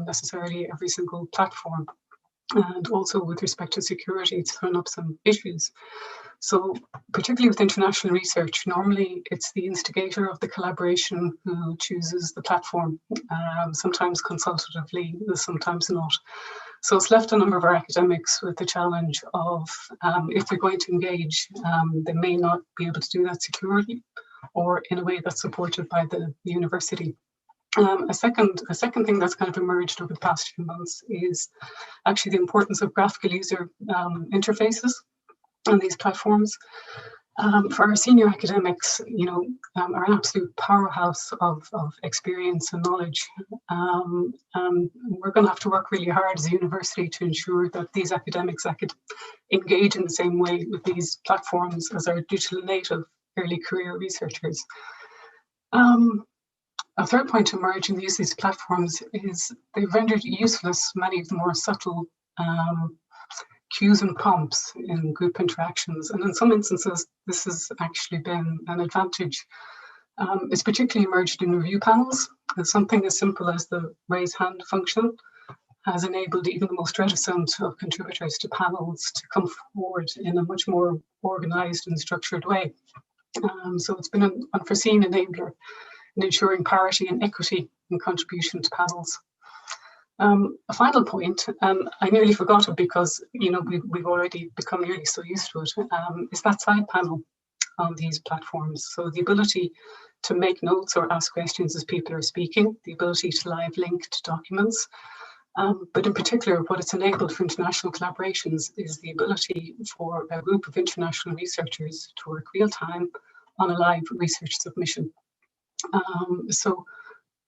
necessarily every single platform. And also with respect to security, it's thrown up some issues. So particularly with international research, normally it's the instigator of the collaboration who chooses the platform, sometimes consultatively, sometimes not. So it's left a number of our academics with the challenge of if they're going to engage, they may not be able to do that securely or in a way that's supported by the university. A second thing that's kind of emerged over the past few months is actually the importance of graphical user interfaces on these platforms. For our senior academics, are an absolute powerhouse of experience and knowledge. We're going to have to work really hard as a university to ensure that these academics could engage in the same way with these platforms as our digital native early career researchers. A third point to emerge in the use of these platforms is they've rendered useless many of the more subtle cues and prompts in group interactions. And in some instances, this has actually been an advantage. It's particularly emerged in review panels. Something as simple as the raise hand function has enabled even the most reticent of contributors to panels to come forward in a much more organized and structured way. So it's been an unforeseen enabler in ensuring parity and equity in contribution to panels. A final point, I nearly forgot it because we've already become nearly so used to it, is that side panel on these platforms. So the ability to make notes or ask questions as people are speaking, the ability to live link to documents, but in particular what it's enabled for international collaborations is the ability for a group of international researchers to work real time on a live research submission. So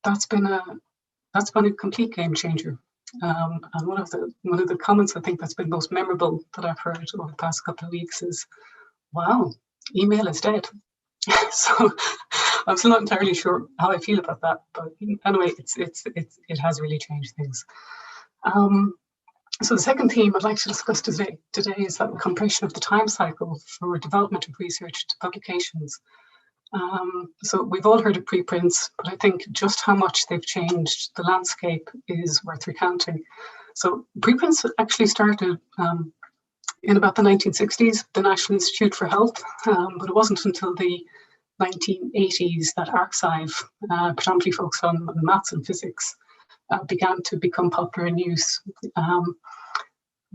that's been a complete game changer. And one of the comments I think that's been most memorable that I've heard over the past couple of weeks is, "Wow, email is dead." So I'm still not entirely sure how I feel about that, but anyway, it has really changed things. So the second theme I'd like to discuss today is that compression of the time cycle for development of research to publications. So we've all heard of preprints, but I think just how much they've changed the landscape is worth recounting. So preprints actually started in about the 1960s, the National Institute for Health, but it wasn't until the 1980s that arXiv, predominantly focused on maths and physics, began to become popular in use.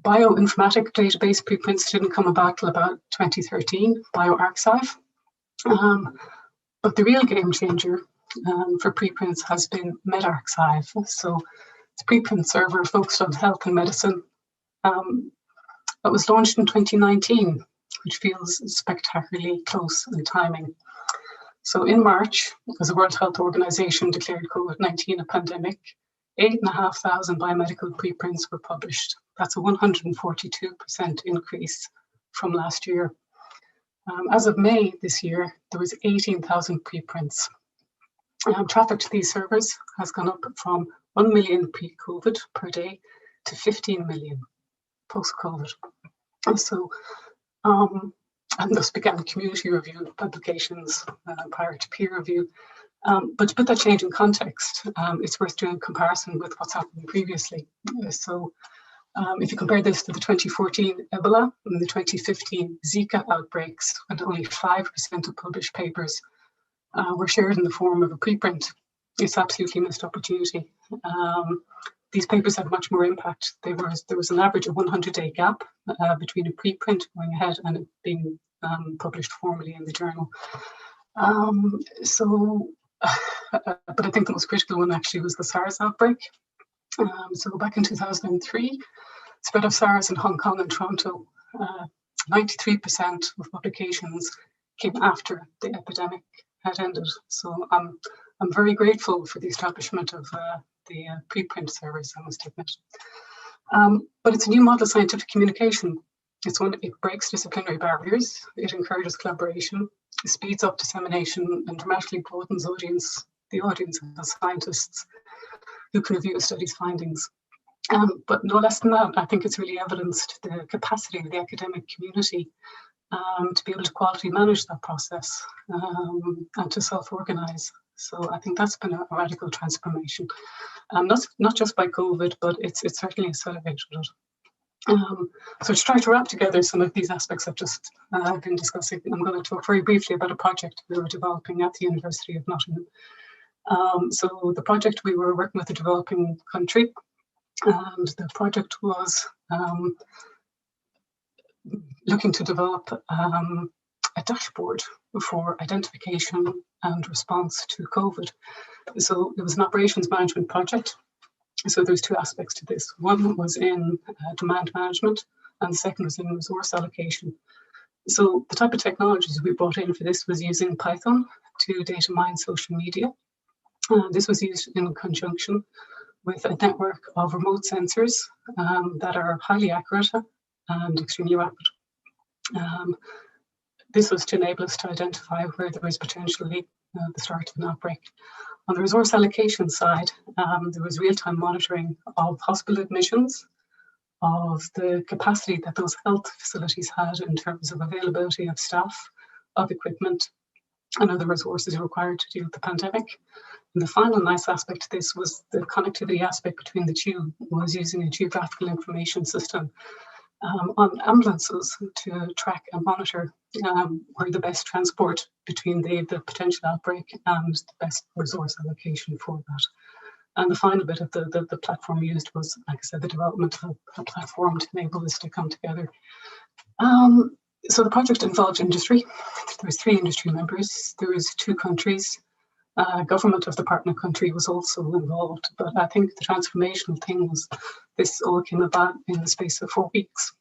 Bioinformatic database preprints didn't come about till about 2013, bioRxiv. But the real game changer for preprints has been medRxiv. So it's a preprint server focused on health and medicine. It was launched in 2019, which feels spectacularly close in timing. So in March, as the World Health Organization declared COVID-19 a pandemic, 8,500 biomedical preprints were published. That's a 142% increase from last year. As of May this year, there was 18,000 preprints. Traffic to these servers has gone up from 1 million pre-COVID per day to 15 million post-COVID. So, and thus began community review publications prior to peer review. But to put that change in context, it's worth doing a comparison with what's happened previously. So if you compare this to the 2014 Ebola and the 2015 Zika outbreaks, when only 5% of published papers were shared in the form of a preprint, it's absolutely missed opportunity. These papers had much more impact. There was an average of 100-day gap between a preprint going ahead and it being published formally in the journal. But I think the most critical one actually was the SARS outbreak. So back in 2003, spread of SARS in Hong Kong and Toronto, 93% of publications came after the epidemic had ended. So I'm very grateful for the establishment of the preprint service, I must admit. But it's a new model of scientific communication. It breaks disciplinary barriers, it encourages collaboration, it speeds up dissemination and dramatically broadens the audience of scientists who can review a study's findings. But no less than that, I think it's really evidenced the capacity of the academic community to be able to quality manage that process and to self-organize. So I think that's been a radical transformation. Not just by COVID, but it's certainly accelerated it. So to try to wrap together some of these aspects I've just been discussing, I'm going to talk very briefly about a project we were developing at the University of Nottingham. So the project, we were working with a developing country And the project was looking to develop a dashboard for identification and response to COVID. So it was an operations management project. So there's two aspects to this. One was in demand management, and the second was in resource allocation. So the type of technologies we brought in for this was using Python to data mine social media. This was used in conjunction with a network of remote sensors that are highly accurate and extremely rapid. This was to enable us to identify where there was potentially the start of an outbreak. On the resource allocation side, there was real-time monitoring of hospital admissions, of the capacity that those health facilities had in terms of availability of staff, of equipment, and other resources required to deal with the pandemic. And the final nice aspect to this was the connectivity aspect between the two, was using a geographical information system on ambulances to track and monitor where the best transport between the potential outbreak and the best resource allocation for that. And the final bit of the platform used was, like I said, the development of a platform to enable this to come together. So the project involved industry. There was 3 industry members. There was 2 countries. Government of the partner country was also involved, but I think the transformational thing was this all came about in the space of 4 weeks.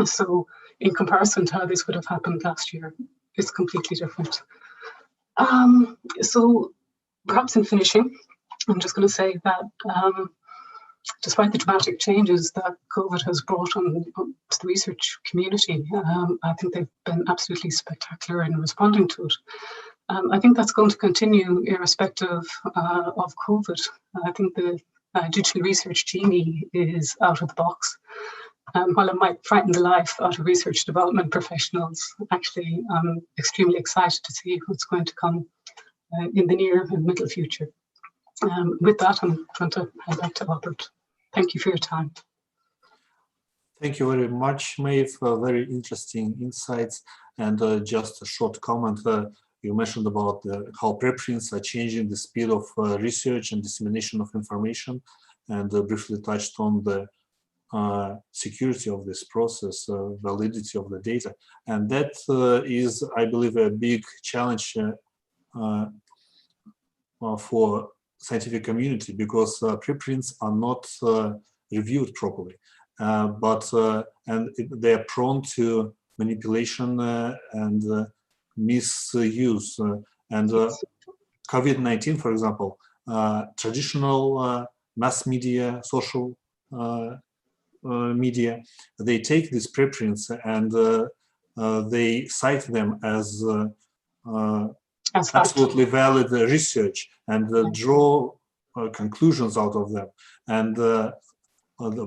So in comparison to how this would have happened last year, it's completely different. So perhaps in finishing, I'm just going to say that despite the dramatic changes that COVID has brought on to the research community, I think they've been absolutely spectacular in responding to it. I think that's going to continue irrespective of COVID. I think the digital research genie is out of the box. While it might frighten the life out of research development professionals, actually I'm extremely excited to see what's going to come in the near and middle future. With that, I'm going to hand back to Albert. Thank you for your time. Thank you very much, Maeve, for very interesting insights. And just a short comment. You mentioned about how preprints are changing the speed of research and dissemination of information, and briefly touched on the security of this process, validity of the data. And that is, I believe, a big challenge for scientific community, because preprints are not reviewed properly, and they are prone to manipulation and misuse. And COVID-19, for example, traditional mass media, social media, they take these preprints and they cite them as absolutely valid research and draw conclusions out of them. And the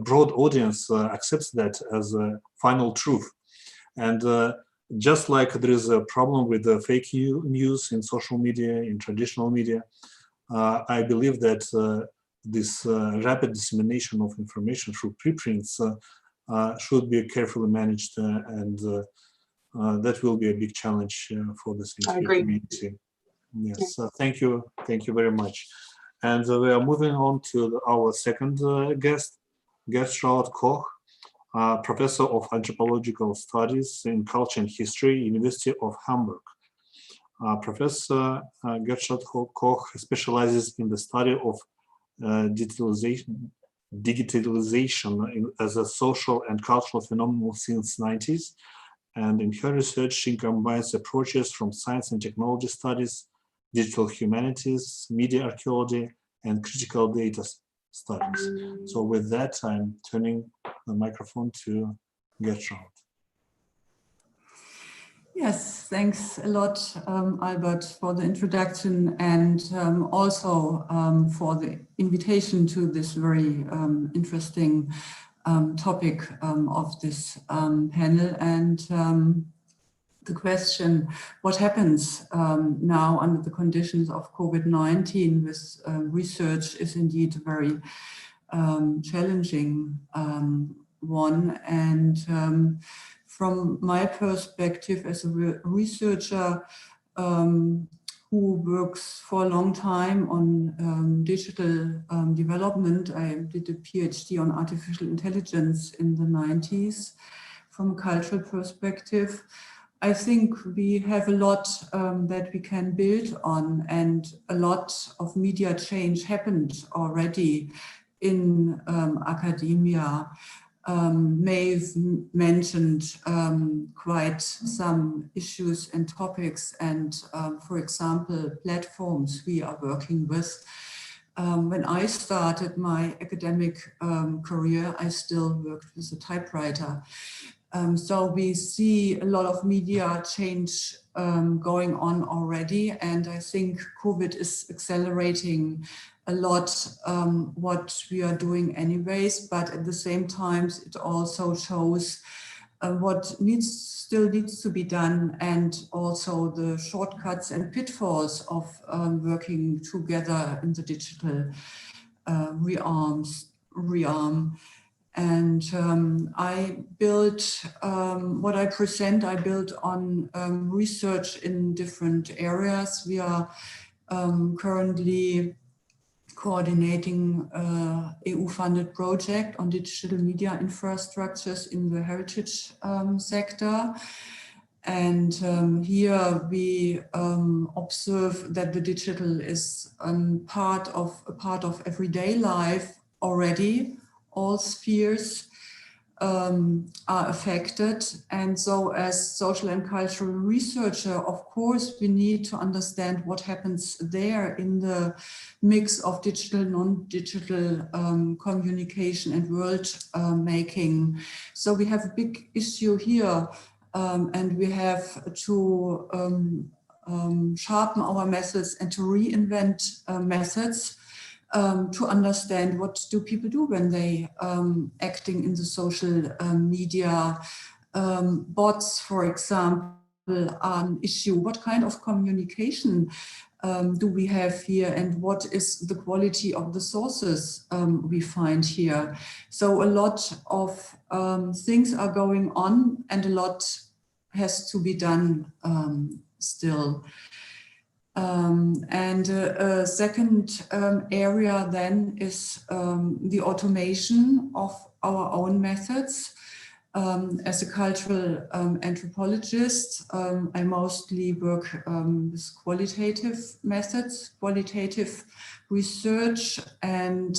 broad audience accepts that as a final truth. And just like there is a problem with the fake news in social media, in traditional media, I believe that this rapid dissemination of information through preprints should be carefully managed, and that will be a big challenge for the scientific community. Yes, thank you very much. And we are moving on to our second guest, Gertraud Koch, Professor of Anthropological Studies in Culture and History, University of Hamburg. Professor Gertraud Koch specializes in the study of digitalization as a social and cultural phenomenon since the 90s. And in her research, she combines approaches from science and technology studies, digital humanities, media archaeology, and critical data studies. So with that, I'm turning the microphone to Gertraud. Yes, thanks a lot, Albert, for the introduction, and also for the invitation to this very interesting topic of this panel. And the question, what happens now under the conditions of COVID-19 with research, is indeed a very challenging one. And from my perspective as a researcher who works for a long time on digital development. I did a PhD on artificial intelligence in the 90s from a cultural perspective. I think we have a lot that we can build on, and a lot of media change happened already in academia. Maeve mentioned quite some issues and topics, and for example, platforms we are working with. When I started my academic career, I still worked with a typewriter. So we see a lot of media change going on already, and I think COVID is accelerating a lot what we are doing anyways, but at the same time it also shows what still needs to be done, and also the shortcuts and pitfalls of working together in the digital realm. And I built, what I present, I built on research in different areas. We are currently coordinating EU-funded project on digital media infrastructures in the heritage sector. And here we observe that the digital is a part of everyday life already. All spheres are affected. And so as social and cultural researcher, of course, we need to understand what happens there in the mix of digital, non-digital communication and world making. So we have a big issue here, and we have to sharpen our methods and to reinvent methods to understand what do people do when they acting in the social media. Bots, for example, are an issue. What kind of communication do we have here, and what is the quality of the sources we find here? So a lot of things are going on, and a lot has to be done still. And a second area then is the automation of our own methods. As a cultural anthropologist, I mostly work with qualitative methods, qualitative research, and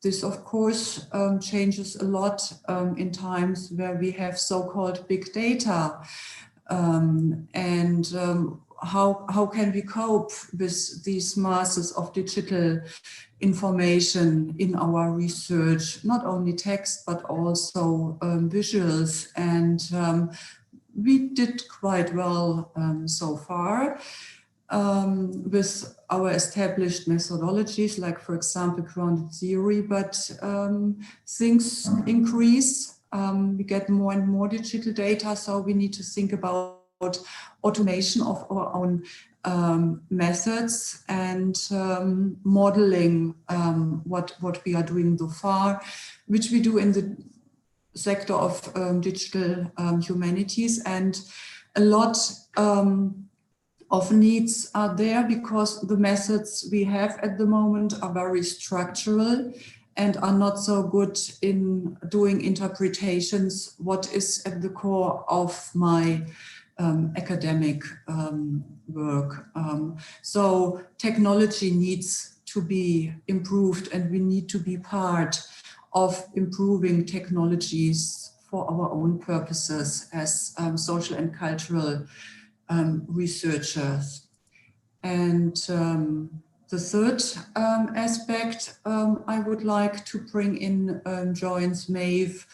this of course changes a lot in times where we have so-called big data. How can we cope with these masses of digital information in our research, not only text, but also visuals. And we did quite well so far with our established methodologies, like, for example, grounded theory, but things increase. We get more and more digital data, so we need to think about automation of our own methods and modeling what we are doing so far, which we do in the sector of digital humanities. And a lot of needs are there because the methods we have at the moment are very structural and are not so good in doing interpretations, what is at the core of my academic work. So technology needs to be improved, and we need to be part of improving technologies for our own purposes as social and cultural researchers. And the third aspect I would like to bring in joins Maeve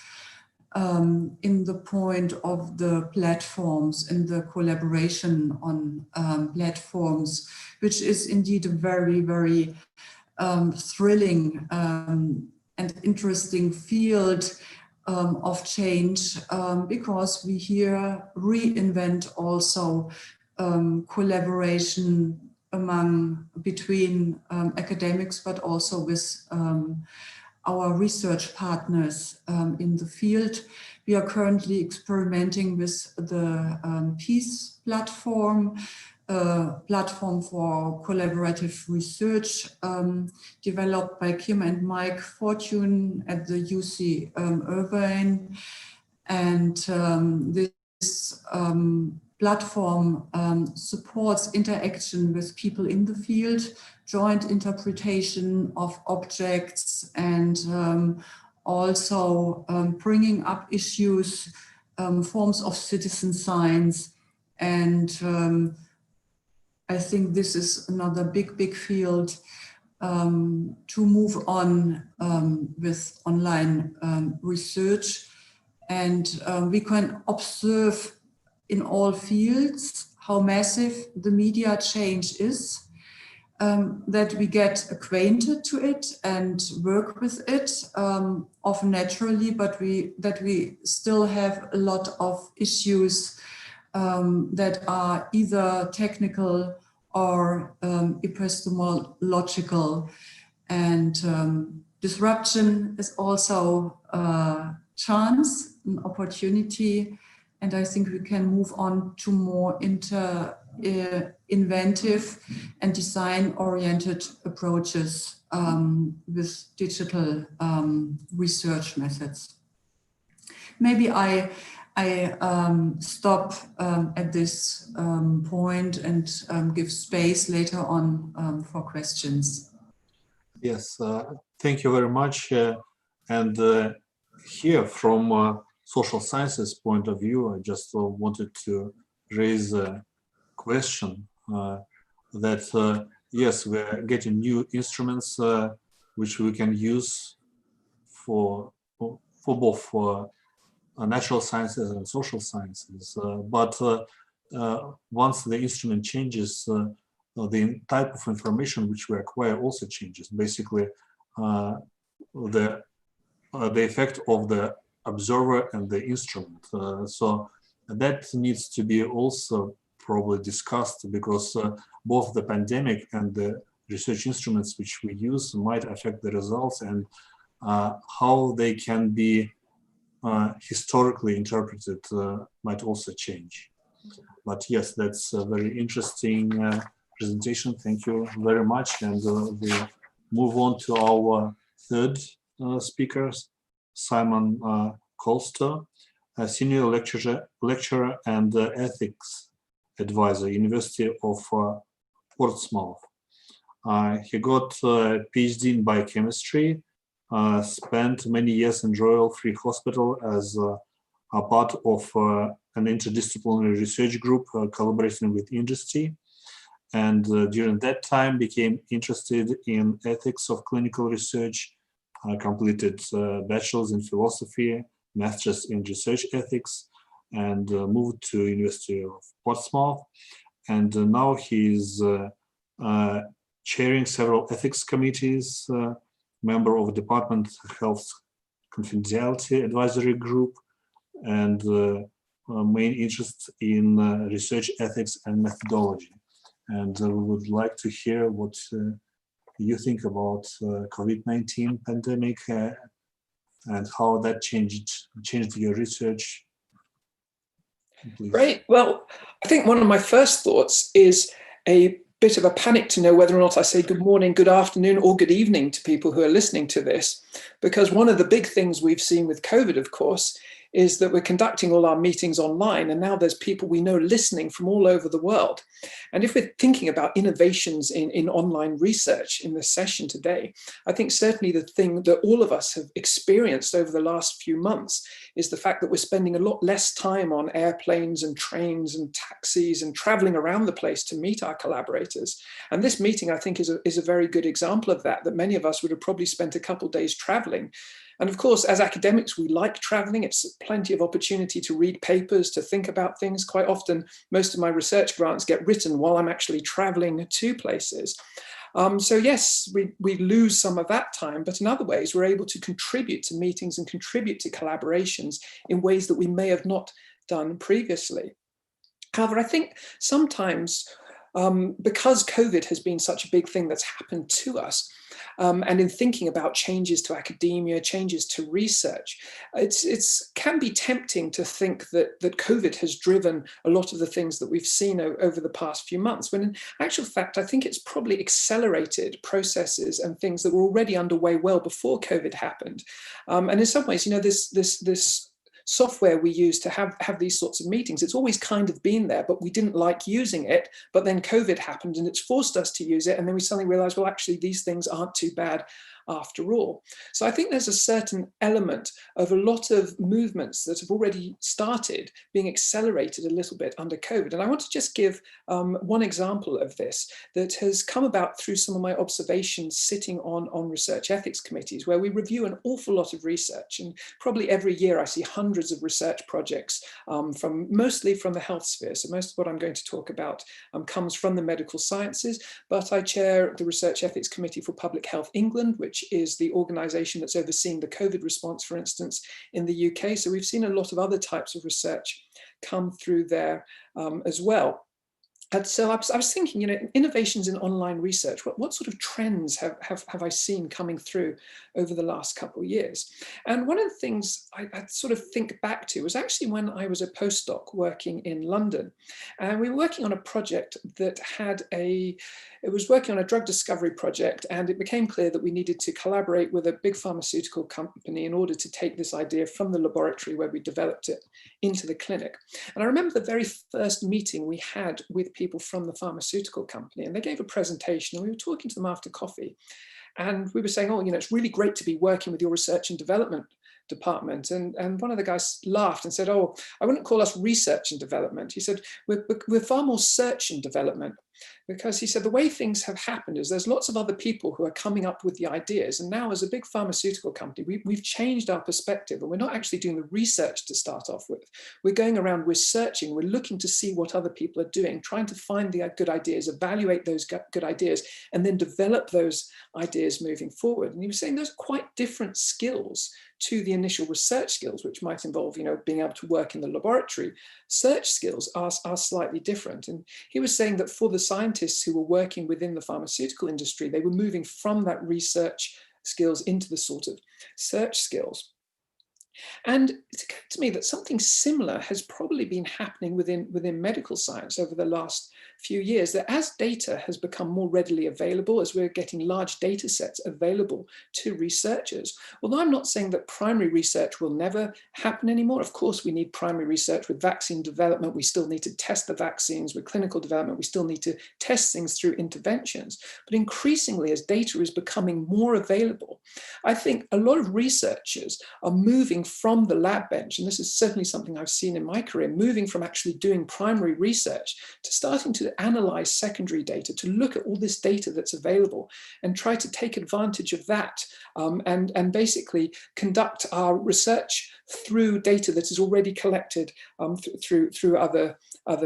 in the point of the platforms and the collaboration on platforms, which is indeed a very, very thrilling and interesting field of change, because we here reinvent also collaboration between academics, but also with our research partners in the field. We are currently experimenting with the Peace platform, a platform for collaborative research developed by Kim and Mike Fortune at the UC Irvine. And this platform supports interaction with people in the field, joint interpretation of objects, and also bringing up issues, forms of citizen science. And I think this is another big field to move on with online research. And we can observe in all fields how massive the media change is, that we get acquainted to it and work with it, often naturally, but that we still have a lot of issues that are either technical or epistemological. And disruption is also a chance, an opportunity, and I think we can move on to more inventive and design-oriented approaches with digital research methods. Maybe I stop at this point and give space later on for questions. Yes, thank you very much. And here from social sciences point of view, I just wanted to raise a question that yes, we're getting new instruments which we can use for both natural sciences and social sciences. But once the instrument changes, the type of information which we acquire also changes. Basically, the effect of the observer and the instrument. So that needs to be also probably discussed, because both the pandemic and the research instruments which we use might affect the results, and how they can be historically interpreted might also change. But yes, that's a very interesting presentation. Thank you very much. And we'll move on to our third speakers, Simon Kolster, a senior lecturer and ethics advisor, University of Portsmouth. He got a PhD in biochemistry, spent many years in Royal Free Hospital as a part of an interdisciplinary research group collaborating with industry. And during that time became interested in ethics of clinical research, completed bachelor's in philosophy, master's in research ethics, and moved to University of Portsmouth. And now he's chairing several ethics committees, member of Department of Health Confidentiality Advisory Group, and main interest in research ethics and methodology. And we would like to hear what you think about COVID-19 pandemic and how that changed your research. Please. Great. Well, I think one of my first thoughts is a bit of a panic to know whether or not I say good morning, good afternoon, or good evening to people who are listening to this. Because one of the big things we've seen with COVID, of course, is that we're conducting all our meetings online, and now there's people we know listening from all over the world. And if we're thinking about innovations in online research in this session today, I think certainly the thing that all of us have experienced over the last few months is the fact that we're spending a lot less time on airplanes and trains and taxis and traveling around the place to meet our collaborators. And this meeting, I think, is a very good example of that many of us would have probably spent a couple of days traveling. And of course, as academics, we like traveling. It's plenty of opportunity to read papers, to think about things. Quite often, most of my research grants get written while I'm actually traveling to places. So yes, we lose some of that time, but in other ways, we're able to contribute to meetings and contribute to collaborations in ways that we may have not done previously. However, I think sometimes because COVID has been such a big thing that's happened to us, and in thinking about changes to academia, changes to research, it's can be tempting to think that COVID has driven a lot of the things that we've seen over the past few months, when in actual fact, I think it's probably accelerated processes and things that were already underway well before COVID happened. And in some ways, this software we use to have these sorts of meetings, it's always kind of been there, but we didn't like using it. But then COVID happened and it's forced us to use it. And then we suddenly realized, well, actually, these things aren't too bad after all. So I think there's a certain element of a lot of movements that have already started being accelerated a little bit under COVID. And I want to just give one example of this that has come about through some of my observations sitting on research ethics committees, where we review an awful lot of research. And probably every year I see hundreds of research projects mostly from the health sphere. So most of what I'm going to talk about comes from the medical sciences, but I chair the Research Ethics Committee for Public Health England, which is the organisation that's overseeing the COVID response, for instance, in the UK. So we've seen a lot of other types of research come through there as well. And so I was thinking, innovations in online research, what sort of trends have I seen coming through over the last couple of years? And one of the things I sort of think back to was actually when I was a postdoc working in London. And we were working on a project that it was working on a drug discovery project, and it became clear that we needed to collaborate with a big pharmaceutical company in order to take this idea from the laboratory where we developed it into the clinic. And I remember the very first meeting we had with people from the pharmaceutical company, and they gave a presentation, and we were talking to them after coffee, and we were saying, oh, it's really great to be working with your research and development department. And one of the guys laughed and said, oh, I wouldn't call us research and development. He said, we're far more search and development. Because he said the way things have happened is there's lots of other people who are coming up with the ideas. And now as a big pharmaceutical company, we've changed our perspective, and we're not actually doing the research to start off with. We're going around, we're searching, we're looking to see what other people are doing, trying to find the good ideas, evaluate those good ideas, and then develop those ideas moving forward. And he was saying those are quite different skills to the initial research skills, which might involve, being able to work in the laboratory. Search skills are slightly different. And he was saying that for the scientists who were working within the pharmaceutical industry, they were moving from that research skills into the sort of search skills. And it occurred to me that something similar has probably been happening within medical science over the last few years, that as data has become more readily available, as we're getting large data sets available to researchers, although I'm not saying that primary research will never happen anymore. Of course, we need primary research with vaccine development. We still need to test the vaccines. With clinical development, we still need to test things through interventions. But increasingly, as data is becoming more available, I think a lot of researchers are moving from the lab bench, and this is certainly something I've seen in my career, moving from actually doing primary research to starting to analyze secondary data, to look at all this data that's available and try to take advantage of that and basically conduct our research through data that is already collected through other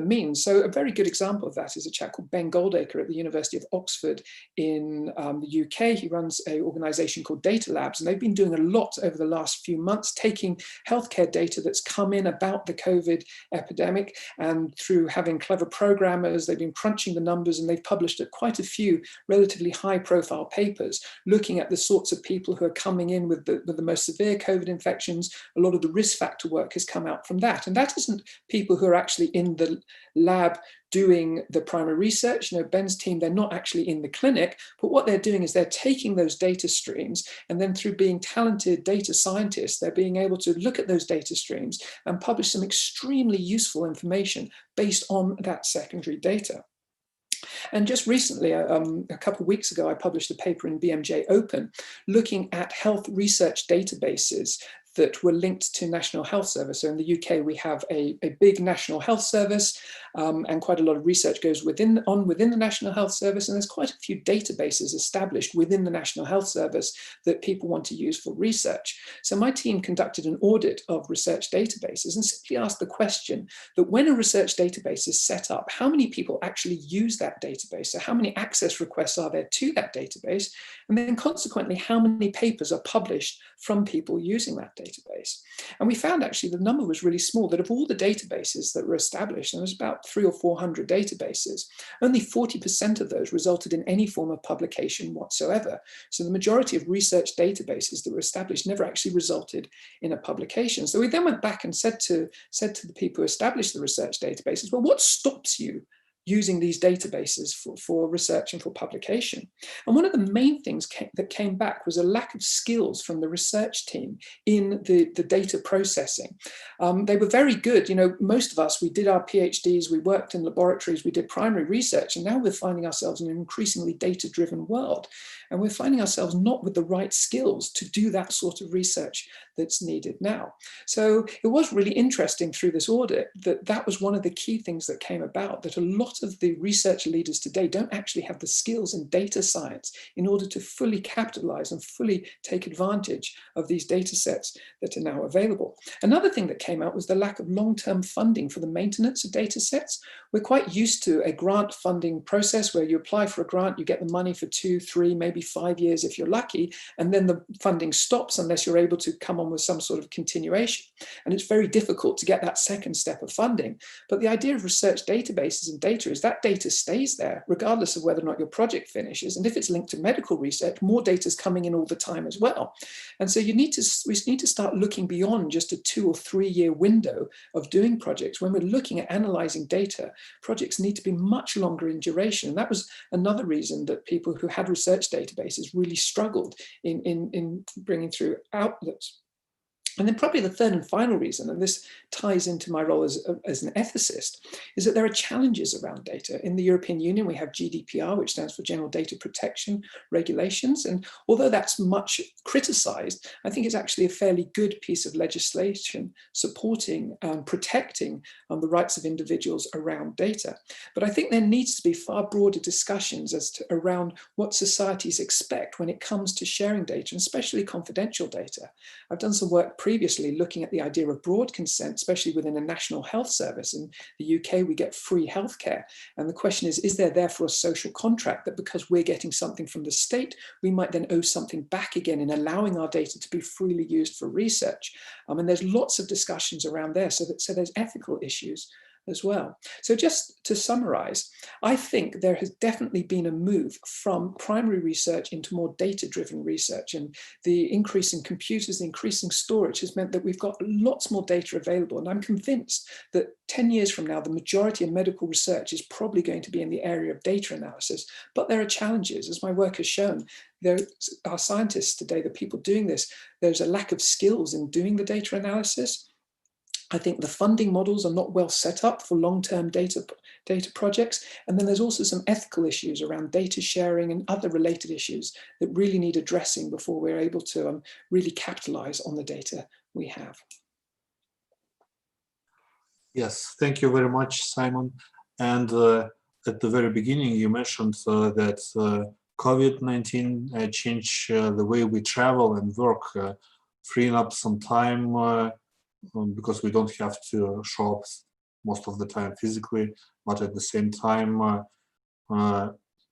means. So a very good example of that is a chap called Ben Goldacre at the University of Oxford in the UK. He runs an organization called Data Labs, and they've been doing a lot over the last few months, taking healthcare data that's come in about the COVID epidemic, and through having clever programmers, they've been crunching the numbers, and they've published quite a few relatively high profile papers looking at the sorts of people who are coming in with the most severe COVID infections. A lot of the risk factor work has come out from that. And that isn't people who are actually in the lab doing the primary research. Ben's team, they're not actually in the clinic, but what they're doing is they're taking those data streams, and then through being talented data scientists, they're being able to look at those data streams and publish some extremely useful information based on that secondary data. And just recently, a couple of weeks ago, I published a paper in BMJ Open looking at health research databases that were linked to National Health Service. So in the UK, we have a big National Health Service, and quite a lot of research goes within the National Health Service, and there's quite a few databases established within the National Health Service that people want to use for research. So my team conducted an audit of research databases and simply asked the question that when a research database is set up, how many people actually use that database? So how many access requests are there to that database? And then consequently, how many papers are published from people using that database? database. And we found actually the number was really small, that of all the databases that were established, there was about 300 or 400 databases, only 40% of those resulted in any form of publication whatsoever. So the majority of research databases that were established never actually resulted in a publication. So we then went back and said to the people who established the research databases, well, what stops you using these databases for research and for publication? And one of the main things that came back was a lack of skills from the research team in the data processing. They were very good. You know, most of us, we did our PhDs, we worked in laboratories, we did primary research, and now we're finding ourselves in an increasingly data-driven world. And we're finding ourselves not with the right skills to do that sort of research that's needed now. So it was really interesting through this audit that was one of the key things that came about, that a lot of the research leaders today don't actually have the skills in data science in order to fully capitalize and fully take advantage of these data sets that are now available. Another thing that came out was the lack of long-term funding for the maintenance of data sets. We're quite used to a grant funding process where you apply for a grant, you get the money for 2, 3, maybe 5 years if you're lucky, and then the funding stops unless you're able to come on with some sort of continuation. And it's very difficult to get that second step of funding. But the idea of research databases and data is that data stays there regardless of whether or not your project finishes. And if it's linked to medical research, more data is coming in all the time as well. And so we need to start looking beyond just a 2 or 3 year window of doing projects. When we're looking at analyzing data, projects need to be much longer in duration. And that was another reason that people who had research databases really struggled in bringing through outlets. And then probably the third and final reason, and this ties into my role as an ethicist, is that there are challenges around data. In the European Union, we have GDPR, which stands for General Data Protection Regulations. And although that's much criticized, I think it's actually a fairly good piece of legislation supporting and protecting the rights of individuals around data. But I think there needs to be far broader discussions as to around what societies expect when it comes to sharing data, and especially confidential data. I've done some work previously looking at the idea of broad consent, especially within a national health service. In the UK, we get free healthcare. And the question is there therefore a social contract that because we're getting something from the state, we might then owe something back again in allowing our data to be freely used for research? And there's lots of discussions around there. So there's ethical issues as well. So just to summarize, I think there has definitely been a move from primary research into more data-driven research, and the increase in computers, the increasing storage has meant that we've got lots more data available. And I'm convinced that 10 years from now, the majority of medical research is probably going to be in the area of data analysis, but there are challenges. As my work has shown, there are scientists today, the people doing this, there's a lack of skills in doing the data analysis. I think the funding models are not well set up for long-term data projects. And then there's also some ethical issues around data sharing and other related issues that really need addressing before we're able to really capitalize on the data we have. Yes, thank you very much, Simon. And at the very beginning, you mentioned that COVID-19 changed the way we travel and work, freeing up some time because we don't have to show up most of the time physically, but at the same time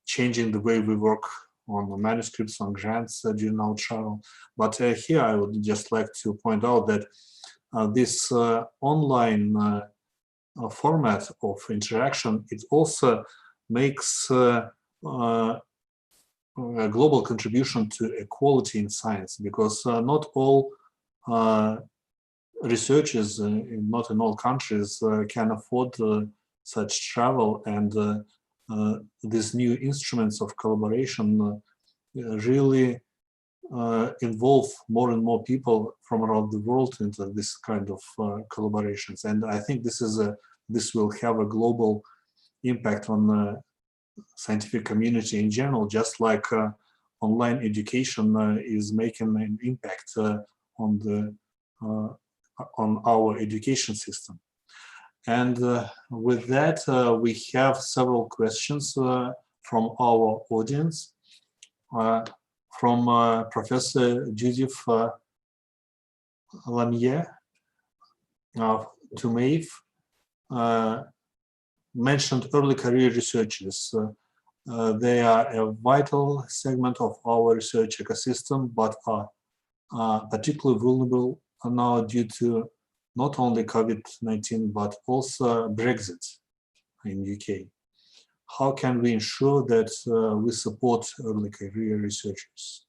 changing the way we work on the manuscripts, on grants during our travel. But here I would just like to point out that this online format of interaction, it also makes a global contribution to equality in science, because not all researchers, not in all countries, can afford such travel, and these new instruments of collaboration really involve more and more people from around the world into this kind of collaborations. And I think this will have a global impact on the scientific community in general, just like online education is making an impact on our education system. And with that, we have several questions from our audience. From Professor Judith Lamier to Maeve, mentioned early career researchers. They are a vital segment of our research ecosystem, but are particularly vulnerable now due to not only COVID-19, but also Brexit in UK. How can we ensure that we support early career researchers?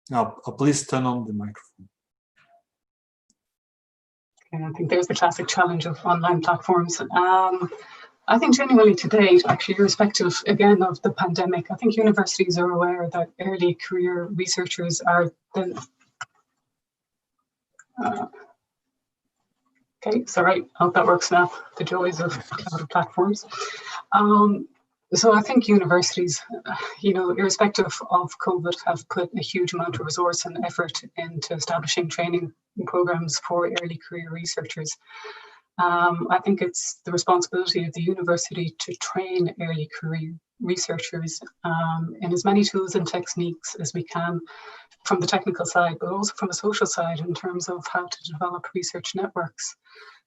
Now, please turn on the microphone. And I think there's the classic challenge of online platforms. I think genuinely to date, actually, irrespective again of the pandemic, I think universities are aware that early career researchers are the okay, sorry, I hope that works now. The joys of cloud platforms. So I think universities, irrespective of COVID, have put a huge amount of resource and effort into establishing training programs for early career researchers. I think it's the responsibility of the university to train early career researchers in as many tools and techniques as we can from the technical side, but also from the social side in terms of how to develop research networks.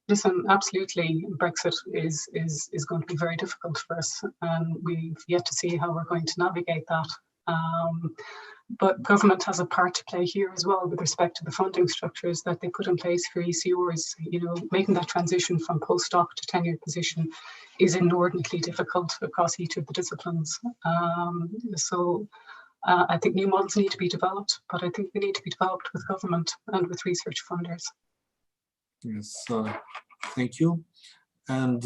Listen, absolutely, Brexit is going to be very difficult for us, and we've yet to see how we're going to navigate that. But government has a part to play here as well with respect to the funding structures that they put in place for ECRs. Making that transition from postdoc to tenured position is inordinately difficult across each of the disciplines. I think new models need to be developed, but I think they need to be developed with government and with research funders. Yes, thank you. And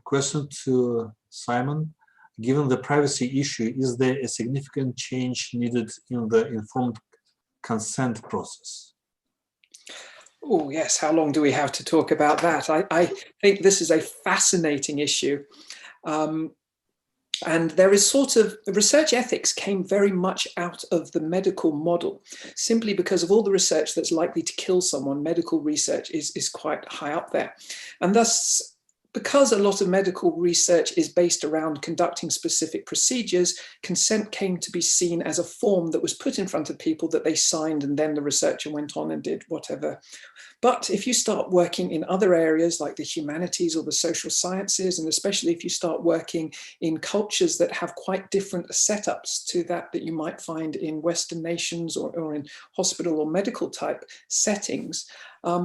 question to Simon. Given the privacy issue, is there a significant change needed in the informed consent process? Oh, yes. How long do we have to talk about that? I think this is a fascinating issue. And there is research ethics came very much out of the medical model, simply because of all the research that's likely to kill someone. Medical research is quite high up there. And thus, because a lot of medical research is based around conducting specific procedures, consent came to be seen as a form that was put in front of people that they signed, and then the researcher went on and did whatever. But if you start working in other areas like the humanities or the social sciences, and especially if you start working in cultures that have quite different setups to that you might find in Western nations or in hospital or medical type settings,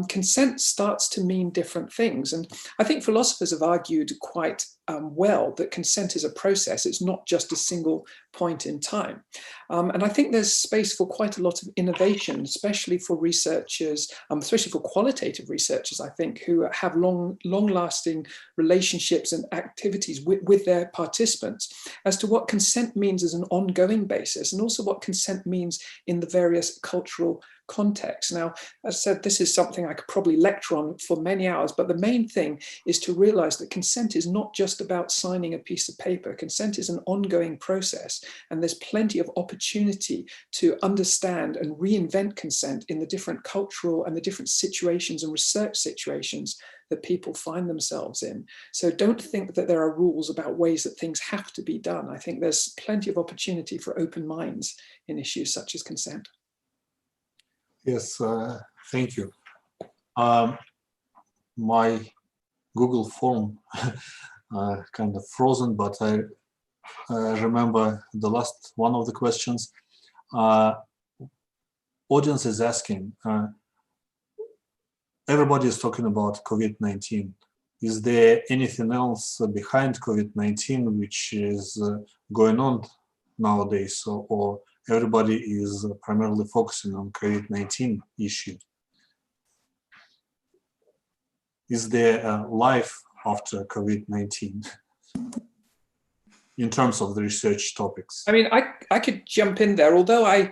consent starts to mean different things. And I think philosophers have argued quite well that consent is a process. It's not just a single point in time. And I think there's space for quite a lot of innovation, especially for researchers, especially for qualitative researchers, I think, who have long-lasting relationships and activities with their participants as to what consent means as an ongoing basis, and also what consent means in the various cultural contexts. Now, as I said, this is something I could probably lecture on for many hours, but the main thing is to realize that consent is not just about signing a piece of paper. Consent is an ongoing process, and there's plenty of opportunity to understand and reinvent consent in the different cultural and the different situations and research situations that people find themselves in. So don't think that there are rules about ways that things have to be done. I think there's plenty of opportunity for open minds in issues such as consent. Yes, thank you. My Google form kind of frozen, but I remember the last one of the questions. Audience is asking, everybody is talking about COVID-19. Is there anything else behind COVID-19 which is going on nowadays, or everybody is primarily focusing on COVID-19 issue? Is there a life after COVID-19 in terms of the research topics? I mean, I could jump in there, although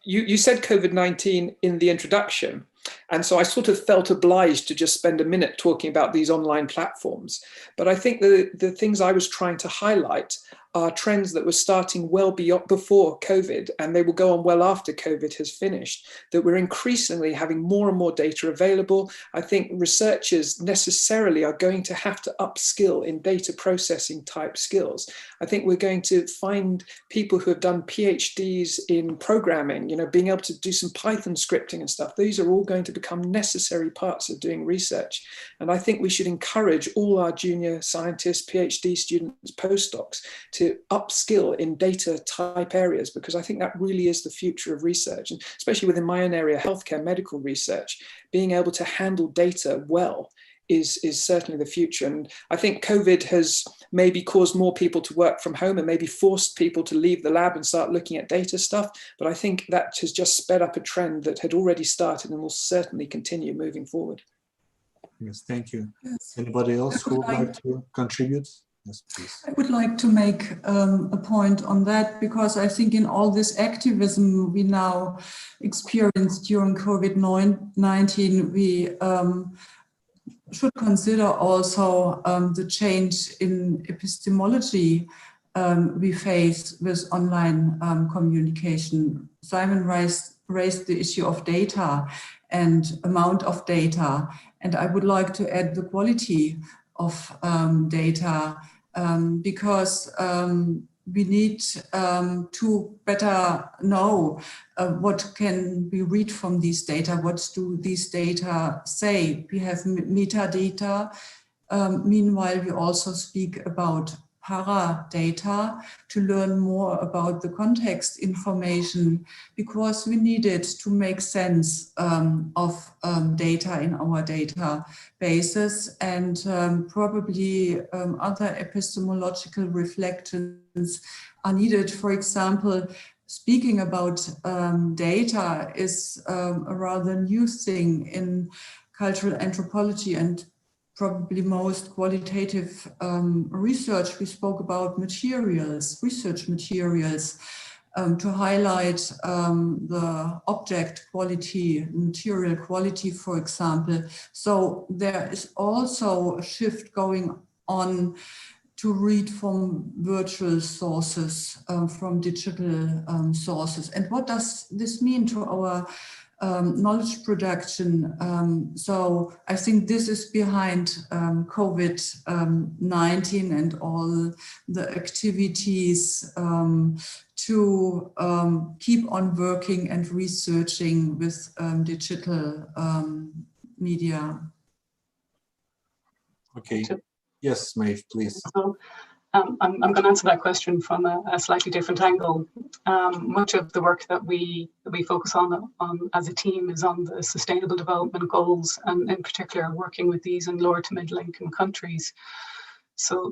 you said COVID-19 in the introduction, and so I sort of felt obliged to just spend a minute talking about these online platforms. But I think the things I was trying to highlight are trends that were starting well before COVID, and they will go on well after COVID has finished, that we're increasingly having more and more data available. I think researchers necessarily are going to have to upskill in data processing type skills. I think we're going to find people who have done PhDs in programming, being able to do some Python scripting and stuff. These are all going to become necessary parts of doing research. And I think we should encourage all our junior scientists, PhD students, postdocs to upskill in data type areas, because I think that really is the future of research. And especially within my own area, healthcare, medical research, being able to handle data well is certainly the future. And I think COVID has maybe caused more people to work from home and maybe forced people to leave the lab and start looking at data stuff. But I think that has just sped up a trend that had already started and will certainly continue moving forward. Yes, thank you. Yes. Anybody else who would like to contribute? Yes, please. I would like to make a point on that, because I think in all this activism we now experienced during COVID-19, we should consider also the change in epistemology we face with online communication. Simon raised the issue of data and amount of data, and I would like to add the quality of data, because we need to better know what can we read from these data, what do these data say. We have metadata. Meanwhile, we also speak about paradata to learn more about the context information, because we need it to make sense of data in our databases, and probably other epistemological reflections are needed. For example, speaking about data is a rather new thing in cultural anthropology and probably most qualitative research. We spoke about materials, research materials, to highlight the object quality, material quality, for example. So there is also a shift going on to read from virtual sources, from digital sources. And what does this mean to our knowledge production? So I think this is behind COVID-19 and all the activities to keep on working and researching with digital media. Okay. Yes, Maeve, please. So, I'm going to answer that question from a slightly different angle. Much of the work that we focus on as a team is on the Sustainable Development Goals, and in particular working with these in lower to middle income countries. So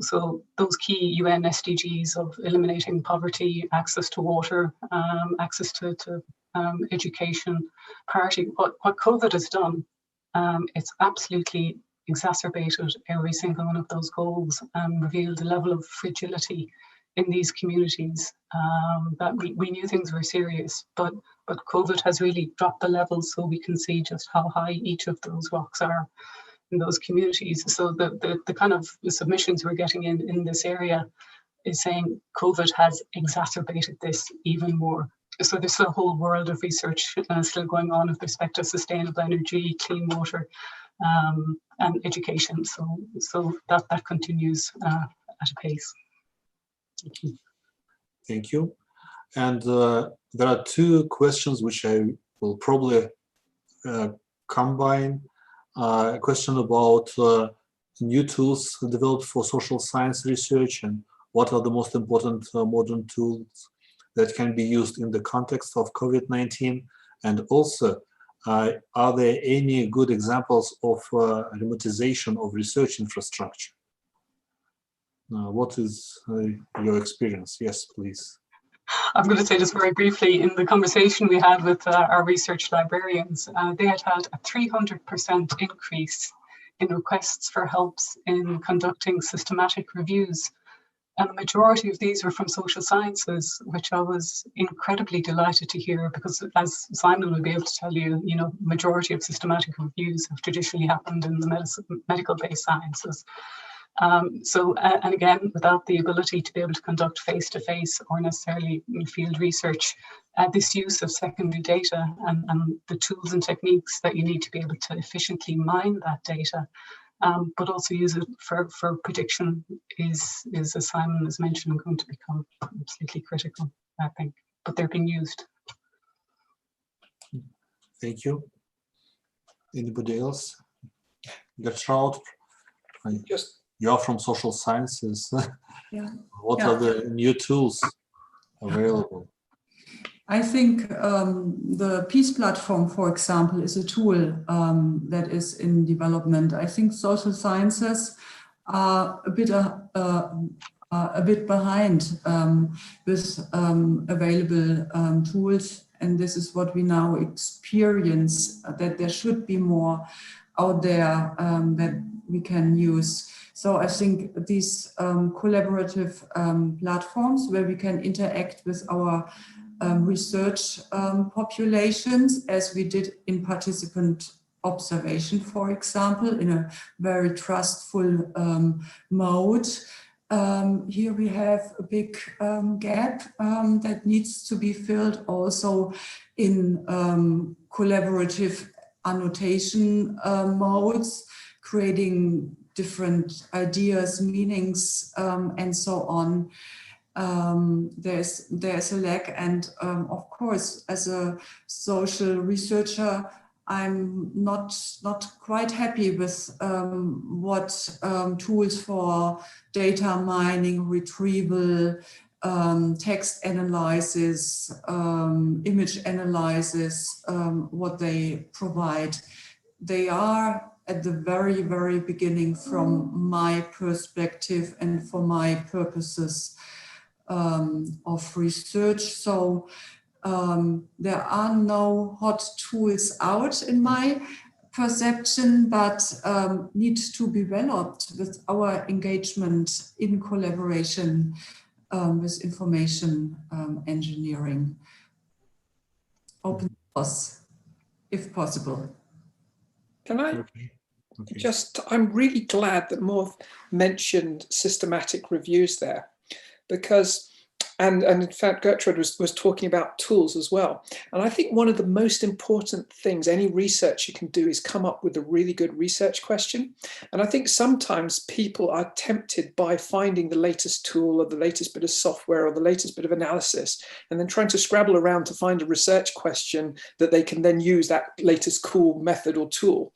those key UN SDGs of eliminating poverty, access to water, access to education, parity. What COVID has done, it's absolutely exacerbated every single one of those goals and revealed a level of fragility in these communities that we knew things were serious, but COVID has really dropped the levels so we can see just how high each of those rocks are in those communities. So the kind of submissions we're getting in this area is saying COVID has exacerbated this even more. So there's a whole world of research still going on with respect to sustainable energy, clean water, and education. So that continues at a pace. Thank you. And there are two questions which I will probably combine. A question about new tools developed for social science research, and what are the most important modern tools that can be used in the context of COVID-19, and also are there any good examples of remotization of research infrastructure? What is your experience? Yes, please. I'm going to say just very briefly, in the conversation we had with our research librarians, they had a 300% increase in requests for helps in conducting systematic reviews. And the majority of these were from social sciences, which I was incredibly delighted to hear, because as Simon will be able to tell you, majority of systematic reviews have traditionally happened in the medical-based sciences. And again, without the ability to be able to conduct face-to-face or necessarily field research, this use of secondary data and the tools and techniques that you need to be able to efficiently mine that data, but also use it for prediction is, as Simon has mentioned, going to become absolutely critical, I think. But they're being used. Thank you. Anybody else? Gertrude, you are from social sciences. Yeah. What are the new tools available? I think the Peace Platform, for example, is a tool that is in development. I think social sciences are a bit behind with available tools, and this is what we now experience, that there should be more out there that we can use. So I think these collaborative platforms where we can interact with our research populations, as we did in participant observation, for example, in a very trustful mode. Here we have a big gap that needs to be filled also in collaborative annotation modes, creating different ideas, meanings, and so on. There's a lack, and of course, as a social researcher, I'm not quite happy with what tools for data mining, retrieval, text analysis, image analysis, what they provide. They are at the very, very beginning from my perspective and for my purposes of research. So there are no hot tools out in my perception, but need to be developed with our engagement in collaboration with information engineering. Open source, if possible. Can I just, I'm really glad that Morv mentioned systematic reviews there, because, and in fact, Gertrude was talking about tools as well. And I think one of the most important things any researcher can do is come up with a really good research question. And I think sometimes people are tempted by finding the latest tool or the latest bit of software or the latest bit of analysis, and then trying to scrabble around to find a research question that they can then use that latest cool method or tool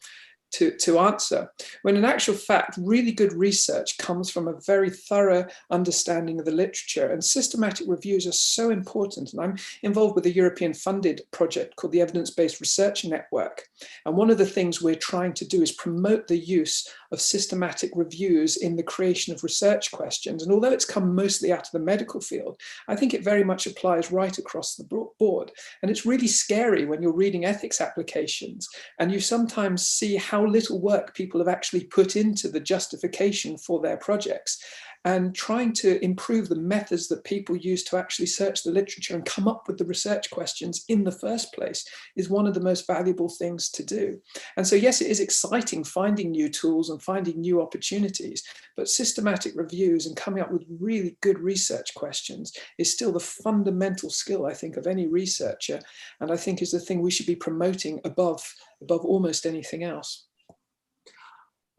to answer, when in actual fact, really good research comes from a very thorough understanding of the literature, and systematic reviews are so important. And I'm involved with a European funded project called the Evidence-Based Research Network. And one of the things we're trying to do is promote the use of systematic reviews in the creation of research questions. And although it's come mostly out of the medical field, I think it very much applies right across the board. And it's really scary when you're reading ethics applications and you sometimes see how little work people have actually put into the justification for their projects, and trying to improve the methods that people use to actually search the literature and come up with the research questions in the first place is one of the most valuable things to do. And so yes, it is exciting finding new tools and finding new opportunities, but systematic reviews and coming up with really good research questions is still the fundamental skill, I think, of any researcher, and I think is the thing we should be promoting above almost anything else.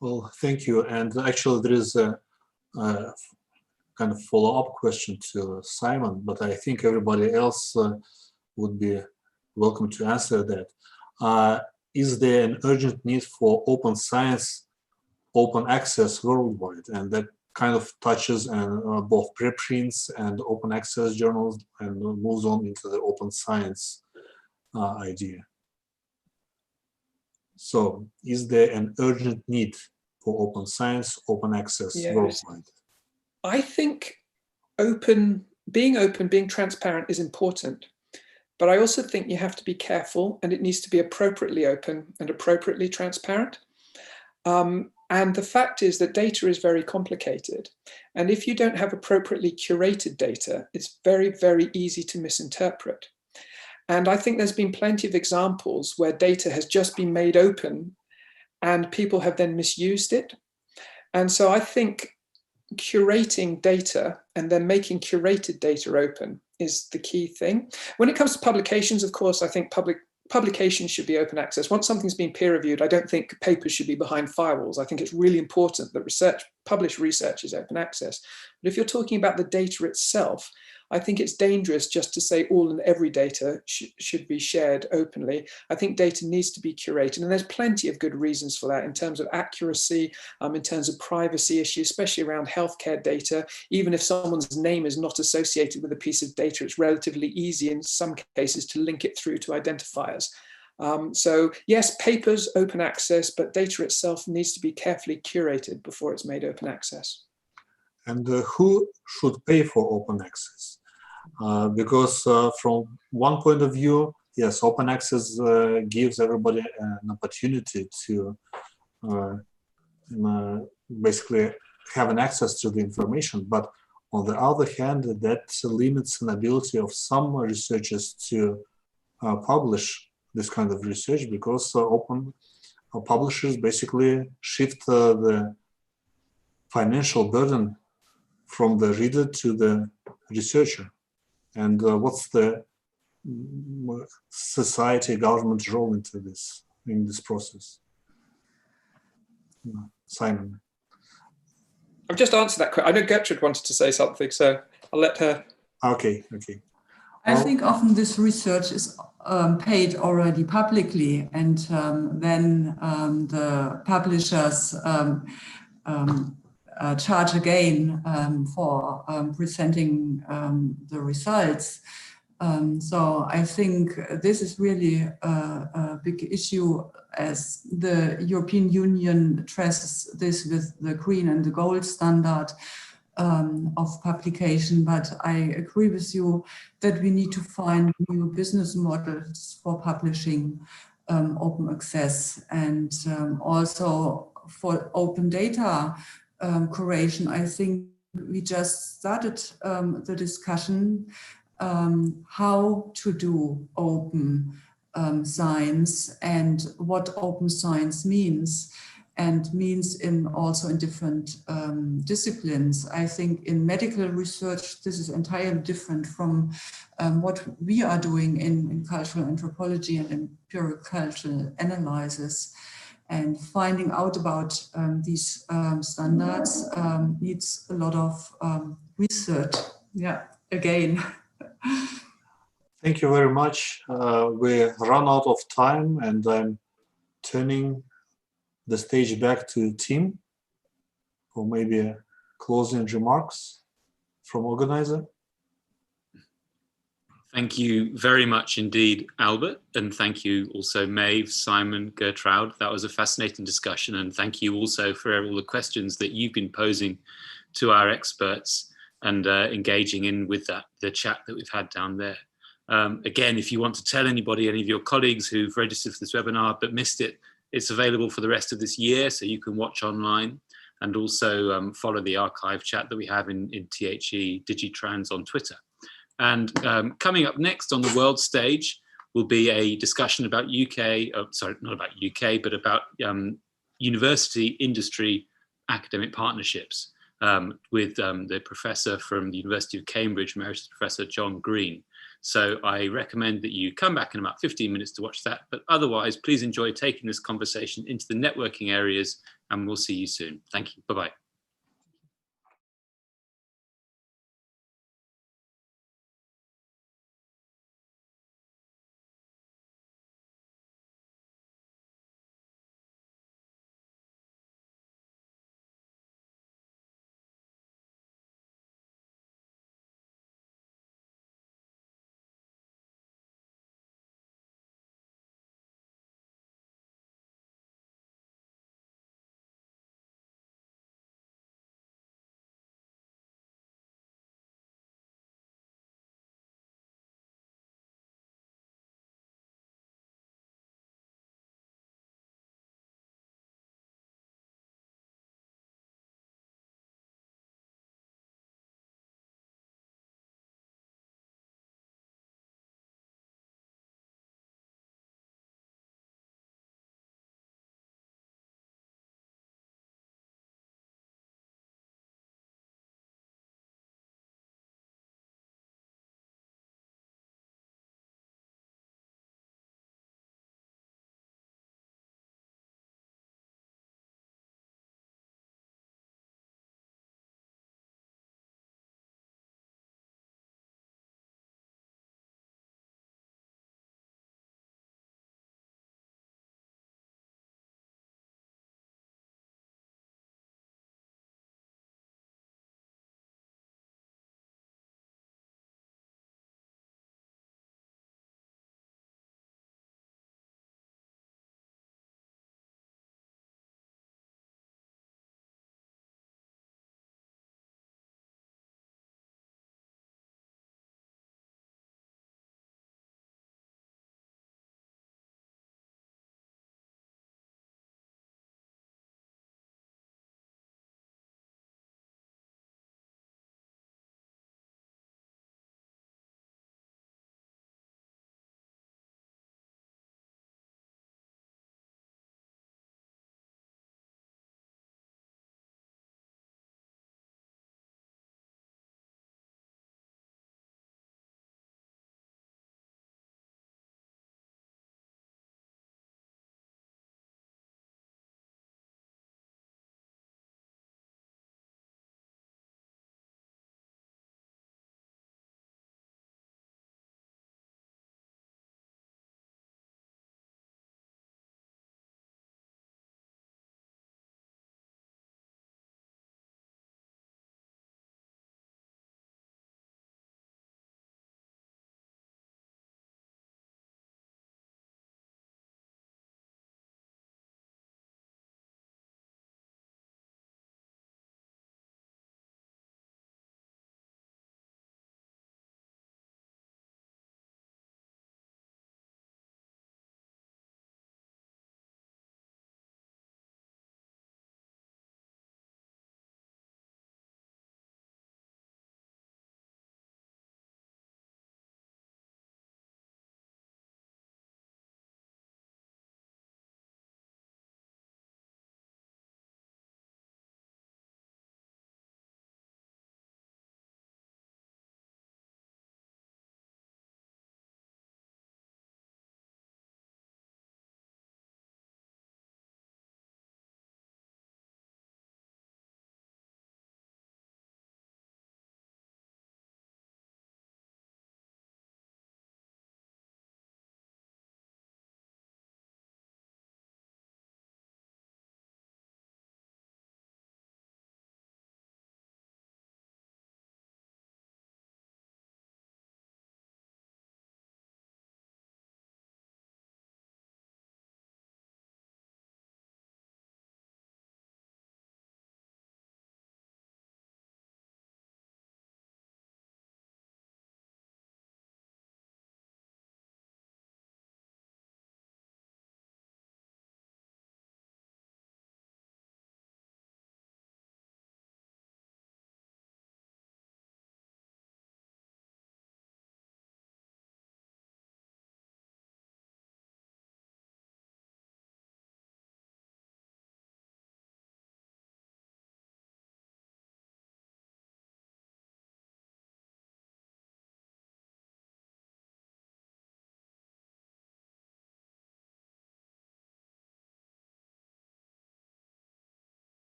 Well, thank you. And actually there is a kind of follow-up question to Simon, but I think everybody else would be welcome to answer that. Is there an urgent need for open science, open access worldwide? And that kind of touches on both preprints and open access journals and moves on into the open science idea. So is there an urgent need for open science, open access worldwide? I think being open, being transparent is important, but I also think you have to be careful, and it needs to be appropriately open and appropriately transparent. And the fact is that data is very complicated. And if you don't have appropriately curated data, it's very, very easy to misinterpret. And I think there's been plenty of examples where data has just been made open and people have then misused it. And so I think curating data and then making curated data open is the key thing. When it comes to publications, of course, I think publications should be open access. Once something's been peer reviewed, I don't think papers should be behind firewalls. I think it's really important that research publish research is open access. But if you're talking about the data itself, I think it's dangerous just to say all and every data should be shared openly. I think data needs to be curated, and there's plenty of good reasons for that in terms of accuracy, in terms of privacy issues, especially around healthcare data. Even if someone's name is not associated with a piece of data, it's relatively easy in some cases to link it through to identifiers. So yes, papers, open access, but data itself needs to be carefully curated before it's made open access. And who should pay for open access? Because from one point of view, yes, open access gives everybody an opportunity to basically have an access to the information. But on the other hand, that limits an ability of some researchers to publish this kind of research, because open publishers basically shift the financial burden from the reader to the researcher. And what's the society, government role into this, in this process? Simon. I've just answered that question. I know Gertrude wanted to say something, so I'll let her. Okay. I think often this research is paid already publicly, and then the publishers charge again for presenting the results. So I think this is really a big issue, as the European Union addresses this with the green and the gold standard of publication. But I agree with you that we need to find new business models for publishing open access, and also for open data curation. I think we just started the discussion how to do open science and what open science means, and means also in different disciplines. I think in medical research, this is entirely different from what we are doing in cultural anthropology and empirical cultural analysis. And finding out about these standards needs a lot of research. Yeah, again. Thank you very much. We run out of time, and I'm turning the stage back to Tim for maybe closing remarks from organizer. Thank you very much indeed, Albert, and thank you also Maeve, Simon, Gertrude. That was a fascinating discussion, and thank you also for all the questions that you've been posing to our experts and engaging in with the chat that we've had down there. Again, if you want to tell anybody, any of your colleagues who've registered for this webinar but missed it, it's available for the rest of this year, so you can watch online, and also follow the archive chat that we have in THE Digitrans on Twitter. And coming up next on the world stage will be a discussion about sorry, not about UK, but about university industry academic partnerships with the professor from the University of Cambridge, Emeritus Professor John Green. So I recommend that you come back in about 15 minutes to watch that. But otherwise, please enjoy taking this conversation into the networking areas, and we'll see you soon. Thank you. Bye-bye.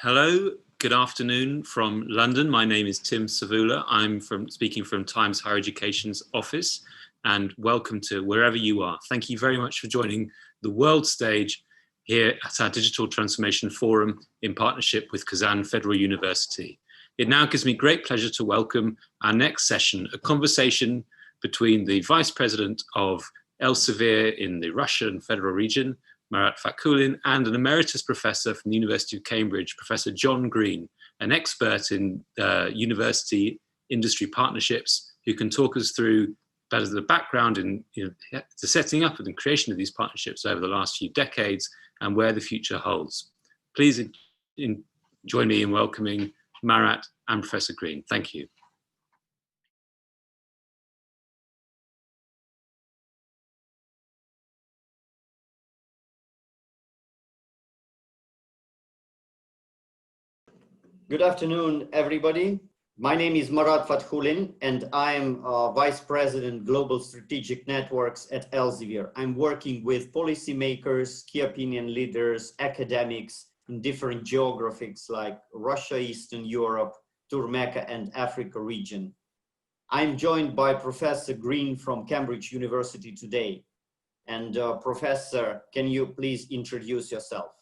Hello, good afternoon from London. My name is Tim Savula. I'm speaking from Times Higher Education's office, and welcome to wherever you are. Thank you very much for joining the world stage here at our Digital Transformation Forum in partnership with Kazan Federal University. It now gives me great pleasure to welcome our next session, a conversation between the Vice President of Elsevier in the Russian Federal Region, Marat Fatkulin, and an emeritus professor from the University of Cambridge, Professor John Green, an expert in university industry partnerships, who can talk us through better the background in the setting up and the creation of these partnerships over the last few decades and where the future holds. Please join me in welcoming Marat and Professor Green. Thank you. Good afternoon, everybody. My name is Marat Fatkulin, and I'm Vice President Global Strategic Networks at Elsevier. I'm working with policymakers, key opinion leaders, academics in different geographies like Russia, Eastern Europe, Turmeka, and Africa region. I'm joined by Professor Green from Cambridge University today. And Professor, can you please introduce yourself?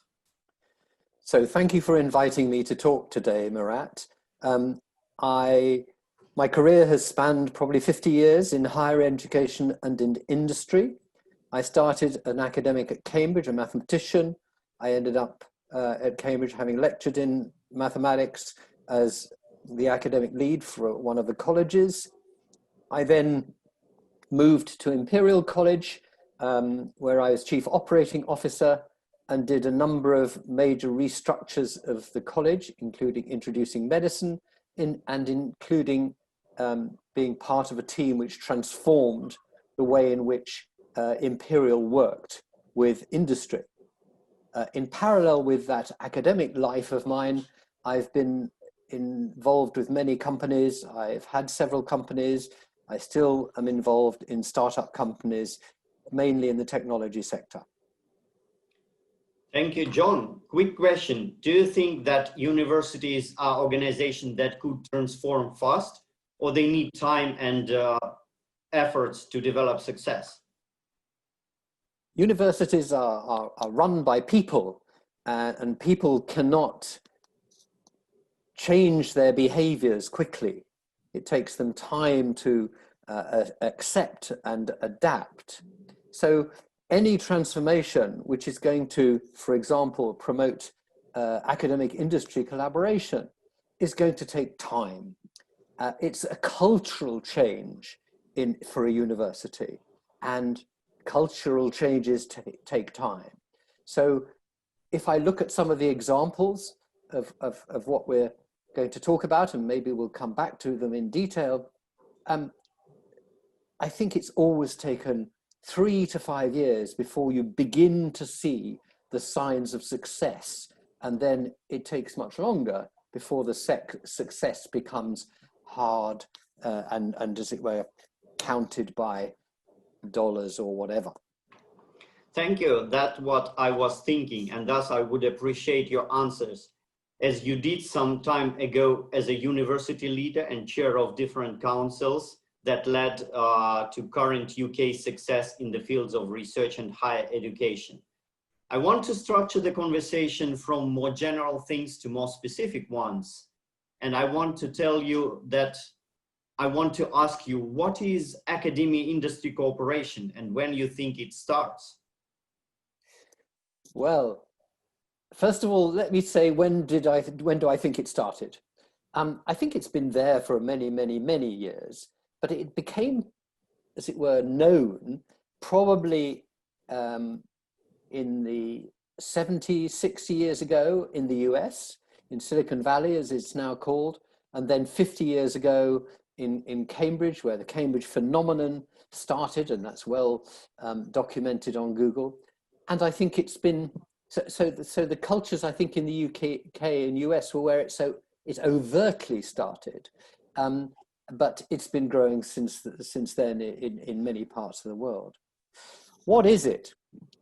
So thank you for inviting me to talk today, Marat. My career has spanned probably 50 years in higher education and in industry. I started an academic at Cambridge, a mathematician. I ended up at Cambridge having lectured in mathematics as the academic lead for one of the colleges. I then moved to Imperial College, where I was Chief Operating Officer, and did a number of major restructures of the college, including introducing medicine and including being part of a team which transformed the way in which Imperial worked with industry. In parallel with that academic life of mine, I've been involved with many companies. I've had several companies. I still am involved in startup companies, mainly in the technology sector. Thank you, John. Quick question. Do you think that universities are organizations that could transform fast, or they need time and efforts to develop success? Universities are run by people, and people cannot change their behaviors quickly. It takes them time to accept and adapt. So any transformation which is going to, for example, promote academic industry collaboration is going to take time. It's a cultural change for a university, and cultural changes take time. So if I look at some of the examples of what we're going to talk about, and maybe we'll come back to them in detail, I think it's always taken 3 to 5 years before you begin to see the signs of success. And then it takes much longer before the success becomes hard and as it were, counted by dollars or whatever. Thank you. That's what I was thinking, and thus I would appreciate your answers, as you did some time ago as a university leader and chair of different councils that led to current UK success in the fields of research and higher education. I want to structure the conversation from more general things to more specific ones. And I want to tell you that I want to ask you, what is academia industry cooperation and when you think it starts? Well, first of all, let me say, when do I think it started? I think it's been there for many, many, many years. But it became, as it were, known probably in the 70, 60 years ago in the US, in Silicon Valley, as it's now called, and then 50 years ago in Cambridge, where the Cambridge phenomenon started, and that's well documented on Google. And I think it's been, so the cultures, I think, in the UK and US were where it overtly started. But it's been growing since then in many parts of the world. What is it?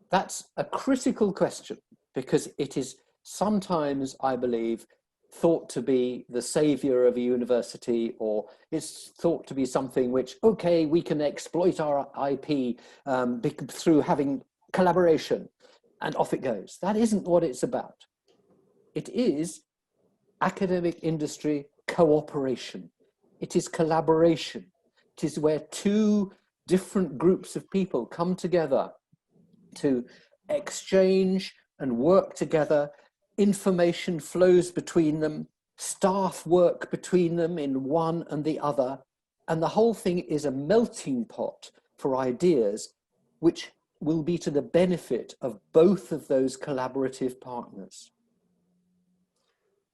That's a critical question, because it is sometimes, I believe, thought to be the savior of a university, or it's thought to be something which, okay, we can exploit our IP through having collaboration, and off it goes. That isn't what it's about. It is academic industry cooperation. It is collaboration. It is where two different groups of people come together to exchange and work together. Information flows between them, staff work between them in one and the other, and the whole thing is a melting pot for ideas which will be to the benefit of both of those collaborative partners.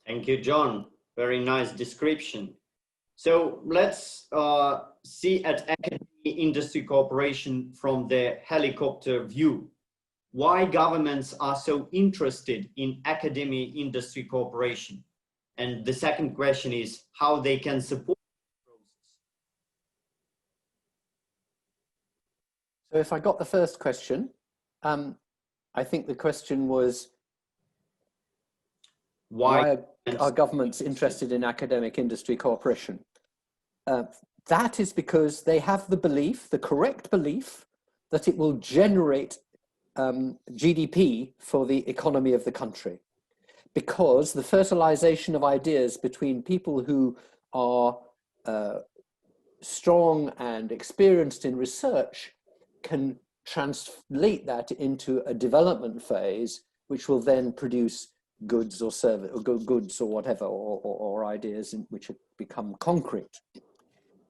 Thank you, John. Very nice description. So let's see at academy industry cooperation from the helicopter view. Why governments are so interested in academia industry cooperation? And the second question is how they can support the process. So if I got the first question, I think the question was, why are governments interested in academic industry cooperation? That is because they have the belief, the correct belief, that it will generate GDP for the economy of the country. Because the fertilization of ideas between people who are strong and experienced in research can translate that into a development phase, which will then produce goods or service, or goods or whatever, or ideas which become concrete.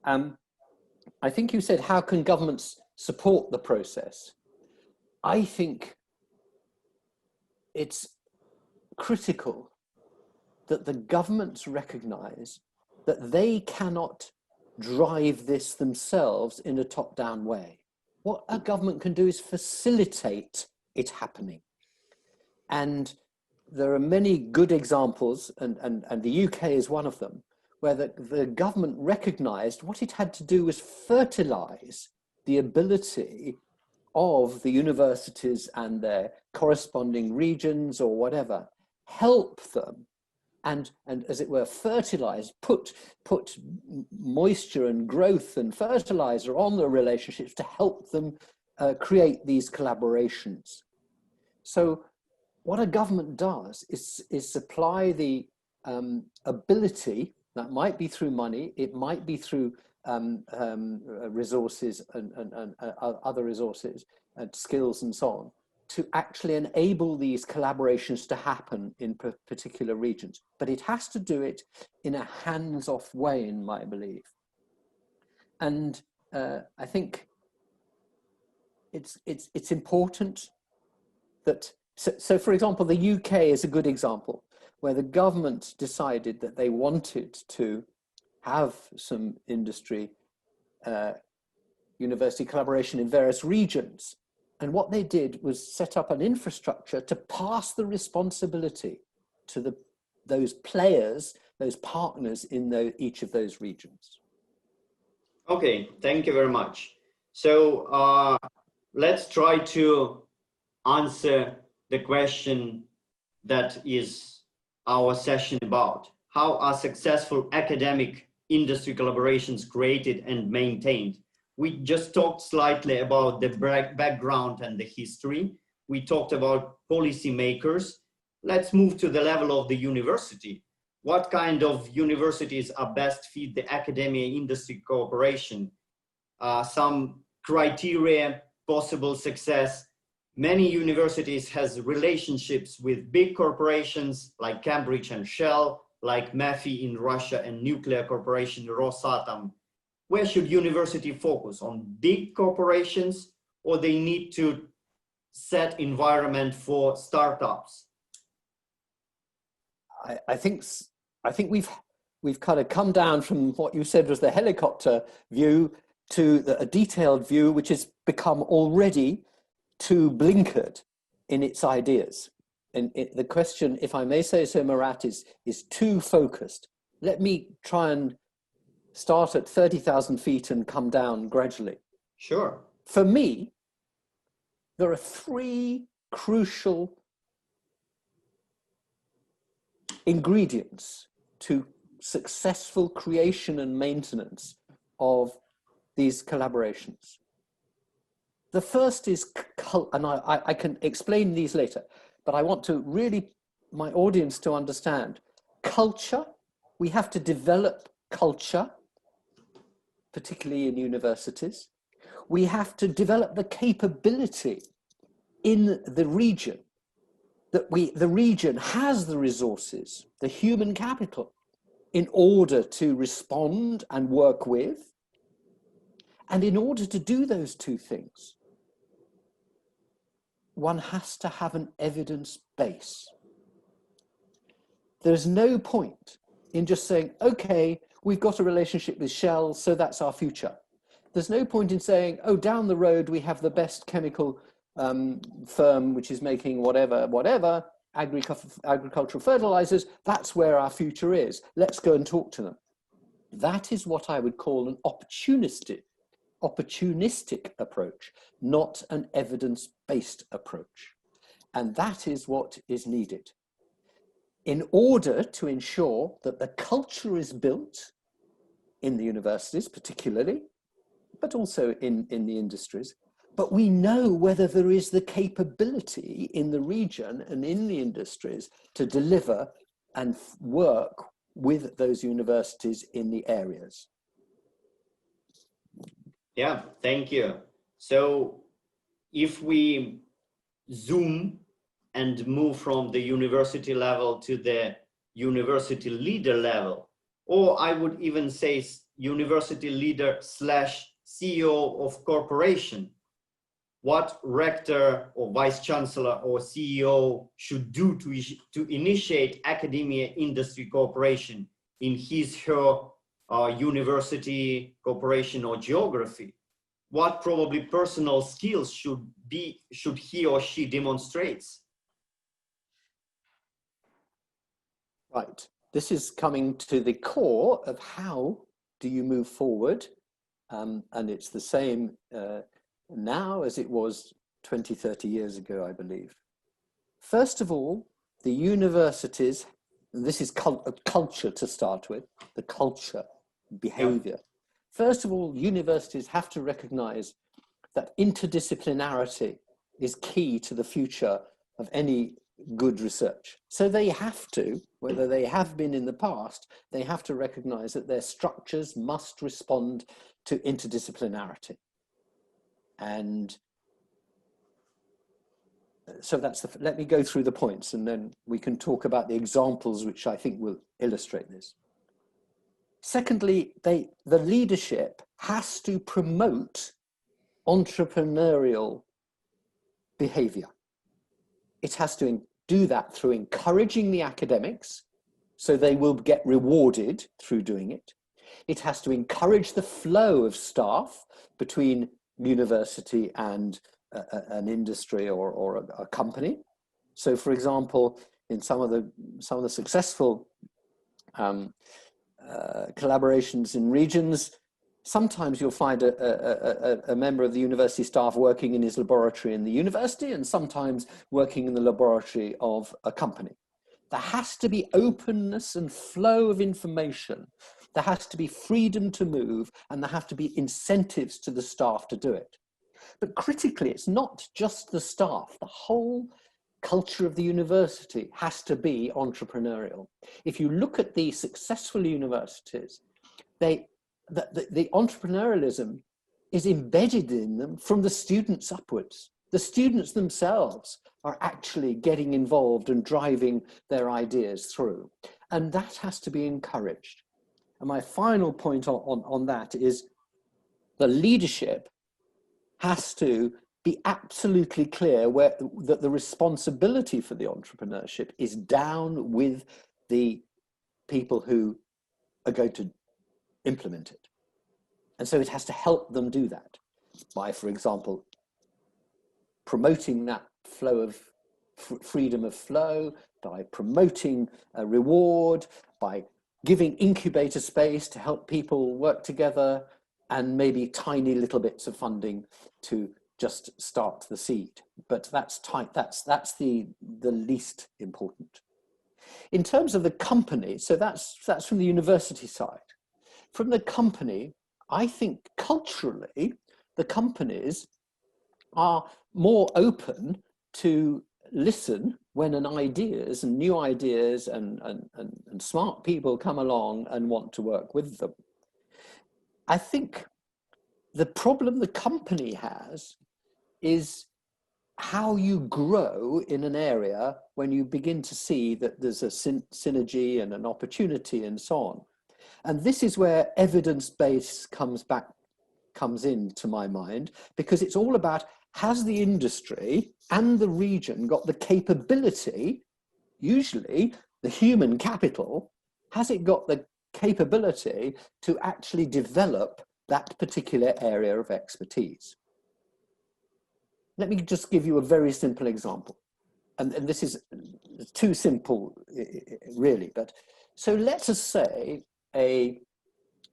I think you said, how can governments support the process? I think it's critical that the governments recognize that they cannot drive this themselves in a top-down way. What a government can do is facilitate it happening. And there are many good examples, and the UK is one of them, where the government recognized what it had to do was fertilize the ability of the universities and their corresponding regions or whatever, help them and as it were, fertilize, put moisture and growth and fertilizer on the relationships to help them create these collaborations. So what a government does is supply the ability, that might be through money, it might be through resources and other resources and skills and so on, to actually enable these collaborations to happen in particular regions. But it has to do it in a hands-off way, in my belief. And I think it's important that, so for example, the UK is a good example, where the government decided that they wanted to have some industry university collaboration in various regions. And what they did was set up an infrastructure to pass the responsibility to those players, those partners in each of those regions. Okay, thank you very much. So let's try to answer the question that is our session about. How are successful academic industry collaborations created and maintained? We just talked slightly about the background and the history. We talked about policymakers. Let's move to the level of the university. What kind of universities are best fit the academia industry cooperation? Some criteria, possible success. Many universities has relationships with big corporations like Cambridge and Shell, like MEFI in Russia and nuclear corporation Rosatom. Where should university focus? On big corporations, or they need to set environment for startups? I think we've kind of come down from what you said was the helicopter view to a detailed view, which has become already too blinkered in its ideas. And the question, if I may say so, Murat, is too focused. Let me try and start at 30,000 feet and come down gradually. Sure. For me, there are three crucial ingredients to successful creation and maintenance of these collaborations. The first is, and I can explain these later, but I want to really, my audience to understand, culture, we have to develop culture, particularly in universities. We have to develop the capability in the region, that the region has the resources, the human capital, in order to respond and work with. And in order to do those two things, one has to have an evidence base. There's no point in just saying, okay, we've got a relationship with Shell, so that's our future. There's no point in saying, oh, down the road, we have the best chemical firm, which is making whatever, agricultural fertilizers, that's where our future is. Let's go and talk to them. That is what I would call an opportunistic approach, not an evidence-based approach. And that is what is needed in order to ensure that the culture is built in the universities, particularly, but also in the industries. But we know whether there is the capability in the region and in the industries to deliver and work with those universities in the areas. Yeah, thank you. So if we zoom and move from the university level to the university leader level, or I would even say university leader / CEO of corporation, what rector or vice chancellor or CEO should do to initiate academia industry cooperation in her university, corporation, or geography? What probably personal skills should he or she demonstrates? Right. This is coming to the core of how do you move forward, and it's the same now as it was 20, 30 years ago, I believe. First of all, the universities, and this is culture to start with, the culture, behavior. Yep. First of all, universities have to recognize that interdisciplinarity is key to the future of any good research. So they have to, whether they have been in the past, they have to recognize that their structures must respond to interdisciplinarity. And so that's let me go through the points and then we can talk about the examples which I think will illustrate this. Secondly, the leadership has to promote entrepreneurial behavior. It has to do that through encouraging the academics, so they will get rewarded through doing it. It has to encourage the flow of staff between university and an industry or a company. So, for example, in some of the successful collaborations in regions, sometimes you'll find a member of the university staff working in his laboratory in the university and sometimes working in the laboratory of a company. There has to be openness and flow of information. There has to be freedom to move, and there have to be incentives to the staff to do it. But critically, it's not just the staff. The whole culture of the university has to be entrepreneurial. If you look at the successful universities, the entrepreneurialism is embedded in them from the students upwards. The students themselves are actually getting involved and driving their ideas through. And that has to be encouraged. And my final point on that is the leadership has to be absolutely clear that the responsibility for the entrepreneurship is down with the people who are going to implement it. And so it has to help them do that by, for example, promoting that flow of freedom of flow, by promoting a reward, by giving incubator space to help people work together, and maybe tiny little bits of funding to just start the seed. But that's the least important. In terms of the company, so that's from the university side. From the company, I think culturally, the companies are more open to listen when ideas and new ideas and smart people come along and want to work with them. I think the problem the company has is how you grow in an area when you begin to see that there's a synergy and an opportunity and so on. And this is where evidence-based comes in to my mind, because it's all about, has the industry and the region got the capability, usually the human capital, has it got the capability to actually develop that particular area of expertise? Let me just give you a very simple example. And this is too simple, really, but so let us say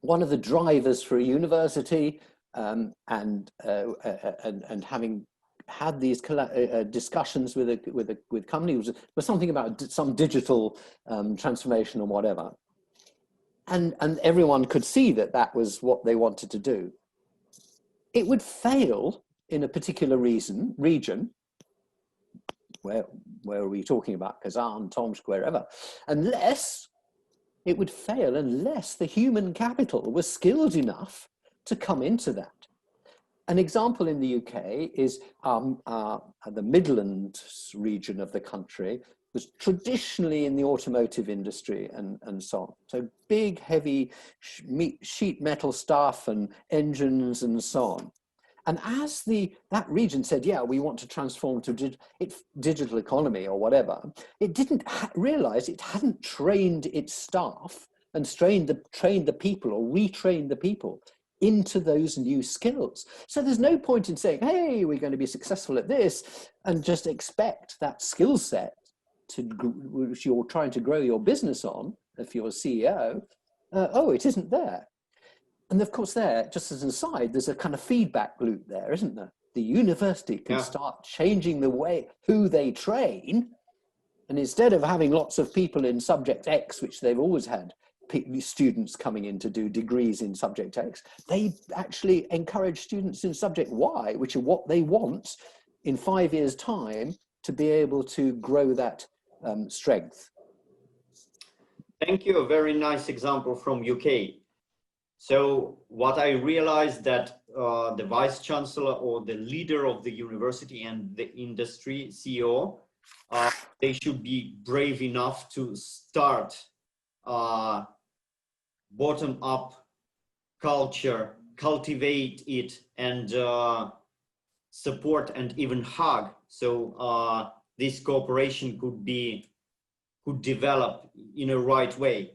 one of the drivers for a university and having had these discussions with companies was something about some digital transformation or whatever, and everyone could see that that was what they wanted to do. It would fail in a particular region. Where are we talking about? Kazan, Tomsk, wherever, unless it would fail unless the human capital was skilled enough to come into that. An example in the UK is the Midlands region of the country was traditionally in the automotive industry and so on. So big, heavy sheet metal stuff and engines and so on. And as that region said, yeah, we want to transform to digital economy or whatever, it didn't realize it hadn't trained its staff and trained the people or retrained the people into those new skills. So there's no point in saying, hey, we're going to be successful at this, and just expect that skill set which you're trying to grow your business on, if you're a CEO, oh, it isn't there. And of course there, just as an aside, there's a kind of feedback loop there, isn't there? The university can start changing the way who they train. And instead of having lots of people in subject X, which they've always had students coming in to do degrees in subject X, they actually encourage students in subject Y, which are what they want in 5 years' time to be able to grow that strength. Thank you. A very nice example from UK. So what I realized that the vice chancellor or the leader of the university and the industry CEO, they should be brave enough to start bottom-up culture, cultivate it, and support and even hug. So this cooperation could develop in a right way.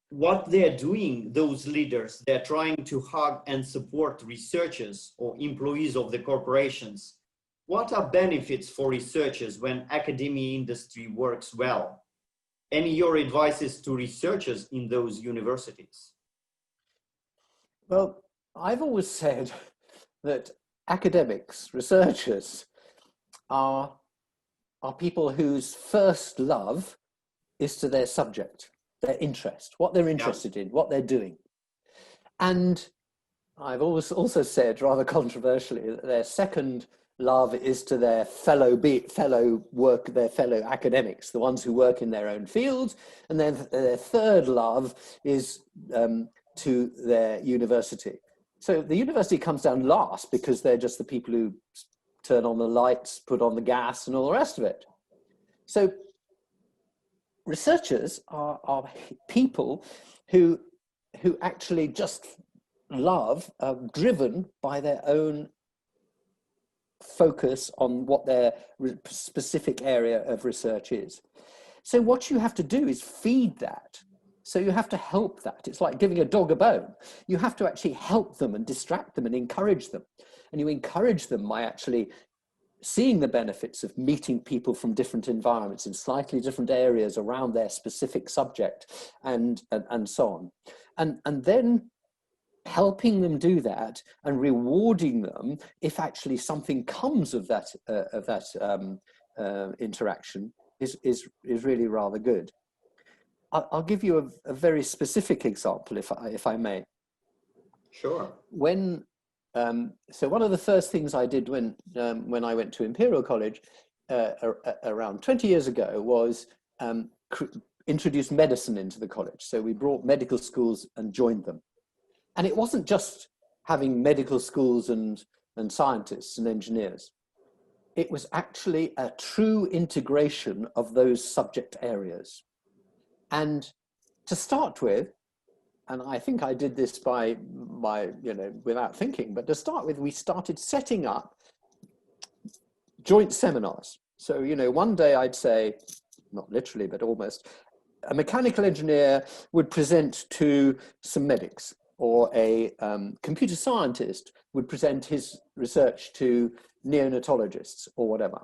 What they're doing, those leaders, they're trying to hug and support researchers or employees of the corporations. What are benefits for researchers when academia industry works well? Any your advices to researchers in those universities? Well, I've always said that academics, researchers, are people whose first love is to their subject, their interest, what they're interested in, what they're doing. And I've always also said, rather controversially, that their second love is to their fellow academics, the ones who work in their own fields. And then their third love is to their university. So the university comes down last because they're just the people who turn on the lights, put on the gas, and all the rest of it. So researchers are people who actually just love, driven by their own focus on what their specific area of research is. So what you have to do is feed that. So you have to help that. It's like giving a dog a bone. You have to actually help them and distract them and encourage them. And you encourage them by actually seeing the benefits of meeting people from different environments in slightly different areas around their specific subject and so on. And then helping them do that and rewarding them if actually something comes of that interaction is really rather good. I'll give you a very specific example, if I may. Sure. When so one of the first things I did when I went to Imperial College around 20 years ago was introduce medicine into the college. So we brought medical schools and joined them. And it wasn't just having medical schools and scientists and engineers. It was actually a true integration of those subject areas. And to start with, and I think I did this by without thinking, but to start with, we started setting up joint seminars. So, one day I'd say, not literally, but almost, a mechanical engineer would present to some medics, or a computer scientist would present his research to neonatologists or whatever.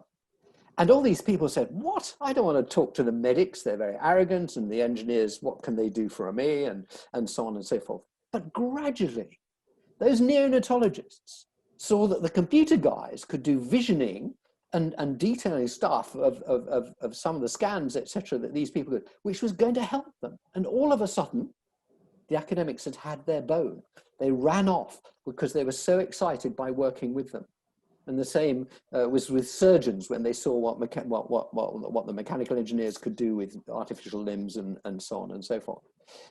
And all these people said, what? I don't want to talk to the medics. They're very arrogant. And the engineers, what can they do for me? And so on and so forth. But gradually, those neonatologists saw that the computer guys could do visioning and detailing stuff of some of the scans, etc., that these people could, which was going to help them. And all of a sudden, the academics had had their bone. They ran off because they were so excited by working with them. And the same was with surgeons when they saw what the mechanical engineers could do with artificial limbs and so on and so forth.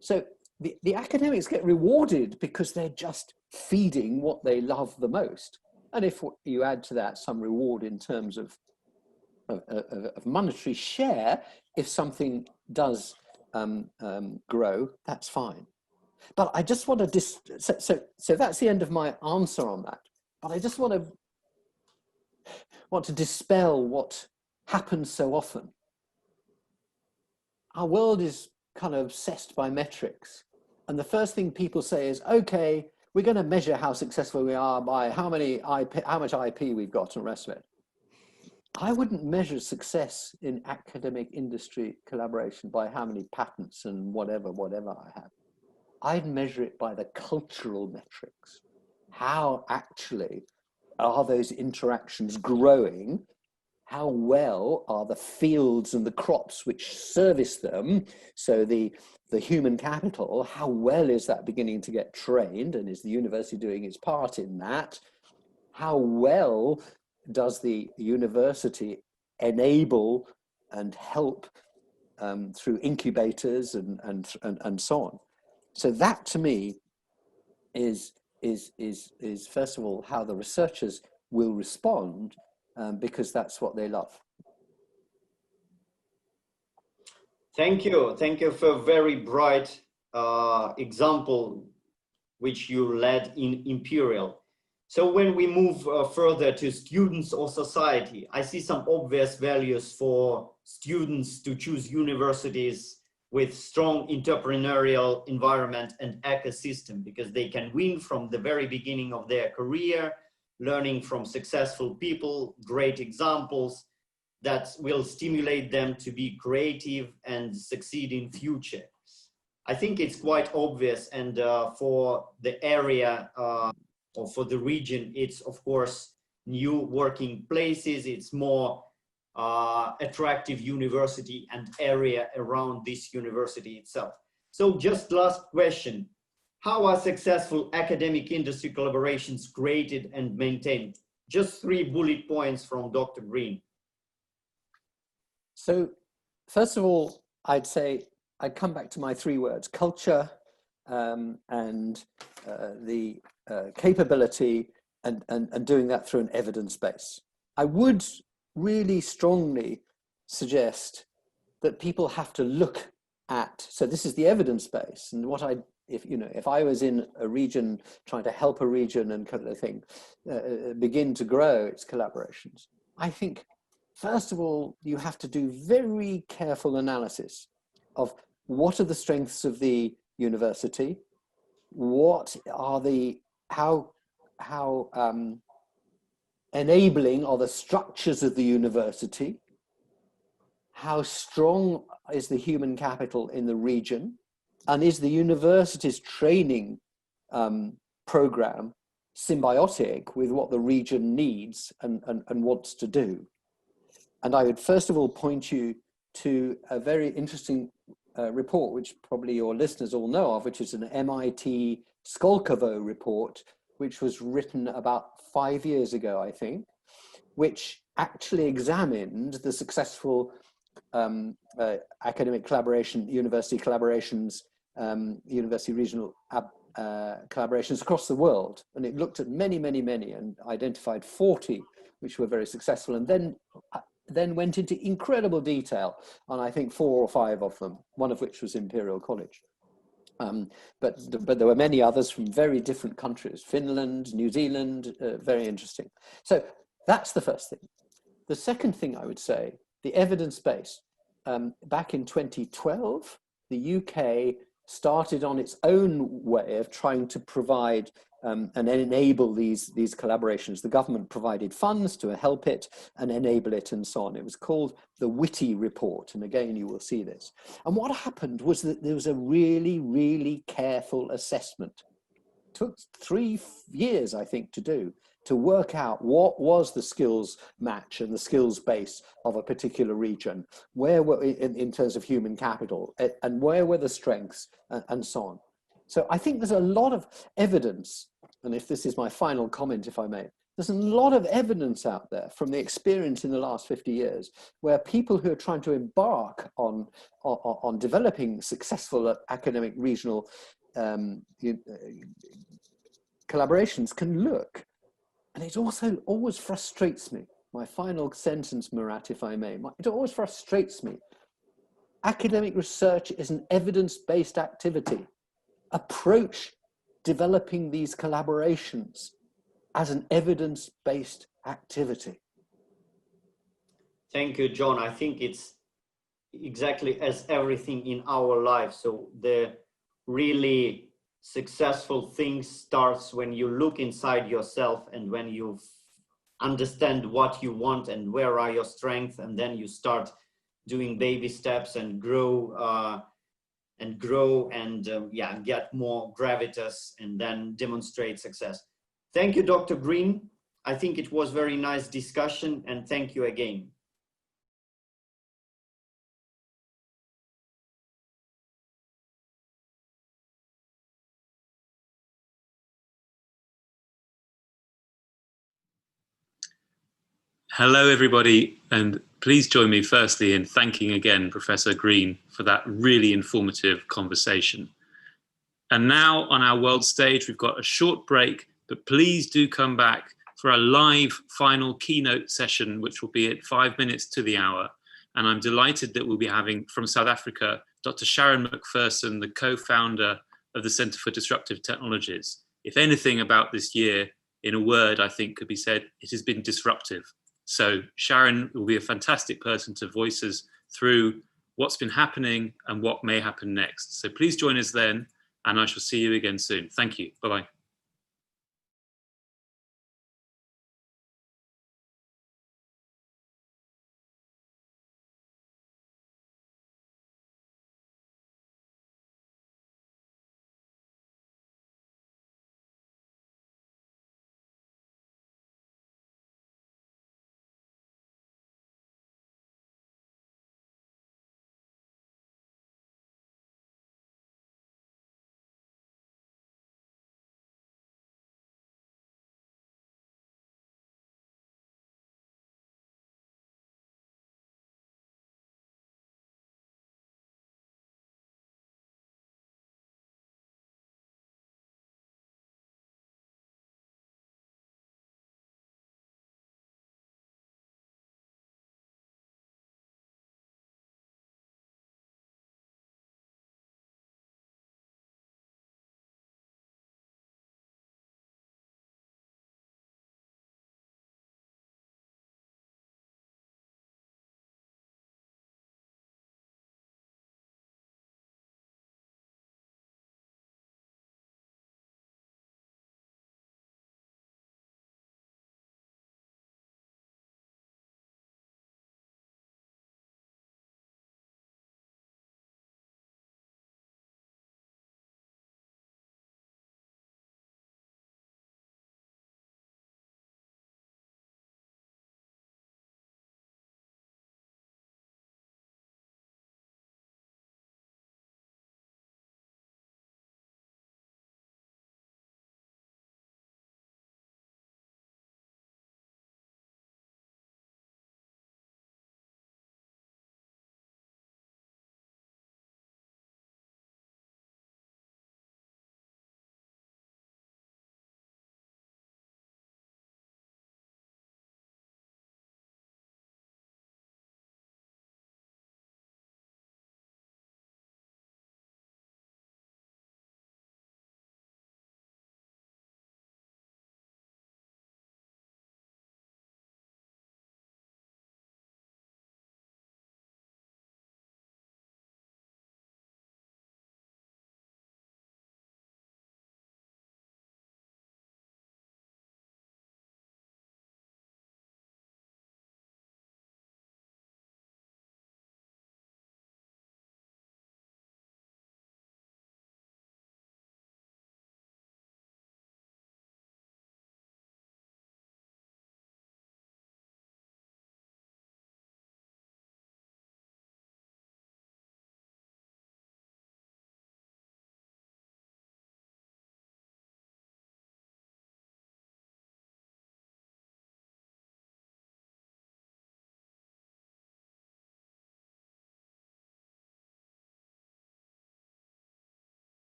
So the academics get rewarded because they're just feeding what they love the most. And if you add to that some reward in terms of monetary share, if something does grow, that's fine. But I just want to, so that's the end of my answer on that. But I just want to dispel what happens so often. Our world is kind of obsessed by metrics. And the first thing people say is, okay, we're going to measure how successful we are by how much IP we've got and the rest of it. I wouldn't measure success in academic industry collaboration by how many patents and whatever I have. I'd measure it by the cultural metrics. How actually are those interactions growing? How well are the fields and the crops which service them? So the human capital, how well is that beginning to get trained? And is the university doing its part in that? How well does the university enable and help through incubators and so on? So that to me is first of all how the researchers will respond, because that's what they love. Thank you for a very bright example which you led in Imperial. So when we move further to students or society, I see some obvious values for students to choose universities with strong entrepreneurial environment and ecosystem, because they can win from the very beginning of their career, learning from successful people, great examples that will stimulate them to be creative and succeed in future. I think it's quite obvious, and for the area or for the region, it's of course new working places, it's more attractive university and area around this university itself. So just last question, how are successful academic industry collaborations created and maintained? Just 3 bullet points from Dr. Green. So first of all, I'd say I'd come back to my 3 words: culture, and the capability, and doing that through an evidence base. I would really strongly suggest that people have to look at, so this is the evidence base, and what if I was in a region trying to help a region and kind of thing begin to grow its collaborations, I think first of all you have to do very careful analysis of what are the strengths of the university, what are the how enabling are the structures of the university, how strong is the human capital in the region, and is the university's training program symbiotic with what the region needs and wants to do. And I would first of all point you to a very interesting report, which probably your listeners all know of, which is an MIT Skolkovo report, which was written about 5 years ago, I think, which actually examined the successful academic collaboration, university collaborations, university regional collaborations across the world. And it looked at many, many, many and identified 40 which were very successful, and then went into incredible detail on, I think, 4 or 5 of them, one of which was Imperial College. But there were many others from very different countries, Finland, New Zealand, very interesting. So that's the first thing. The second thing I would say, the evidence base. Back in 2012, the UK started on its own way of trying to provide and enable these collaborations. The government provided funds to help it and enable it and so on. It was called the Whitty Report. And again, you will see this. And what happened was that there was a really, really careful assessment. It took 3 years, I think, to do, to work out what was the skills match and the skills base of a particular region, where were in terms of human capital, and where were the strengths and so on. So I think there's a lot of evidence, and if this is my final comment, if I may, there's a lot of evidence out there from the experience in the last 50 years where people who are trying to embark on developing successful academic regional collaborations can look. And it also always frustrates me. My final sentence, Murat, if I may, it always frustrates me. Academic research is an evidence-based activity. Approach developing these collaborations as an evidence-based activity. Thank you, John. I think it's exactly as everything in our life. So the really successful thing starts when you look inside yourself and when you understand what you want and where are your strengths, and then you start doing baby steps and grow and yeah, get more gravitas and then demonstrate success. Thank you, Dr. Green. I think it was very nice discussion, and thank you again. Hello, everybody, and please join me firstly in thanking again Professor Green for that really informative conversation. And now on our world stage, we've got a short break, but please do come back for a live final keynote session, which will be at 5 minutes to the hour. And I'm delighted that we'll be having from South Africa, Dr. Sharon McPherson, the co-founder of the Center for Disruptive Technologies. If anything about this year, in a word, I think could be said, it has been disruptive. So Sharon will be a fantastic person to voice us through what's been happening and what may happen next. So please join us then, and I shall see you again soon. Thank you. Bye-bye.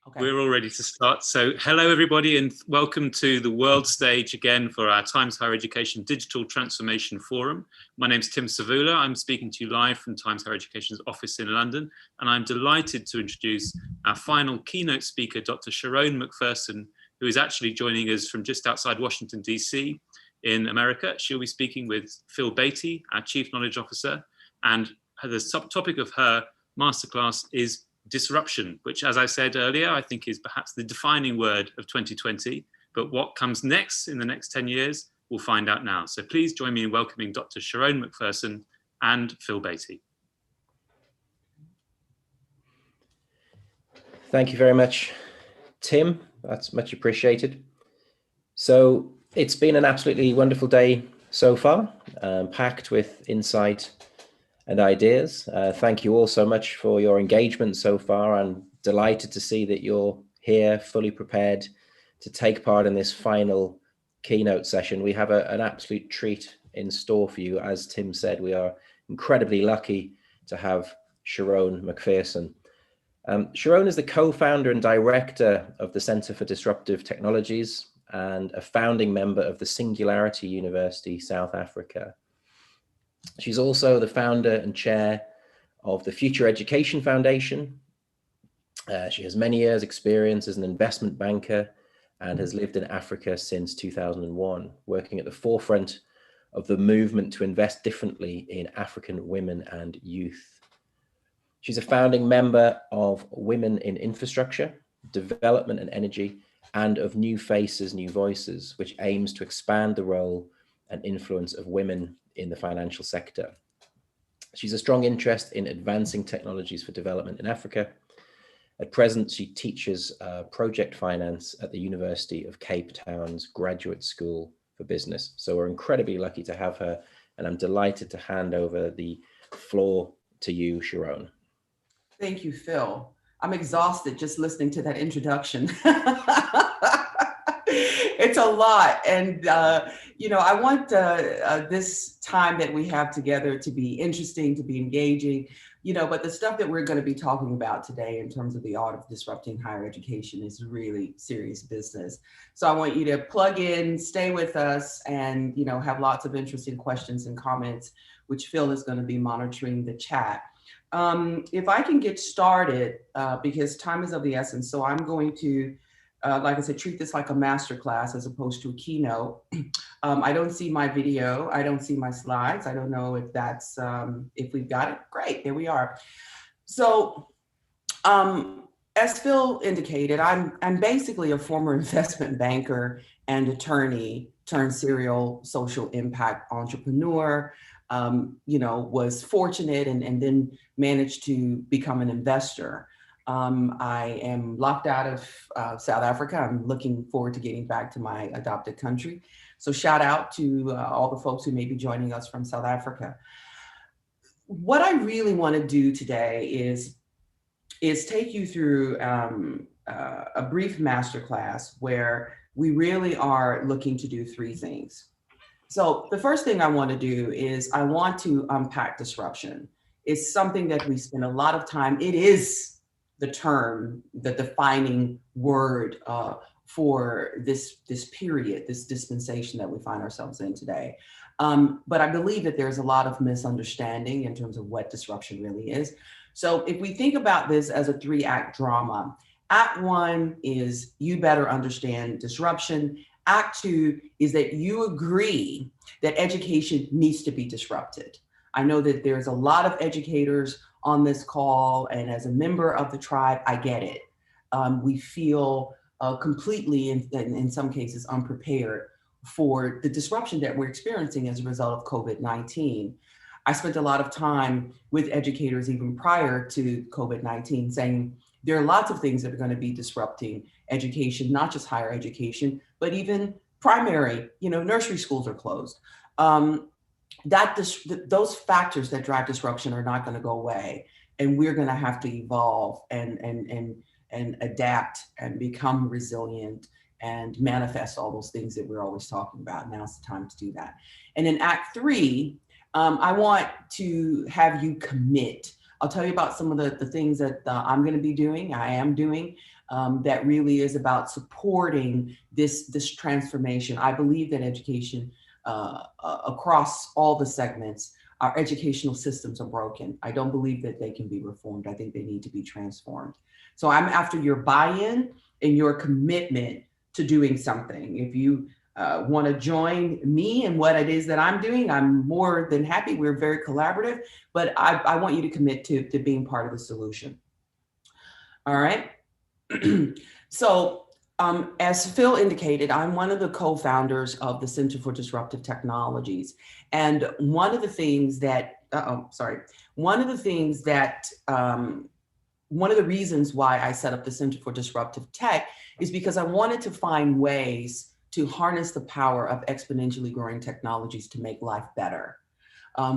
Okay. We're all ready to start. So hello, everybody, and welcome to the world stage again for our Times Higher Education Digital Transformation Forum. My name's Tim Savula. I'm speaking to you live from Times Higher Education's office in London, and I'm delighted to introduce our final keynote speaker, Dr. Sharon McPherson, who is actually joining us from just outside Washington, DC in America. She'll be speaking with Phil Beatty, our Chief Knowledge Officer, and the subtopic of her masterclass is disruption, which, as I said earlier, I think is perhaps the defining word of 2020. But what comes next in the next 10 years, we'll find out now. So please join me in welcoming Dr. Sharon McPherson and Phil Beatty. Thank you very much, Tim. That's much appreciated. So it's been an absolutely wonderful day so far, packed with insight and ideas. Thank you all so much for your engagement so far. I'm delighted to see that you're here fully prepared to take part in this final keynote session. We have an absolute treat in store for you. As Tim said, we are incredibly lucky to have Sharon McPherson. Sharon is the co-founder and director of the Center for Disruptive Technologies and a founding member of the Singularity University, South Africa. She's also the founder and chair of the Future Education Foundation. She has many years' experience as an investment banker and has lived in Africa since 2001, working at the forefront of the movement to invest differently in African women and youth. She's a founding member of Women in Infrastructure, Development and Energy, and of New Faces, New Voices, which aims to expand the role and influence of women in the financial sector. She's a strong interest in advancing technologies for development in Africa. At present, she teaches project finance at the University of Cape Town's Graduate School for Business. So we're incredibly lucky to have her, and I'm delighted to hand over the floor to you, Sharon. Thank you, Phil. I'm exhausted just listening to that introduction. It's a lot. And, you know, I want this time that we have together to be interesting, to be engaging, you know, but the stuff that we're going to be talking about today in terms of the art of disrupting higher education is really serious business. So I want you to plug in, stay with us, and, you know, have lots of interesting questions and comments, which Phil is going to be monitoring the chat. If I can get started, because time is of the essence, so I'm going to, like I said, treat this like a masterclass as opposed to a keynote. I don't see my video. I don't see my slides. I don't know if that's, if we've got it. Great, there we are. So as Phil indicated, I'm basically a former investment banker and attorney turned serial social impact entrepreneur. You know, was fortunate and then managed to become an investor. I am locked out of South Africa. I'm looking forward to getting back to my adopted country. So shout out to all the folks who may be joining us from South Africa. What I really want to do today is take you through a brief masterclass where we really are looking to do three things. So the first thing I want to do is I want to unpack disruption. It's something that we spend a lot of time. It is the term, the defining word for this period, this dispensation that we find ourselves in today. But I believe that there's a lot of misunderstanding in terms of what disruption really is. So if we think about this as a 3-act drama, Act 1 is you better understand disruption. Act 2 is that you agree that education needs to be disrupted. I know that there's a lot of educators on this call, and as a member of the tribe, I get it. We feel completely, in some cases, unprepared for the disruption that we're experiencing as a result of COVID-19. I spent a lot of time with educators even prior to COVID-19 saying there are lots of things that are going to be disrupting education, not just higher education, but even primary, you know, nursery schools are closed. Those factors that drive disruption are not going to go away, and we're going to have to evolve and adapt and become resilient and manifest all those things that we're always talking about. Now's the time to do that. And in Act 3, I want to have you commit. I'll tell you about some of the things that I'm going to be doing, I am doing, that really is about supporting this transformation. I believe that education across all the segments, our educational systems are broken. I don't believe that they can be reformed. I think they need to be transformed. So I'm after your buy-in and your commitment to doing something. If you want to join me in what it is that I'm doing, I'm more than happy. We're very collaborative, but I want you to commit to being part of the solution. All right. So as Phil indicated, I'm one of the co-founders of the Center for Disruptive Technologies. And one of the things that, one of the reasons why I set up the Center for Disruptive Tech is because I wanted to find ways to harness the power of exponentially growing technologies to make life better.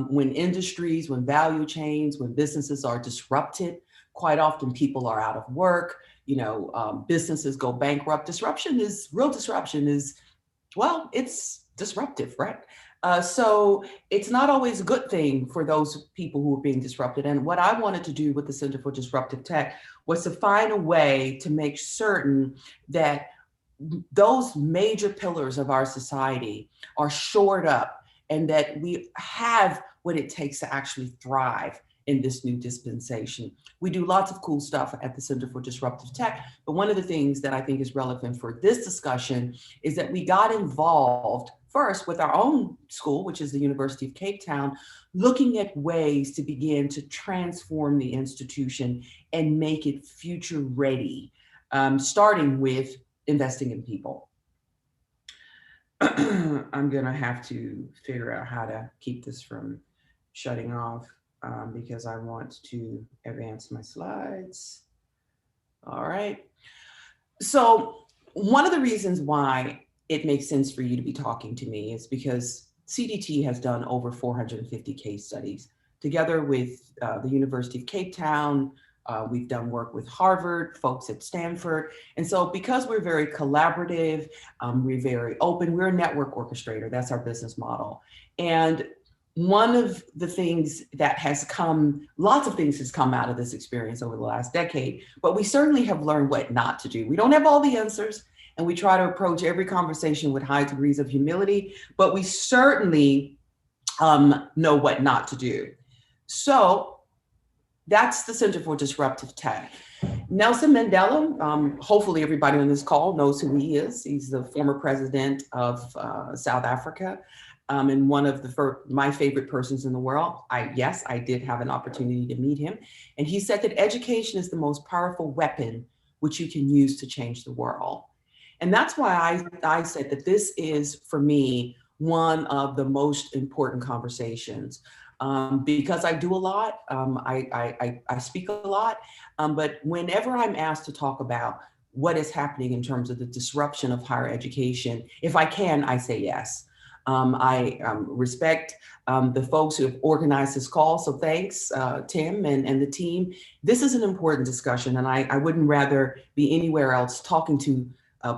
When industries, when value chains, when businesses are disrupted, quite often people are out of work, businesses go bankrupt. Real disruption is, well, it's disruptive, right? So it's not always a good thing for those people who are being disrupted. And what I wanted to do with the Center for Disruptive Tech was to find a way to make certain that those major pillars of our society are shored up and that we have what it takes to actually thrive in this new dispensation. We do lots of cool stuff at the Center for Disruptive Tech, but one of the things that I think is relevant for this discussion is that we got involved first with our own school, which is the University of Cape Town, looking at ways to begin to transform the institution and make it future ready, starting with investing in people. I'm gonna have to figure out how to keep this from shutting off because I want to advance my slides. All right. So one of the reasons why it makes sense for you to be talking to me is because CDT has done over 450 case studies together with the University of Cape Town. We've done work with Harvard, folks at Stanford. And so because we're very collaborative, we're very open, we're a network orchestrator, that's our business model. And one of the things that has come, lots of things has come out of this experience over the last decade, but we certainly have learned what not to do. We don't have all the answers, and we try to approach every conversation with high degrees of humility, but we certainly know what not to do. So that's the Center for Disruptive Tech. Nelson Mandela, hopefully everybody on this call knows who he is. He's the former president of South Africa. And one of my favorite persons in the world. Yes, I did have an opportunity to meet him. And he said that education is the most powerful weapon which you can use to change the world. And that's why I said that this is, for me, one of the most important conversations. Because I do a lot, I speak a lot, but whenever I'm asked to talk about what is happening in terms of the disruption of higher education, if I can, I say yes. I respect the folks who have organized this call. So thanks, Tim and the team. This is an important discussion, and I wouldn't rather be anywhere else talking to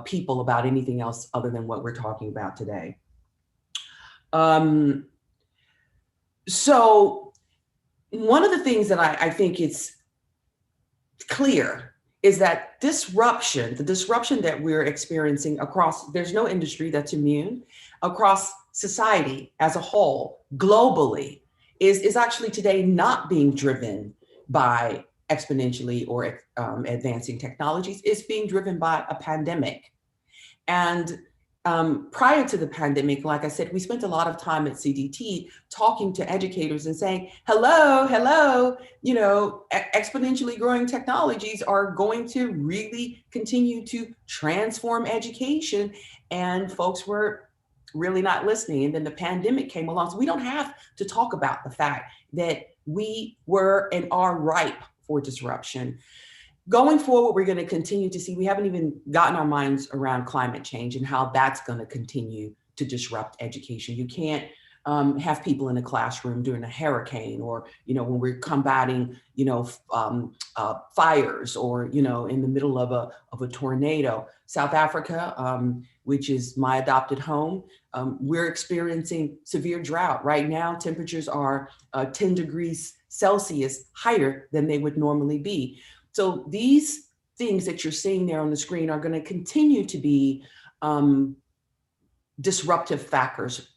people about anything else other than what we're talking about today. So one of the things that I think it's clear is that the disruption that we're experiencing across, there's no industry that's immune, across society as a whole, globally, is actually today not being driven by exponentially or advancing technologies. It's being driven by a pandemic. And prior to the pandemic, like I said, we spent a lot of time at CDT talking to educators and saying, hello, exponentially growing technologies are going to really continue to transform education. And folks were really not listening. And then the pandemic came along. So we don't have to talk about the fact that we were and are ripe for disruption. Going forward, we're going to continue to see, we haven't even gotten our minds around climate change and how that's going to continue to disrupt education. You can't have people in a classroom during a hurricane or, when we're combating, fires or, in the middle of a tornado. South Africa, which is my adopted home, we're experiencing severe drought. Right now, temperatures are 10 degrees Celsius higher than they would normally be. So these things that you're seeing there on the screen are going to continue to be disruptive factors.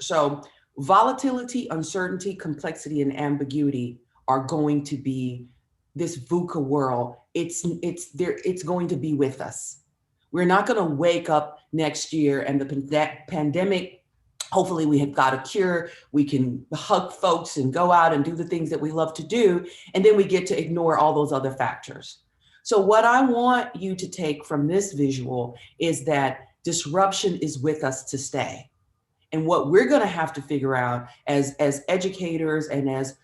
So volatility, uncertainty, complexity, and ambiguity are going to be this VUCA world. It's going to be with us. We're not going to wake up next year and that pandemic, hopefully we have got a cure, we can hug folks and go out and do the things that we love to do, and then we get to ignore all those other factors. So what I want you to take from this visual is that disruption is with us to stay. And what we're going to have to figure out as educators and as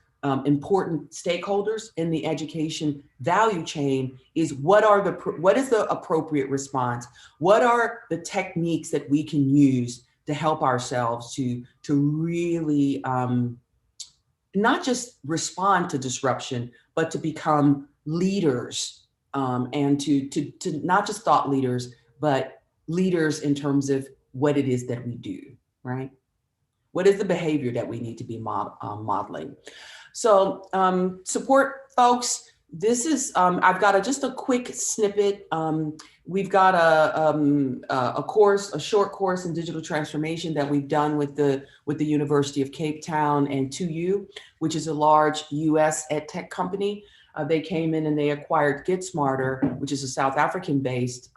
important stakeholders in the education value chain is what is the appropriate response? What are the techniques that we can use to help ourselves to really not just respond to disruption, but to become leaders and to not just thought leaders, but leaders in terms of what it is that we do, right? What is the behavior that we need to be modeling? So support folks, this is, I've got just a quick snippet. We've got a course, a short course in digital transformation that we've done with the University of Cape Town and 2U, which is a large US ed tech company. They came in and they acquired GetSmarter, which is a South African-based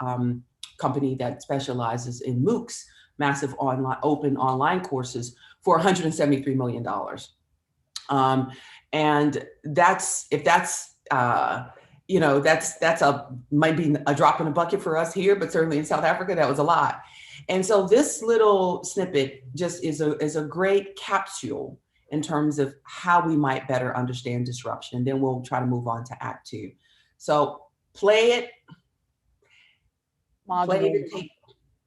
company that specializes in MOOCs, massive open online courses, for $173 million. And that's might be a drop in the bucket for us here, but certainly in South Africa, that was a lot. And so this little snippet just is a great capsule in terms of how we might better understand disruption. And then we'll try to move on to Act 2. So play it.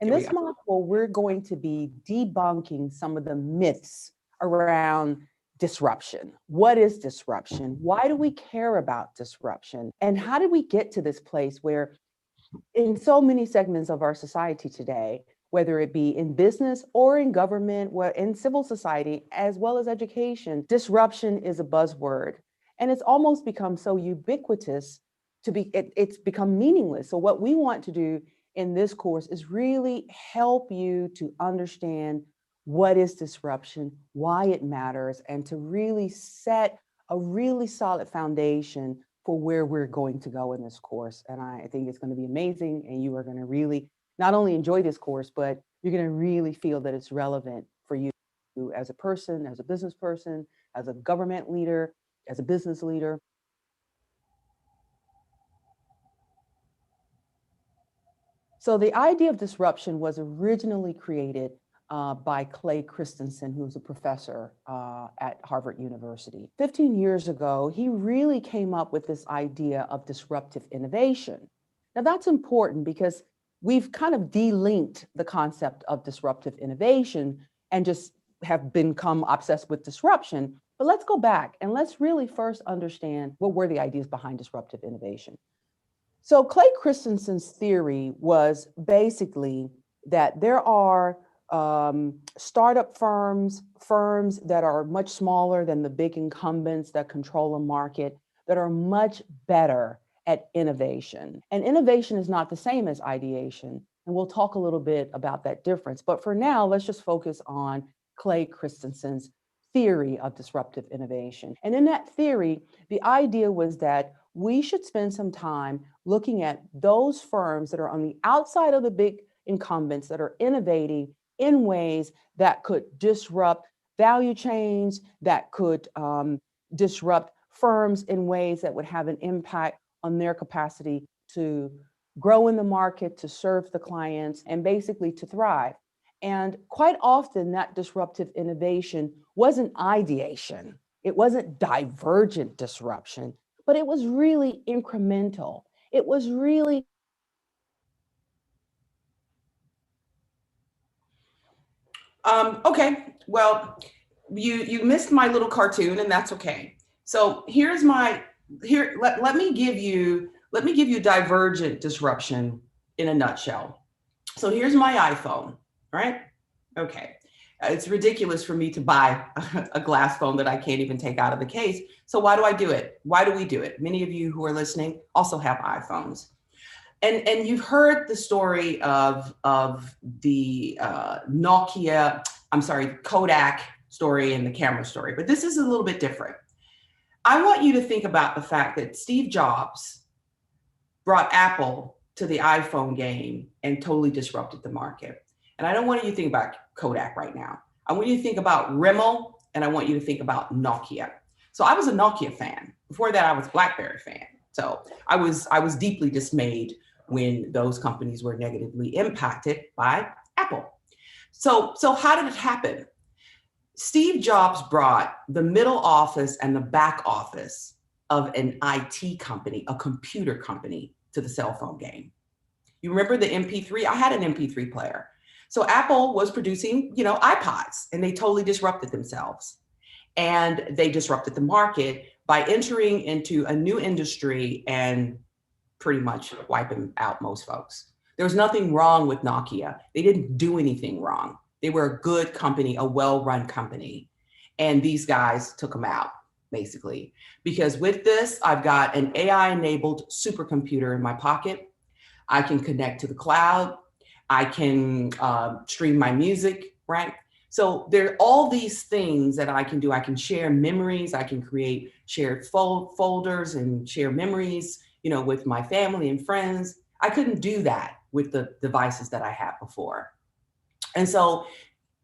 In this module, we're going to be debunking some of the myths around disruption. What is disruption? Why do we care about disruption? And how did we get to this place where in so many segments of our society today, whether it be in business or in government, in civil society, as well as education, disruption is a buzzword. And it's almost become so ubiquitous it's become meaningless. So what we want to do in this course is really help you to understand what is disruption, why it matters, and to really set a really solid foundation for where we're going to go in this course. And I think it's going to be amazing, and you are going to really not only enjoy this course, but you're going to really feel that it's relevant for you as a person, as a business person, as a government leader, as a business leader. So the idea of disruption was originally created by Clay Christensen, who's a professor at Harvard University. 15 years ago, he really came up with this idea of disruptive innovation. Now that's important because we've kind of delinked the concept of disruptive innovation and just have become obsessed with disruption. But let's go back and let's really first understand what were the ideas behind disruptive innovation. So Clay Christensen's theory was basically that there are startup firms that are much smaller than the big incumbents that control a market, that are much better at innovation. And innovation is not the same as ideation. And we'll talk a little bit about that difference. But for now, let's just focus on Clay Christensen's theory of disruptive innovation. And in that theory, the idea was that we should spend some time looking at those firms that are on the outside of the big incumbents that are innovating in ways that could disrupt value chains, that could disrupt firms in ways that would have an impact on their capacity to grow in the market, to serve the clients, and basically to thrive. And quite often that disruptive innovation wasn't ideation. It wasn't divergent disruption, but it was really incremental. It was really okay, well, you missed my little cartoon, and that's okay. So let me give you divergent disruption in a nutshell. So here's my iPhone, right? Okay. It's ridiculous for me to buy a glass phone that I can't even take out of the case. So why do I do it? Why do we do it? Many of you who are listening also have iPhones. And you've heard the story of the Kodak story and the camera story, but this is a little bit different. I want you to think about the fact that Steve Jobs brought Apple to the iPhone game and totally disrupted the market. And I don't want you to think about Kodak right now. I want you to think about Rimmel, and I want you to think about Nokia. So I was a Nokia fan. Before that, I was a BlackBerry fan. So I was deeply dismayed when those companies were negatively impacted by Apple. So how did it happen? Steve Jobs brought the middle office and the back office of an IT company, a computer company, to the cell phone game. You remember the MP3? I had an MP3 player. So Apple was producing, iPods, and they totally disrupted themselves. And they disrupted the market by entering into a new industry and pretty much wiping out most folks. There was nothing wrong with Nokia. They didn't do anything wrong. They were a good company, a well-run company. And these guys took them out, basically. Because with this, I've got an AI-enabled supercomputer in my pocket. I can connect to the cloud. I can stream my music, right? So there are all these things that I can do. I can share memories. I can create shared folders and share memories, with my family and friends. I couldn't do that with the devices that I had before. And so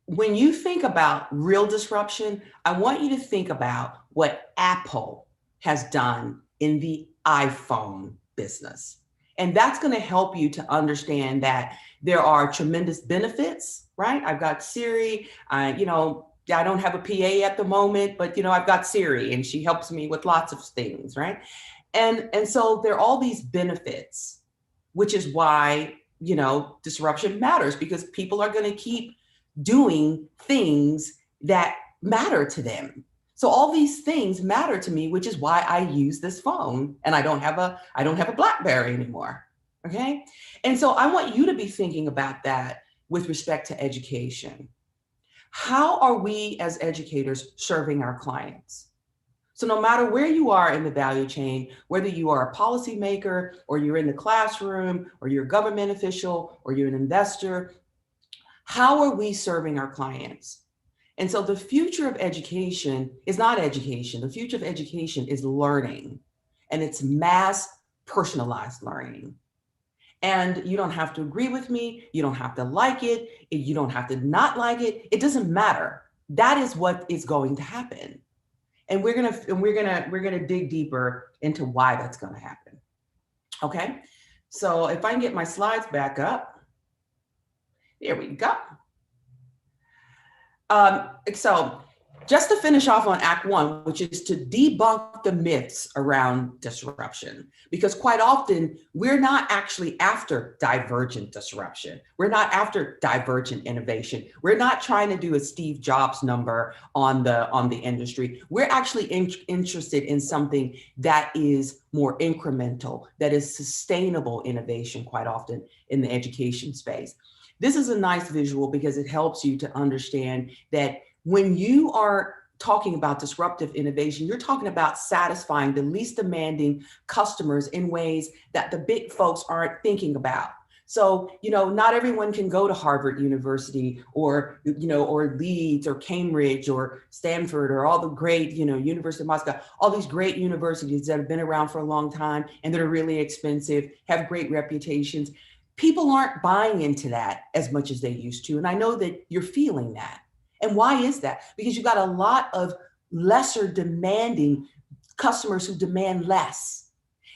when you think about real disruption, I want you to think about what Apple has done in the iPhone business. And that's going to help you to understand that there are tremendous benefits, right? I've got Siri, I don't have a PA at the moment, but I've got Siri and she helps me with lots of things, right? And so there are all these benefits, which is why, disruption matters, because people are going to keep doing things that matter to them. So all these things matter to me, which is why I use this phone, and I don't have a BlackBerry anymore. Okay. And so I want you to be thinking about that with respect to education. How are we as educators serving our clients? So no matter where you are in the value chain, whether you are a policymaker or you're in the classroom or you're a government official or you're an investor, how are we serving our clients? And so the future of education is not education. The future of education is learning, and it's mass personalized learning. And you don't have to agree with me. You don't have to like it. You don't have to not like it. It doesn't matter. That is what is going to happen. And we're gonna dig deeper into why that's gonna happen. Okay, so if I can get my slides back up, there we go. So just to finish off on Act 1, which is to debunk the myths around disruption, because quite often we're not actually after divergent disruption. We're not after divergent innovation. We're not trying to do a Steve Jobs number on the industry. We're actually interested in something that is more incremental, that is sustainable innovation quite often in the education space. This is a nice visual because it helps you to understand that when you are talking about disruptive innovation, you're talking about satisfying the least demanding customers in ways that the big folks aren't thinking about. So, not everyone can go to Harvard University or Leeds or Cambridge or Stanford or all the great, University of Moscow, all these great universities that have been around for a long time and that are really expensive, have great reputations. People aren't buying into that as much as they used to. And I know that you're feeling that. And why is that? Because you've got a lot of lesser demanding customers who demand less.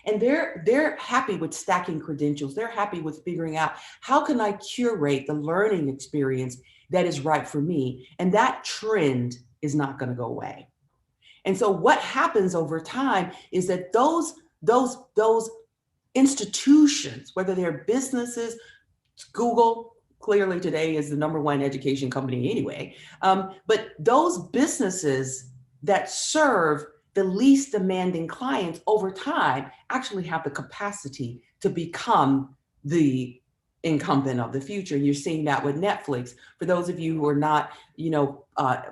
And they're happy with stacking credentials. They're happy with figuring out, how can I curate the learning experience that is right for me? And that trend is not going to go away. And so what happens over time is that those institutions, whether they're businesses, Google clearly today is the #1 education company anyway, but those businesses that serve the least demanding clients over time actually have the capacity to become the incumbent of the future. You're seeing that with Netflix. For those of you who are not,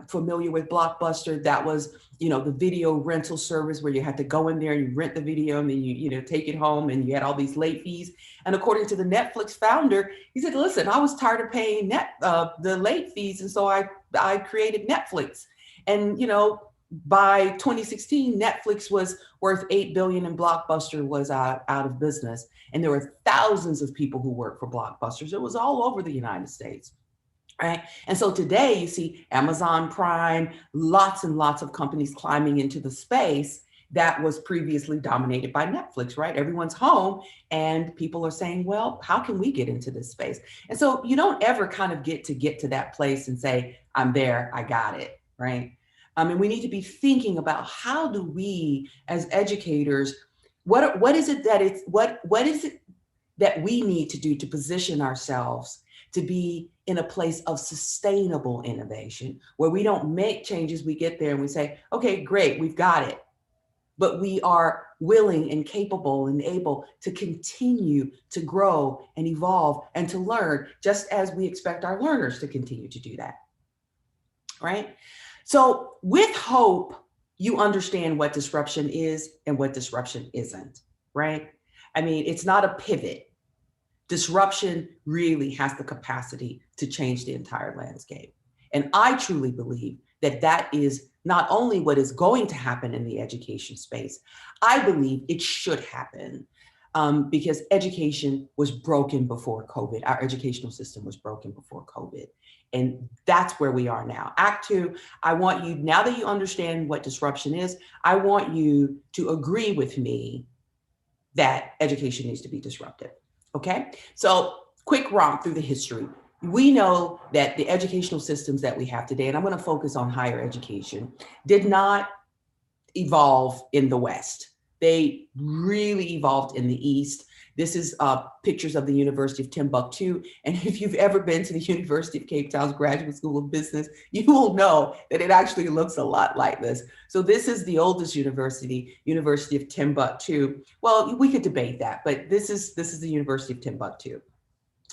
familiar with Blockbuster, that was, the video rental service where you had to go in there and you rent the video and then you take it home, and you had all these late fees. And according to the Netflix founder, he said, listen, I was tired of paying the late fees. And so I created Netflix. And, by 2016, Netflix was worth $8 billion and Blockbuster was out of business. And there were thousands of people who worked for Blockbusters. It was all over the United States, right? And so today you see Amazon Prime, lots and lots of companies climbing into the space that was previously dominated by Netflix, right? Everyone's home and people are saying, well, how can we get into this space? And so you don't ever kind of get to that place and say, I'm there, I got it, right? And we need to be thinking about how do we, as educators, what is it that we need to do to position ourselves to be in a place of sustainable innovation, where we don't make changes, we get there and we say, okay, great, we've got it. But we are willing and capable and able to continue to grow and evolve and to learn, just as we expect our learners to continue to do that, right? So with hope, you understand what disruption is and what disruption isn't, right? I mean, it's not a pivot. Disruption really has the capacity to change the entire landscape. And I truly believe that that is not only what is going to happen in the education space, I believe it should happen because education was broken before COVID. Our educational system was broken before COVID. And that's where we are now. Act 2, I want you, now that you understand what disruption is, I want you to agree with me that education needs to be disrupted, okay? So quick romp through the history. We know that the educational systems that we have today, and I'm gonna focus on higher education, did not evolve in the West. They really evolved in the East. This is pictures of the University of Timbuktu. And if you've ever been to the University of Cape Town's Graduate School of Business, you will know that it actually looks a lot like this. So this is the oldest university, University of Timbuktu. Well, we could debate that, but this is the University of Timbuktu,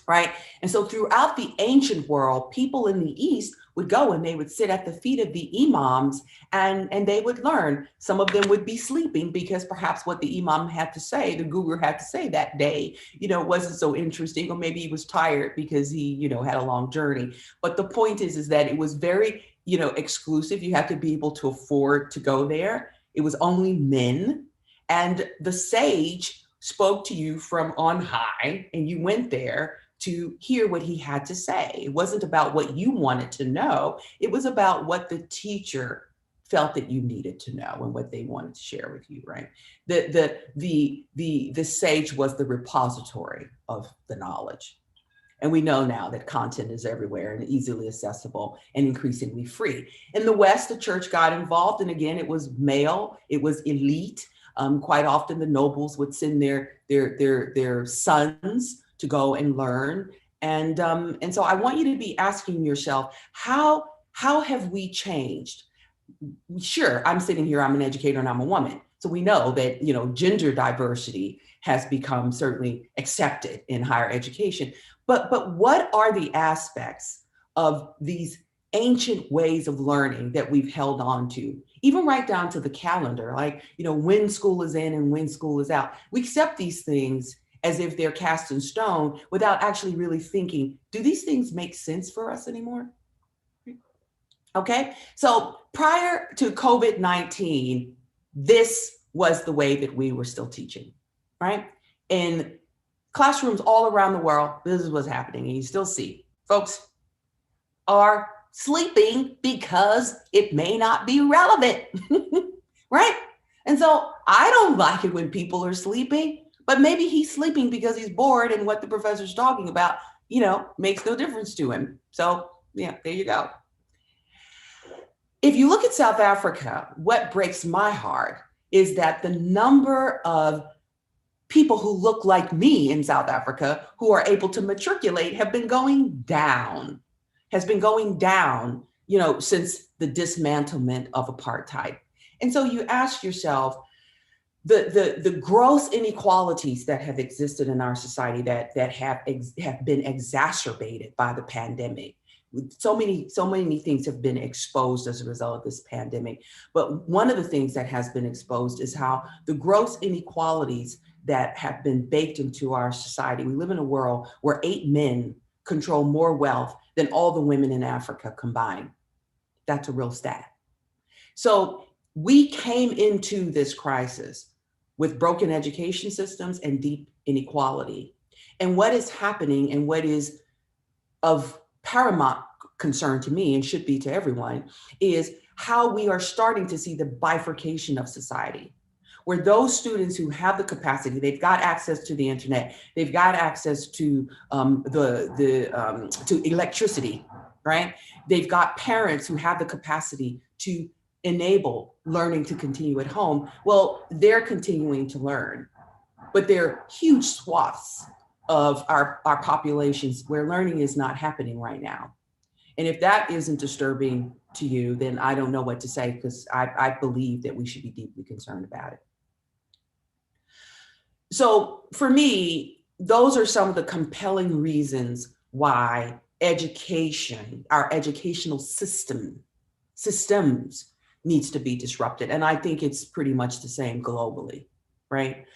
right? And so throughout the ancient world, people in the East would go and they would sit at the feet of the imams and they would learn. Some of them would be sleeping because perhaps what the imam had to say, the guru had to say that day, wasn't so interesting, or maybe he was tired because he, had a long journey. But the point is that it was very, exclusive. You had to be able to afford to go there. It was only men, and the sage spoke to you from on high, and you went there to hear what he had to say. It wasn't about what you wanted to know. It was about what the teacher felt that you needed to know and what they wanted to share with you, right? The sage was the repository of the knowledge. And we know now that content is everywhere and easily accessible and increasingly free. In the West, the church got involved. And again, it was male, it was elite. Quite often the nobles would send their sons to go and learn. And so I want you to be asking yourself, how have we changed? Sure, I'm sitting here, I'm an educator and I'm a woman. So we know that, gender diversity has become certainly accepted in higher education. But what are the aspects of these ancient ways of learning that we've held on to, even right down to the calendar, like, when school is in and when school is out? We accept these things as if they're cast in stone without actually really thinking, do these things make sense for us anymore? Okay, so prior to COVID-19, this was the way that we were still teaching, right? In classrooms all around the world, this is what's happening. And you still see folks are sleeping because it may not be relevant, right? And so I don't like it when people are sleeping. But maybe he's sleeping because he's bored and what the professor's talking about, makes no difference to him. So yeah, there you go. If you look at South Africa, what breaks my heart is that the number of people who look like me in South Africa who are able to matriculate have been going down, since the dismantlement of apartheid. And so you ask yourself, the gross inequalities that have existed in our society that have been exacerbated by the pandemic. So many things have been exposed as a result of this pandemic. But one of the things that has been exposed is how the gross inequalities that have been baked into our society. We live in a world where 8 men control more wealth than all the women in Africa combined. That's a real stat. So we came into this crisis with broken education systems and deep inequality. And what is happening and what is of paramount concern to me and should be to everyone is how we are starting to see the bifurcation of society, where those students who have the capacity, they've got access to the internet, they've got access to to electricity, right? They've got parents who have the capacity to enable learning to continue at home. Well, they're continuing to learn, but there are huge swaths of our populations where learning is not happening right now. And if that isn't disturbing to you, then I don't know what to say, because I believe that we should be deeply concerned about it. So for me, those are some of the compelling reasons why education, our educational systems needs to be disrupted. And I think it's pretty much the same globally, right?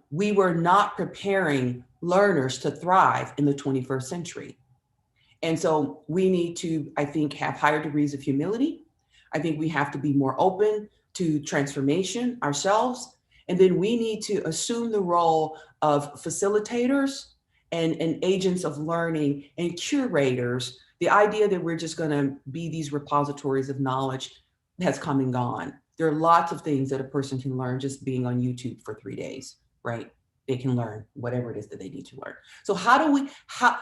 We were not preparing learners to thrive in the 21st century. And so we need to, I think, have higher degrees of humility. I think we have to be more open to transformation ourselves. And then we need to assume the role of facilitators and agents of learning and curators. The idea that we're just going to be these repositories of knowledge has come and gone. There are lots of things that a person can learn just being on YouTube for 3 days, right? They can learn whatever it is that they need to learn. So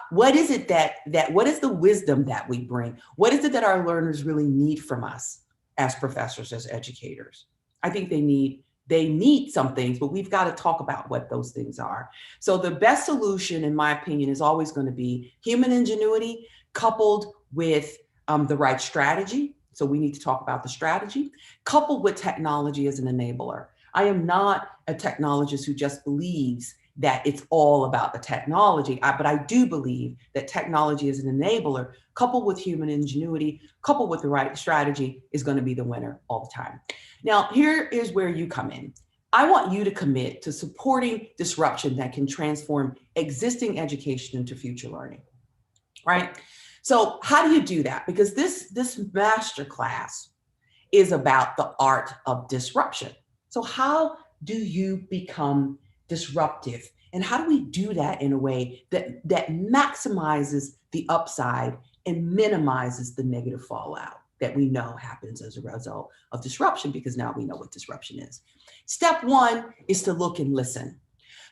what is it what is the wisdom that we bring? What is it that our learners really need from us as professors, as educators? I think they need some things, but we've got to talk about what those things are. So the best solution, in my opinion, is always going to be human ingenuity coupled with the right strategy. So we need to talk about the strategy, coupled with technology as an enabler. I am not a technologist who just believes that it's all about the technology, but I do believe that technology as an enabler, coupled with human ingenuity, coupled with the right strategy, is going to be the winner all the time. Now, here is where you come in. I want you to commit to supporting disruption that can transform existing education into future learning, right? So how do you do that? Because this masterclass is about the art of disruption. So how do you become disruptive? And how do we do that in a way that maximizes the upside and minimizes the negative fallout that we know happens as a result of disruption, because now we know what disruption is. Step one is to look and listen.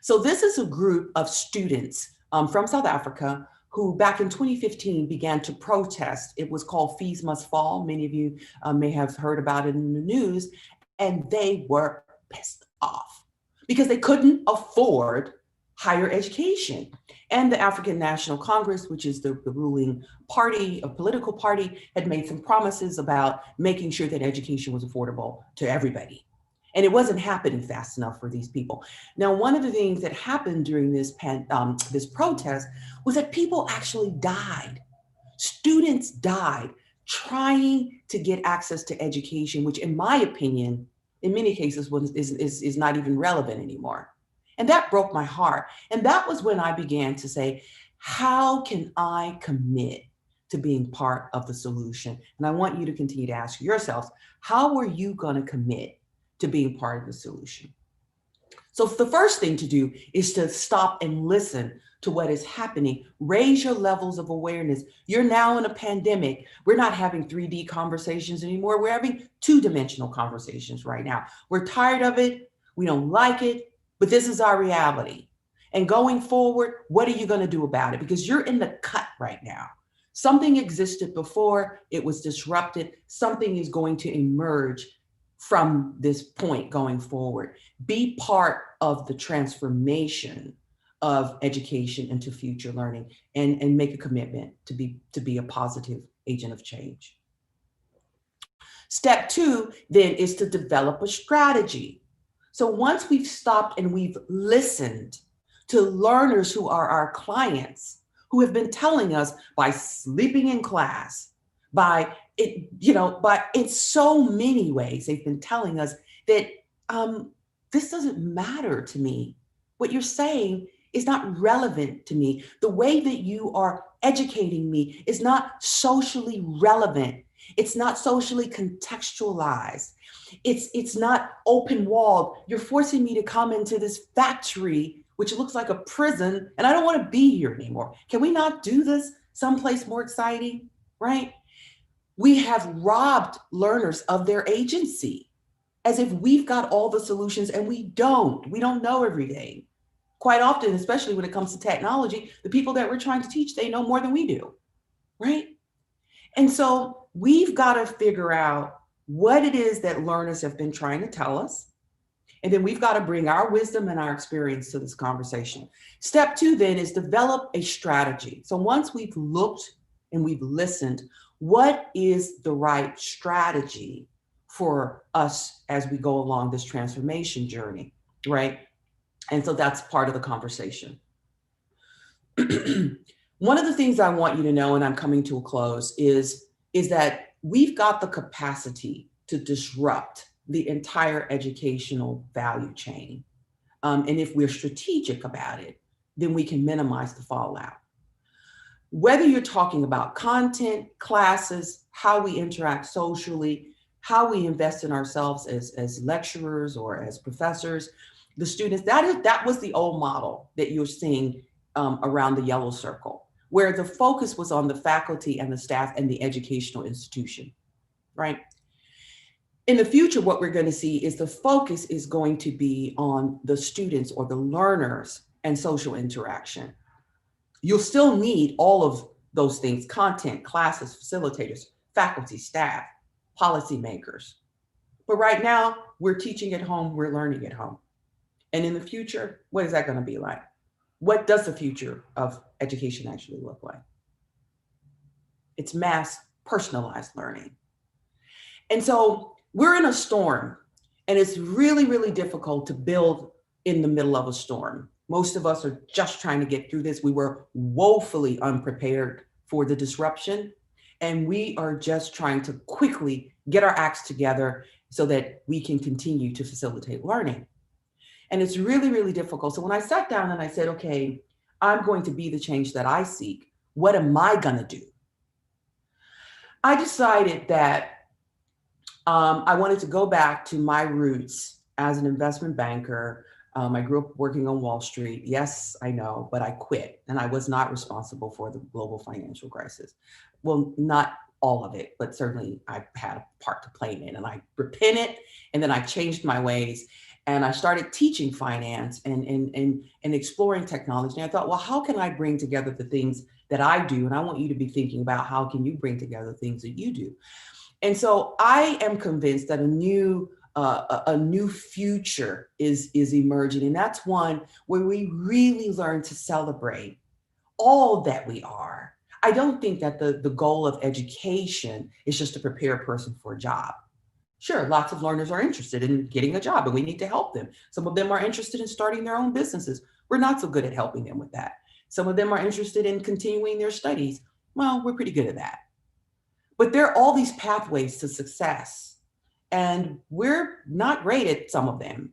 So this is a group of students from South Africa who back in 2015 began to protest. It was called Fees Must Fall. Many of you may have heard about it in the news. And they were pissed off because they couldn't afford higher education. And the African National Congress, which is the ruling party, a political party, had made some promises about making sure that education was affordable to everybody. And it wasn't happening fast enough for these people. Now, one of the things that happened during this protest was that people actually died. Students died trying to get access to education, which in my opinion, in many cases is not even relevant anymore. And that broke my heart. And that was when I began to say, how can I commit to being part of the solution? And I want you to continue to ask yourselves, how are you going to commit to being part of the solution? So the first thing to do is to stop and listen to what is happening. Raise your levels of awareness. You're now in a pandemic. We're not having 3D conversations anymore. We're having 2-dimensional conversations right now. We're tired of it. We don't like it, but this is our reality. And going forward, what are you going to do about it? Because you're in the cut right now. Something existed before, it was disrupted. Something is going to emerge from this point going forward. Be part of the transformation of education into future learning, and make a commitment to be a positive agent of change. Step two then is to develop a strategy. So once we've stopped and we've listened to learners who are our clients, who have been telling us by sleeping in class, by it, by in so many ways, they've been telling us that this doesn't matter to me. What you're saying is not relevant to me. The way that you are educating me is not socially relevant. It's not socially contextualized. It's not open walled. You're forcing me to come into this factory, which looks like a prison, and I don't want to be here anymore. Can we not do this someplace more exciting, right? We have robbed learners of their agency as if we've got all the solutions, and we don't. We don't know everything. Quite often, especially when it comes to technology, the people that we're trying to teach, they know more than we do, right? And so we've got to figure out what it is that learners have been trying to tell us. And then we've got to bring our wisdom and our experience to this conversation. Step 2 then is develop a strategy. So once we've looked and we've listened, what is the right strategy for us as we go along this transformation journey, right? And so that's part of the conversation. One of the things I want you to know, and I'm coming to a close, is that we've got the capacity to disrupt the entire educational value chain. And if we're strategic about it, then we can minimize the fallout. Whether you're talking about content, classes, how we interact socially, how we invest in ourselves as lecturers or as professors, the students, that was the old model that you're seeing around the yellow circle, where the focus was on the faculty and the staff and the educational institution, right? In the future, what we're going to see is the focus is going to be on the students or the learners and social interaction. You'll still need all of those things: content, classes, facilitators, faculty, staff, policymakers. But right now, we're teaching at home, we're learning at home. And in the future, what is that going to be like? What does the future of education actually look like? It's mass personalized learning. And so we're in a storm, and it's really, really difficult to build in the middle of a storm. Most of us are just trying to get through this. We were woefully unprepared for the disruption, and we are just trying to quickly get our acts together so that we can continue to facilitate learning. And it's really, really difficult. So when I sat down and I said, okay, I'm going to be the change that I seek, what am I going to do? I decided that I wanted to go back to my roots as an investment banker. I grew up working on Wall Street. Yes, I know, but I quit, and I was not responsible for the global financial crisis. Well, not all of it, but certainly I had a part to play in it, and I repented, and then I changed my ways. And I started teaching finance and exploring technology. And I thought, well, how can I bring together the things that I do? And I want you to be thinking about how can you bring together things that you do? And so I am convinced that a new future is emerging. And that's one where we really learn to celebrate all that we are. I don't think that the goal of education is just to prepare a person for a job. Sure, lots of learners are interested in getting a job, and we need to help them. Some of them are interested in starting their own businesses. We're not so good at helping them with that. Some of them are interested in continuing their studies. Well, we're pretty good at that. But there are all these pathways to success, and we're not great at some of them.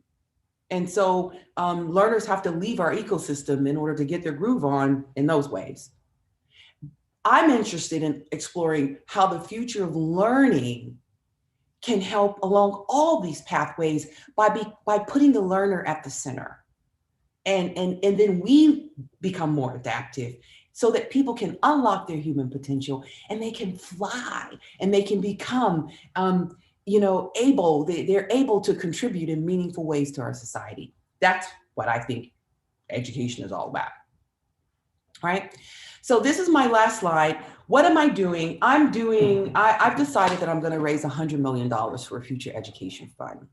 And so learners have to leave our ecosystem in order to get their groove on in those ways. I'm interested in exploring how the future of learning can help along all these pathways by putting the learner at the center. And then we become more adaptive so that people can unlock their human potential, and they can fly, and they can become they're able to contribute in meaningful ways to our society. That's what I think education is all about, right? So this is my last slide. What am I doing? I've decided that I'm going to raise $100 million for a future education fund.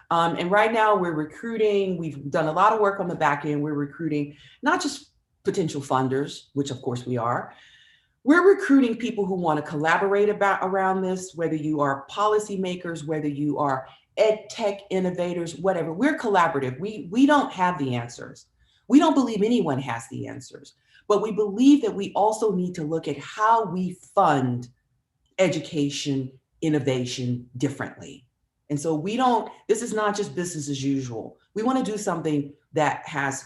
And right now we're recruiting. We've done a lot of work on the back end. We're recruiting not just potential funders, which of course we are. We're recruiting people who want to collaborate around this, whether you are policymakers, whether you are ed tech innovators, whatever. We're collaborative. We don't have the answers. We don't believe anyone has the answers, but we believe that we also need to look at how we fund education innovation differently. And so this is not just business as usual. We want to do something that has,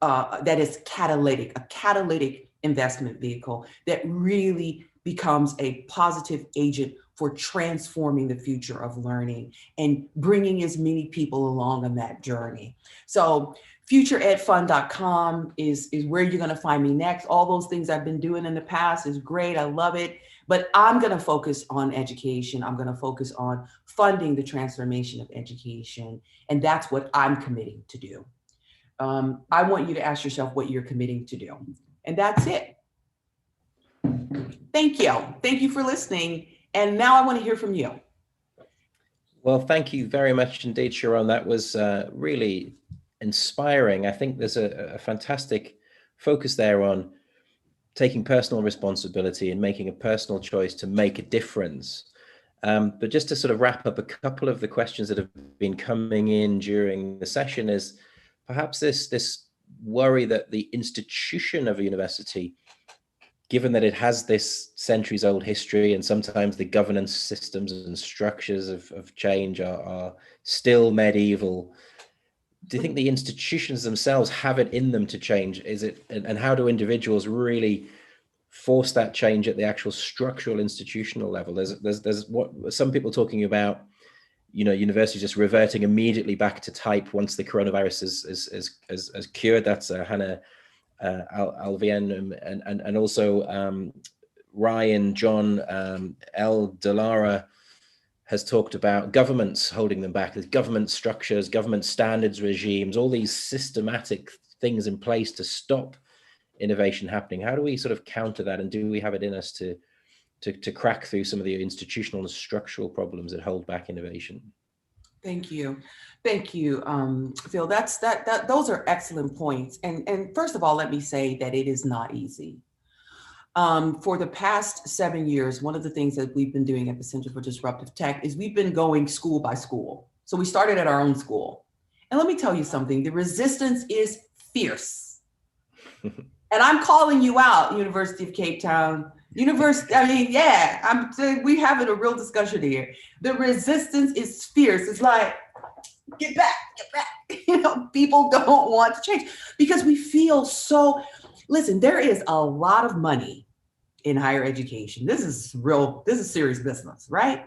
that is catalytic, a catalytic investment vehicle that really becomes a positive agent for transforming the future of learning and bringing as many people along on that journey. So futureedfund.com is where you're going to find me next. All those things I've been doing in the past is great. I love it. But I'm going to focus on education. I'm going to focus on funding the transformation of education. And that's what I'm committing to do. I want you to ask yourself what you're committing to do. And that's it. Thank you. Thank you for listening. And now I want to hear from you. Well, thank you very much indeed, Sharon. That was really inspiring. I think there's a fantastic focus there on taking personal responsibility and making a personal choice to make a difference. But just to sort of wrap up a couple of the questions that have been coming in during the session is perhaps this worry that the institution of a university, given that it has this centuries old history and sometimes the governance systems and structures of change are still medieval, do you think the institutions themselves have it in them to change? Is it, and how do individuals really force that change at the actual structural institutional level? There's what some people talking about, you know, universities just reverting immediately back to type once the coronavirus is cured. That's Hannah Alvian and also Ryan John L. Delara has talked about governments holding them back. There's government structures, government standards regimes, all these systematic things in place to stop innovation happening. How do we sort of counter that? And do we have it in us to crack through some of the institutional and structural problems that hold back innovation? Thank you. Thank you, Phil. Those are excellent points. And first of all, let me say that it is not easy. For the past 7 years, one of the things that we've been doing at the Center for Disruptive Tech is we've been going school by school. So we started at our own school. And let me tell you something, the resistance is fierce. And I'm calling you out, University of Cape Town, we having a real discussion here. The resistance is fierce. It's like, get back. You know, people don't want to change because we feel so, listen, there is a lot of money in higher education. This is serious business, right?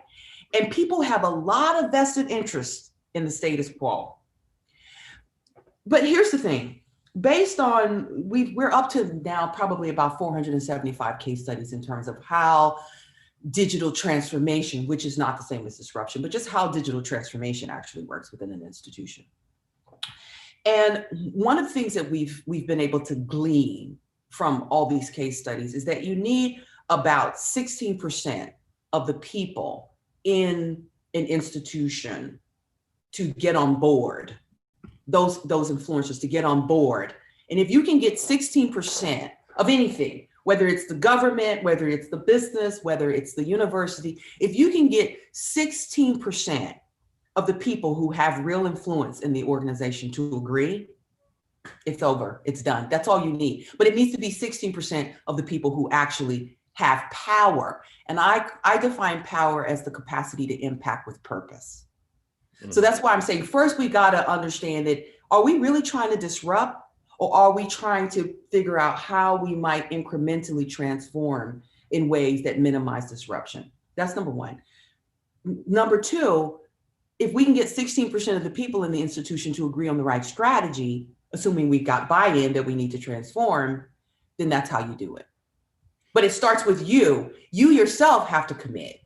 And people have a lot of vested interest in the status quo. But here's the thing. Based on, we're up to now probably about 475 case studies in terms of how digital transformation, which is not the same as disruption, but just how digital transformation actually works within an institution. And one of the things that we've been able to glean from all these case studies is that you need about 16% of the people in an institution to get on board, those influencers to get on board. And if you can get 16% of anything, whether it's the government, whether it's the business, whether it's the university, if you can get 16% of the people who have real influence in the organization to agree, it's over, it's done. That's all you need. But it needs to be 16% of the people who actually have power. And I define power as the capacity to impact with purpose. So that's why I'm saying, first, we got to understand that, are we really trying to disrupt, or are we trying to figure out how we might incrementally transform in ways that minimize disruption? That's number one. Number two, if we can get 16% of the people in the institution to agree on the right strategy, assuming we've got buy-in that we need to transform, then that's how you do it. But it starts with you. You yourself have to commit.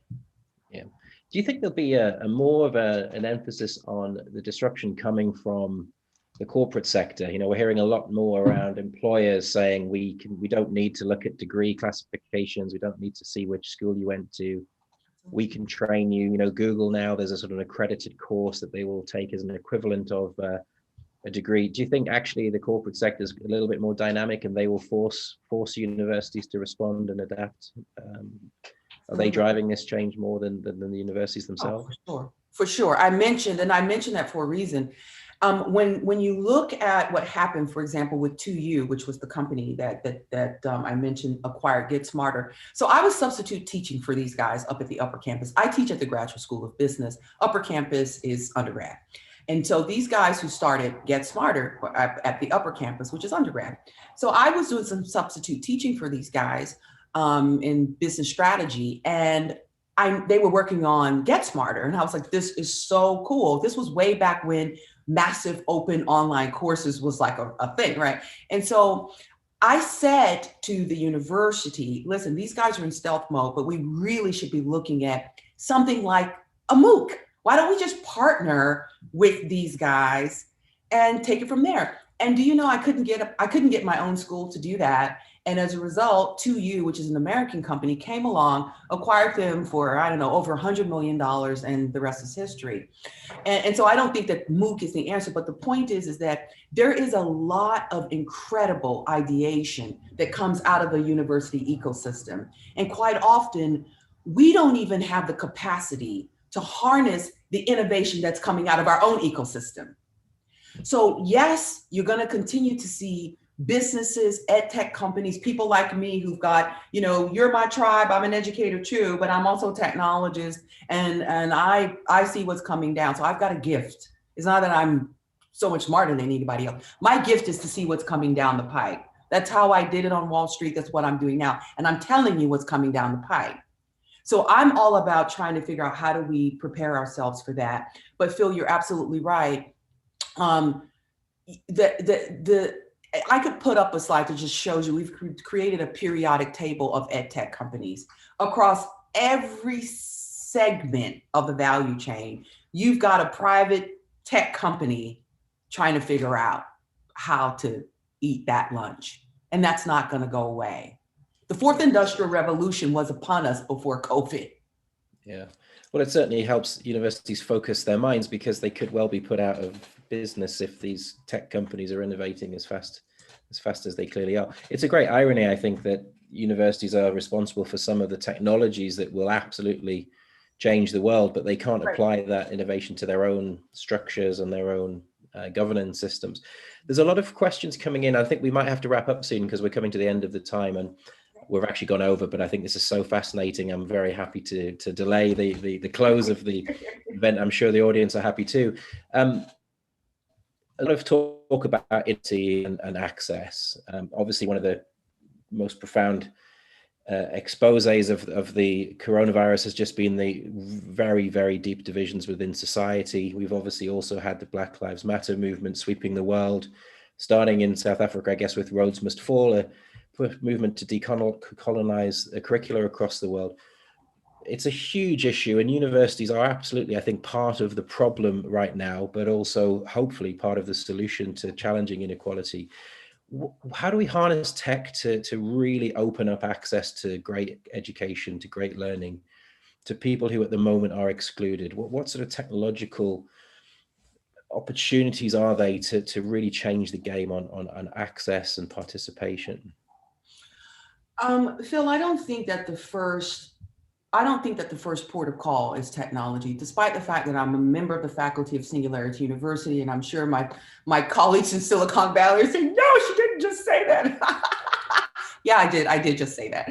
Yeah. Do you think there'll be a more of an emphasis on the disruption coming from the corporate sector? You know, we're hearing a lot more around employers saying we don't need to look at degree classifications. We don't need to see which school you went to. We can train you. You know, Google now, there's a sort of an accredited course that they will take as an equivalent of a degree. Do you think actually the corporate sector is a little bit more dynamic and they will force universities to respond and adapt? Are they driving this change more than the universities themselves? For sure. I mentioned that for a reason. When you look at what happened, for example, with 2U, which was the company that I mentioned acquired Get Smarter. So I was substitute teaching for these guys up at the upper campus. I teach at the Graduate School of Business. Upper campus is undergrad. And so these guys who started Get Smarter at the upper campus, which is undergrad. So I was doing some substitute teaching for these guys in business strategy, and they were working on Get Smarter. And I was like, this is so cool. This was way back when massive open online courses was like a thing, right? And so I said to the university, listen, these guys are in stealth mode, but we really should be looking at something like a MOOC. Why don't we just partner with these guys and take it from there? And do you know, I couldn't get my own school to do that. And as a result, 2U, which is an American company, came along, acquired them for, I don't know, over $100 million, and the rest is history. And so I don't think that MOOC is the answer, but the point is that there is a lot of incredible ideation that comes out of the university ecosystem. And quite often, we don't even have the capacity to harness the innovation that's coming out of our own ecosystem. So yes, you're going to continue to see businesses, ed tech companies, people like me who've got, you know, you're my tribe, I'm an educator too, but I'm also a technologist, and I see what's coming down. So I've got a gift. It's not that I'm so much smarter than anybody else. My gift is to see what's coming down the pipe. That's how I did it on Wall Street. That's what I'm doing now. And I'm telling you what's coming down the pipe. So I'm all about trying to figure out how do we prepare ourselves for that. But Phil, you're absolutely right. I could put up a slide that just shows you we've created a periodic table of ed tech companies across every segment of the value chain. You've got a private tech company trying to figure out how to eat that lunch, and that's not going to go away. The fourth industrial revolution was upon us before COVID. Yeah, well, it certainly helps universities focus their minds, because they could well be put out of business if these tech companies are innovating as fast as they clearly are. It's a great irony, I think, that universities are responsible for some of the technologies that will absolutely change the world, but they can't apply that innovation to their own structures and their own governance systems. There's a lot of questions coming in. I think we might have to wrap up soon because we're coming to the end of the time, and we've actually gone over, but I think this is so fascinating. I'm very happy to delay the close of the event. I'm sure the audience are happy too. A lot of talk about equity and access. Obviously, one of the most profound exposés of the coronavirus has just been the very, very deep divisions within society. We've obviously also had the Black Lives Matter movement sweeping the world, starting in South Africa, I guess, with Rhodes Must Fall, a movement to decolonize a curricula across the world. It's a huge issue, and universities are absolutely, I think, part of the problem right now, but also hopefully part of the solution to challenging inequality. How do we harness tech to really open up access to great education, to great learning, to people who at the moment are excluded? What sort of technological opportunities are they to really change the game on access and participation? Phil, I don't think that the first port of call is technology, despite the fact that I'm a member of the faculty of Singularity University, and I'm sure my colleagues in Silicon Valley are saying, no, she didn't just say that. Yeah, I did just say that.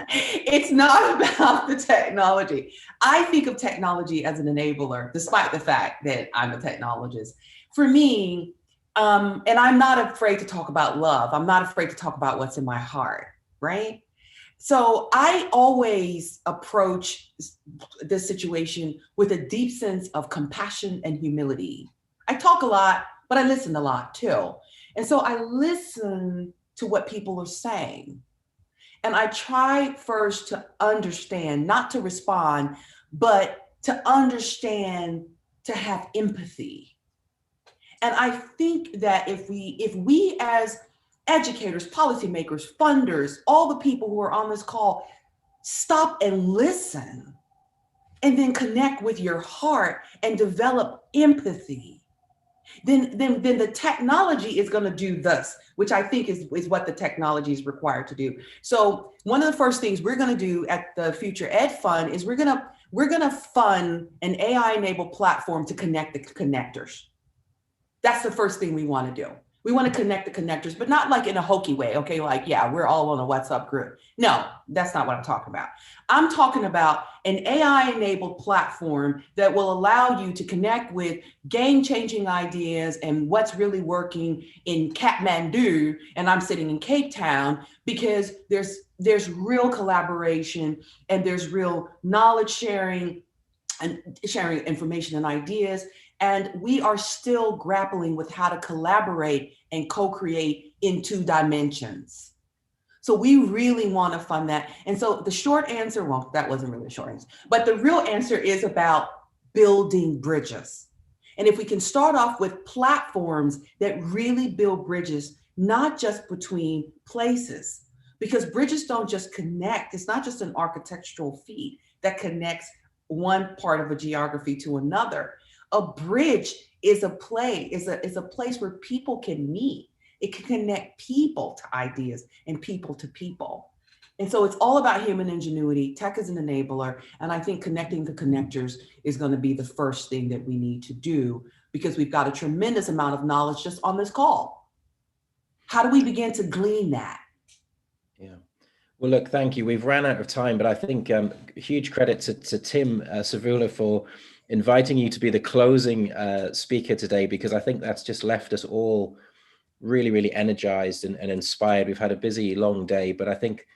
It's not about the technology. I think of technology as an enabler, despite the fact that I'm a technologist. For me, and I'm not afraid to talk about love. I'm not afraid to talk about what's in my heart, right? So I always approach this situation with a deep sense of compassion and humility. I talk a lot, but I listen a lot too. And so I listen to what people are saying. And I try first to understand, not to respond, but to understand, to have empathy. And I think that if we as educators, policymakers, funders, all the people who are on this call, stop and listen, and then connect with your heart and develop empathy, then the technology is going to do this, which I think is what the technology is required to do. So one of the first things we're going to do at the Future Ed Fund is we're going to fund an AI-enabled platform to connect the connectors. That's the first thing we want to do. We want to connect the connectors, but not like in a hokey way. Okay, like, yeah, we're all on a WhatsApp group. No, that's not what I'm talking about. I'm talking about an AI-enabled platform that will allow you to connect with game-changing ideas and what's really working in Kathmandu, and I'm sitting in Cape Town, because there's real collaboration and there's real knowledge sharing and sharing information and ideas. And we are still grappling with how to collaborate and co-create in 2 dimensions. So we really want to fund that. And so the short answer, well, that wasn't really a short answer, but the real answer is about building bridges. And if we can start off with platforms that really build bridges, not just between places, because bridges don't just connect. It's not just an architectural feat that connects one part of a geography to another. A bridge is a place where people can meet. It can connect people to ideas and people to people. And so it's all about human ingenuity. Tech is an enabler. And I think connecting the connectors is going to be the first thing that we need to do, because we've got a tremendous amount of knowledge just on this call. How do we begin to glean that? Yeah. Well, look, thank you. We've ran out of time, but I think huge credit to Tim Savula for inviting you to be the closing speaker today, because I think that's just left us all really, really energized and inspired. We've had a busy, long day, but I think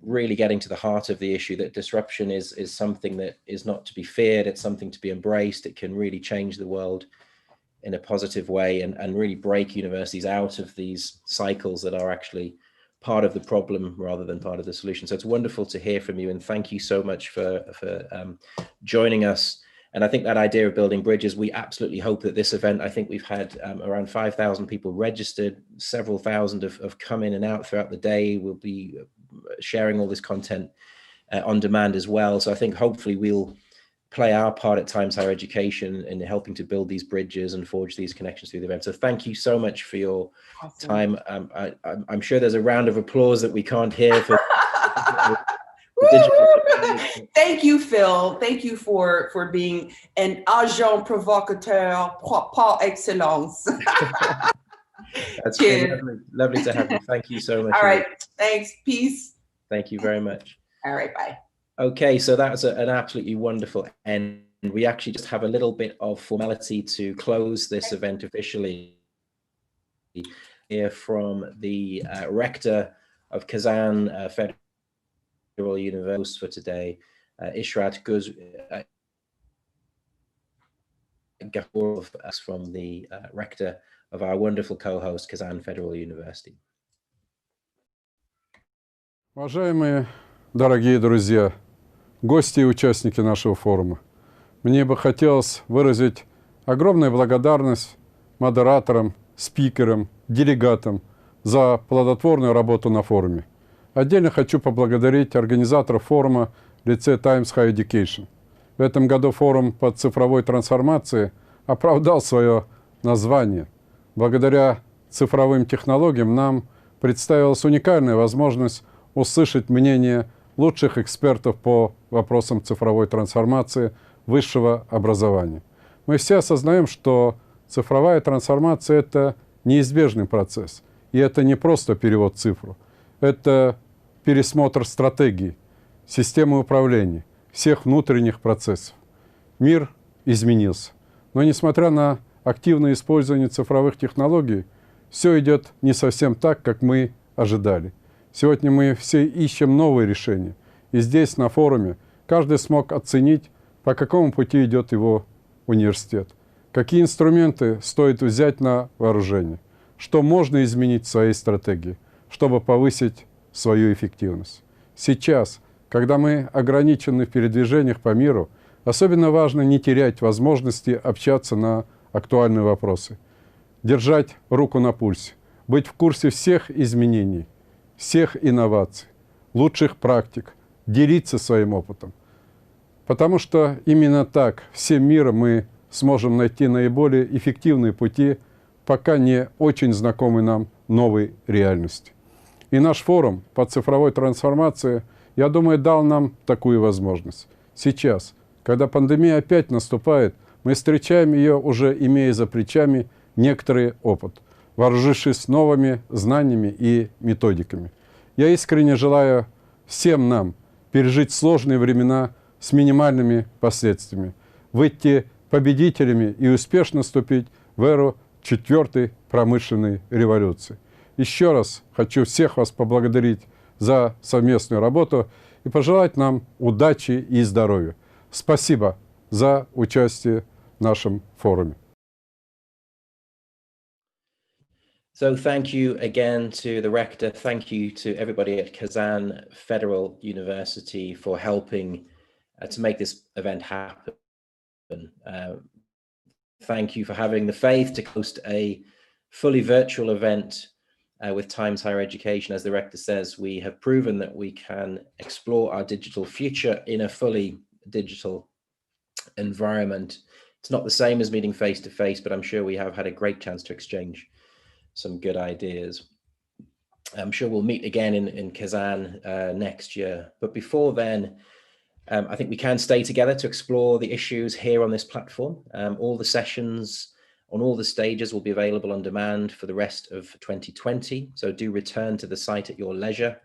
really getting to the heart of the issue, that disruption is something that is not to be feared. It's something to be embraced. It can really change the world in a positive way and really break universities out of these cycles that are actually part of the problem rather than part of the solution. So it's wonderful to hear from you, and thank you so much for joining us. And I think that idea of building bridges, we absolutely hope that this event, I think we've had around 5,000 people registered, several thousand have come in and out throughout the day. We'll be sharing all this content on demand as well. So I think hopefully we'll play our part at Times Higher Education in helping to build these bridges and forge these connections through the event. So thank you so much for your time. I'm sure there's a round of applause that we can't hear for Thank you, Phil. Thank you for being an agent provocateur par excellence. That's lovely to have you. Thank you so much. All right. Thanks. Peace. Thank you very much. All right. Bye. Okay, so that was an absolutely wonderful end. We actually just have a little bit of formality to close this event officially. Here from the rector of Kazan Federal University for today, Ishrat Gafurov, from the rector of our wonderful co-host, Kazan Federal University. Уважаемые дорогие друзья, гости и участники нашего форума, мне бы хотелось выразить огромную благодарность модераторам, спикерам, делегатам за плодотворную работу на форуме. Отдельно хочу поблагодарить организаторов форума лице Times Higher Education. В этом году форум по цифровой трансформации оправдал свое название. Благодаря цифровым технологиям нам представилась уникальная возможность услышать мнение лучших экспертов по вопросам цифровой трансформации высшего образования. Мы все осознаем, что цифровая трансформация – это неизбежный процесс. И это не просто перевод в цифру. Это пересмотр стратегий, системы управления, всех внутренних процессов. Мир изменился. Но несмотря на активное использование цифровых технологий, все идет не совсем так, как мы ожидали. Сегодня мы все ищем новые решения. И здесь, на форуме, каждый смог оценить, по какому пути идет его университет. Какие инструменты стоит взять на вооружение. Что можно изменить в своей стратегии, чтобы повысить свою эффективность. Сейчас, когда мы ограничены в передвижениях по миру, особенно важно не терять возможности общаться на актуальные вопросы. Держать руку на пульсе. Быть в курсе всех изменений, всех инноваций, лучших практик, делиться своим опытом. Потому что именно так всем миром мы сможем найти наиболее эффективные пути пока не очень знакомой нам новой реальности. И наш форум по цифровой трансформации, я думаю, дал нам такую возможность. Сейчас, когда пандемия опять наступает, мы встречаем ее, уже имея за плечами некоторый опыт, вооружившись новыми знаниями и методиками. Я искренне желаю всем нам пережить сложные времена с минимальными последствиями, выйти победителями и успешно вступить в эру четвертой промышленной революции. Еще раз хочу всех вас поблагодарить за совместную работу и пожелать нам удачи и здоровья. Спасибо за участие в нашем форуме. So thank you again to the rector. Thank you to everybody at Kazan Federal University for helping to make this event happen. Thank you for having the faith to host a fully virtual event with Times Higher Education. As the rector says, we have proven that we can explore our digital future in a fully digital environment. It's not the same as meeting face to face, but I'm sure we have had a great chance to exchange some good ideas. I'm sure we'll meet again in Kazan next year. But before then, I think we can stay together to explore the issues here on this platform. All the sessions on all the stages will be available on demand for the rest of 2020. So do return to the site at your leisure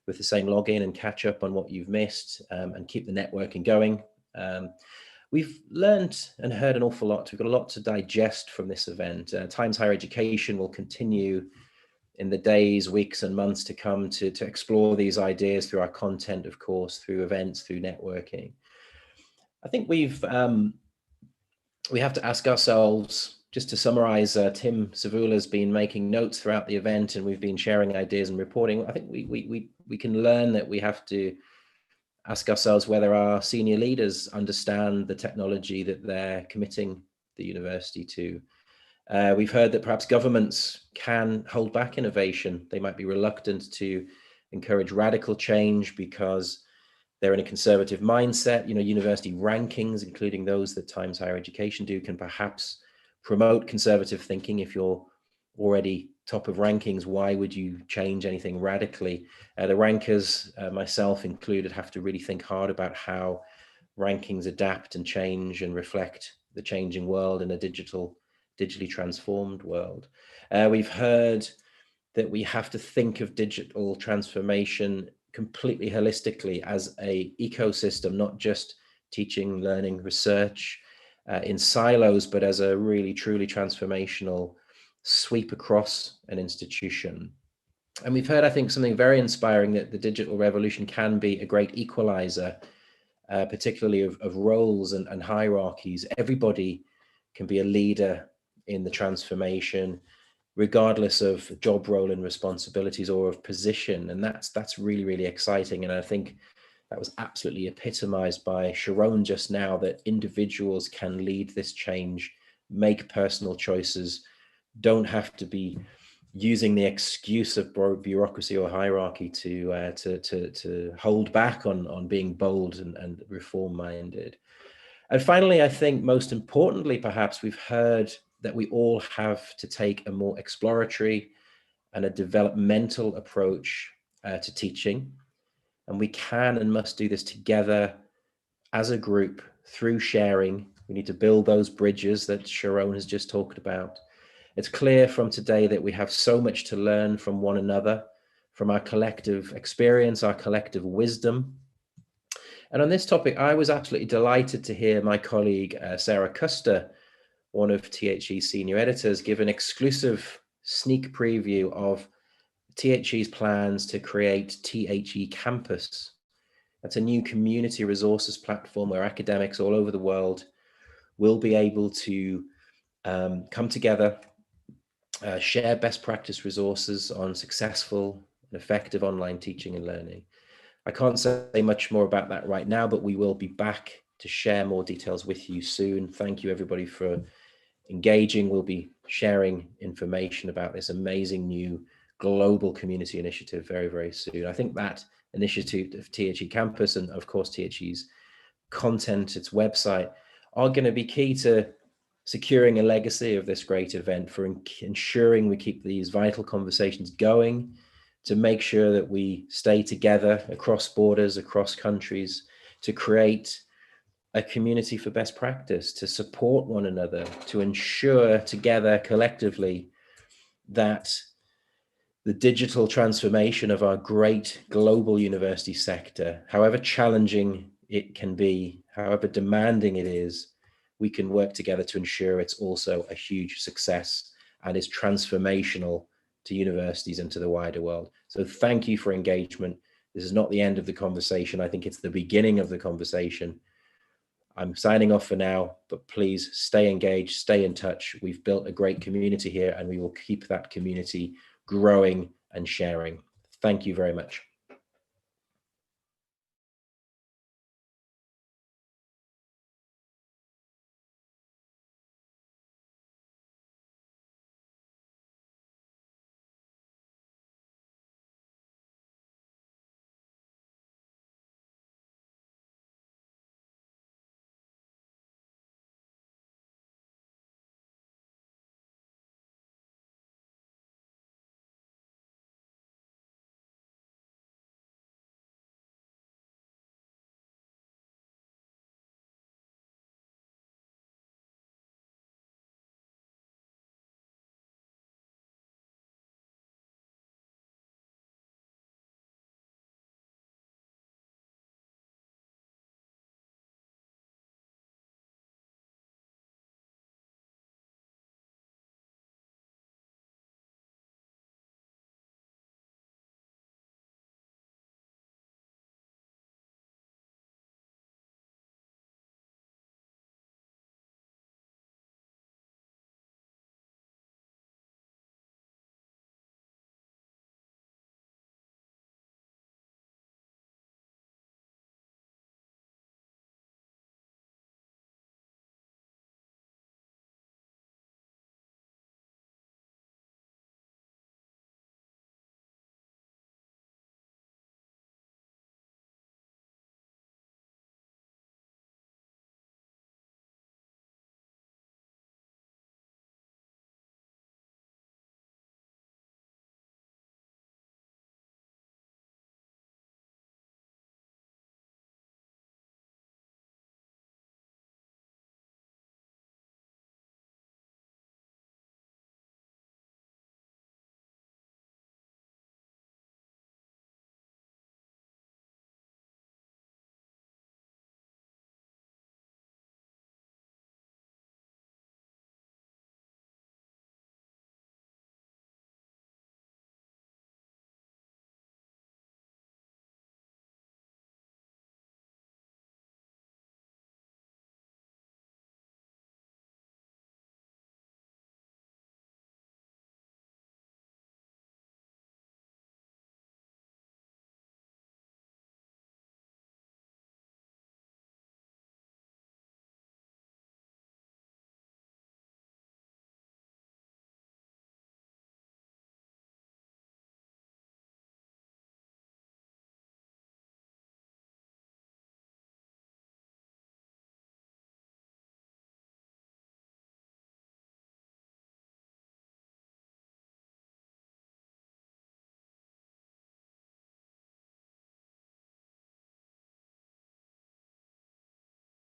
with the same login and catch up on what you've missed and keep the networking going. We've learned and heard an awful lot. We've got a lot to digest from this event. Times Higher Education will continue in the days, weeks, and months to come to explore these ideas through our content, of course, through events, through networking. I think we have to ask ourselves, just to summarize, Tim Savula has been making notes throughout the event and we've been sharing ideas and reporting. I think we can learn that we have to ask ourselves whether our senior leaders understand the technology that they're committing the university to. We've heard that perhaps governments can hold back innovation. They might be reluctant to encourage radical change because they're in a conservative mindset. You know, university rankings, including those that Times Higher Education do, can perhaps promote conservative thinking. If you're already top of rankings, why would you change anything radically? The rankers, myself included, have to really think hard about how rankings adapt and change and reflect the changing world in a digitally transformed world. We've heard that we have to think of digital transformation completely holistically as an ecosystem, not just teaching, learning, research in silos, but as a really truly transformational sweep across an institution. And we've heard, I think, something very inspiring, that the digital revolution can be a great equalizer, particularly of roles and hierarchies. Everybody can be a leader in the transformation, regardless of job role and responsibilities or of position. And that's really, really exciting. And I think that was absolutely epitomized by Sharon just now, that individuals can lead this change, make personal choices, don't have to be using the excuse of bureaucracy or hierarchy to hold back on being bold and reform-minded. And finally, I think most importantly, perhaps, we've heard that we all have to take a more exploratory and a developmental approach to teaching. And we can and must do this together as a group through sharing. We need to build those bridges that Sharon has just talked about. It's clear from today that we have so much to learn from one another, from our collective experience, our collective wisdom. And on this topic, I was absolutely delighted to hear my colleague, Sarah Custer, one of THE's senior editors, give an exclusive sneak preview of THE's plans to create THE Campus. That's a new community resources platform where academics all over the world will be able to come together, share best practice resources on successful and effective online teaching and learning. I can't say much more about that right now, but we will be back to share more details with you soon. Thank you everybody for engaging. We'll be sharing information about this amazing new global community initiative very, very soon. I think that initiative of THE Campus and of course THE's content, its website, are going to be key to securing a legacy of this great event, for ensuring we keep these vital conversations going, to make sure that we stay together across borders, across countries, to create a community for best practice, to support one another, to ensure together collectively that the digital transformation of our great global university sector, however challenging it can be, however demanding it is, we can work together to ensure it's also a huge success and is transformational to universities and to the wider world. So thank you for engagement. This is not the end of the conversation. I think it's the beginning of the conversation. I'm signing off for now, but please stay engaged, stay in touch. We've built a great community here and we will keep that community growing and sharing. Thank you very much.